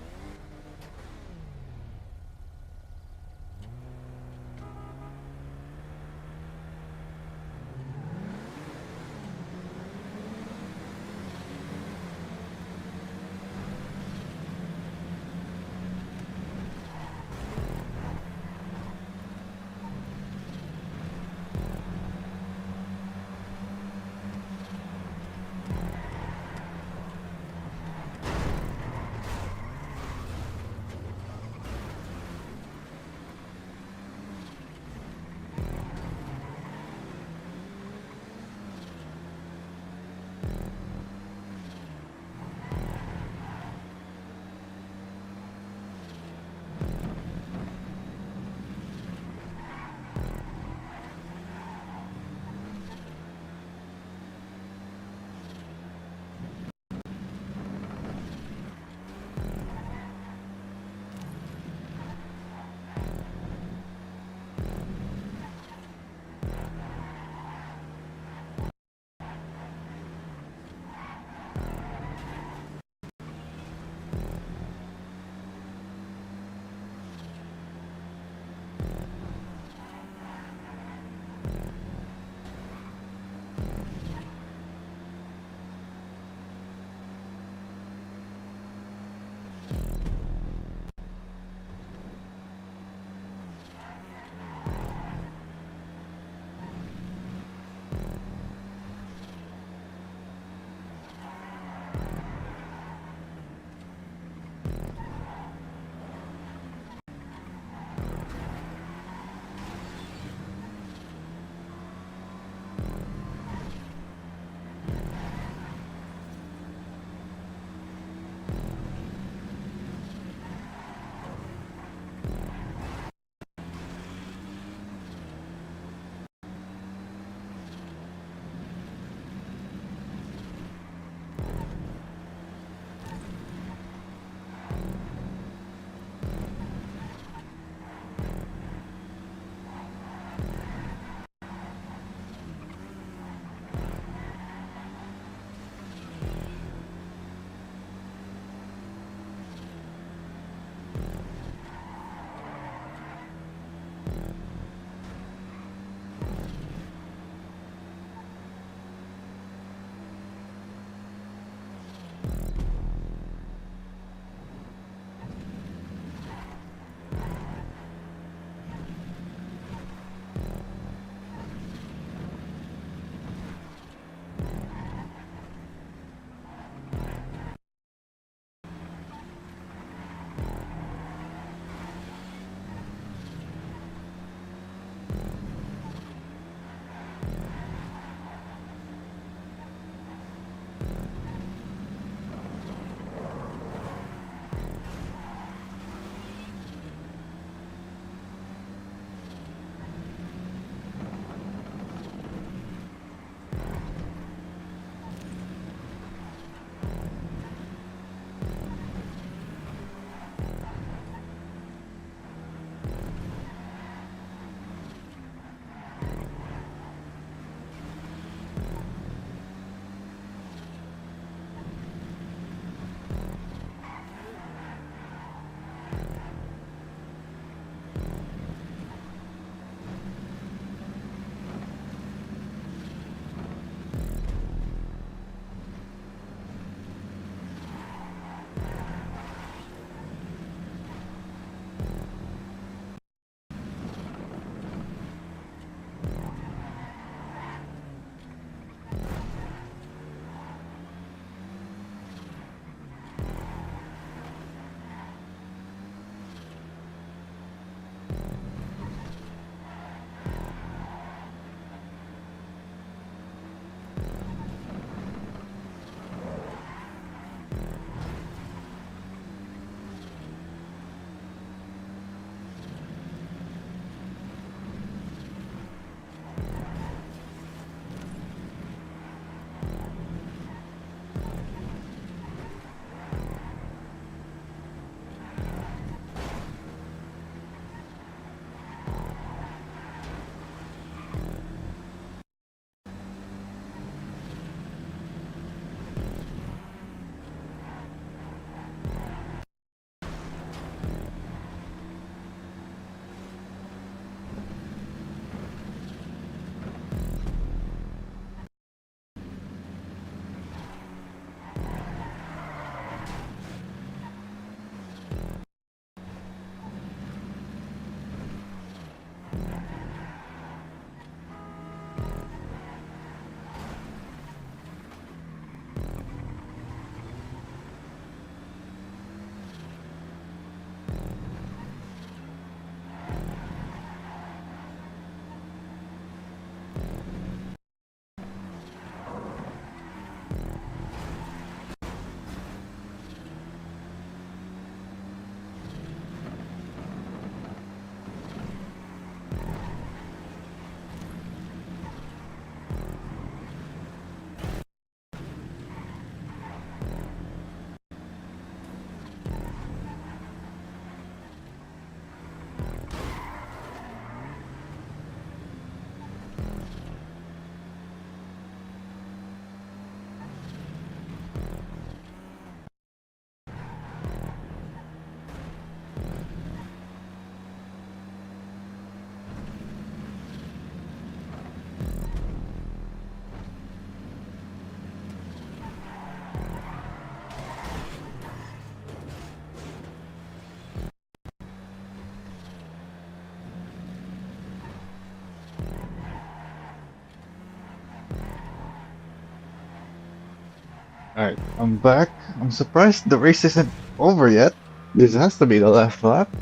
Alright, I'm back. I'm surprised the race isn't over yet. This has to be the last lap.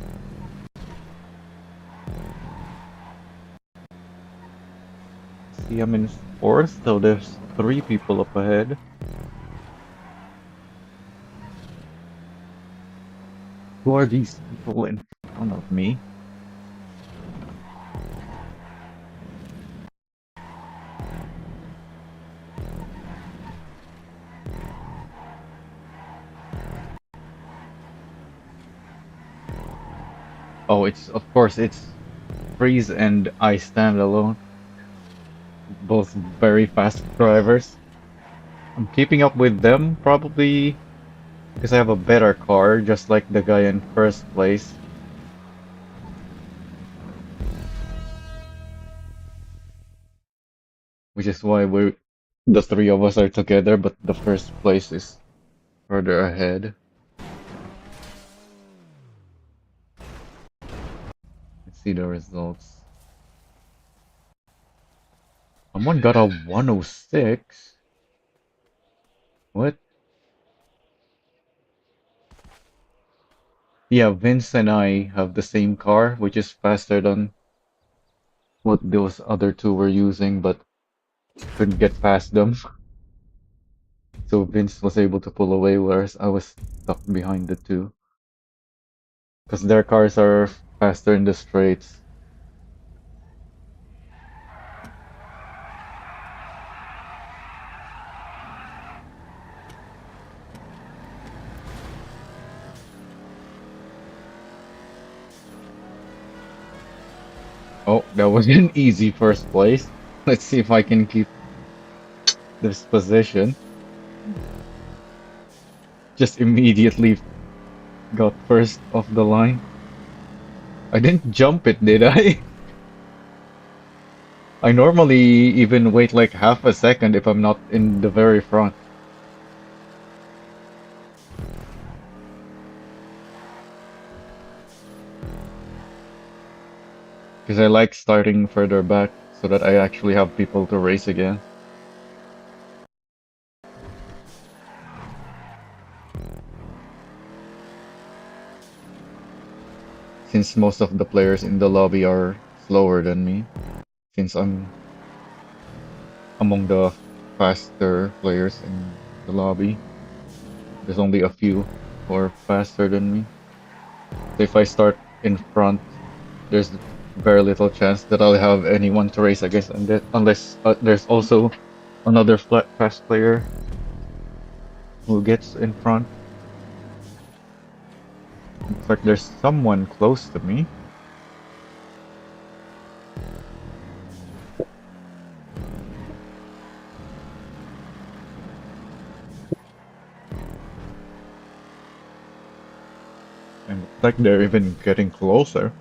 See, I'm in fourth, so there's three people up ahead. Who are these people in front of me? Oh, of course, it's Freeze and I Stand Alone. Both very fast drivers. I'm keeping up with them, probably because I have a better car, just like the guy in first place. Which is why the three of us are together, but the first place is further ahead. Let's see the results. Someone got a 106. What? Yeah, Vince and I have the same car, which is faster than what those other two were using, but couldn't get past them. So Vince was able to pull away, whereas I was stuck behind the two. Because their cars are faster in the straights. Oh, that was an easy first place. Let's see if I can keep this position. Just immediately got first off the line. I didn't jump it, did I? I normally even wait like half a second if I'm not in the very front. Because I like starting further back so that I actually have people to race again. Since most of the players in the lobby are slower than me. Since I'm among the faster players in the lobby. There's only a few who are faster than me. So if I start in front, there's very little chance that I'll have anyone to race against, and unless there's also another fast player who gets in front. Looks like there's someone close to me. And looks like they're even getting closer.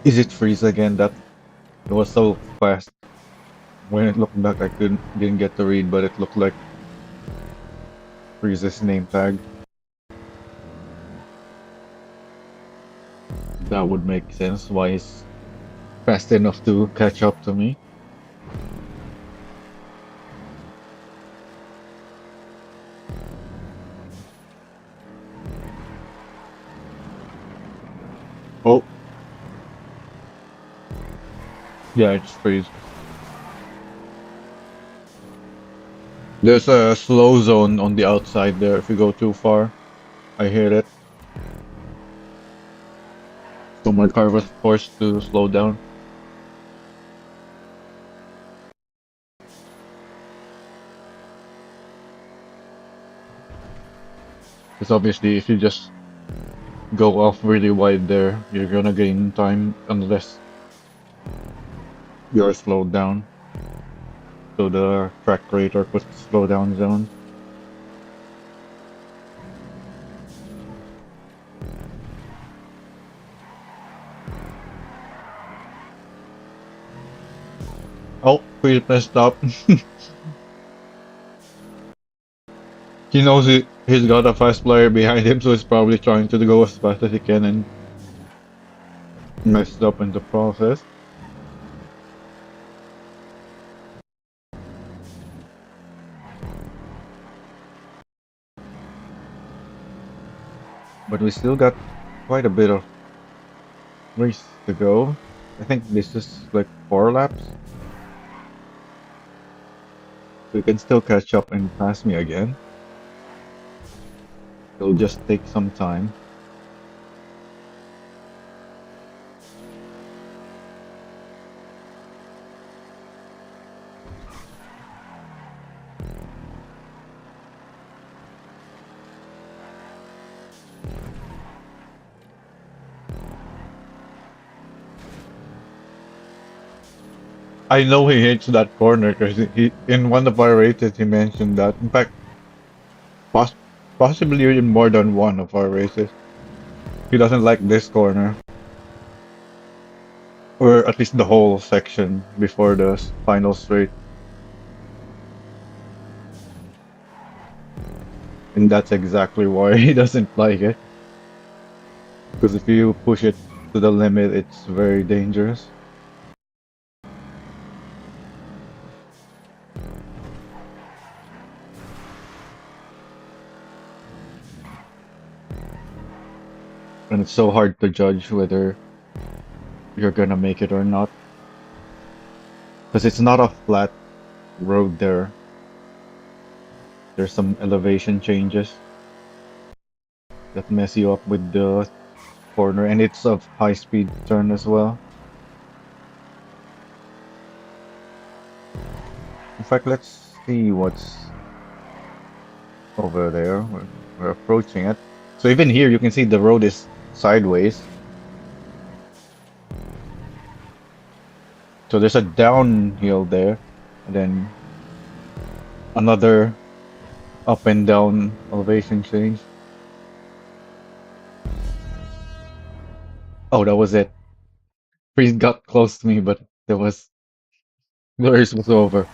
Is it Freeze again? That it was so fast. When it looked back, I didn't get to read, but it looked like Freeze's name tag. That would make sense why he's fast enough to catch up to me. Oh. Yeah, it's Freeze. There's a slow zone on the outside there if you go too far. I hear it. So my car was forced to slow down. Because obviously if you just go off really wide there, you're gonna gain time unless you're slowed down. So the track creator puts the slowdown zone. Oh, he messed up. He knows he's got a fast player behind him, so he's probably trying to go as fast as he can and messed up in the process. But we still got quite a bit of race to go. I think this is like 4 laps. So you can still catch up and pass me again. It'll just take some time. I know he hates that corner because he in one of our races he mentioned that. In fact, poss possibly in more than one of our races, he doesn't like this corner, or at least the whole section before the final straight. And that's exactly why he doesn't like it. Because if you push it to the limit, it's very dangerous. And it's so hard to judge whether you're gonna make it or not. Because it's not a flat road there. There's some elevation changes that mess you up with the corner, and it's a high-speed turn as well. In fact, let's see what's over there. We're approaching it. So even here, you can see the road is sideways. So there's a downhill there, and then another up and down elevation change. Oh, that was it. Freeze got close to me, but the race was over.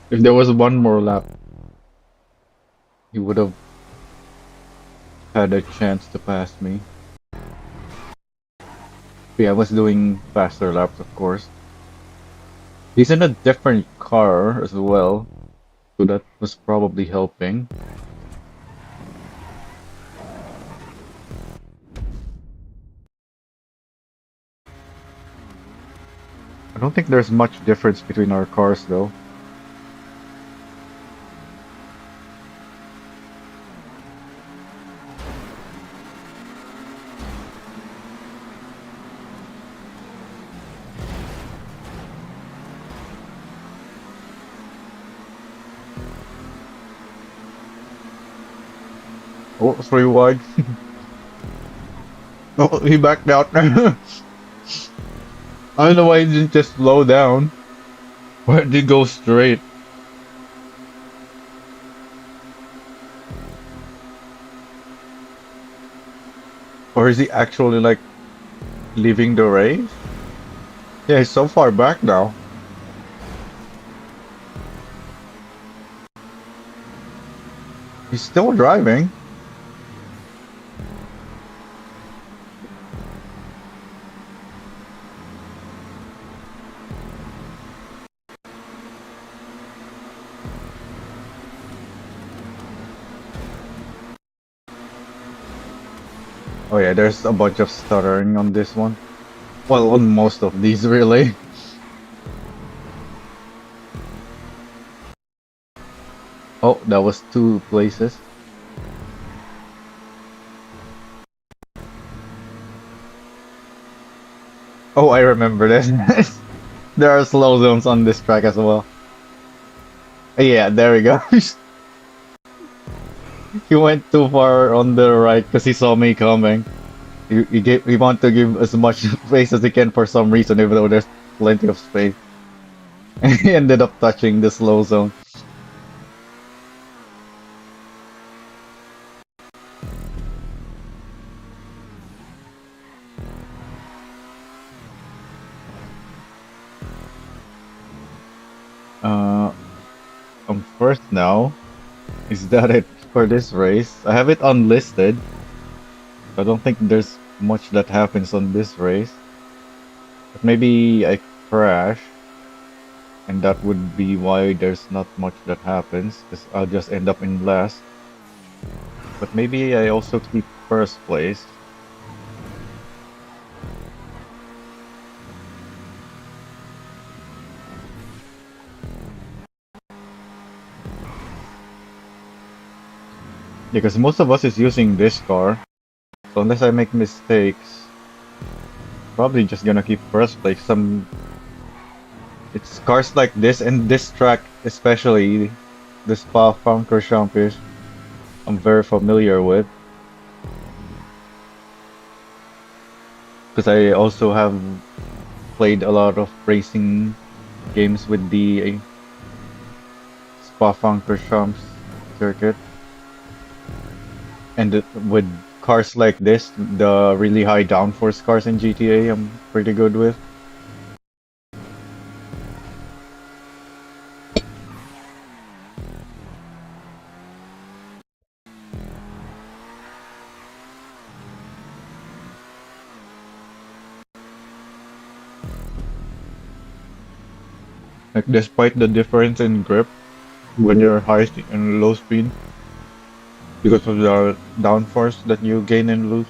If there was one more lap, he would have had a chance to pass me. But yeah, I was doing faster laps, of course. He's in a different car as well, so that was probably helping. I don't think there's much difference between our cars, though. Oh, 3 wide. Oh, he backed out. I don't know why he didn't just slow down. Why did he go straight? Or is he actually like leaving the race? Yeah, he's so far back now. He's still driving. Oh yeah, there's a bunch of stuttering on this one. Well, on most of these, really. Oh, that was 2 places. Oh, I remember this. There are slow zones on this track as well. Yeah, there we go. He went too far on the right because he saw me coming. He want to give as much space as he can for some reason, even though there's plenty of space. And he ended up touching the slow zone. Uh, I'm first now. Is that it for this race? I have it unlisted. I don't think there's much that happens on this race. But maybe I crash, and that would be why there's not much that happens, because I'll just end up in last. But maybe I also keep first place. Because most of us is using this car. So unless I make mistakes, probably just gonna keep first place. It's cars like this and this track especially, the Spa Francorchamps, I'm very familiar with. Because I also have played a lot of racing games with the Spa Francorchamps circuit. And with cars like this, the really high downforce cars in GTA, I'm pretty good with. Like, despite the difference in grip when you're high and low speed, because of the downforce that you gain and lose,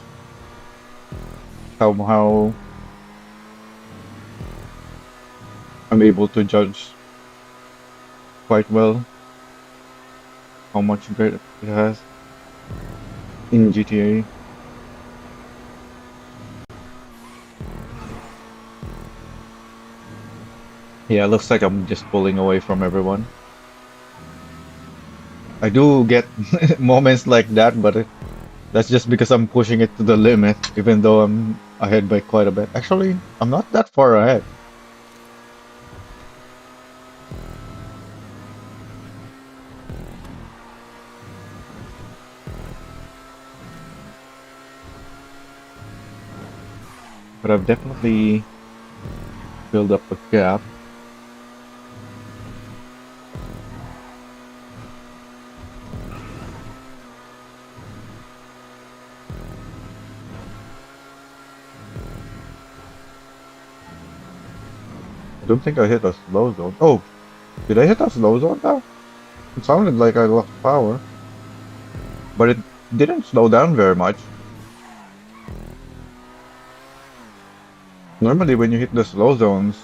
somehow I'm able to judge quite well how much grip it has in GTA. Yeah, looks like I'm just pulling away from everyone. I do get moments like that, but that's just because I'm pushing it to the limit, even though I'm ahead by quite a bit. Actually, I'm not that far ahead. But I've definitely built up a gap. I don't think I hit a slow zone. Oh, did I hit a slow zone now? It sounded like I lost power, but it didn't slow down very much. Normally, when you hit the slow zones,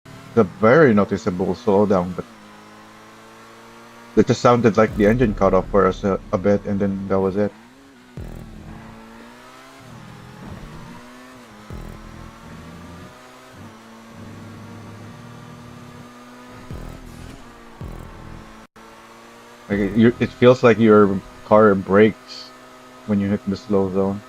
it's a very noticeable slowdown, but it just sounded like the engine cut off for us a bit, and then that was it. Like it feels like your car brakes when you hit the slow zone.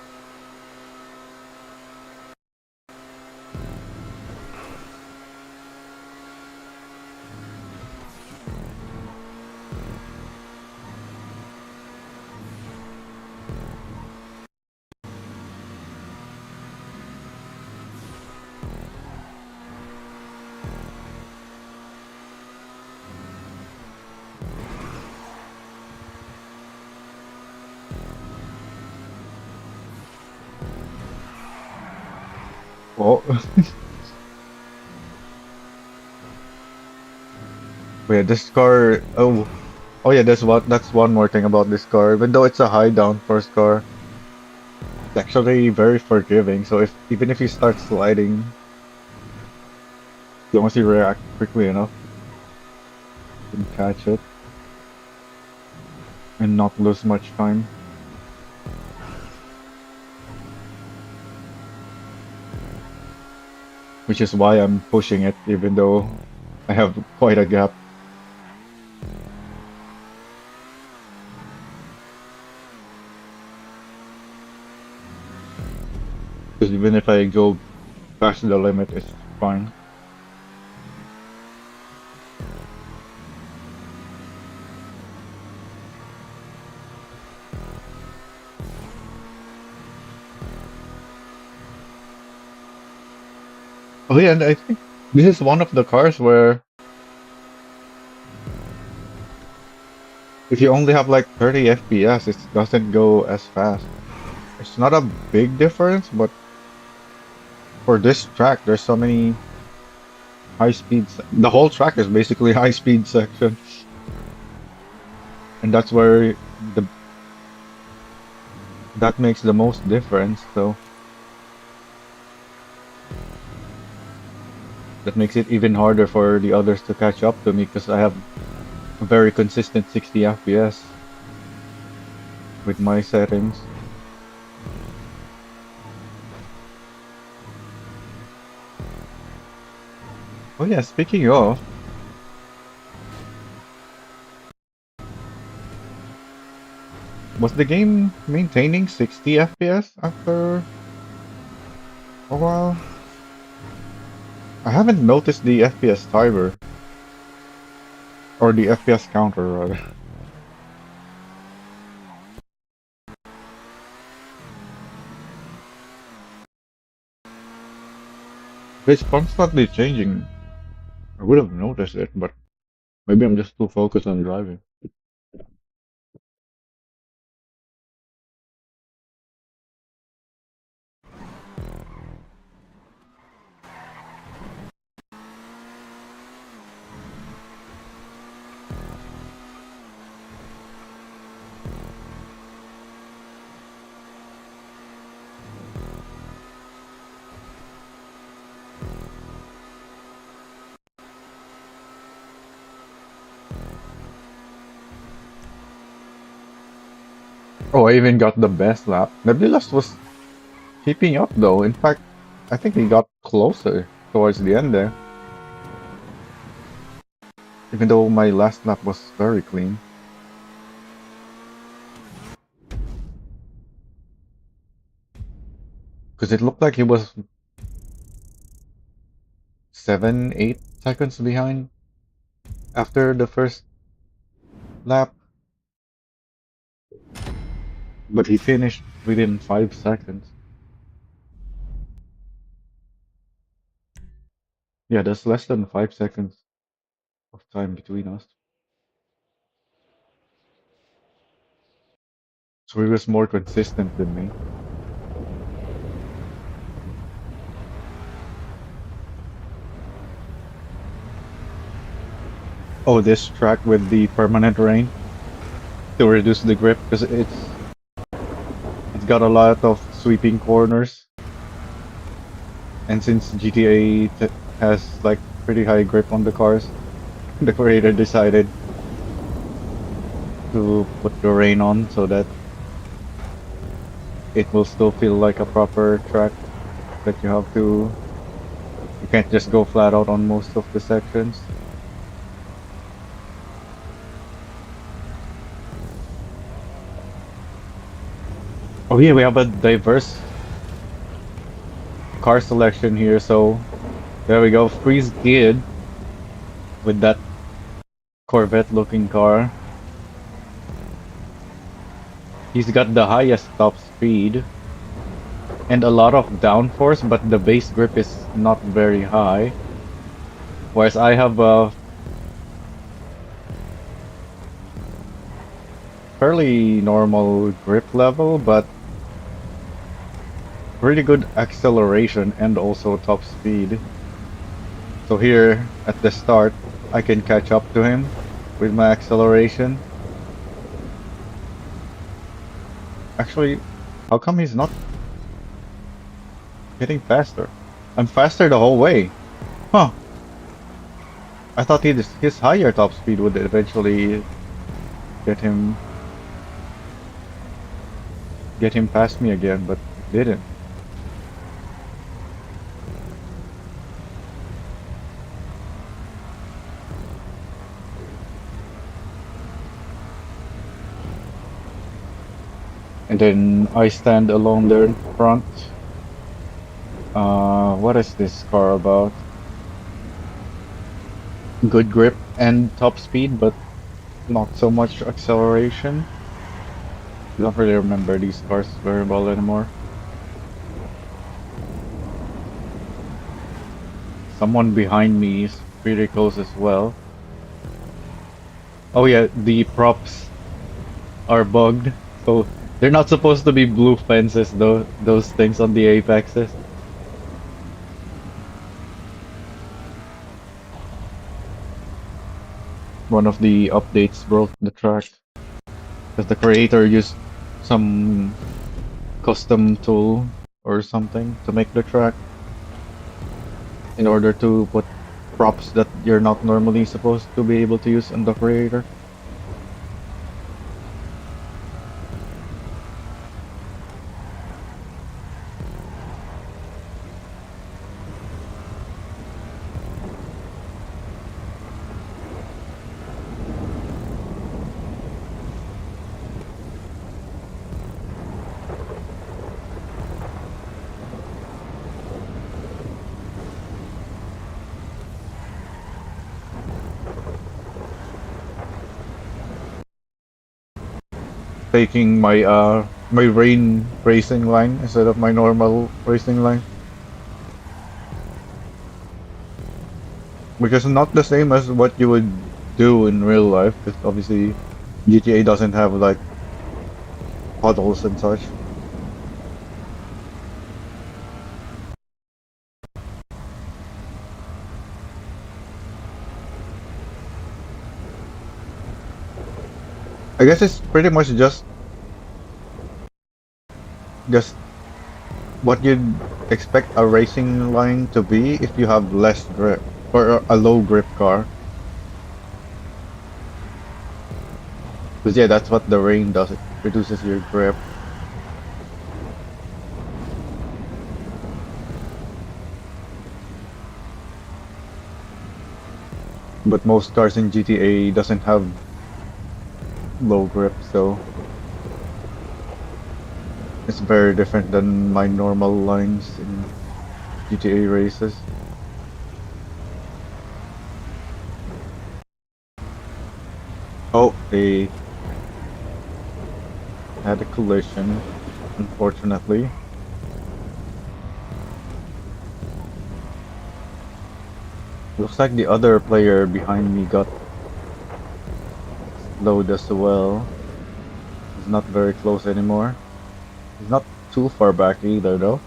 Oh, but yeah, this car. Oh yeah. That's one more thing about this car. Even though it's a high downforce car, it's actually very forgiving. So if even if you start sliding, as long as you react quickly enough, you can catch it and not lose much time. Which is why I'm pushing it, even though I have quite a gap. Because even if I go past the limit, it's fine. Oh yeah, and I think this is one of the cars where if you only have like 30 FPS, it doesn't go as fast. It's not a big difference, but for this track, there's so many high speeds. The whole track is basically high speed section, and that's where the that makes the most difference. So that makes it even harder for the others to catch up to me because I have a very consistent 60 FPS with my settings. Oh yeah, speaking of, was the game maintaining 60 FPS after a while? I haven't noticed the FPS timer, or the FPS counter rather. If it's constantly changing, I would have noticed it, but maybe I'm just too focused on driving. Oh, I even got the best lap. Nebulas was keeping up though. In fact, I think he got closer towards the end there, even though my last lap was very clean. Because it looked like he was 7, 8 seconds behind after the first lap, but he finished within 5 seconds. Yeah, that's less than 5 seconds of time between us. So he was more consistent than me. Oh, this track with the permanent rain to reduce the grip because it's got a lot of sweeping corners, and since GTA has like pretty high grip on the cars, the creator decided to put the rain on so that it will still feel like a proper track that you can't just go flat out on most of the sections. Oh yeah, we have a diverse car selection here, so there we go. Freeze Kid with that Corvette looking car. He's got the highest top speed and a lot of downforce, but the base grip is not very high. Whereas I have a fairly normal grip level, but pretty good acceleration and also top speed. So here at the start, I can catch up to him with my acceleration. Actually, how come he's not getting faster? I'm faster the whole way. Huh. I thought his higher top speed would eventually get him past me again, but it didn't. And then I stand alone there in front. What is this car about? Good grip and top speed, but not so much acceleration. I don't really remember these cars very well anymore. someone behind me is pretty close as well. Oh yeah, the props are bugged, so they're not supposed to be blue fences though. Those things on the apexes. One of the updates broke the track because the creator used some custom tool or something to make the track in order to put props that you're not normally supposed to be able to use on the creator. Taking my rain racing line instead of my normal racing line, which is not the same as what you would do in real life, because obviously GTA doesn't have like puddles and such. I guess it's pretty much just what you'd expect a racing line to be if you have less grip or a low grip car. Because yeah, that's what the rain does. It reduces your grip. But most cars in GTA doesn't have low grip, so it's very different than my normal lines in GTA races. Oh, they had a collision, unfortunately. Looks like the other player behind me got slowed as well. He's not very close anymore. He's not too far back either, though.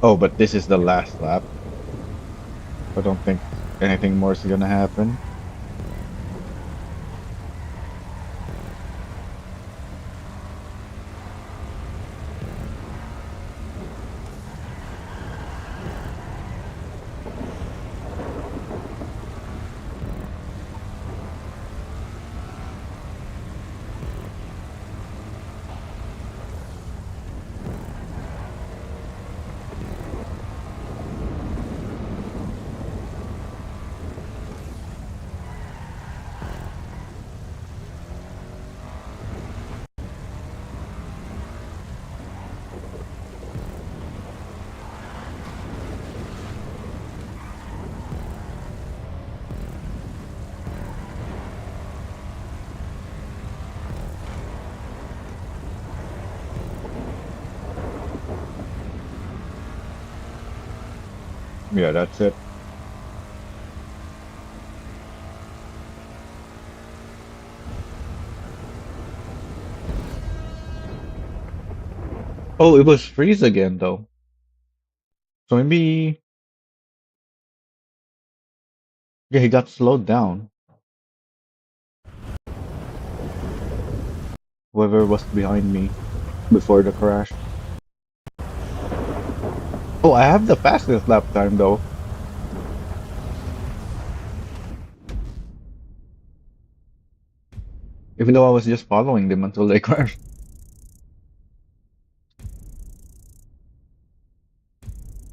Oh, but this is the last lap. I don't think anything more is gonna happen. Yeah, that's it. Oh, it was freeze again, though. So maybe, yeah, he got slowed down. Whoever was behind me before the crash. Oh, I have the fastest lap time, though. Even though I was just following them until they crashed.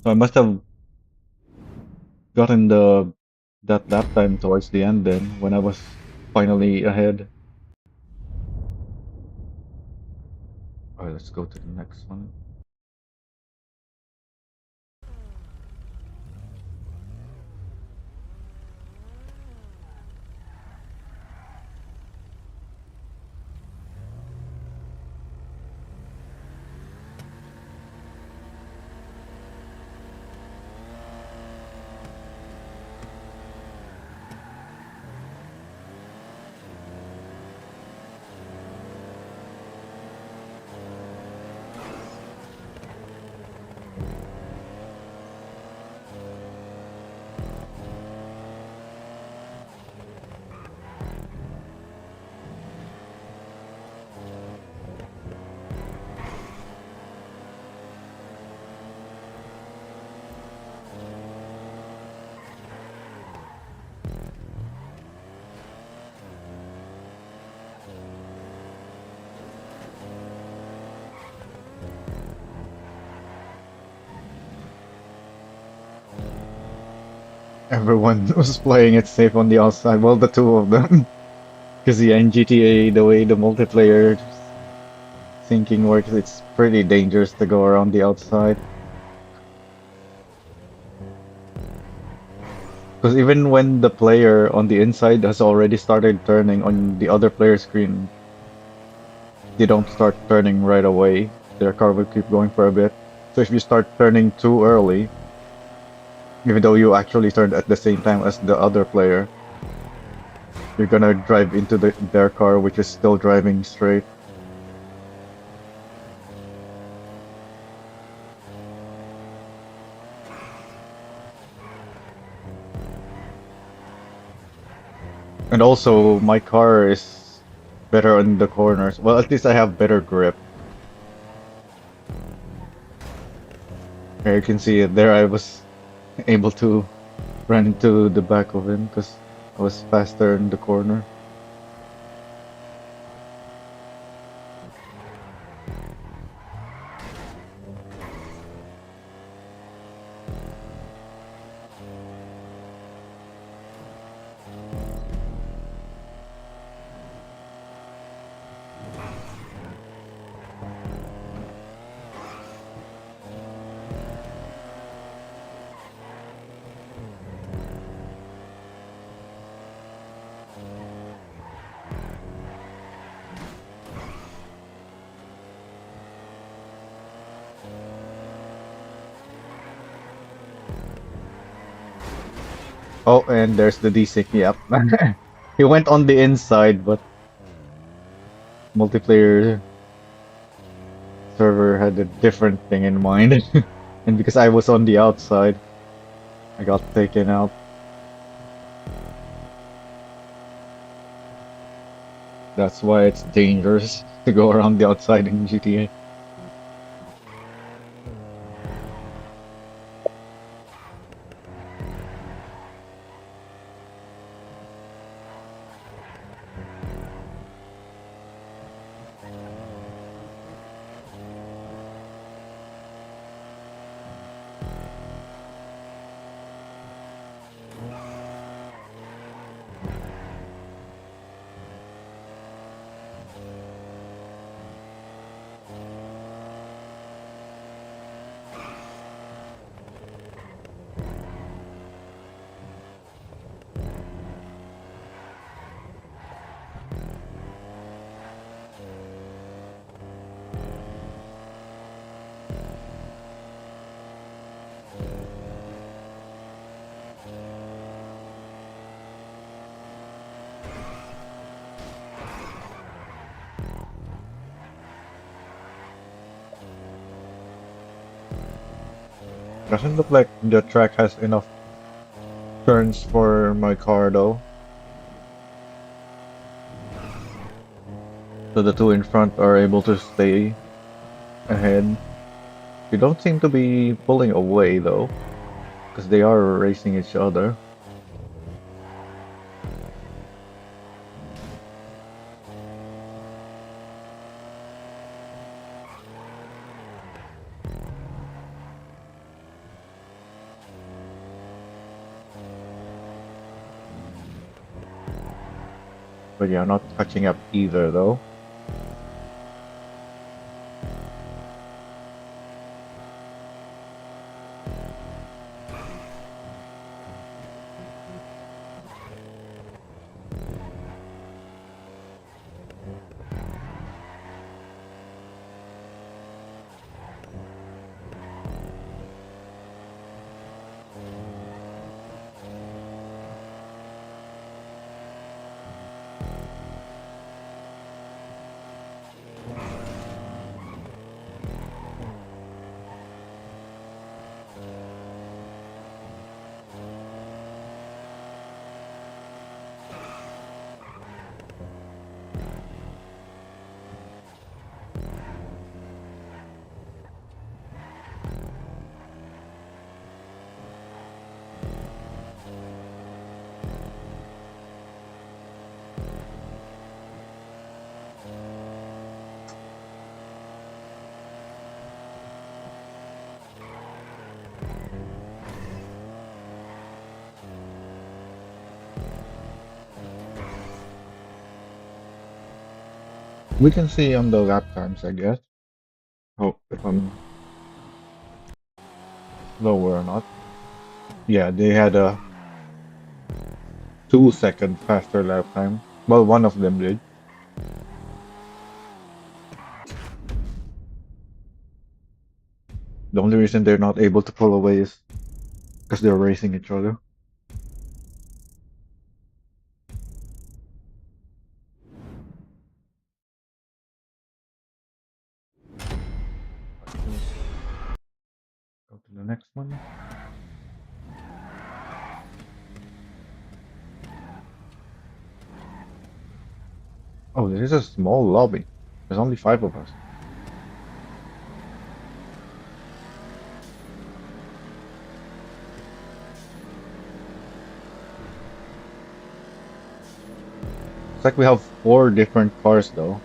So I must have gotten the that lap time towards the end then, when I was finally ahead. Alright, let's go to the next one. everyone was playing it safe on the outside. Well, the two of them. Because yeah, in GTA, the way the multiplayer syncing works, it's pretty dangerous to go around the outside. Because even when the player on the inside has already started turning on the other player's screen, they don't start turning right away. Their car will keep going for a bit. So if you start turning too early, even though you actually turned at the same time as the other player, you're gonna drive into their car, which is still driving straight. And also, my car is better on the corners. Well, at least I have better grip. Here you can see it there. I was able to run into the back of him because I was faster in the corner. Oh, and there's the desync. Yep. He went on the inside, but multiplayer server had a different thing in mind. And because I was on the outside, I got taken out. That's why it's dangerous to go around the outside in GTA. Doesn't look like the track has enough turns for my car though. So the two in front are able to stay ahead. They don't seem to be pulling away though, because they are racing each other. But yeah, not catching up either though. We can see on the lap times, I guess. Oh, if I'm lower or not. Yeah, they had a 2 second faster lap time. Well, one of them did. The only reason they're not able to pull away is because they're racing each other. Let's go to the next one. Oh, this is a small lobby. There's only 5 of us. It's like we have 4 different cars though.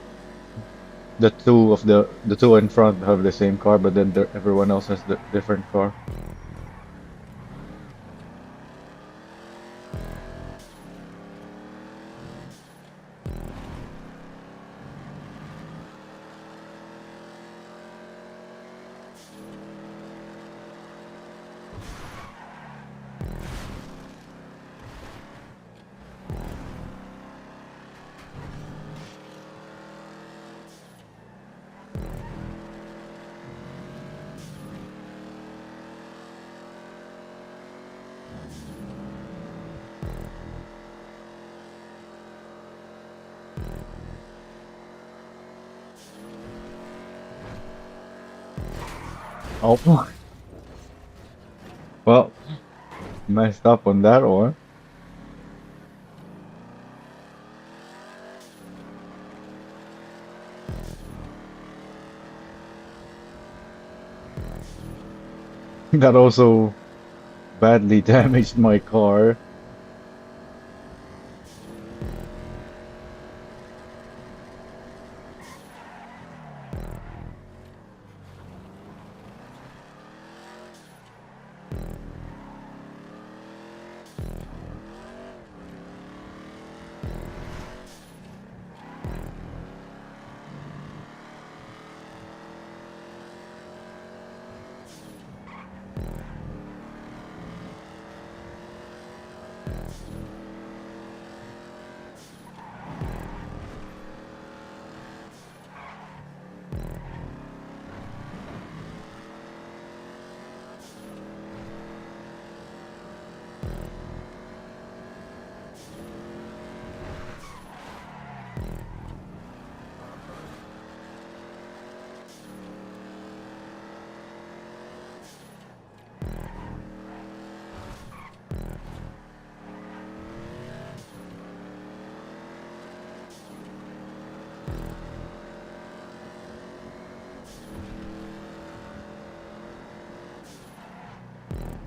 The two in front have the same car, but then everyone else has the different car. Oh, well, messed up on that one. That also badly damaged my car.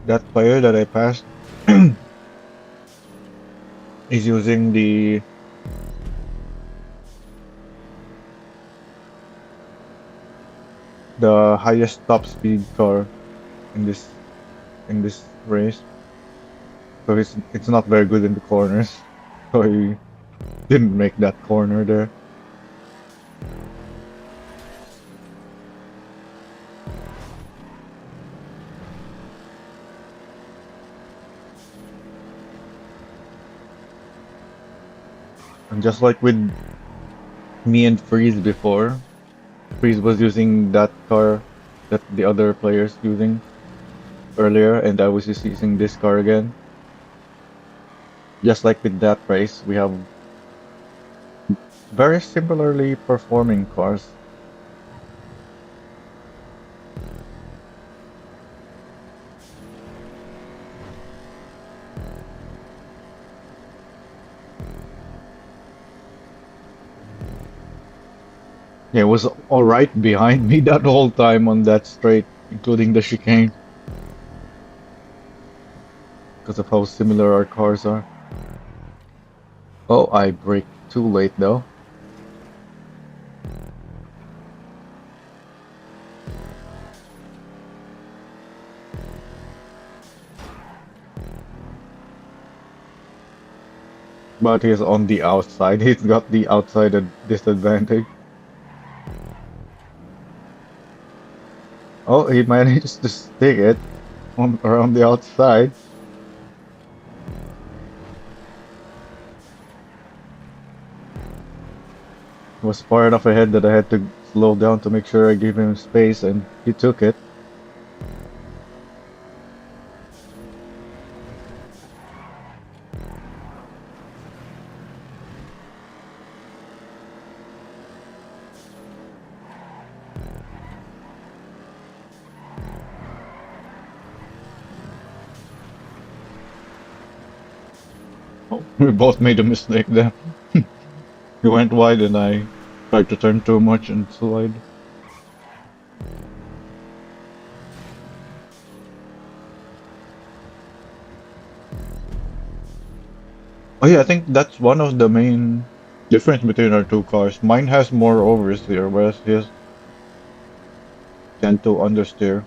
That player that I passed is using the highest top speed car in this race. So it's not very good in the corners. So he didn't make that corner there. And just like with me and Freeze before, Freeze was using that car that the other players using earlier, and I was just using this car again. Just like with that race, we have very similarly performing cars. Yeah, it was all right behind me that whole time on that straight, including the chicane, because of how similar our cars are. Oh, I braked too late though. But he's on the outside. He's got the outside disadvantage. Oh, he managed to stick it around the outside. He was far enough ahead that I had to slow down to make sure I gave him space, and he took it. Oh, we both made a mistake there. He went wide and I tried to turn too much and slide. Oh yeah, I think that's one of the main difference between our two cars. Mine has more oversteer, whereas his tend to understeer.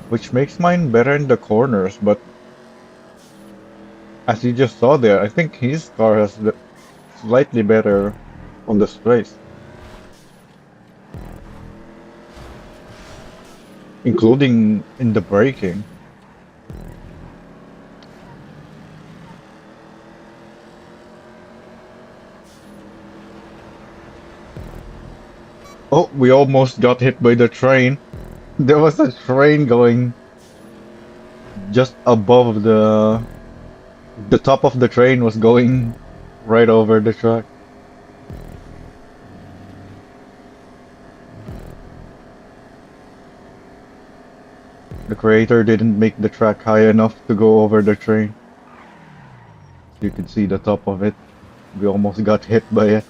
Which makes mine better in the corners, but as you just saw there, I think his car has the slightly better on the straights, including in the braking. Oh, we almost got hit by the train. There was a train going just above the top of the train was going right over the track. The creator didn't make the track high enough to go over the train. You could see the top of it. We almost got hit by it.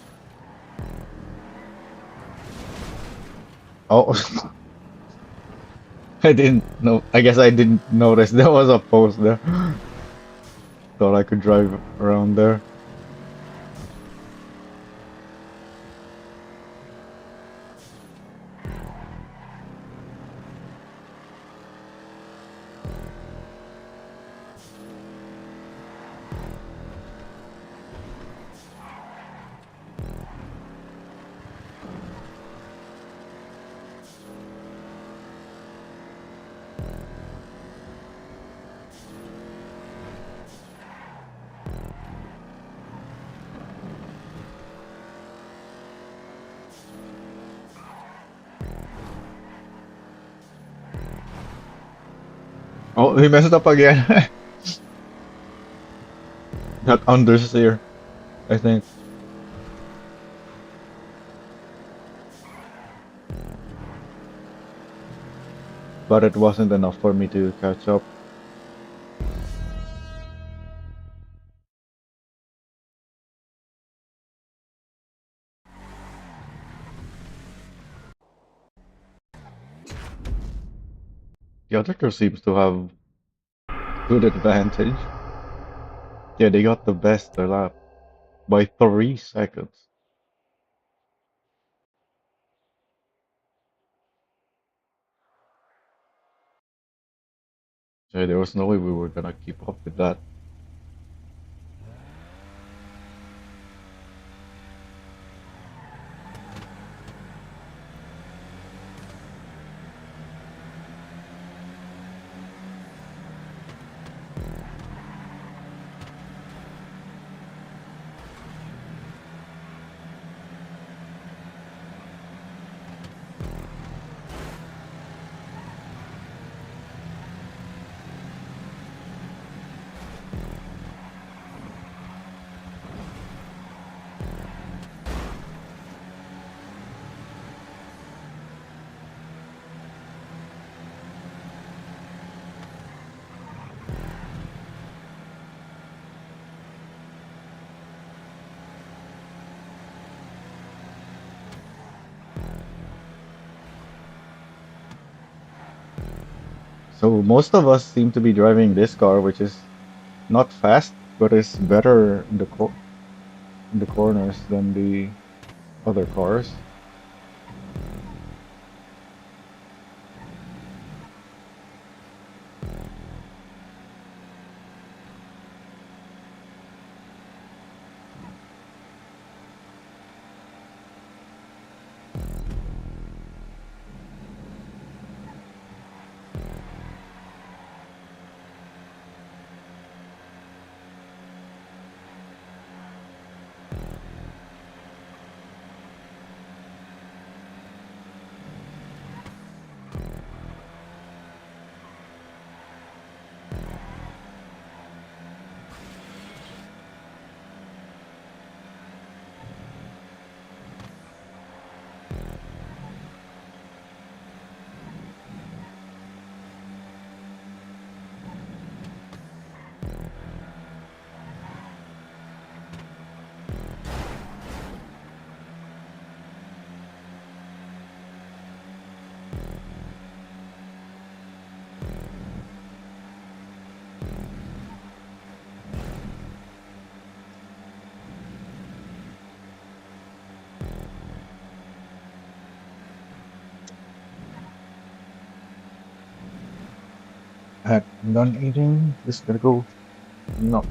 Oh, I didn't know. I guess I didn't notice there was a post there. Thought I could drive around there. Oh, he messed up again. Got understeer, I think. But it wasn't enough for me to catch up. The other two seems to have good advantage. Yeah, they got the best lap by 3 seconds. So there was no way we were gonna keep up with that. So most of us seem to be driving this car, which is not fast, but is better in in the corners than the other cars. I'm done eating. Just gonna go. No.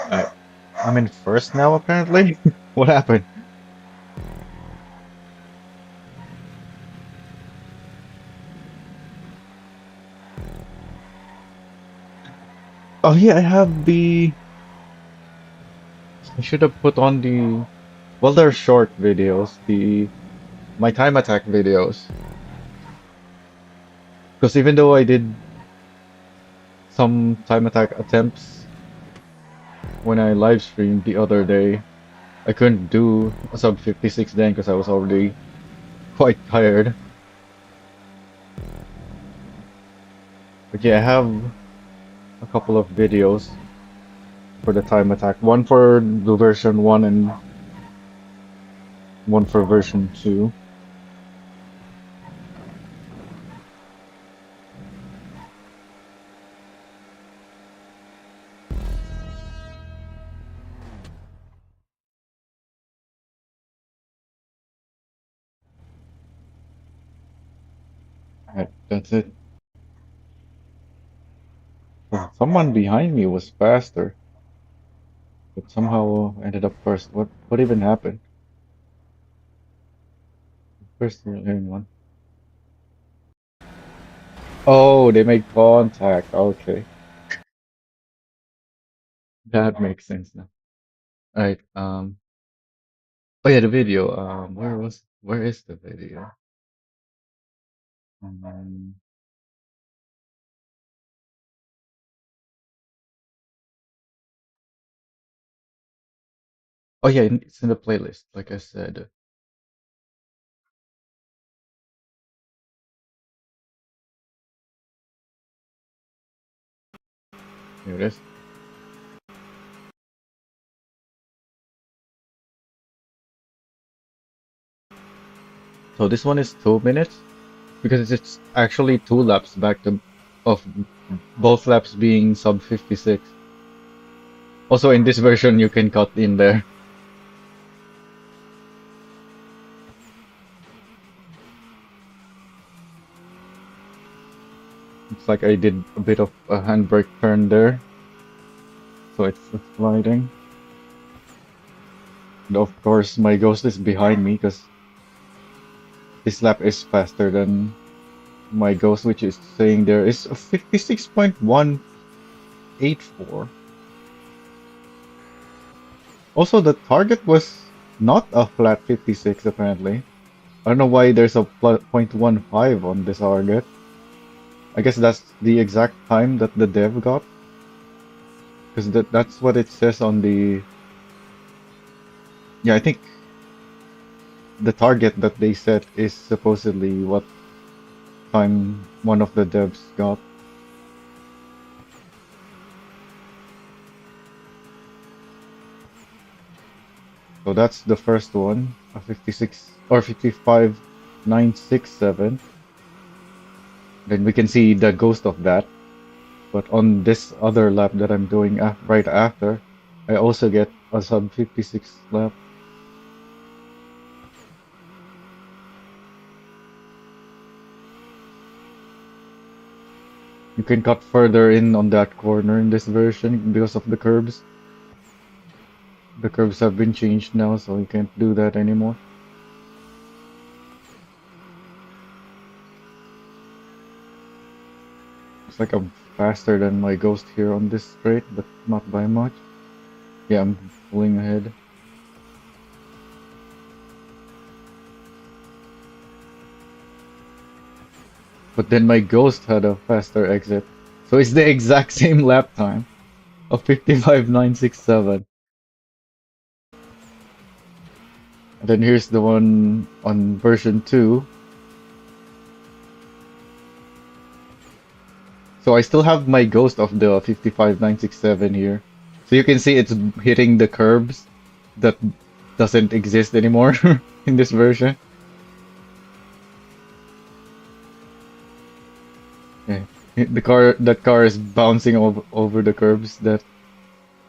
I, I'm in first now, apparently. What happened? Oh yeah, I have the. I should have put on the. Well, they're short videos. The my time attack videos. Because even though I did some time attack attempts when I live streamed the other day, I couldn't do a sub 56 then because I was already quite tired. But yeah, I have a couple of videos for the time attack. One for the version 1 and one for version 2. Alright, that's it. Oh, someone behind me was faster, but somehow ended up first. What even happened? First one. Oh, they made contact. Okay. That makes sense now. Alright, oh yeah, the video. Where is the video? Um, oh yeah, it's in the playlist, like I said. Here it is. So this one is 2 minutes because it's actually two laps back to of both laps being sub 56. Also in this version you can cut in there. It's like I did a bit of a handbrake turn there, so it's sliding. And of course my ghost is behind me because this lap is faster than my ghost, which is saying there is a 56.184. Also, the target was not a flat 56 apparently. I don't know why there's a 0.15 on this target. I guess that's the exact time that the dev got. Because that's what it says on the... Yeah, I think the target that they set is supposedly what time one of the devs got. So that's the first one, a 56 or 55.967. Then we can see the ghost of that. But on this other lap that I'm doing right after, I also get a sub 56 lap. You can cut further in on that corner in this version because of the curbs. The curbs have been changed now, so you can't do that anymore. Looks like I'm faster than my ghost here on this straight, but not by much. Yeah, I'm pulling ahead. But then my ghost had a faster exit. So it's the exact same lap time of 55.967. And then here's the one on version 2. So I still have my ghost of the 55.967 here. So you can see it's hitting the curbs that doesn't exist anymore in this version. Yeah. That car is bouncing over the curbs that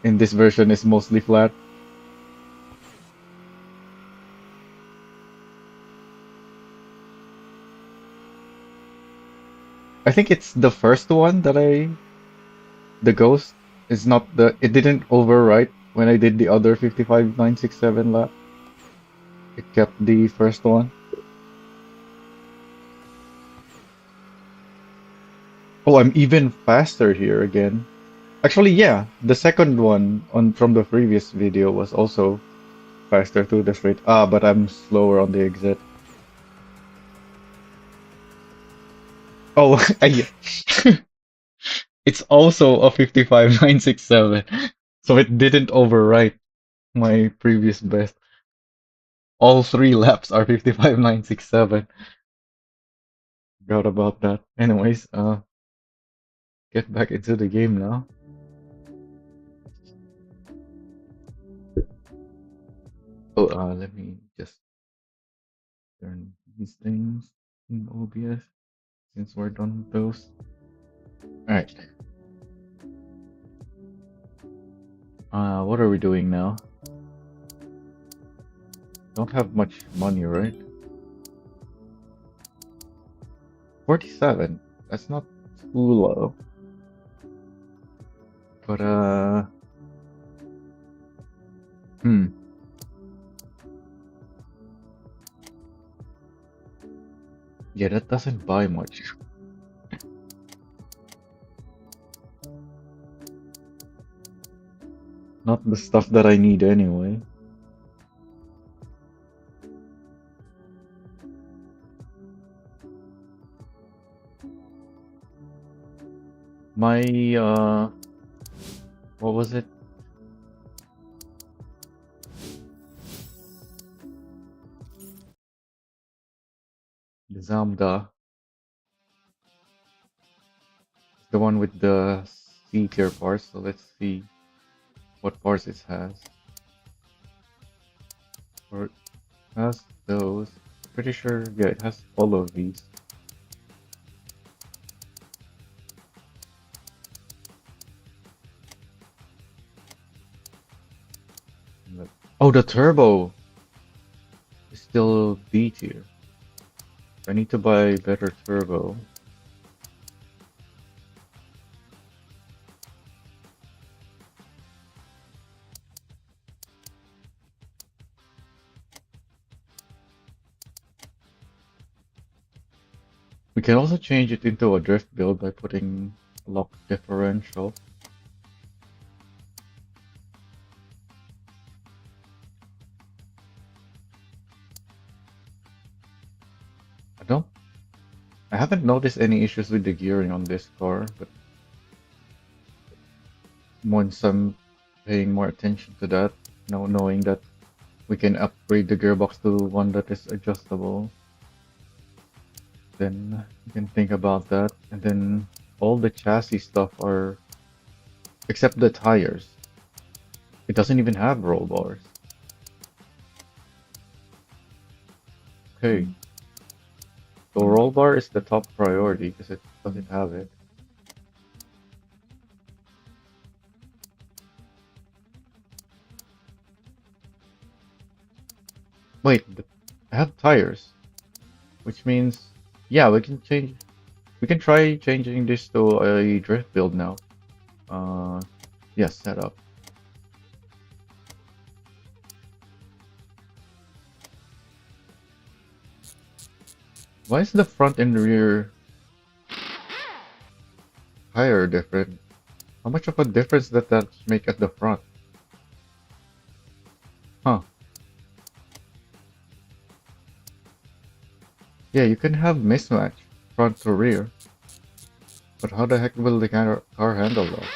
in this version is mostly flat. I think it's the first one that the ghost is not it didn't overwrite when I did the other 55.967 lap. It kept the first one. Oh, I'm even faster here again. Actually, yeah, the second one on from the previous video was also faster through the straight. Ah, but I'm slower on the exit. Oh, it's also a 55.967. So it didn't overwrite my previous best. All three laps are 55.967. Forgot about that. Anyways, get back into the game now. Oh, let me just turn these things in OBS since we're done with those. Alright. What are we doing now? Don't have much money, right? 47. That's not too low. But, yeah, that doesn't buy much. Not the stuff that I need anyway. My, what was it? The Zamda. The one with the C tier parts, so let's see what parts it has. Or it has those. Pretty sure, yeah, it has all of these. Oh, the turbo is still B tier. I need to buy better turbo. We can also change it into a drift build by putting lock differential. I haven't noticed any issues with the gearing on this car, but once I'm paying more attention to that, knowing that we can upgrade the gearbox to one that is adjustable, then you can think about that. And then all the chassis stuff are, except the tires. It doesn't even have roll bars. Okay. So roll bar is the top priority because it doesn't have it. Wait, I have tires, which means, yeah, we can change. We can try changing this to a drift build now. Yes, setup. Why is the front and rear tire different? How much of a difference does that make at the front? Huh. Yeah, you can have mismatch, front to rear. But how the heck will the car handle that?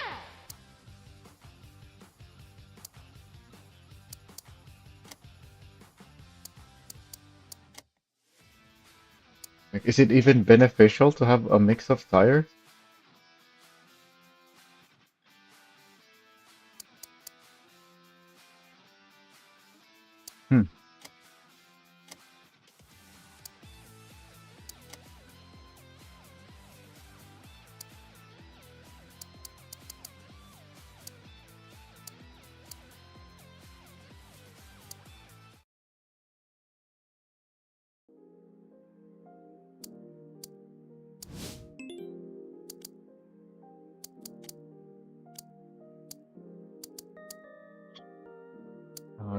Like, is it even beneficial to have a mix of tires? Hmm.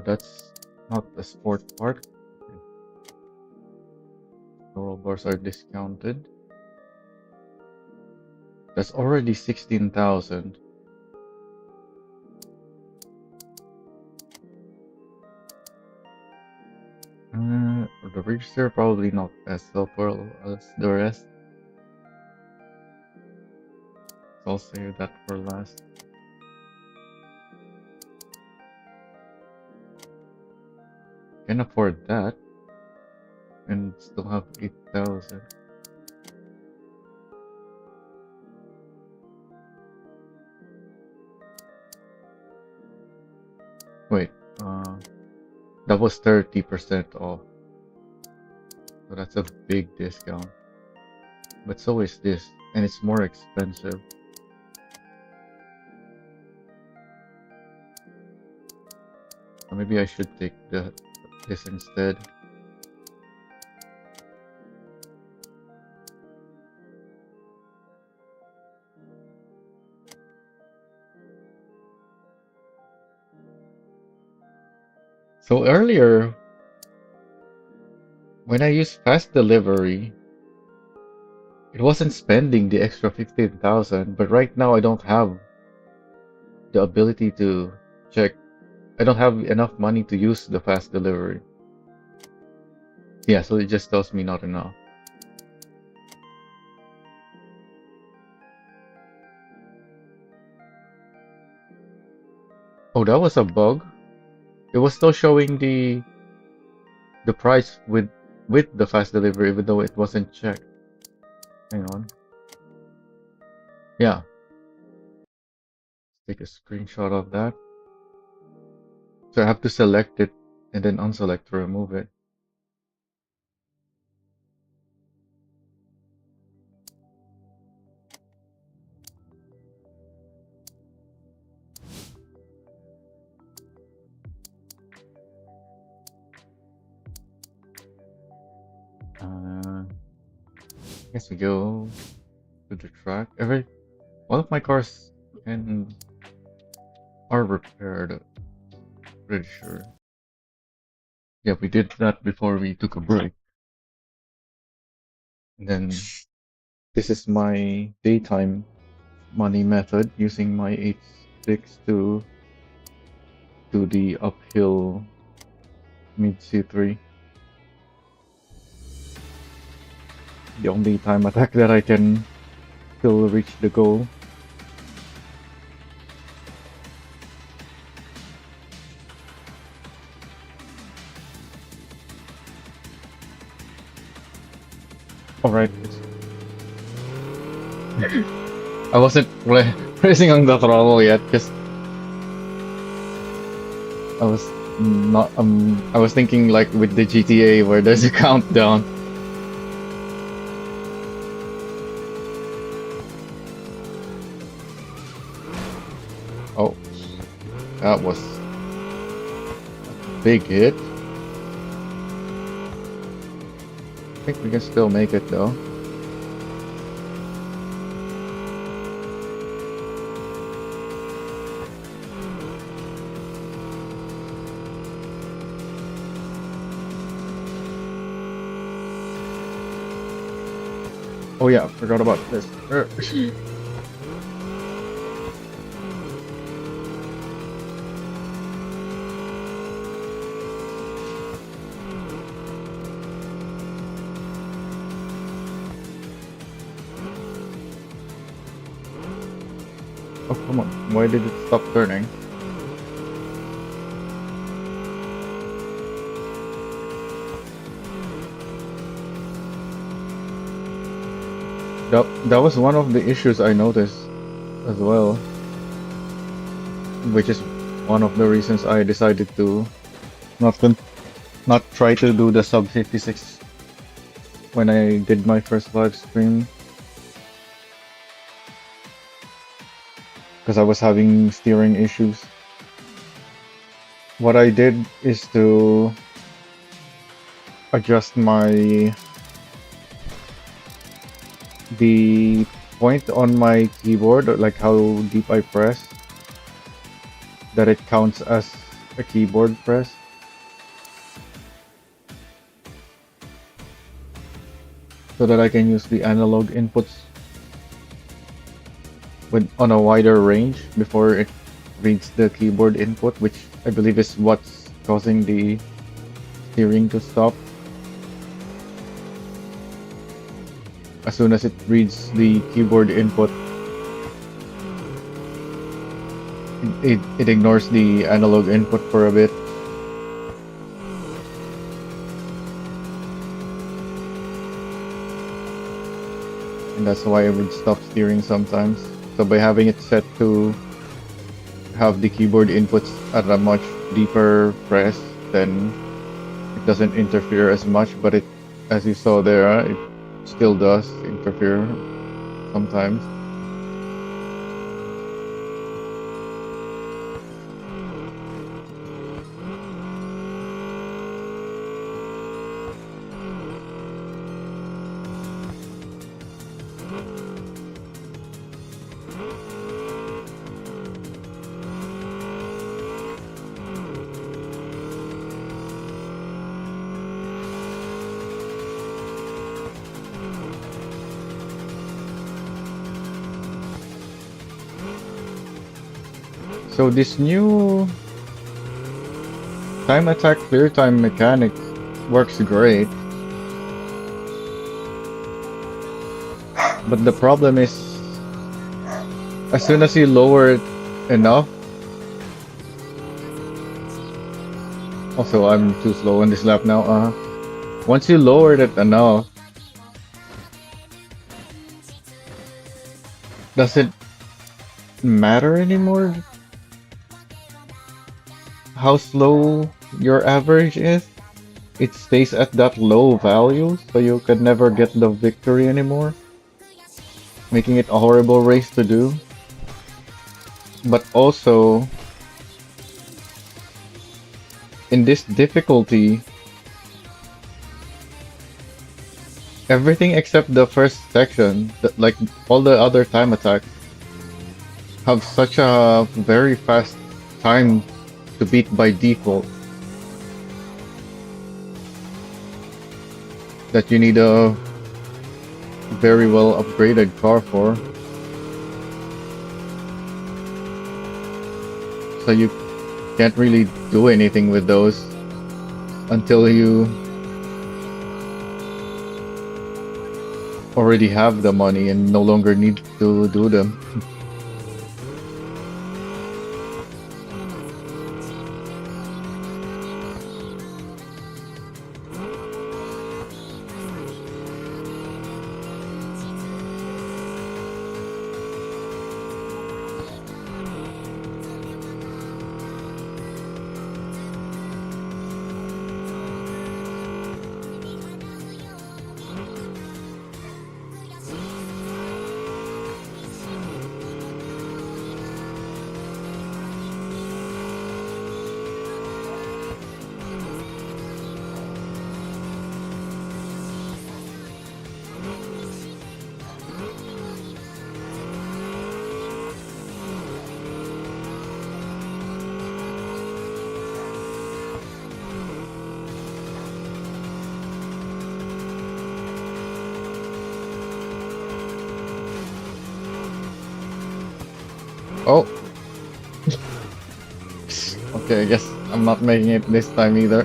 That's not the sport part. The roll bars are discounted. That's already 16,000. The register probably not as helpful as the rest. So I'll save that for last. Can afford that and still have 8,000. Wait, that was 30% off. So that's a big discount. But so is this, and it's more expensive. So maybe I should take this instead. So earlier, when I used fast delivery, it wasn't spending the extra 15,000, but right now I don't have the ability to check. I don't have enough money to use the fast delivery. Yeah, so it just tells me not enough. Oh, that was a bug. It was still showing the price with the fast delivery, even though it wasn't checked. Hang on. Yeah. Take a screenshot of that. So I have to select it and then unselect to remove it. I guess we go to the track. All of my cars are repaired. Pretty sure. Yeah, we did that before we took a break. And then this is my daytime money method using my 8.6 to do the uphill mid C3. The only time attack that I can still reach the goal. Alright. I wasn't pressing on the throttle yet because I was not I was thinking like with the GTA where there's a countdown. Oh, that was a big hit. I think we can still make it though. Oh yeah, forgot about this. Oh, come on. Why did it stop turning? That was one of the issues I noticed as well. Which is one of the reasons I decided to not try to do the sub 56 when I did my first live stream. Because I was having steering issues. What I did is to adjust the point on my keyboard, or like how deep I press, that it counts as a keyboard press. So that I can use the analog inputs on a wider range before it reads the keyboard input, which I believe is what's causing the steering to stop. As soon as it reads the keyboard input, it ignores the analog input for a bit. And that's why I would stop steering sometimes. So by having it set to have the keyboard inputs at a much deeper press, then it doesn't interfere as much, but it, as you saw there, it still does interfere sometimes. So this new time attack clear time mechanic works great, but the problem is as soon as you lower it enough. Also, I'm too slow on this lap now. Once you lowered it enough, does it matter anymore how slow your average is? It stays at that low value, so you could never get the victory anymore, making it a horrible race to do. But also, in this difficulty, everything except the first section, like all the other time attacks, have such a very fast time to beat by default that you need a very well upgraded car for. So you can't really do anything with those until you already have the money and no longer need to do them. Oh. Okay, I guess I'm not making it this time either.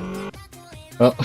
Well.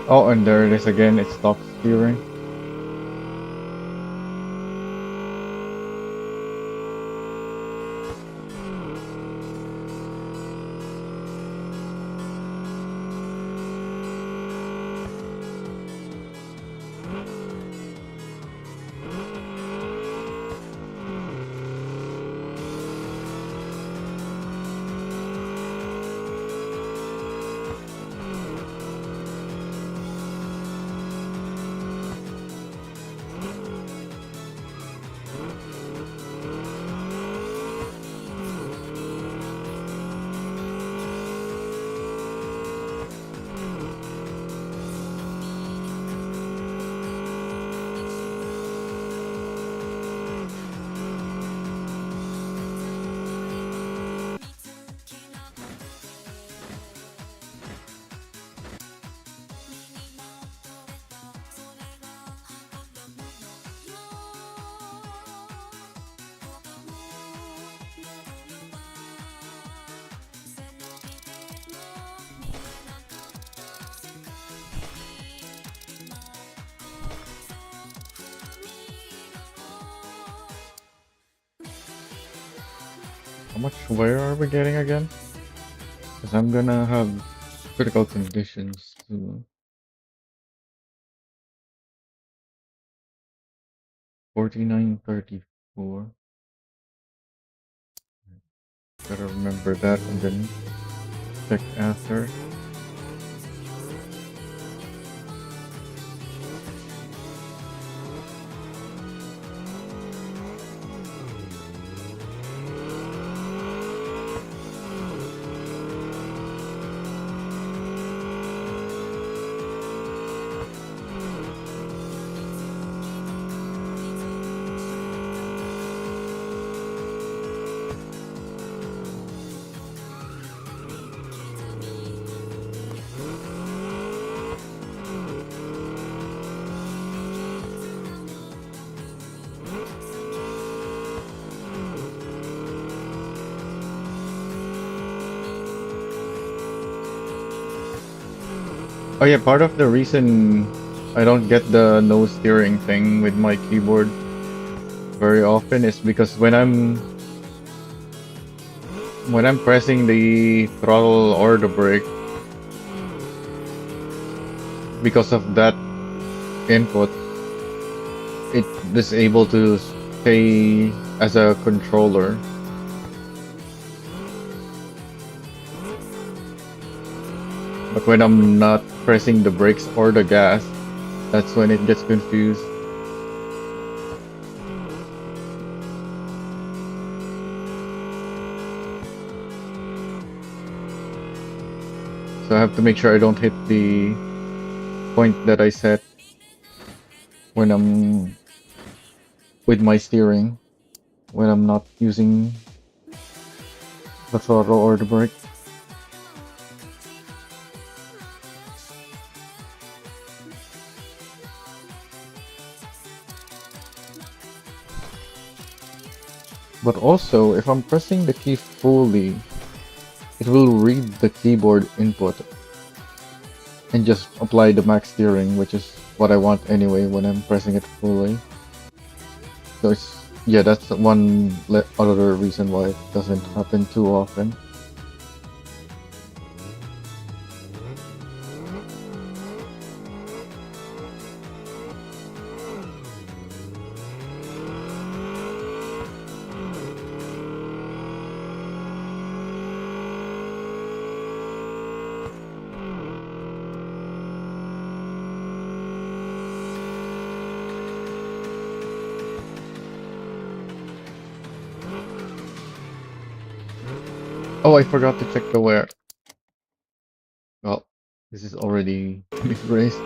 Oh, and there it is again. It stops steering. How much wear are we getting again? Because I'm gonna have critical conditions soon. 4934. Gotta remember that and then check after. Oh yeah, part of the reason I don't get the no steering thing with my keyboard very often is because when I'm pressing the throttle or the brake, because of that input, it is able to stay as a controller. But when I'm not pressing the brakes or the gas, that's when it gets confused. So I have to make sure I don't hit the point that I set when I'm with my steering, when I'm not using the throttle or the brake. But also, if I'm pressing the key fully, it will read the keyboard input and just apply the max steering, which is what I want anyway when I'm pressing it fully. So yeah, that's one other reason why it doesn't happen too often. Oh, I forgot to check the wear. Well, this is already mid-race.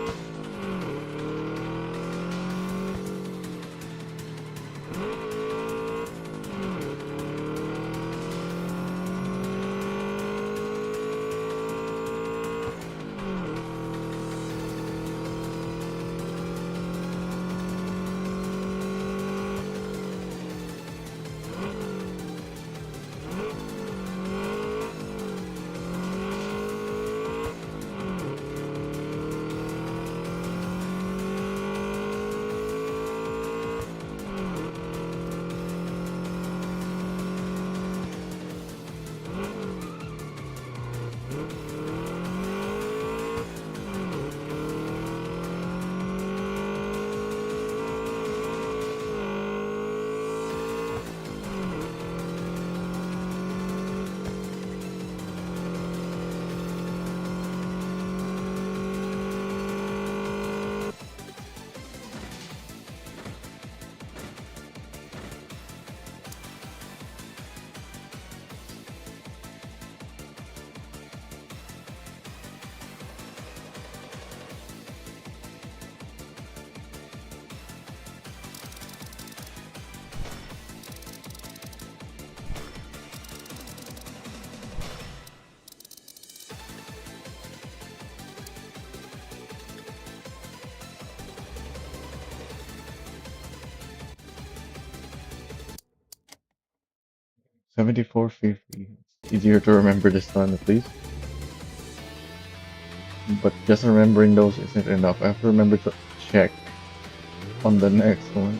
$74.50. It's easier to remember this time at least. But just remembering those isn't enough. I have to remember to check on the next one.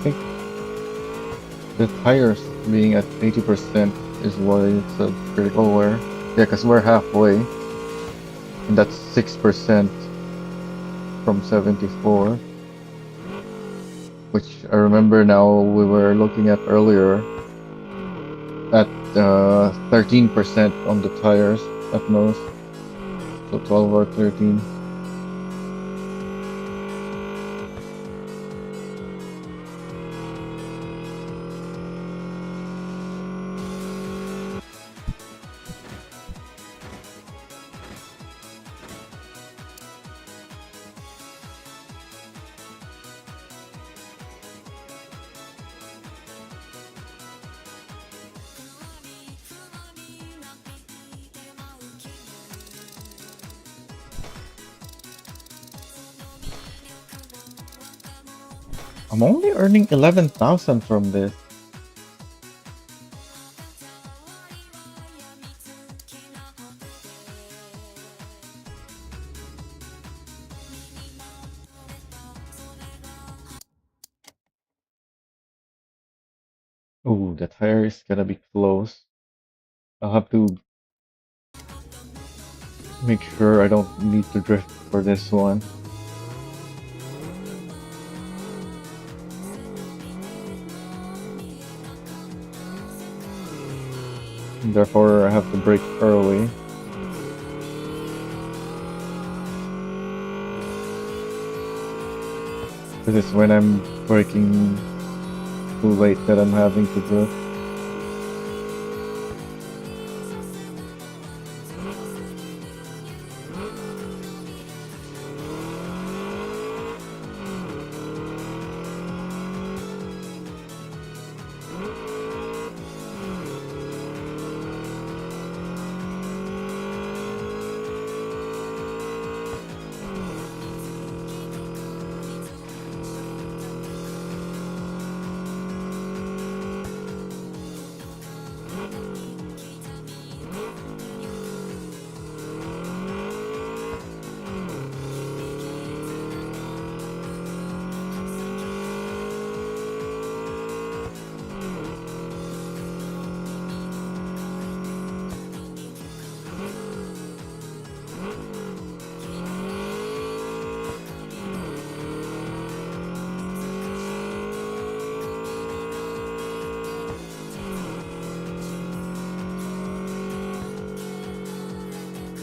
think the tires being at 80% is why it's a critical wear. Yeah, because we're halfway, and that's 6% from 74, which I remember now we were looking at earlier at 13% on the tires at most, so 12 or 13. I'm only earning 11,000 from this. Oh, the tire is gonna be close. I'll have to make sure I don't need to drift for this one. And therefore, I have to brake early. This is when I'm braking too late that I'm having to drift.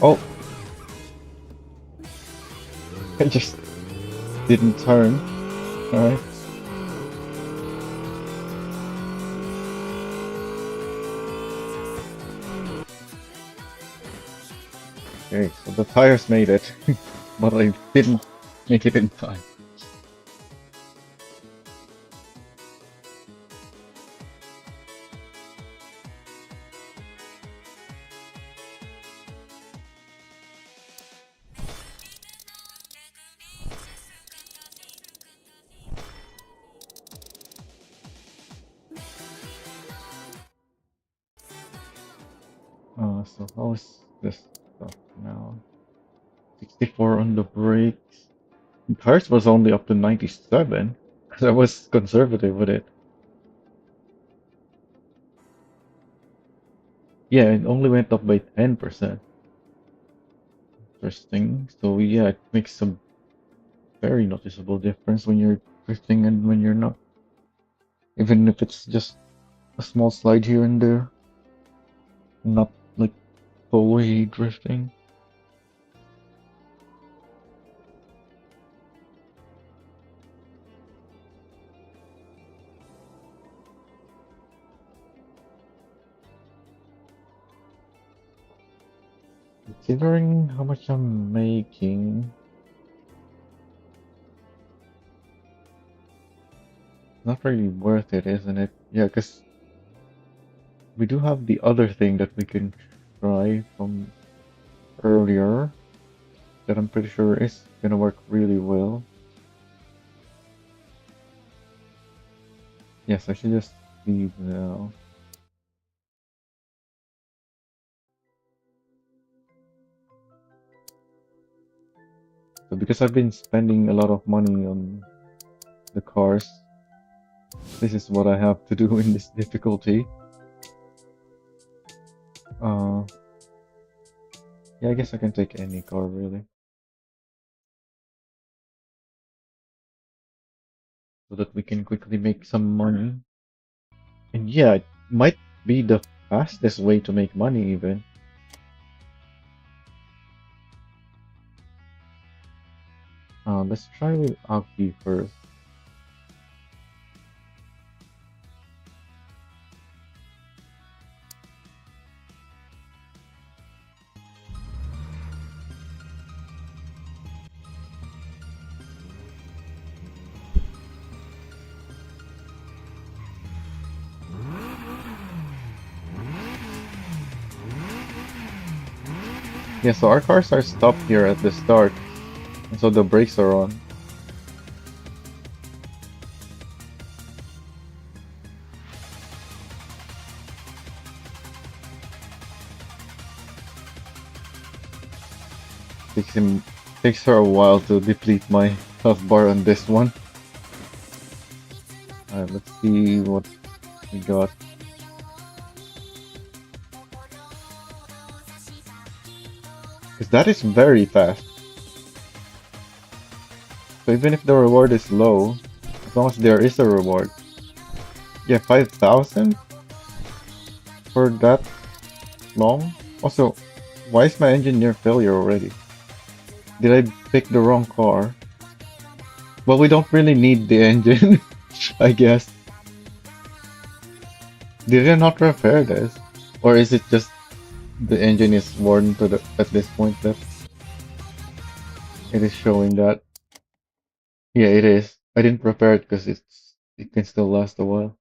Oh, I just didn't turn. Alright. Okay, so the tires made it, but I didn't make it in time. So how is this stuff now? 64 on the brakes. The tires was only up to 97, because I was conservative with it. Yeah, it only went up by 10%. Interesting. So yeah, it makes some very noticeable difference when you're drifting and when you're not. Even if it's just a small slide here and there. Not like fully drifting. Considering how much I'm making, not really worth it, isn't it? Yeah, because we do have the other thing that we can try from earlier that I'm pretty sure is gonna work really well. Yes, I should just leave now. So because I've been spending a lot of money on the cars, This is what I have to do in this difficulty. Yeah, I guess I can take any car really, so that we can quickly make some money. And yeah, it might be the fastest way to make money even. Let's try with Aki first. Yeah, so our cars are stopped here at the start, and so the brakes are on. Takes her a while to deplete my health bar on this one. Alright, let's see what we got. Because that is very fast. So even if the reward is low, as long as there is a reward. Yeah, 5,000 for that long? Also, why is my engine near failure already? Did I pick the wrong car? Well, we don't really need the engine, I guess. Did I not repair this? Or is it just the engine is worn to the at this point that it is showing that? Yeah, it is. I didn't repair it because it can still last a while.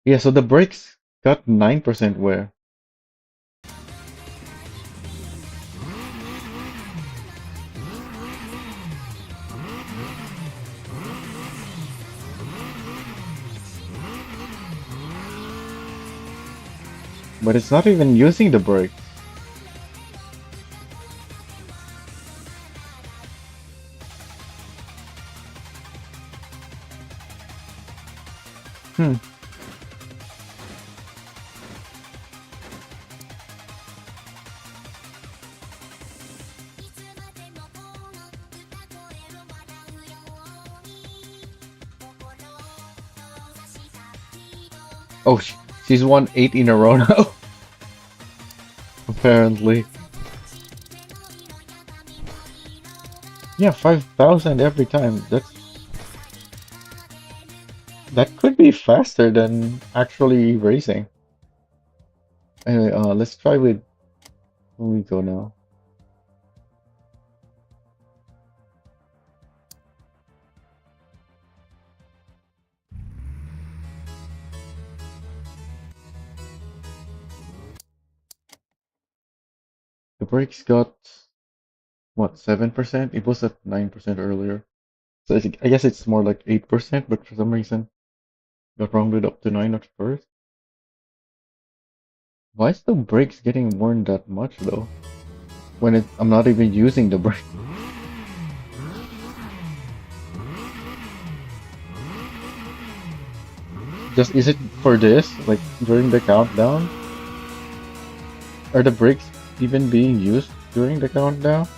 Yeah, so the brakes got 9% wear. But it's not even using the brakes. Hmm. Oh, she's won 8 in a row now, apparently. Yeah, 5,000 every time. That could be faster than actually racing. Anyway, let's try with where we go now. The brakes got what, 7%? It was at 9% earlier. So I guess it's more like 8%, but for some reason got rounded up to 9 at first. Why is the brakes getting worn that much though? When I'm not even using the brake. Just is it for this? Like during the countdown? Are the brakes even being used during the countdown?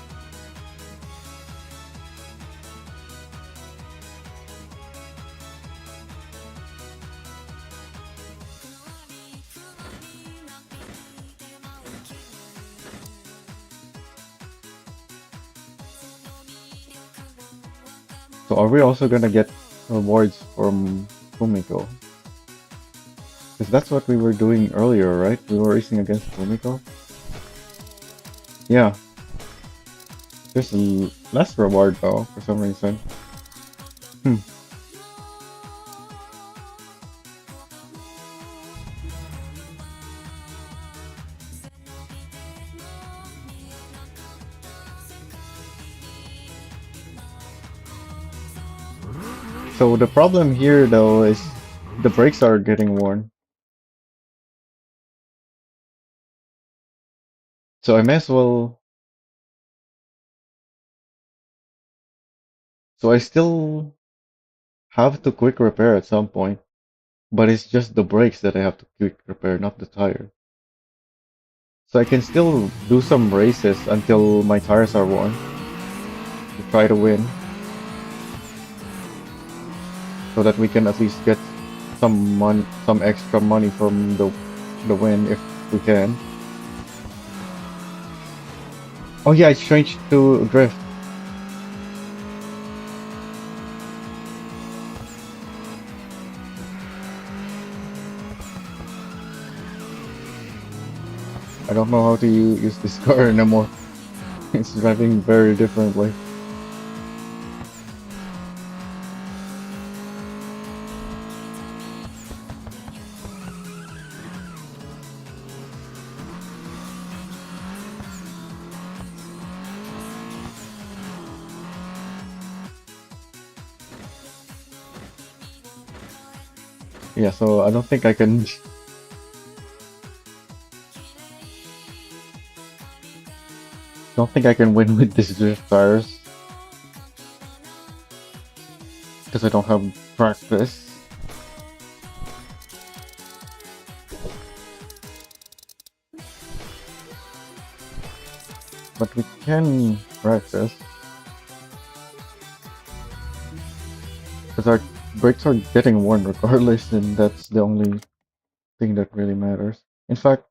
So are we also gonna get rewards from Fumiko? Because that's what we were doing earlier, right? We were racing against Fumiko. Yeah. There's less reward though, for some reason. Hmm. So the problem here though is the brakes are getting worn. So I may as well. So I still have to quick repair at some point, but it's just the brakes that I have to quick repair, not the tire. So I can still do some races until my tires are worn to try to win, so that we can at least get some extra money from the win if we can. Oh yeah, it's changed to drift. I don't know how to use this car anymore. It's driving very differently. Yeah, so I don't think I can. Don't think I can win with these drift tires because I don't have practice. But we can practice because our brakes are getting worn regardless, and that's the only thing that really matters. In fact,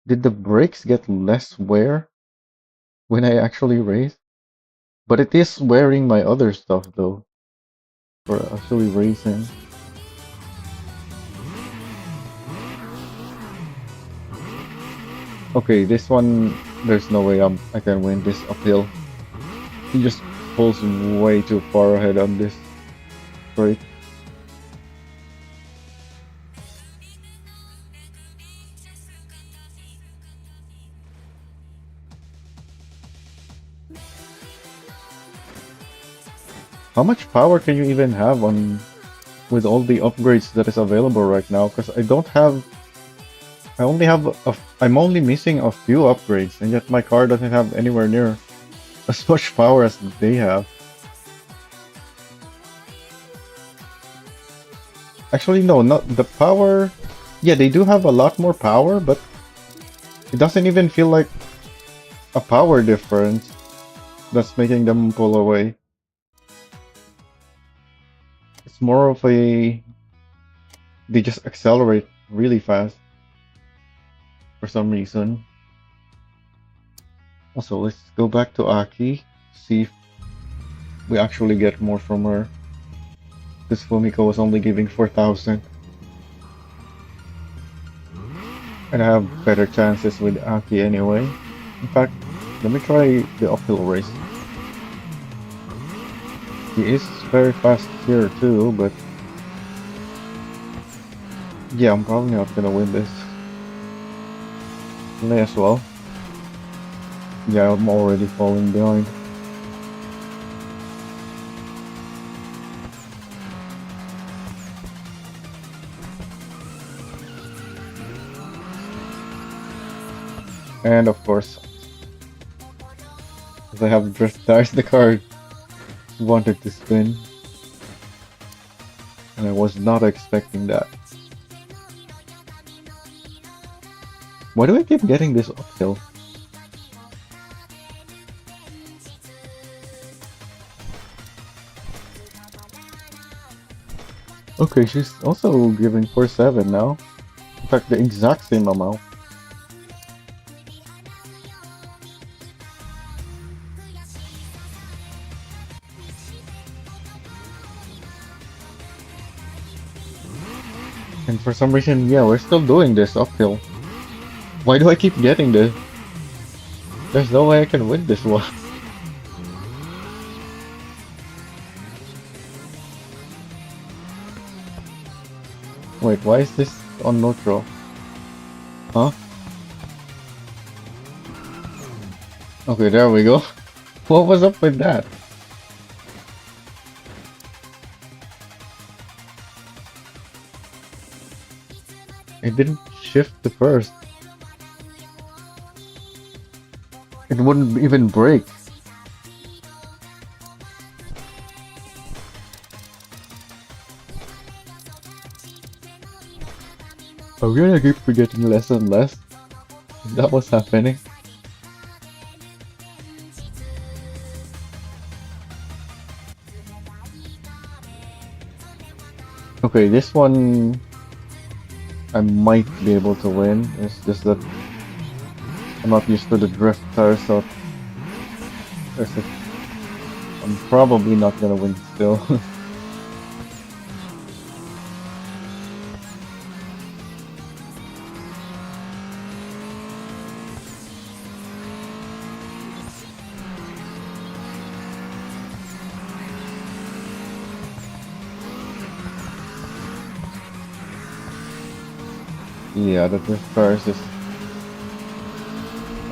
did the brakes get less wear when I actually race? But it is wearing my other stuff though for actually racing. Okay, this one, there's no way I can win this uphill. He just pulls way too far ahead on this break. How much power can you even have on with all the upgrades that is available right now? Because I only have I'm only missing a few upgrades, and yet my car doesn't have anywhere near as much power as they have. Actually, no, not the power. Yeah, they do have a lot more power, but it doesn't even feel like a power difference that's making them pull away. It's more of a they just accelerate really fast for some reason. Also, let's go back to Aki, see if we actually get more from her. Because Fumiko was only giving 4,000. And I have better chances with Aki anyway. In fact, let me try the uphill race. He is very fast here too, but yeah, I'm probably not gonna win this. May as well. Yeah, I'm already falling behind. And of course, if I have drift tires, the car wanted to spin. And I was not expecting that. Why do I keep getting this uphill? Okay, she's also giving 4-7 now. In fact, the exact same amount. And for some reason, yeah, we're still doing this uphill. Why do I keep getting this? There's no way I can win this one. Wait, why is this on neutral? Huh? Okay, there we go. What was up with that? It didn't shift the first. It wouldn't even break. Are we gonna keep getting less and less? Is that what's happening? Okay, this one I might be able to win. It's just that I'm not used to the drift tire, so I'm probably not gonna win still. Yeah, the drift tires is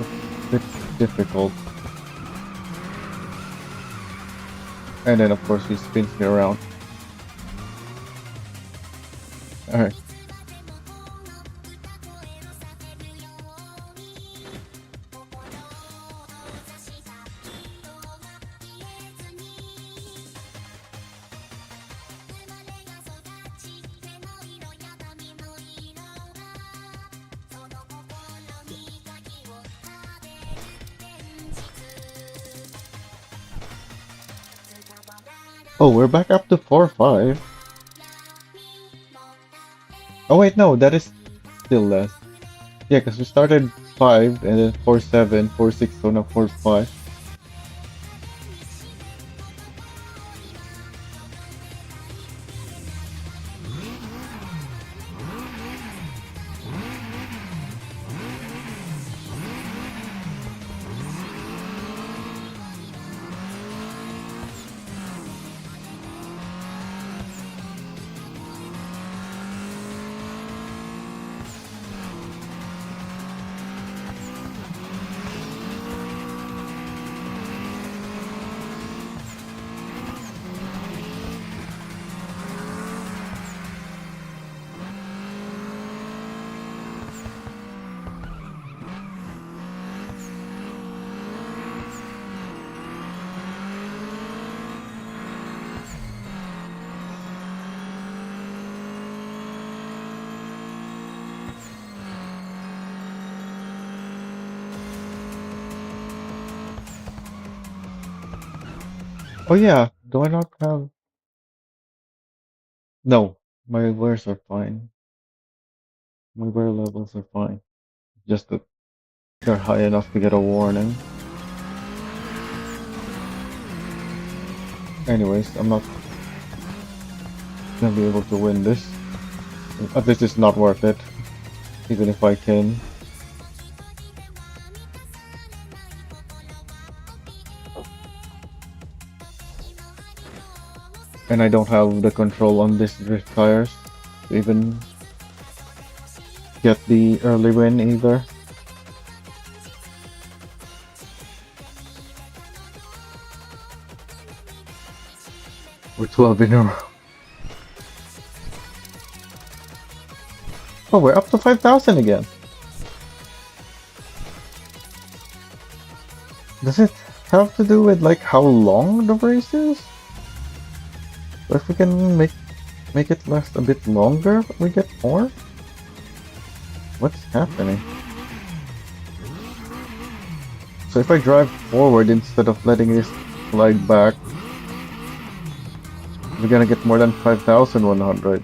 a bit difficult. And then of course he spins me around. Alright. Oh, we're back up to 4-5. Oh wait, no, that is still less. Yeah, because we started 5 and then 4-7, 4-6, so now 4-5. Oh yeah, do I not have... No, my wears are fine. My wear levels are fine. Just that they're high enough to get a warning. Anyways, I'm not gonna be able to win this. At least it's not worth it, even if I can. And I don't have the control on this drift tires to even get the early win either. We're 12 in a row. Oh, we're up to 5,000 again. Does it have to do with like how long the race is? Or if we can make it last a bit longer, we get more? What's happening? So if I drive forward instead of letting this slide back, we're gonna get more than 5,100.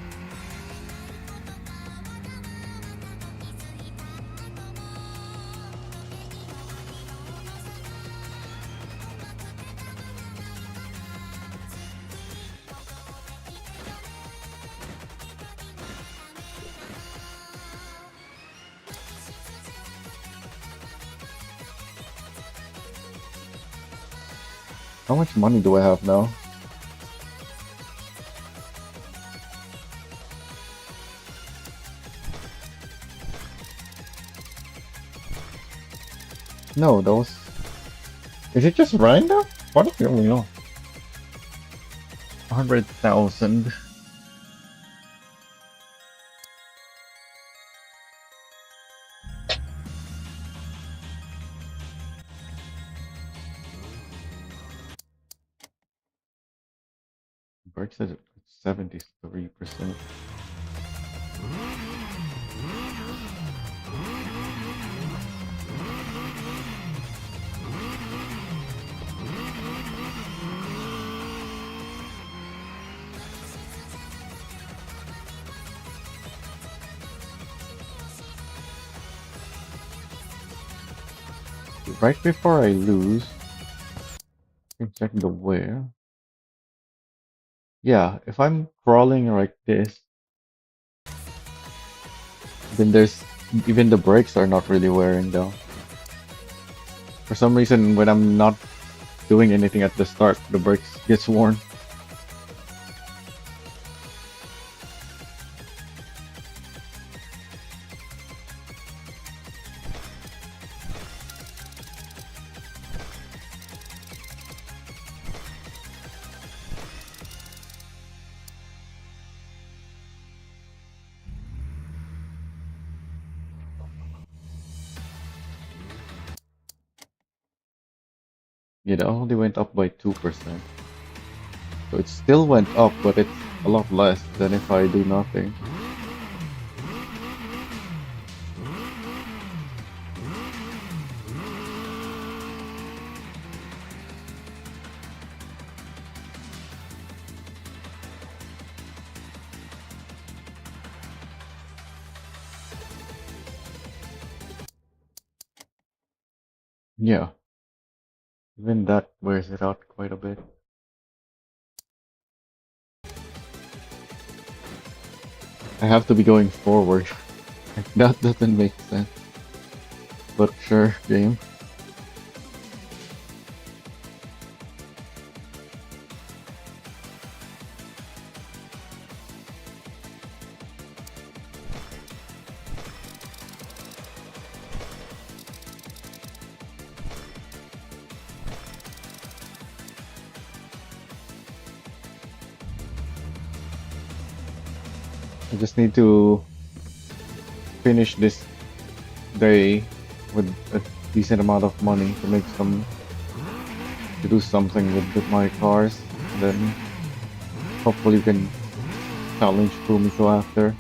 How much money do I have now? No, those... Is it just random? What is going on? 100,000. Bird said it 73%. right before I lose, I can check the wear. Yeah, if I'm crawling like this, then there's even the brakes are not really wearing though. For some reason, when I'm not doing anything at the start, the brakes gets worn. Yeah, it only went up by 2%. So it still went up, but it's a lot less than if I do nothing. Yeah, even that wears it out quite a bit. I have to be going forward. That doesn't make sense. But sure, game. I just need to finish this day with a decent amount of money to make some to do something with my cars. Then hopefully we can challenge Fumiko after.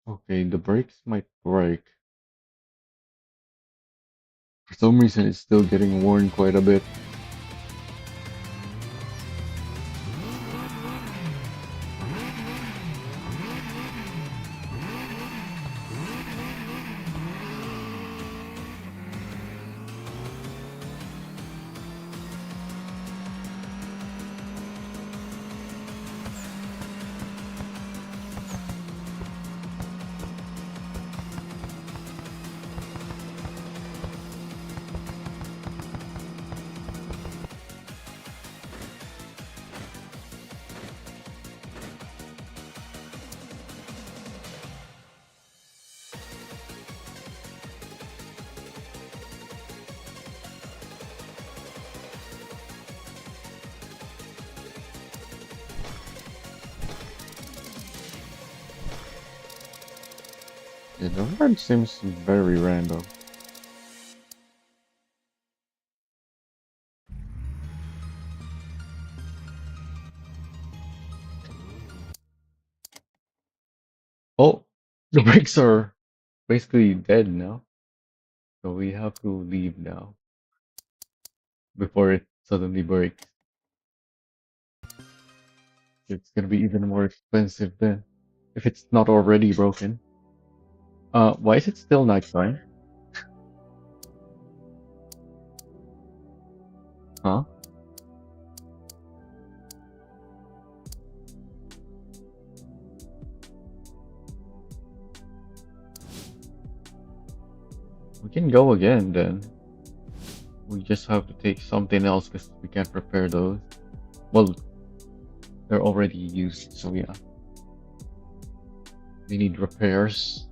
Okay, the brakes might break. For some reason, it's still getting worn quite a bit. Yeah, the run seems very random. Oh, the brakes are basically dead now. So we have to leave now before it suddenly breaks. It's gonna be even more expensive then if it's not already broken. Why is it still nighttime? Huh? We can go again then. We just have to take something else because we can't repair those. Well, they're already used, so yeah. They need repairs.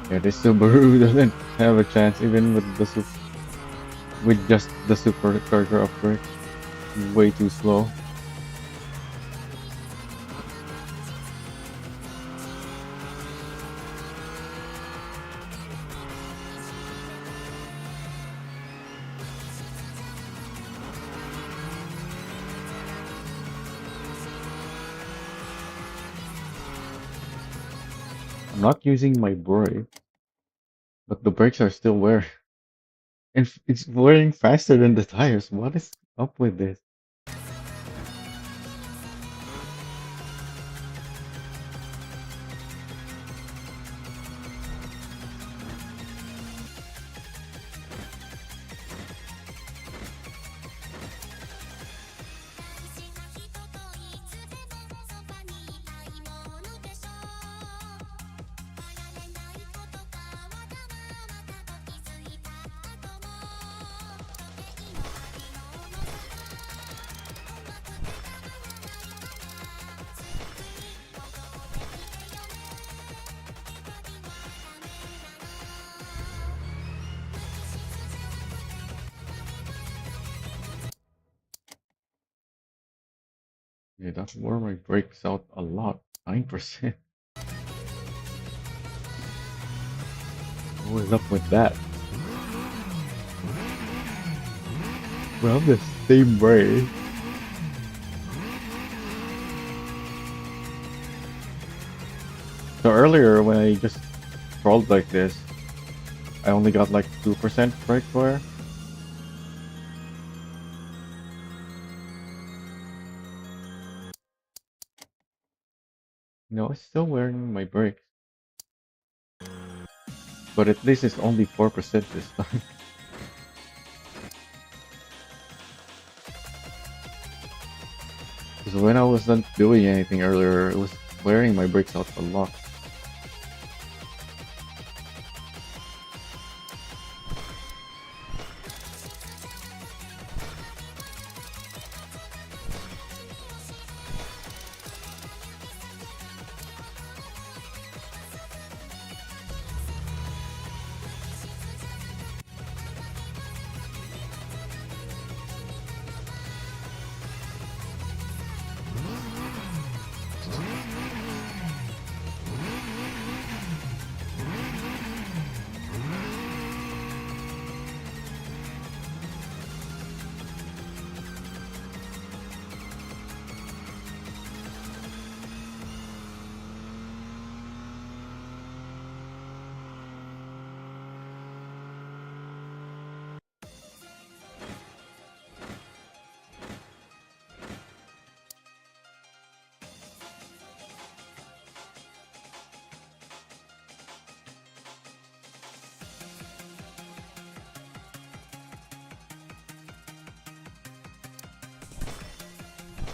Yeah, this Subaru doesn't have a chance even with with just the supercharger upgrade. Way too slow. I'm not using my brake, but the brakes are still wearing. And it's wearing faster than the tires. What is up with this? Yeah, that wore my brakes out a lot. 9%. What is up with that? We have the same brake. So earlier when I just crawled like this, I only got like 2% brake wear. No, it's still wearing my brakes. But at least it's only 4% this time. Because when I wasn't doing anything earlier, it was wearing my brakes out a lot.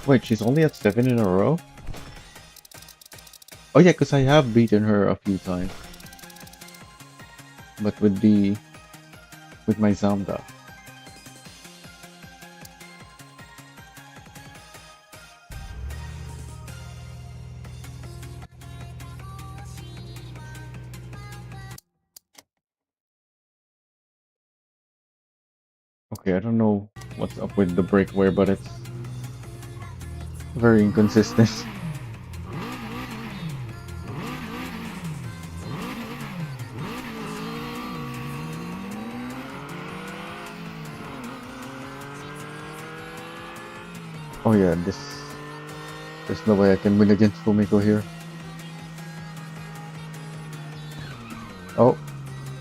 Wait, she's only at 7 in a row? Oh yeah, because I have beaten her a few times. But with my Zamda. Okay, I don't know what's up with the breakware, but it's very inconsistent. Oh yeah, there's no way I can win against Fumiko here. Oh,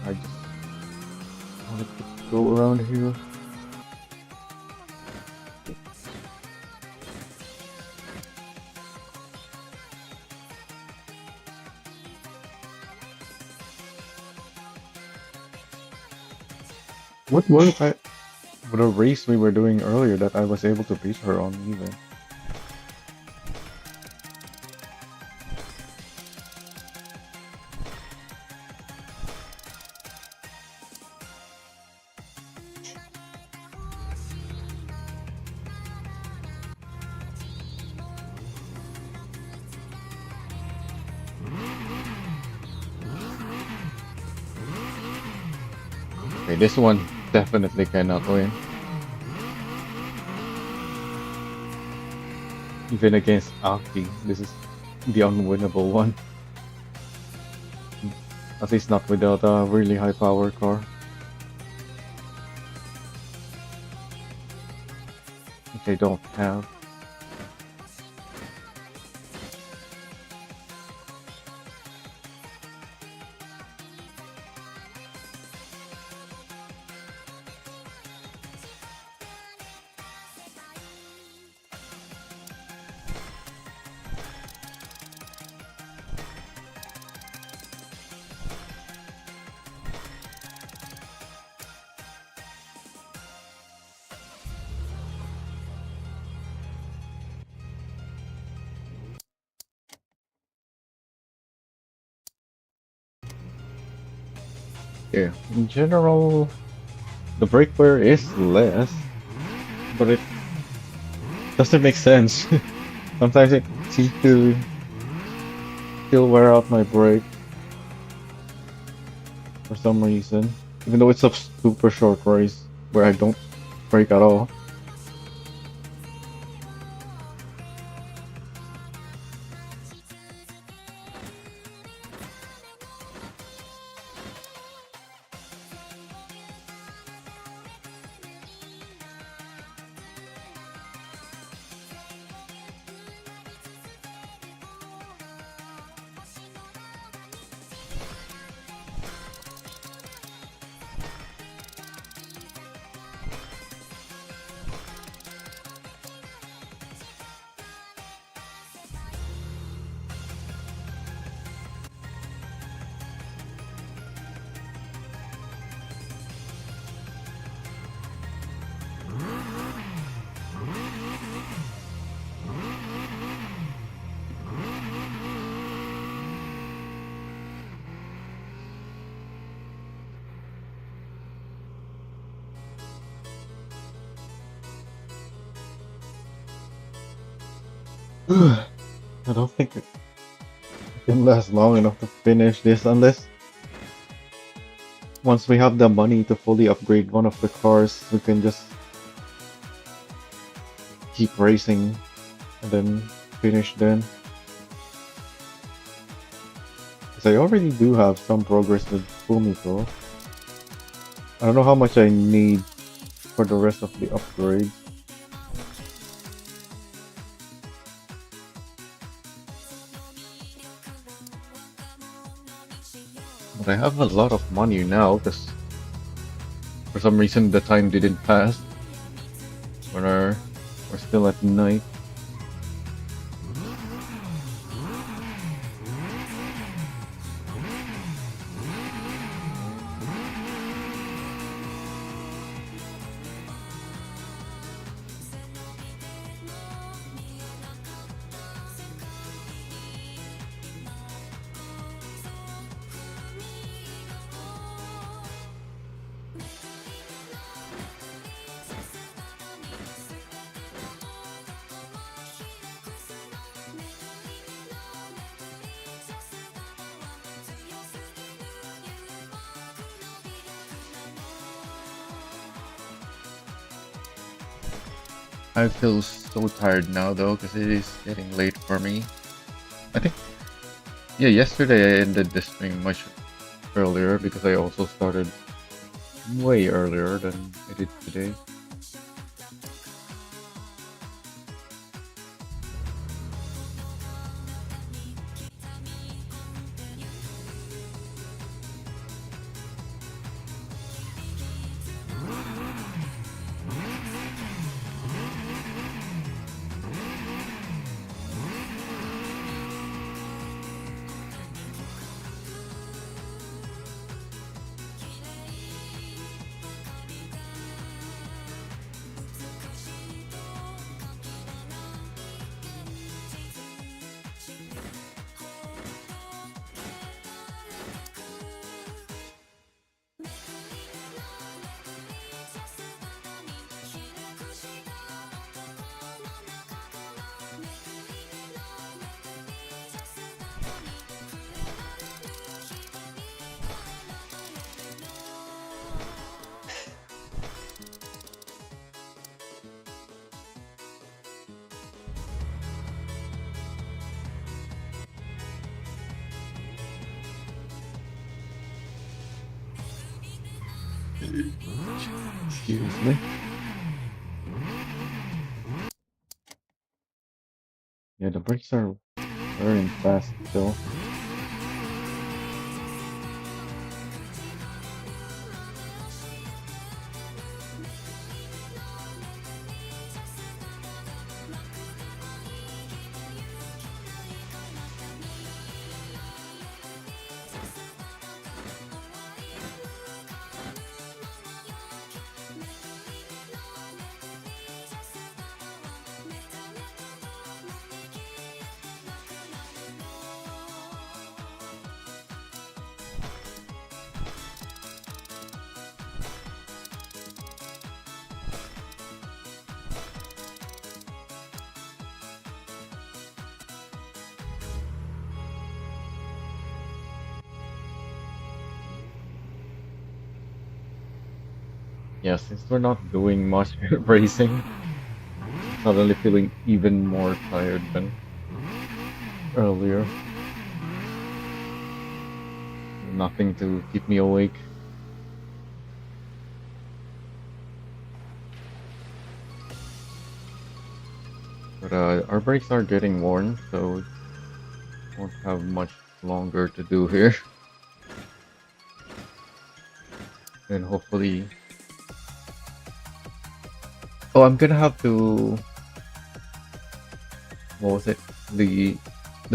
I just wanted to go around here. What were I? What a race we were doing earlier that I was able to beat her on even. Okay, this one definitely cannot win. Even against Aki, this is the unwinnable one. At least not without a really high power car. Which I don't have. Yeah, in general, the breakware is less, but it doesn't make sense. Sometimes it seems to still wear out my brake for some reason, even though it's a super short race where I don't brake at all. I don't think it can last long enough to finish this unless once we have the money to fully upgrade one of the cars, we can just keep racing and then finish then. Because I already do have some progress with Fumiko. I don't know how much I need for the rest of the upgrades. But I have a lot of money now because for some reason the time didn't pass when we're still at night. I feel so tired now though, because it is getting late for me. I think, yeah, yesterday I ended the stream much earlier because I also started way earlier than I did today. Excuse me. Yeah, the brakes are very fast still. Yeah, since we're not doing much racing, suddenly feeling even more tired than earlier. Nothing to keep me awake. But our brakes are getting worn, so won't have much longer to do here. And hopefully... Oh, I'm gonna have to... What was it? The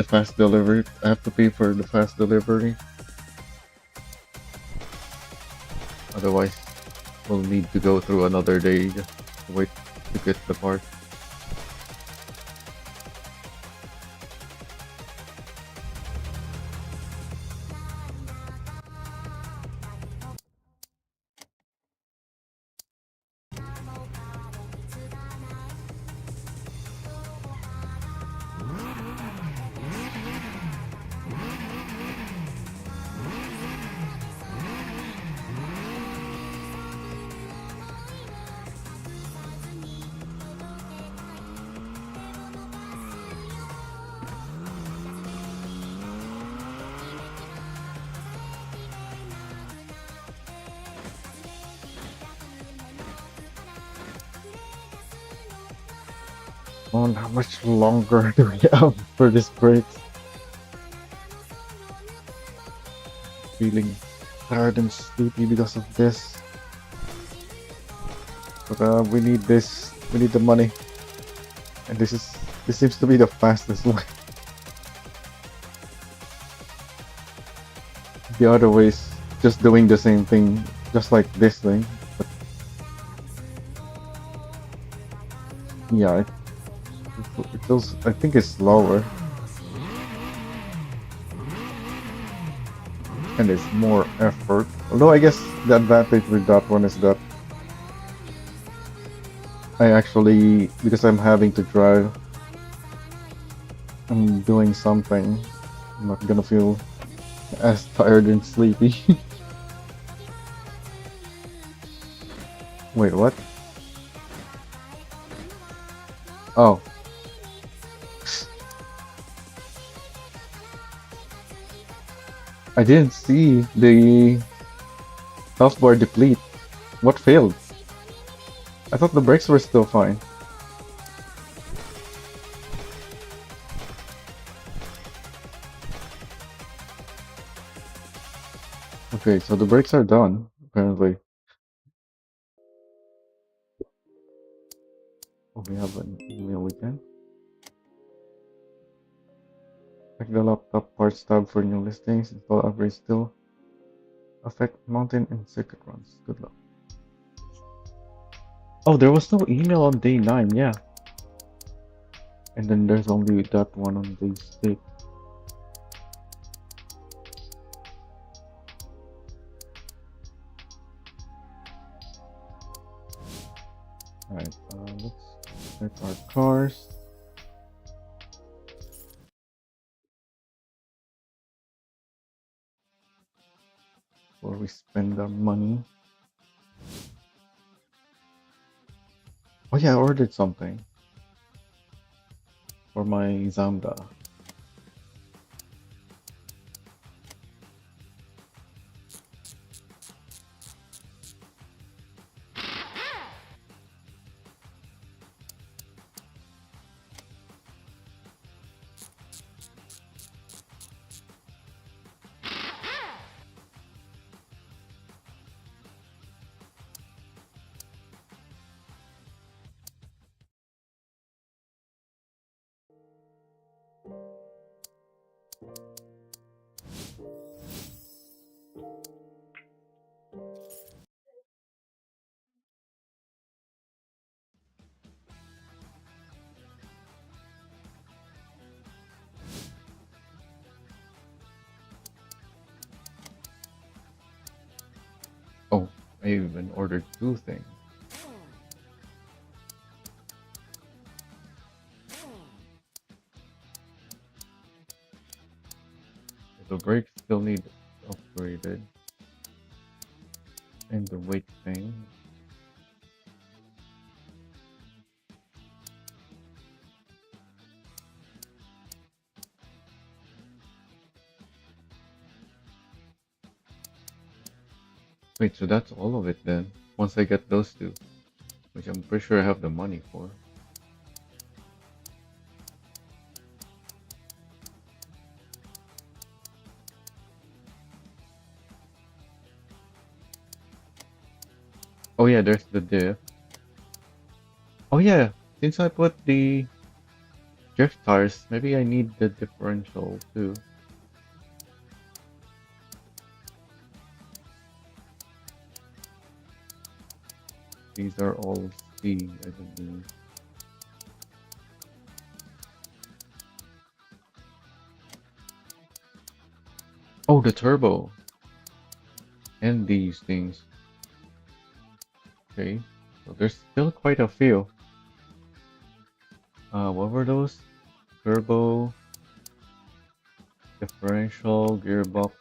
fast delivery. I have to pay for the fast delivery. Otherwise, we'll need to go through another day just to wait to get the part. Oh, how much longer do we have for this break? Feeling tired and sleepy because of this. But we need this. We need the money. And this seems to be the fastest one. The other way is just doing the same thing, just like this thing. But yeah, it feels. I think it's slower. And it's more effort. Although I guess the advantage with that one is that I actually, because I'm having to drive, I'm doing something. I'm not gonna feel as tired and sleepy. Wait, what? Oh. I didn't see the health bar deplete. What failed? I thought the brakes were still fine. Okay, so the brakes are done, apparently. Oh, we have an email again. Check the laptop parts tab for new listings. Install upgrades still affect mountain and circuit runs. Good luck. Oh, there was no email on day 9, yeah. And then there's only that one on day 6. Alright, let's check our cars. Before we spend our money. Oh yeah, I ordered something. For my Zamda. Oh, I even ordered 2 things. The brakes still need upgraded. And the weight thing. Wait, so that's all of it then? Once I get those 2. Which I'm pretty sure I have the money for. Oh yeah, there's the diff. Oh yeah, since I put the drift tires, maybe I need the differential too. These are all C, I believe. Oh, the turbo. And these things. Okay, so there's still quite a few. What were those? Turbo, differential, gearbox,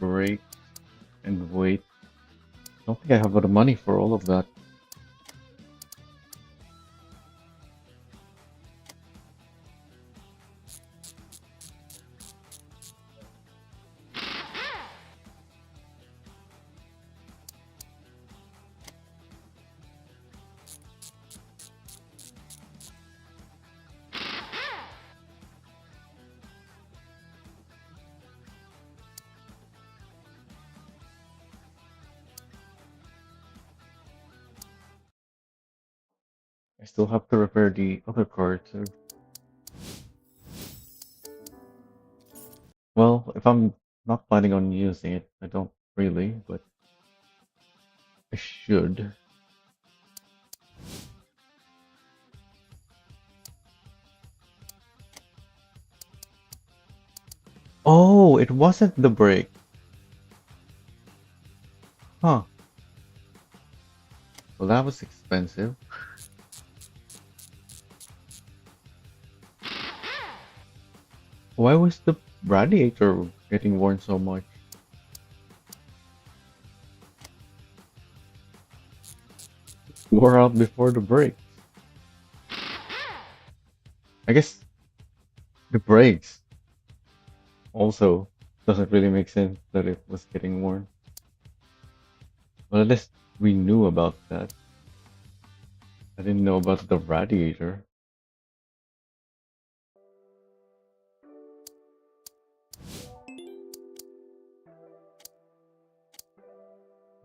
brake, and weight. I don't think I have the money for all of that. I still have to repair the other car too. Well, if I'm not planning on using it, I don't really, but I should. Oh, it wasn't the brake. Huh. Well, that was expensive. Why was the radiator getting worn so much? Wore out before the brake. I guess the brakes also doesn't really make sense that it was getting worn. Well, at least we knew about that. I didn't know about the radiator.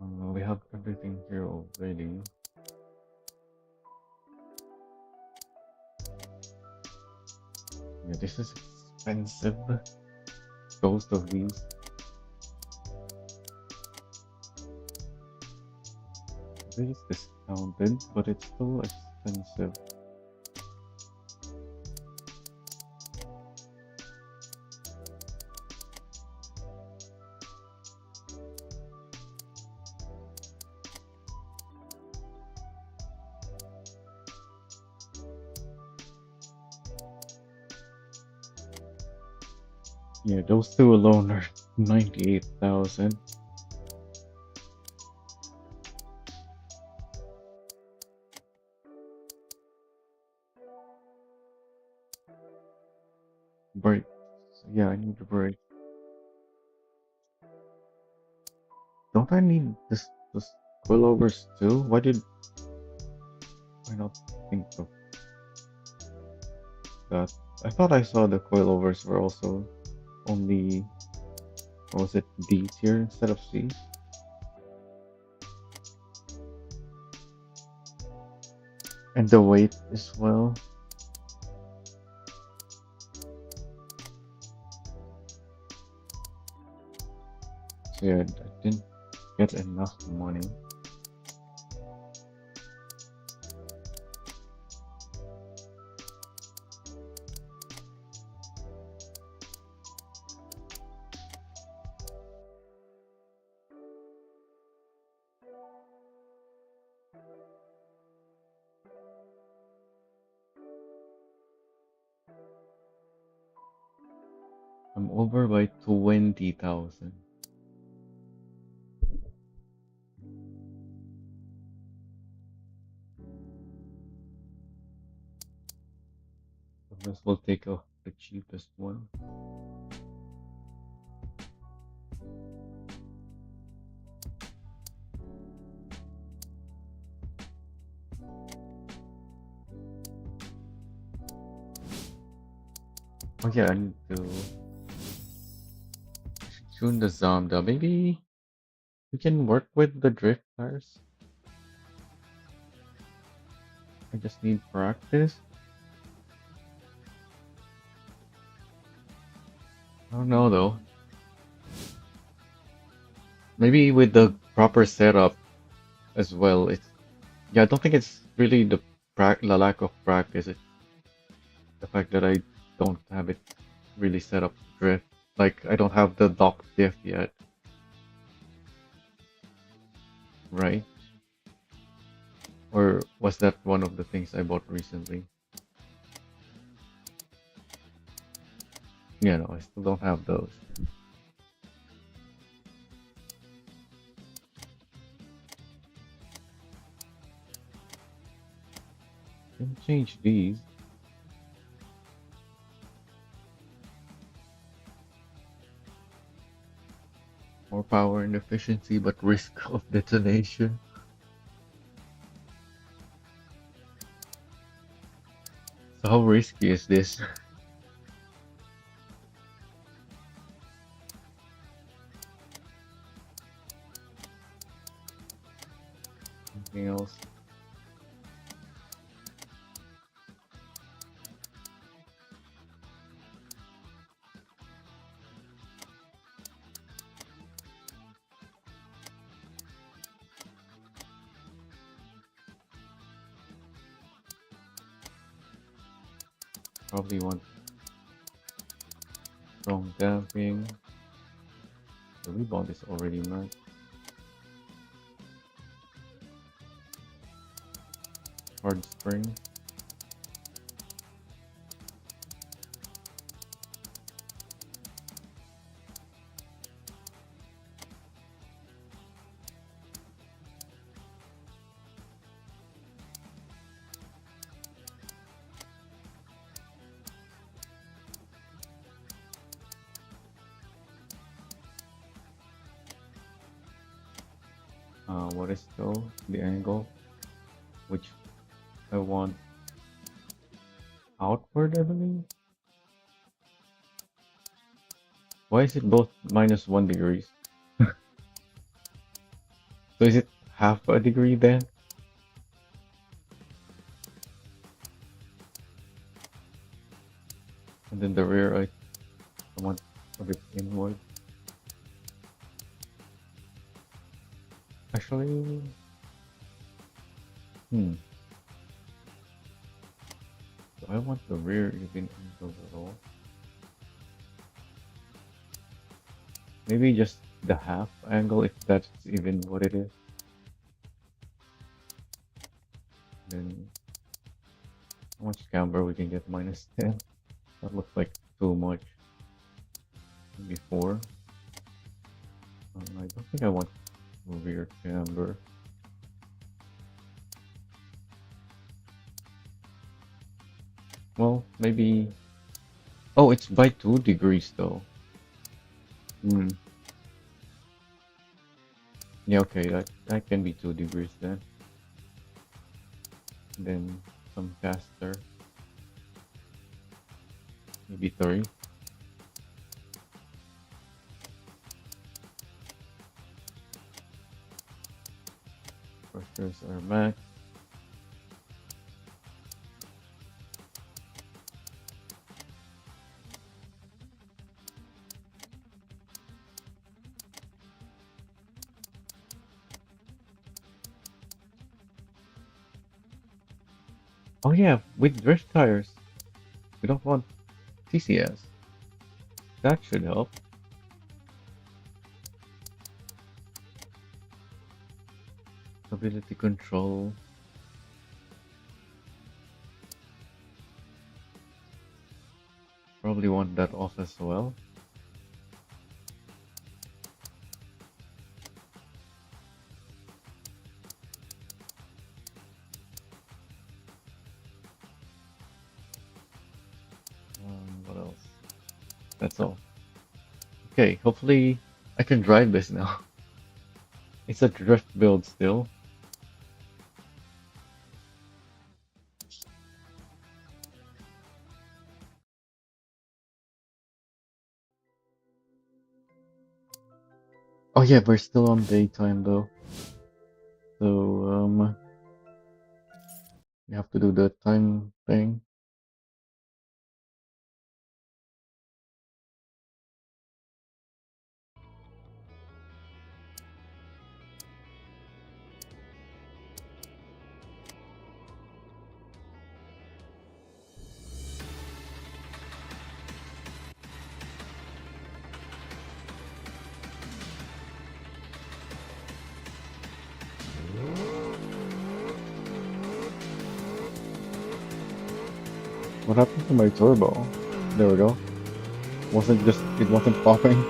We have everything here already. Yeah, this is expensive. Both of these. This is discounted, but it's still expensive. Yeah, those two alone are 98,000. Break. Yeah, I need a break. Don't I need this coilovers too? Why did I not think of that? I thought I saw the coilovers were also only, what was it, D tier instead of C? And the weight as well. So yeah, I didn't get enough money. I'm over by 20,000. So this will take off the cheapest one. Oh yeah, I need to tune the Zamda. Maybe we can work with the drift tires. I just need practice. I don't know though. Maybe with the proper setup as well. It's yeah. I don't think it's really the lack of practice. It's the fact that I don't have it really set up to drift. Like I don't have the dock diff yet, right? Or was that one of the things I bought recently? Yeah, no, I still don't have those. Can change these. More power and efficiency, but risk of detonation. So how risky is this? Anything else? Probably want strong damping. The rebound is already marked. Hard spring. what is though the angle which I want outward, I believe. Why is it both -1 degrees? So is it half a degree then? And then the rear, I want a bit inward. Actually, do I want the rear even angled at all? Maybe just the half angle, if that's even what it is. Then how much camber we can get? -10. That looks like too much. Maybe 4. I don't think I want rear camber. Well, maybe. Oh, it's by 2 degrees though. Yeah, okay, that can be 2 degrees then. Then some faster. Maybe 3. Pressures are max. Oh yeah, with drift tires, we don't want TCS. That should help. Stability control. Probably want that off as well. What else? That's all. Okay, hopefully I can drive this now. It's a drift build still. Oh yeah, we're still on daytime though. So you have to do the time thing. What happened to my turbo? There we go. It wasn't popping.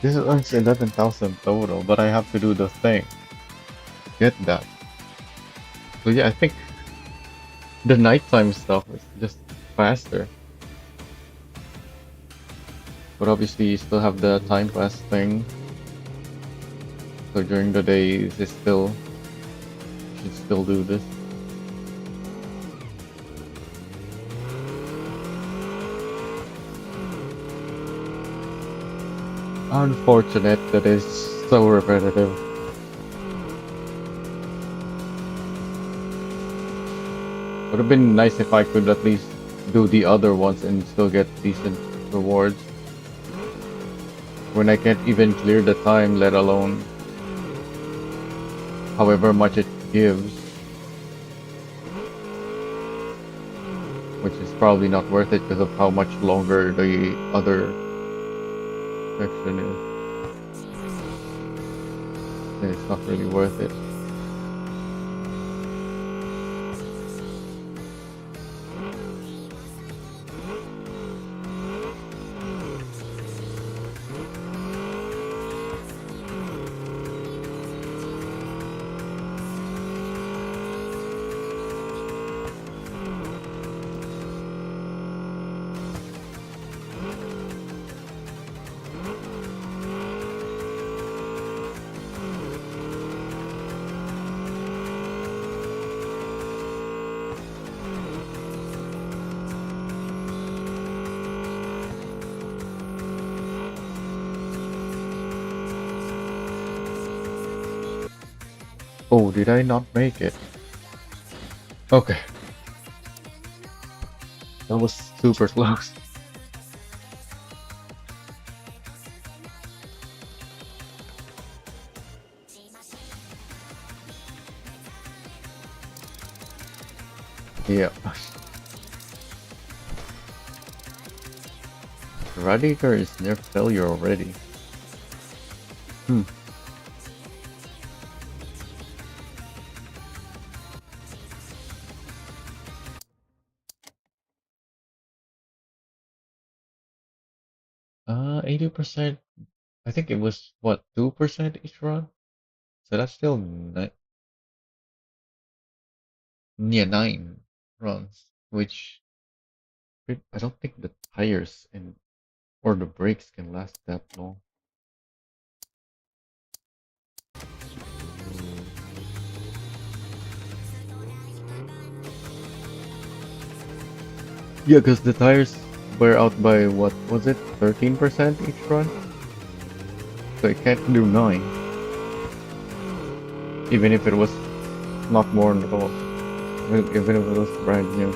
This is 11,000 total, but I have to do the thing. Get that. So yeah, I think the nighttime stuff is just faster. But obviously you still have the time pass thing. So during the day you should still do this. Unfortunate that is so repetitive. Would have been nice if I could at least do the other ones and still get decent rewards. When I can't even clear the time, let alone however much it gives. Which is probably not worth it because of how much longer the other section is. It's not really worth it. Oh, did I not make it? Okay. That was super close. Yeah. Radiator is near failure already. 80%. I think it was what 2% each run. So that's still near 9 runs, which I don't think the tires and or the brakes can last that long. Yeah, because the tires wear out by what was it, 13% each run? So it can't do 9, even if it was not more at all, even if it was brand new.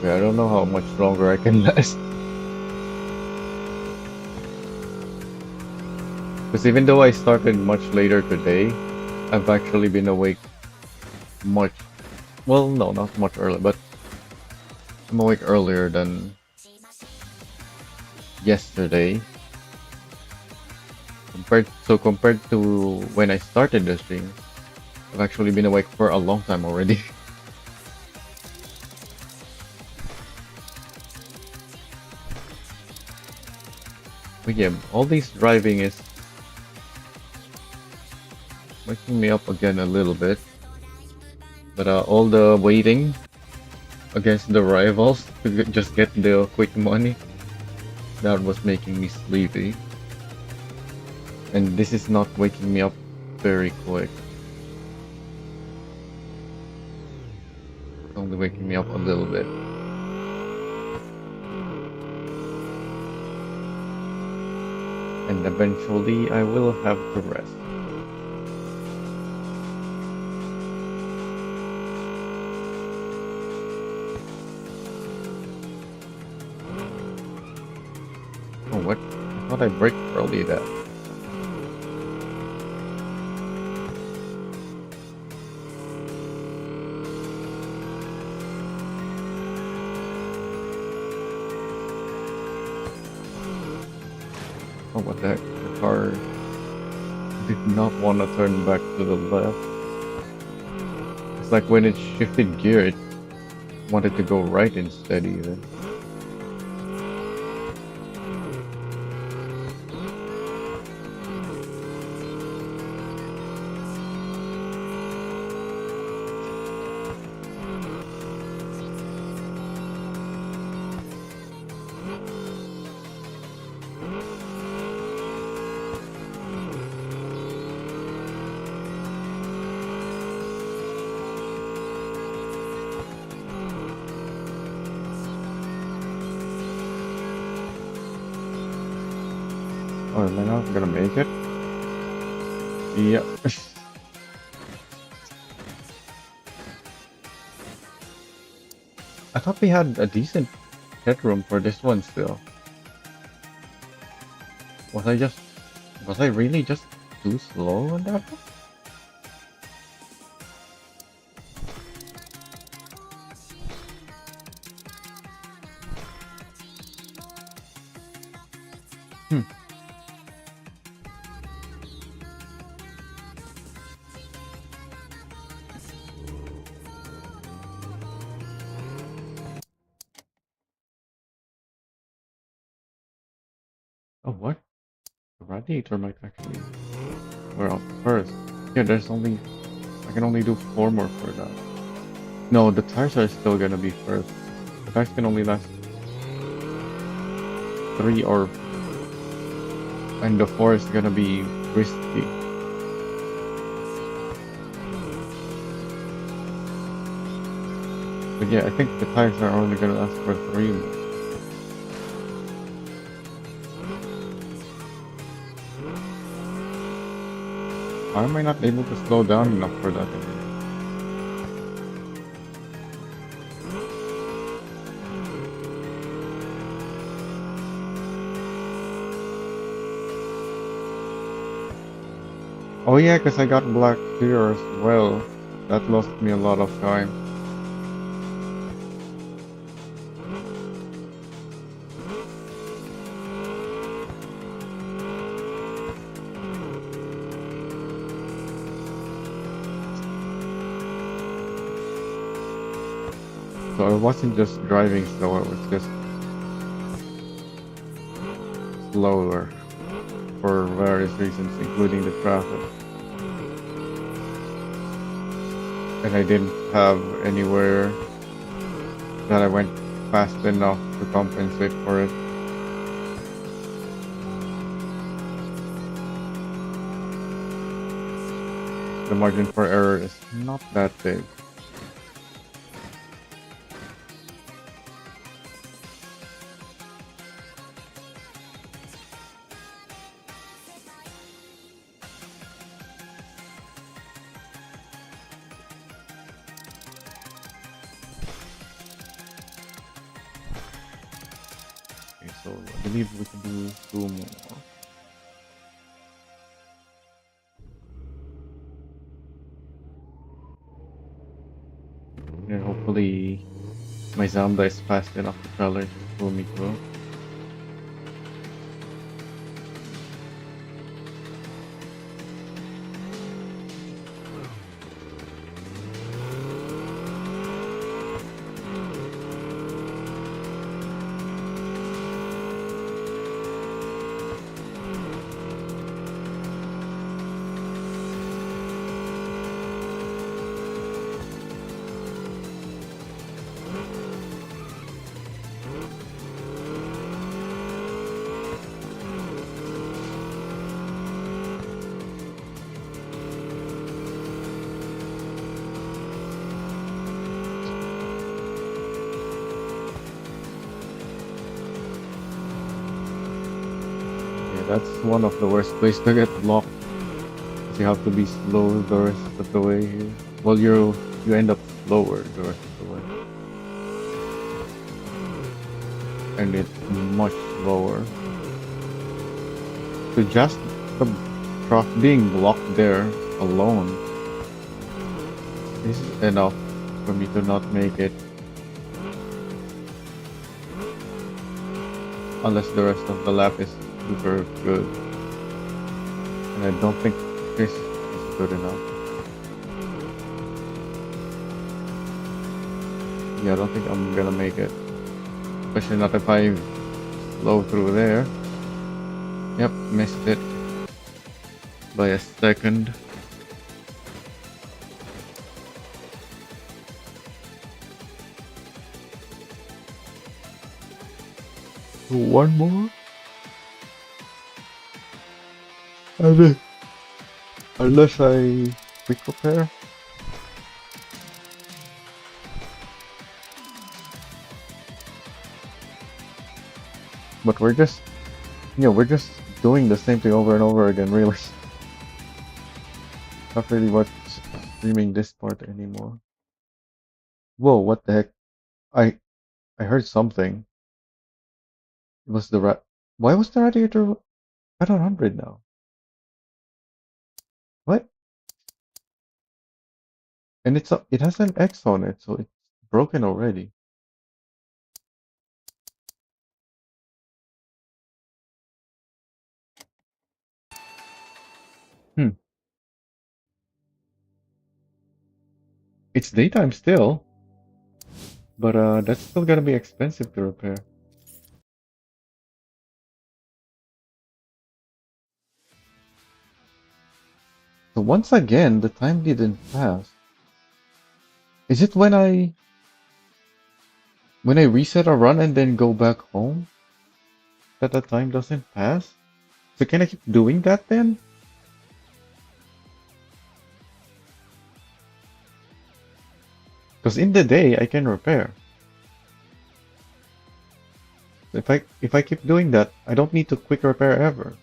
Yeah, I don't know how much longer I can last. Because even though I started much later today, I've actually been awake much. Well, no, not much earlier, but I'm awake earlier than yesterday. Compared to when I started the stream, I've actually been awake for a long time already. But yeah, all this driving is waking me up again a little bit. But all the waiting against the rivals to just get the quick money. That was making me sleepy. And this is not waking me up very quick. It's only waking me up a little bit. And eventually I will have to rest. Oh, what? I thought I braked early there. Oh, what the heck? The car did not want to turn back to the left. It's like when it shifted gear, it wanted to go right instead even. Oh, am I not gonna make it? Yeah. I thought we had a decent headroom for this one still. Was I really just too slow on that one? Hmm. Oh, what? The radiator might actually wear out first. Yeah, I can only do 4 more for that. No, the tires are still gonna be first. The tires can only last 3 or... And the 4 is gonna be risky. But yeah, I think the tires are only gonna last for 3 more. Why am I not able to slow down enough for that anymore? Oh yeah, because I got black here as well. That lost me a lot of time. So I wasn't just driving slow, I was just slower for various reasons, including the traffic. And I didn't have anywhere that I went fast enough to compensate for it. The margin for error is not that big. Okay, so I believe we can do 2 more. And hopefully my Zamba is fast enough to trailer to pull me through. that's one of the worst places to get blocked. 'Cause you have to be slow the rest of the way here. Well, you end up slower the rest of the way, and it's much slower. So just the truck being blocked there alone is enough for me to not make it, unless the rest of the lap is super good. And I don't think this is good enough. Yeah, I don't think I'm gonna make it. Especially not if I slow through there. Yep, missed it by a second. One more? And then, unless I quick repair. But we're just doing the same thing over and over again, really. Not really worth streaming this part anymore. Whoa, what the heck? I I heard something. It was the Why was the radiator at 100 now? What? And it has an X on it, so it's broken already. Hmm. It's daytime still, but that's still gonna be expensive to repair. So once again, the time didn't pass. Is it when I reset a run and then go back home that the time doesn't pass? So can I keep doing that then? Because in the day I can repair. If I keep doing that, I don't need to quick repair ever.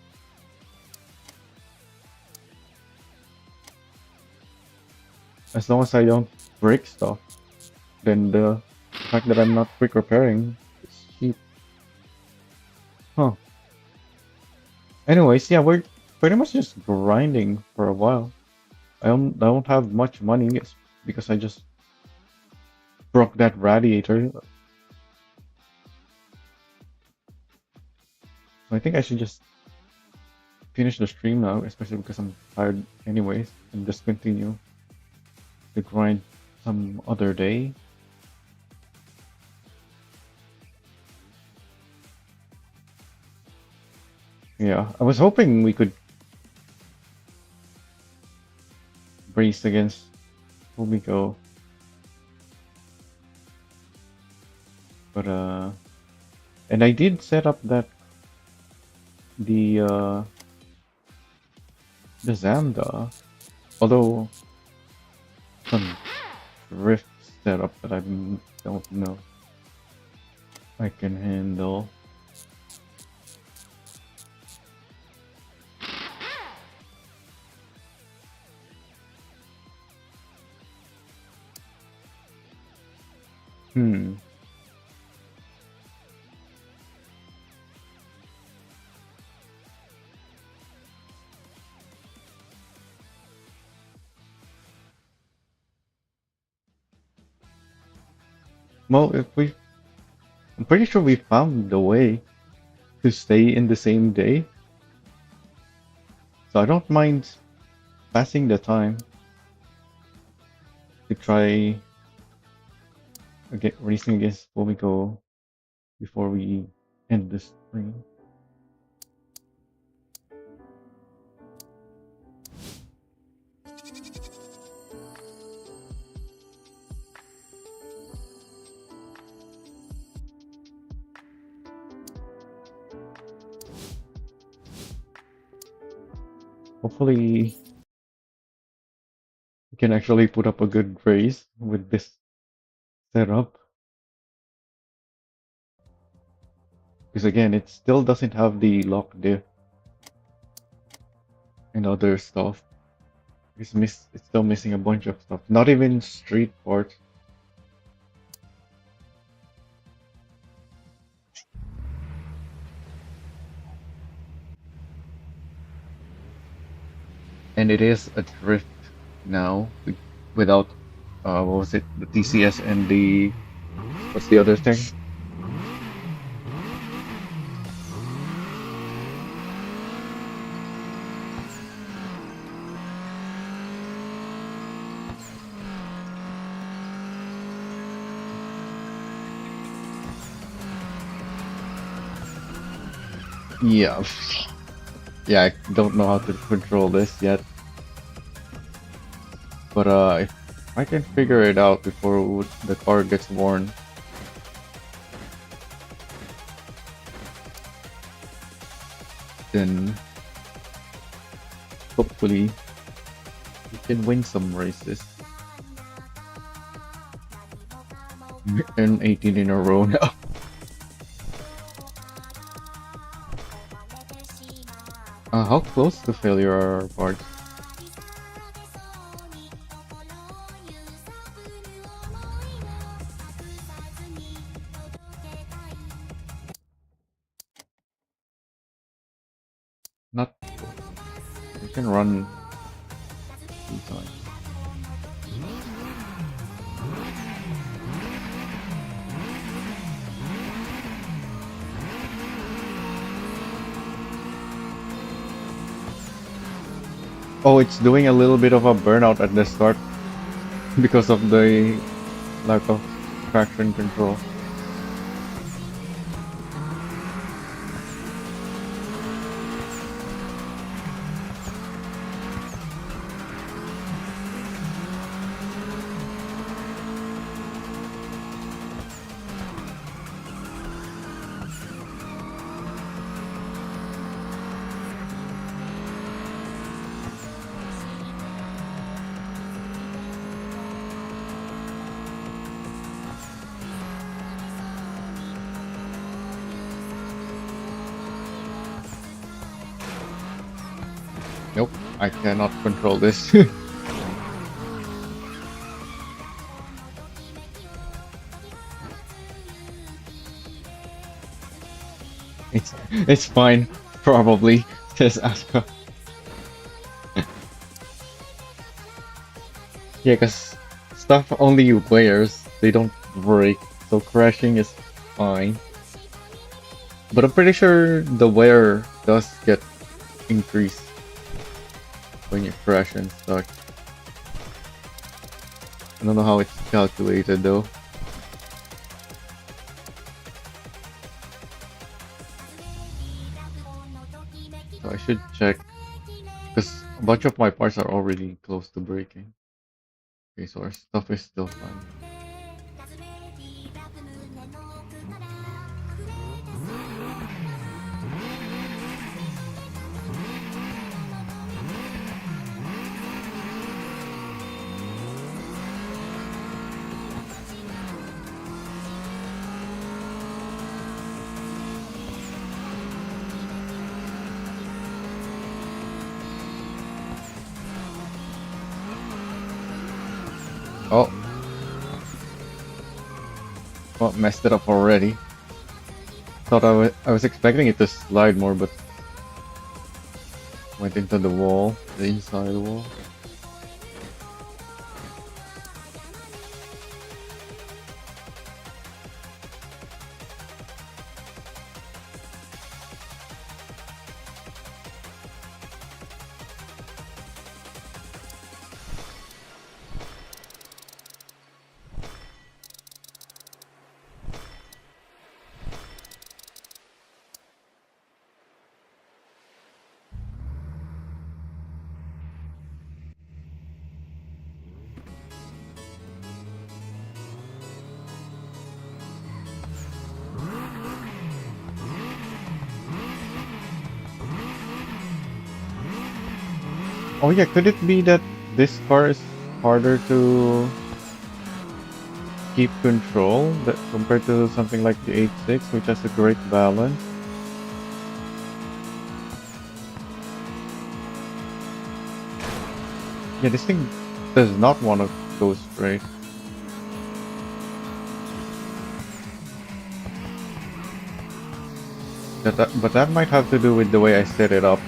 As long as I don't break stuff, then the fact that I'm not quick repairing is cheap. Huh. Anyways, yeah, we're pretty much just grinding for a while. I don't have much money because I just broke that radiator. I think I should just finish the stream now, especially because I'm tired anyways, and just continue the grind some other day. Yeah, I was hoping we could brace against Fumiko, but and I did set up the the Zamda, although some drift setup that I don't know I can handle. Hmm. Well, I'm pretty sure we found the way to stay in the same day, so I don't mind passing the time to try racing against Fumiko before we end the stream. Hopefully, we can actually put up a good race with this setup. Because again, it still doesn't have the lock diff. and other stuff. It's still missing a bunch of stuff. Not even street parts. And it is a drift now without what was it? The TCS and the what's the other thing? Yeah. Yeah, I don't know how to control this yet. But if I can figure it out before the car gets worn, then hopefully we can win some races. And 18 in a row now. How close to failure are our parts? Not close. We can run 2 times. Oh, it's doing a little bit of a burnout at the start because of the lack of traction control. Nope, I cannot control this. It's fine, probably, says Asuka. Yeah, because stuff only you players, they don't break, so crashing is fine. But I'm pretty sure the wear does get increased when you crash and stuff. I don't know how it's calculated though. So I should check, because a bunch of my parts are already close to breaking. Okay, so our stuff is still fine. Oh. Oh, messed it up already. Thought I was expecting it to slide more, but went into the wall, the inside wall. Oh yeah, could it be that this car is harder to keep control that compared to something like the 8.6, which has a great balance? Yeah, this thing does not want to go straight. But that might have to do with the way I set it up.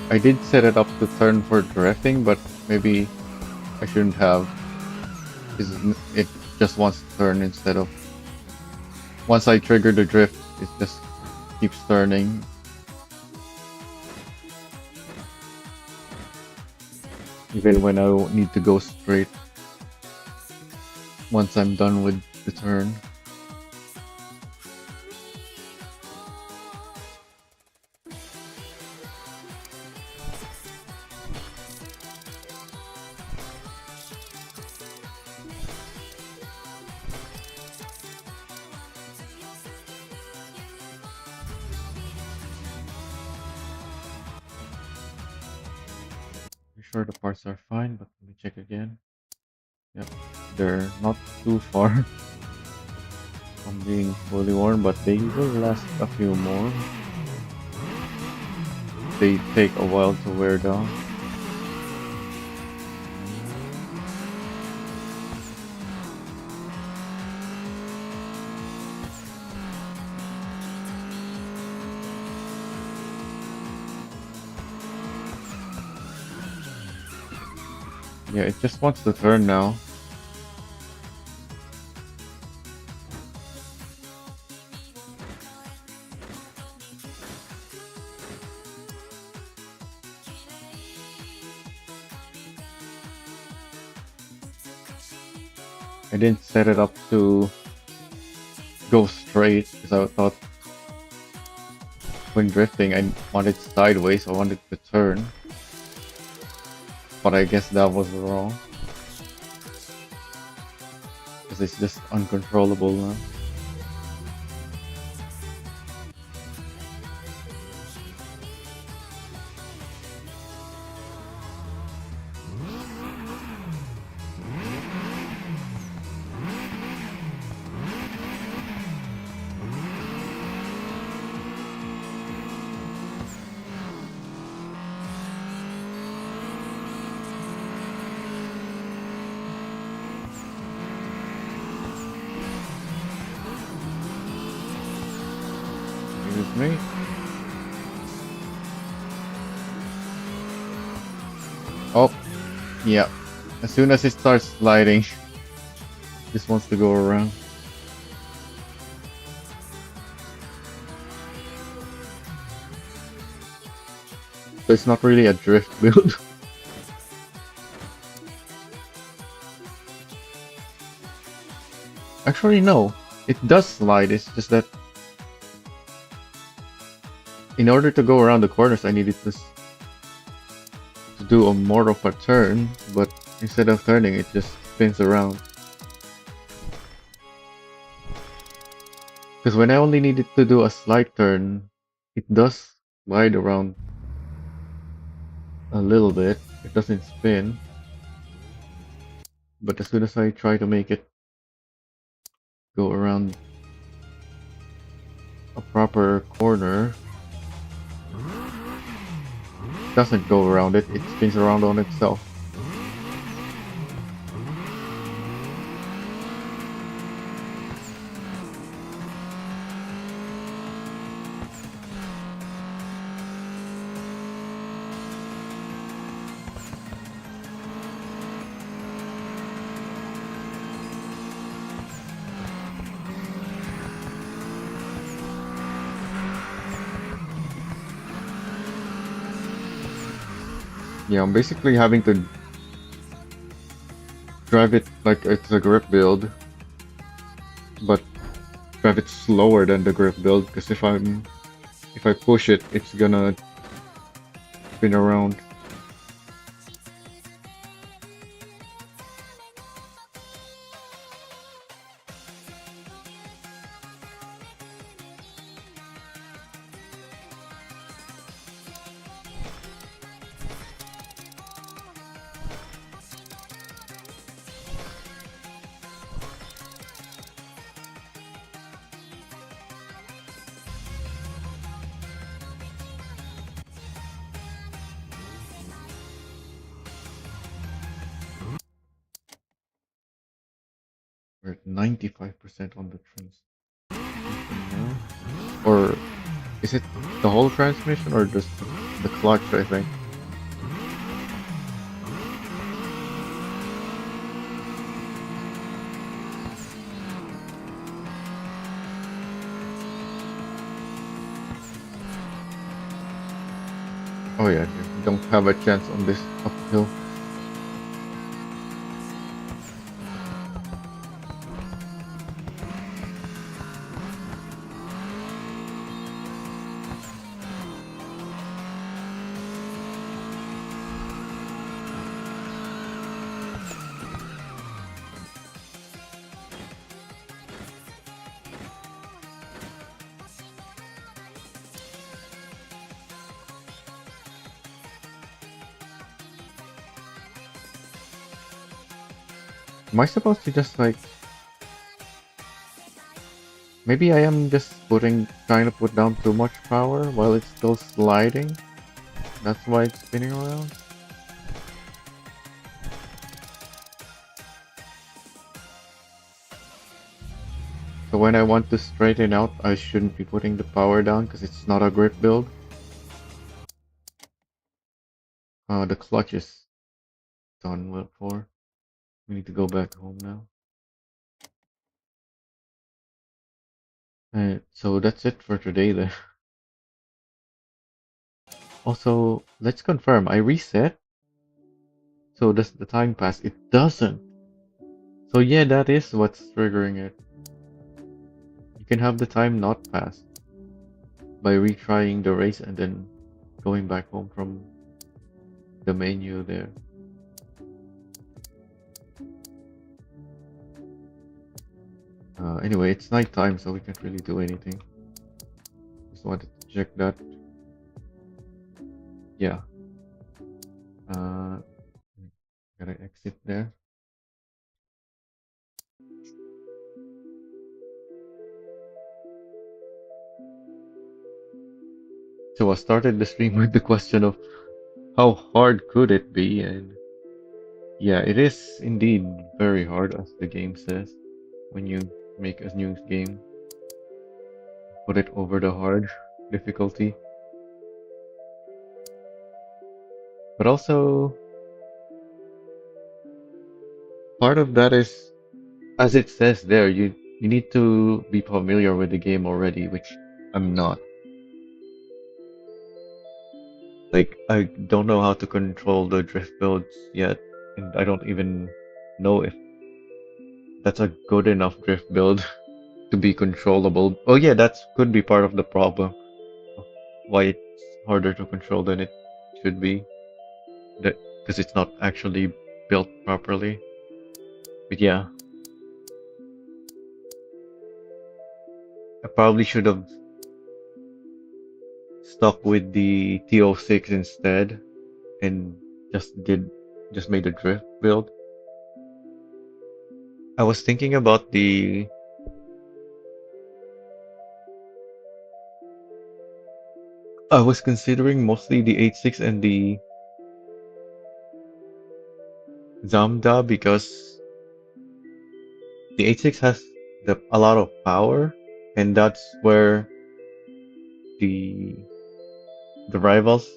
I did set it up to turn for drifting, but maybe I shouldn't have. It just wants to turn instead of... Once I trigger the drift, it just keeps turning. Even when I need to go straight. Once I'm done with the turn. Sure the parts are fine, but let me check again. Yep, they're not too far from being fully worn, but they will last a few more. They take a while to wear down. Yeah, it just wants to turn now. I didn't set it up to go straight because I thought when drifting I wanted sideways, I wanted to turn. But I guess that was wrong. Because it's just uncontrollable now. Excuse me. Oh, yeah. As soon as it starts sliding, it just wants to go around. So it's not really a drift build. Actually, no. It does slide, it's just that in order to go around the corners, I needed to do a more of a turn, but instead of turning, it just spins around. Because when I only needed to do a slight turn, it does slide around a little bit. It doesn't spin. But as soon as I try to make it go around a proper corner, it doesn't go around it, it spins around on itself. Yeah, I'm basically having to drive it like it's a grip build, but drive it slower than the grip build, because if I push it, it's gonna spin around. We're at 95% on the transmission now. Or is it the whole transmission or just the clutch, I think? Oh yeah, you don't have a chance on this uphill. Am I supposed to just like... Maybe I am just trying to put down too much power while it's still sliding? That's why it's spinning around? So when I want to straighten out, I shouldn't be putting the power down because it's not a grip build. The clutch is done for. We need to go back home now. So that's it for today then. Also, let's confirm. I reset. So does the time pass? It doesn't. So yeah, that is what's triggering it. You can have the time not pass by retrying the race and then going back home from the menu there. Anyway, it's nighttime, so we can't really do anything. Just wanted to check that. Yeah. Gotta exit there. So I started the stream with the question of how hard could it be, and yeah, it is indeed very hard, as the game says. When you make a new game, put it over the hard difficulty. But also, part of that is, as it says there, you need to be familiar with the game already, which I'm not. Like, I don't know how to control the drift builds yet, and I don't even know if that's a good enough drift build to be controllable. Oh yeah, that could be part of the problem. Why it's harder to control than it should be. That because it's not actually built properly. But yeah, I probably should have stuck with the TO6 instead and just made a drift build. I was thinking about I was considering mostly the 8.6 and the Zamda because the 8.6 has a lot of power, and that's where the the rivals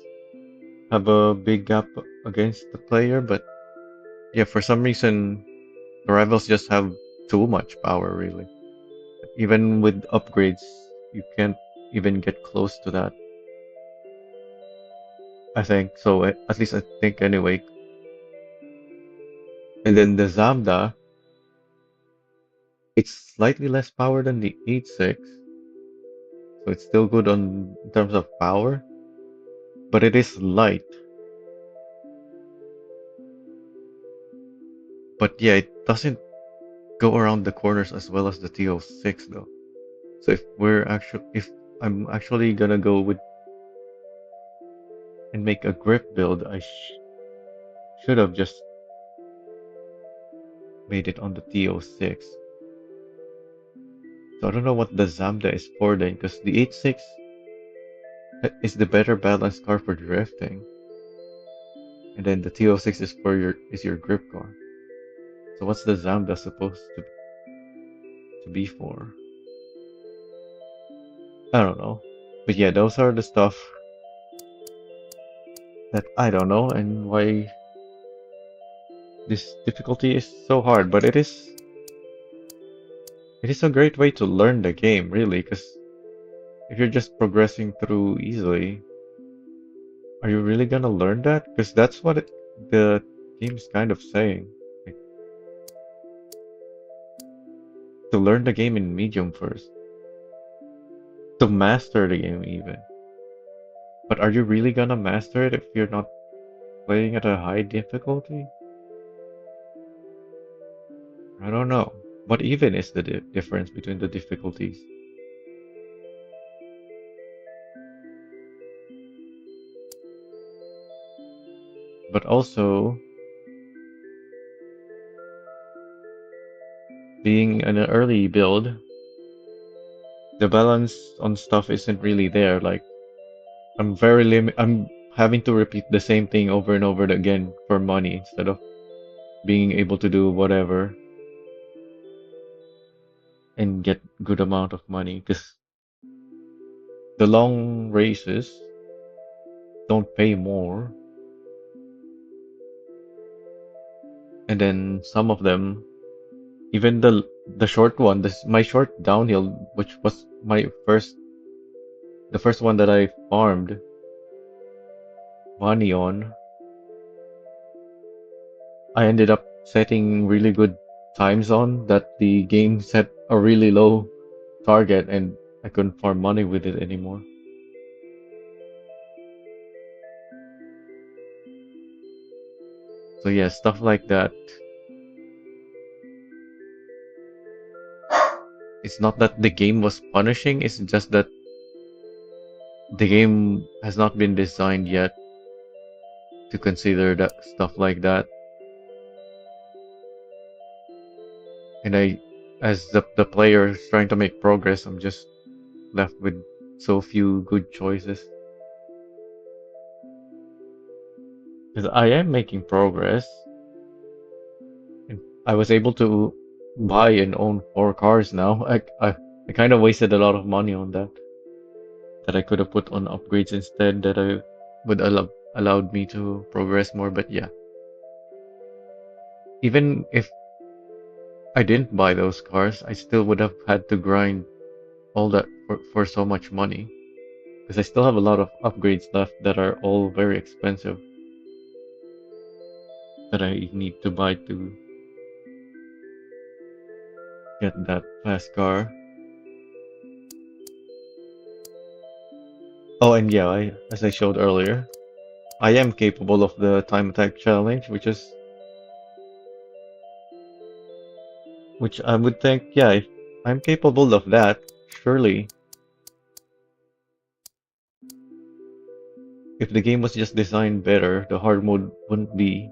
have a big gap against the player. But yeah, for some reason the rivals just have too much power, really. Even with upgrades, you can't even get close to that. I think so. At least I think anyway. And then the Zamda, it's slightly less power than the 8.6, so it's still good in terms of power, but it is light. But yeah, it doesn't go around the corners as well as the TO6 though. So if I'm actually gonna go with and make a grip build, I should have just made it on the TO6. So I don't know what the Zamda is for then, because the 8.6 is the better balanced car for drifting, and then the TO6 is your grip car. So what's the Zamda supposed to be? to b4. I don't know. But yeah, those are the stuff that I don't know and why this difficulty is so hard. But it is a great way to learn the game, really, because if you're just progressing through easily, are you really gonna learn that? Because that's what the game's kind of saying. Like, to learn the game in medium first. To master the game even. But are you really gonna master it if you're not playing at a high difficulty? I don't know. What even is the difference between the difficulties? But also, being an early build, the balance on stuff isn't really there. Like, I'm having to repeat the same thing over and over again for money instead of being able to do whatever and get good amount of money because the long races don't pay more, and then some of them, even the short one, my short downhill, which was the first one that I farmed money on, I ended up setting really good times on that the game set a really low target and I couldn't farm money with it anymore. So yeah, stuff like that. It's not that the game was punishing, it's just that the game has not been designed yet to consider that stuff like that. And as the player is trying to make progress, I'm just left with so few good choices. Because I am making progress. And I was able to buy and own 4 cars now. I kind of wasted a lot of money on that I could have put on upgrades instead that I would allowed me to progress more. But yeah, even if I didn't buy those cars, I still would have had to grind all that for so much money because I still have a lot of upgrades left that are all very expensive that I need to buy to get that fast car. Oh, and yeah, as I showed earlier, I am capable of the time attack challenge, which I would think, yeah, if I'm capable of that, surely if the game was just designed better, the hard mode wouldn't be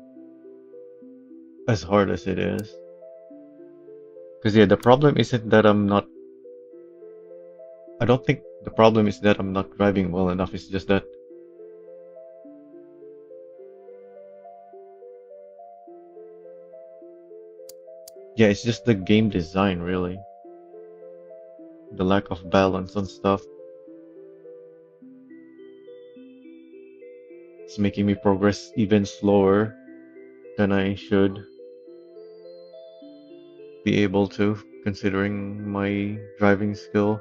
as hard as it is. Because yeah, the problem isn't that I don't think the problem is that I'm not driving well enough. It's just that, yeah, it's just the game design, really. The lack of balance on stuff. It's making me progress even slower than I should be able to, considering my driving skill.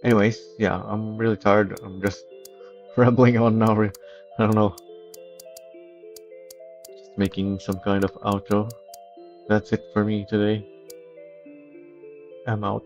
Anyways, yeah, I'm really tired. I'm just rambling on now. I don't know, just making some kind of outro. That's it for me today. I'm out.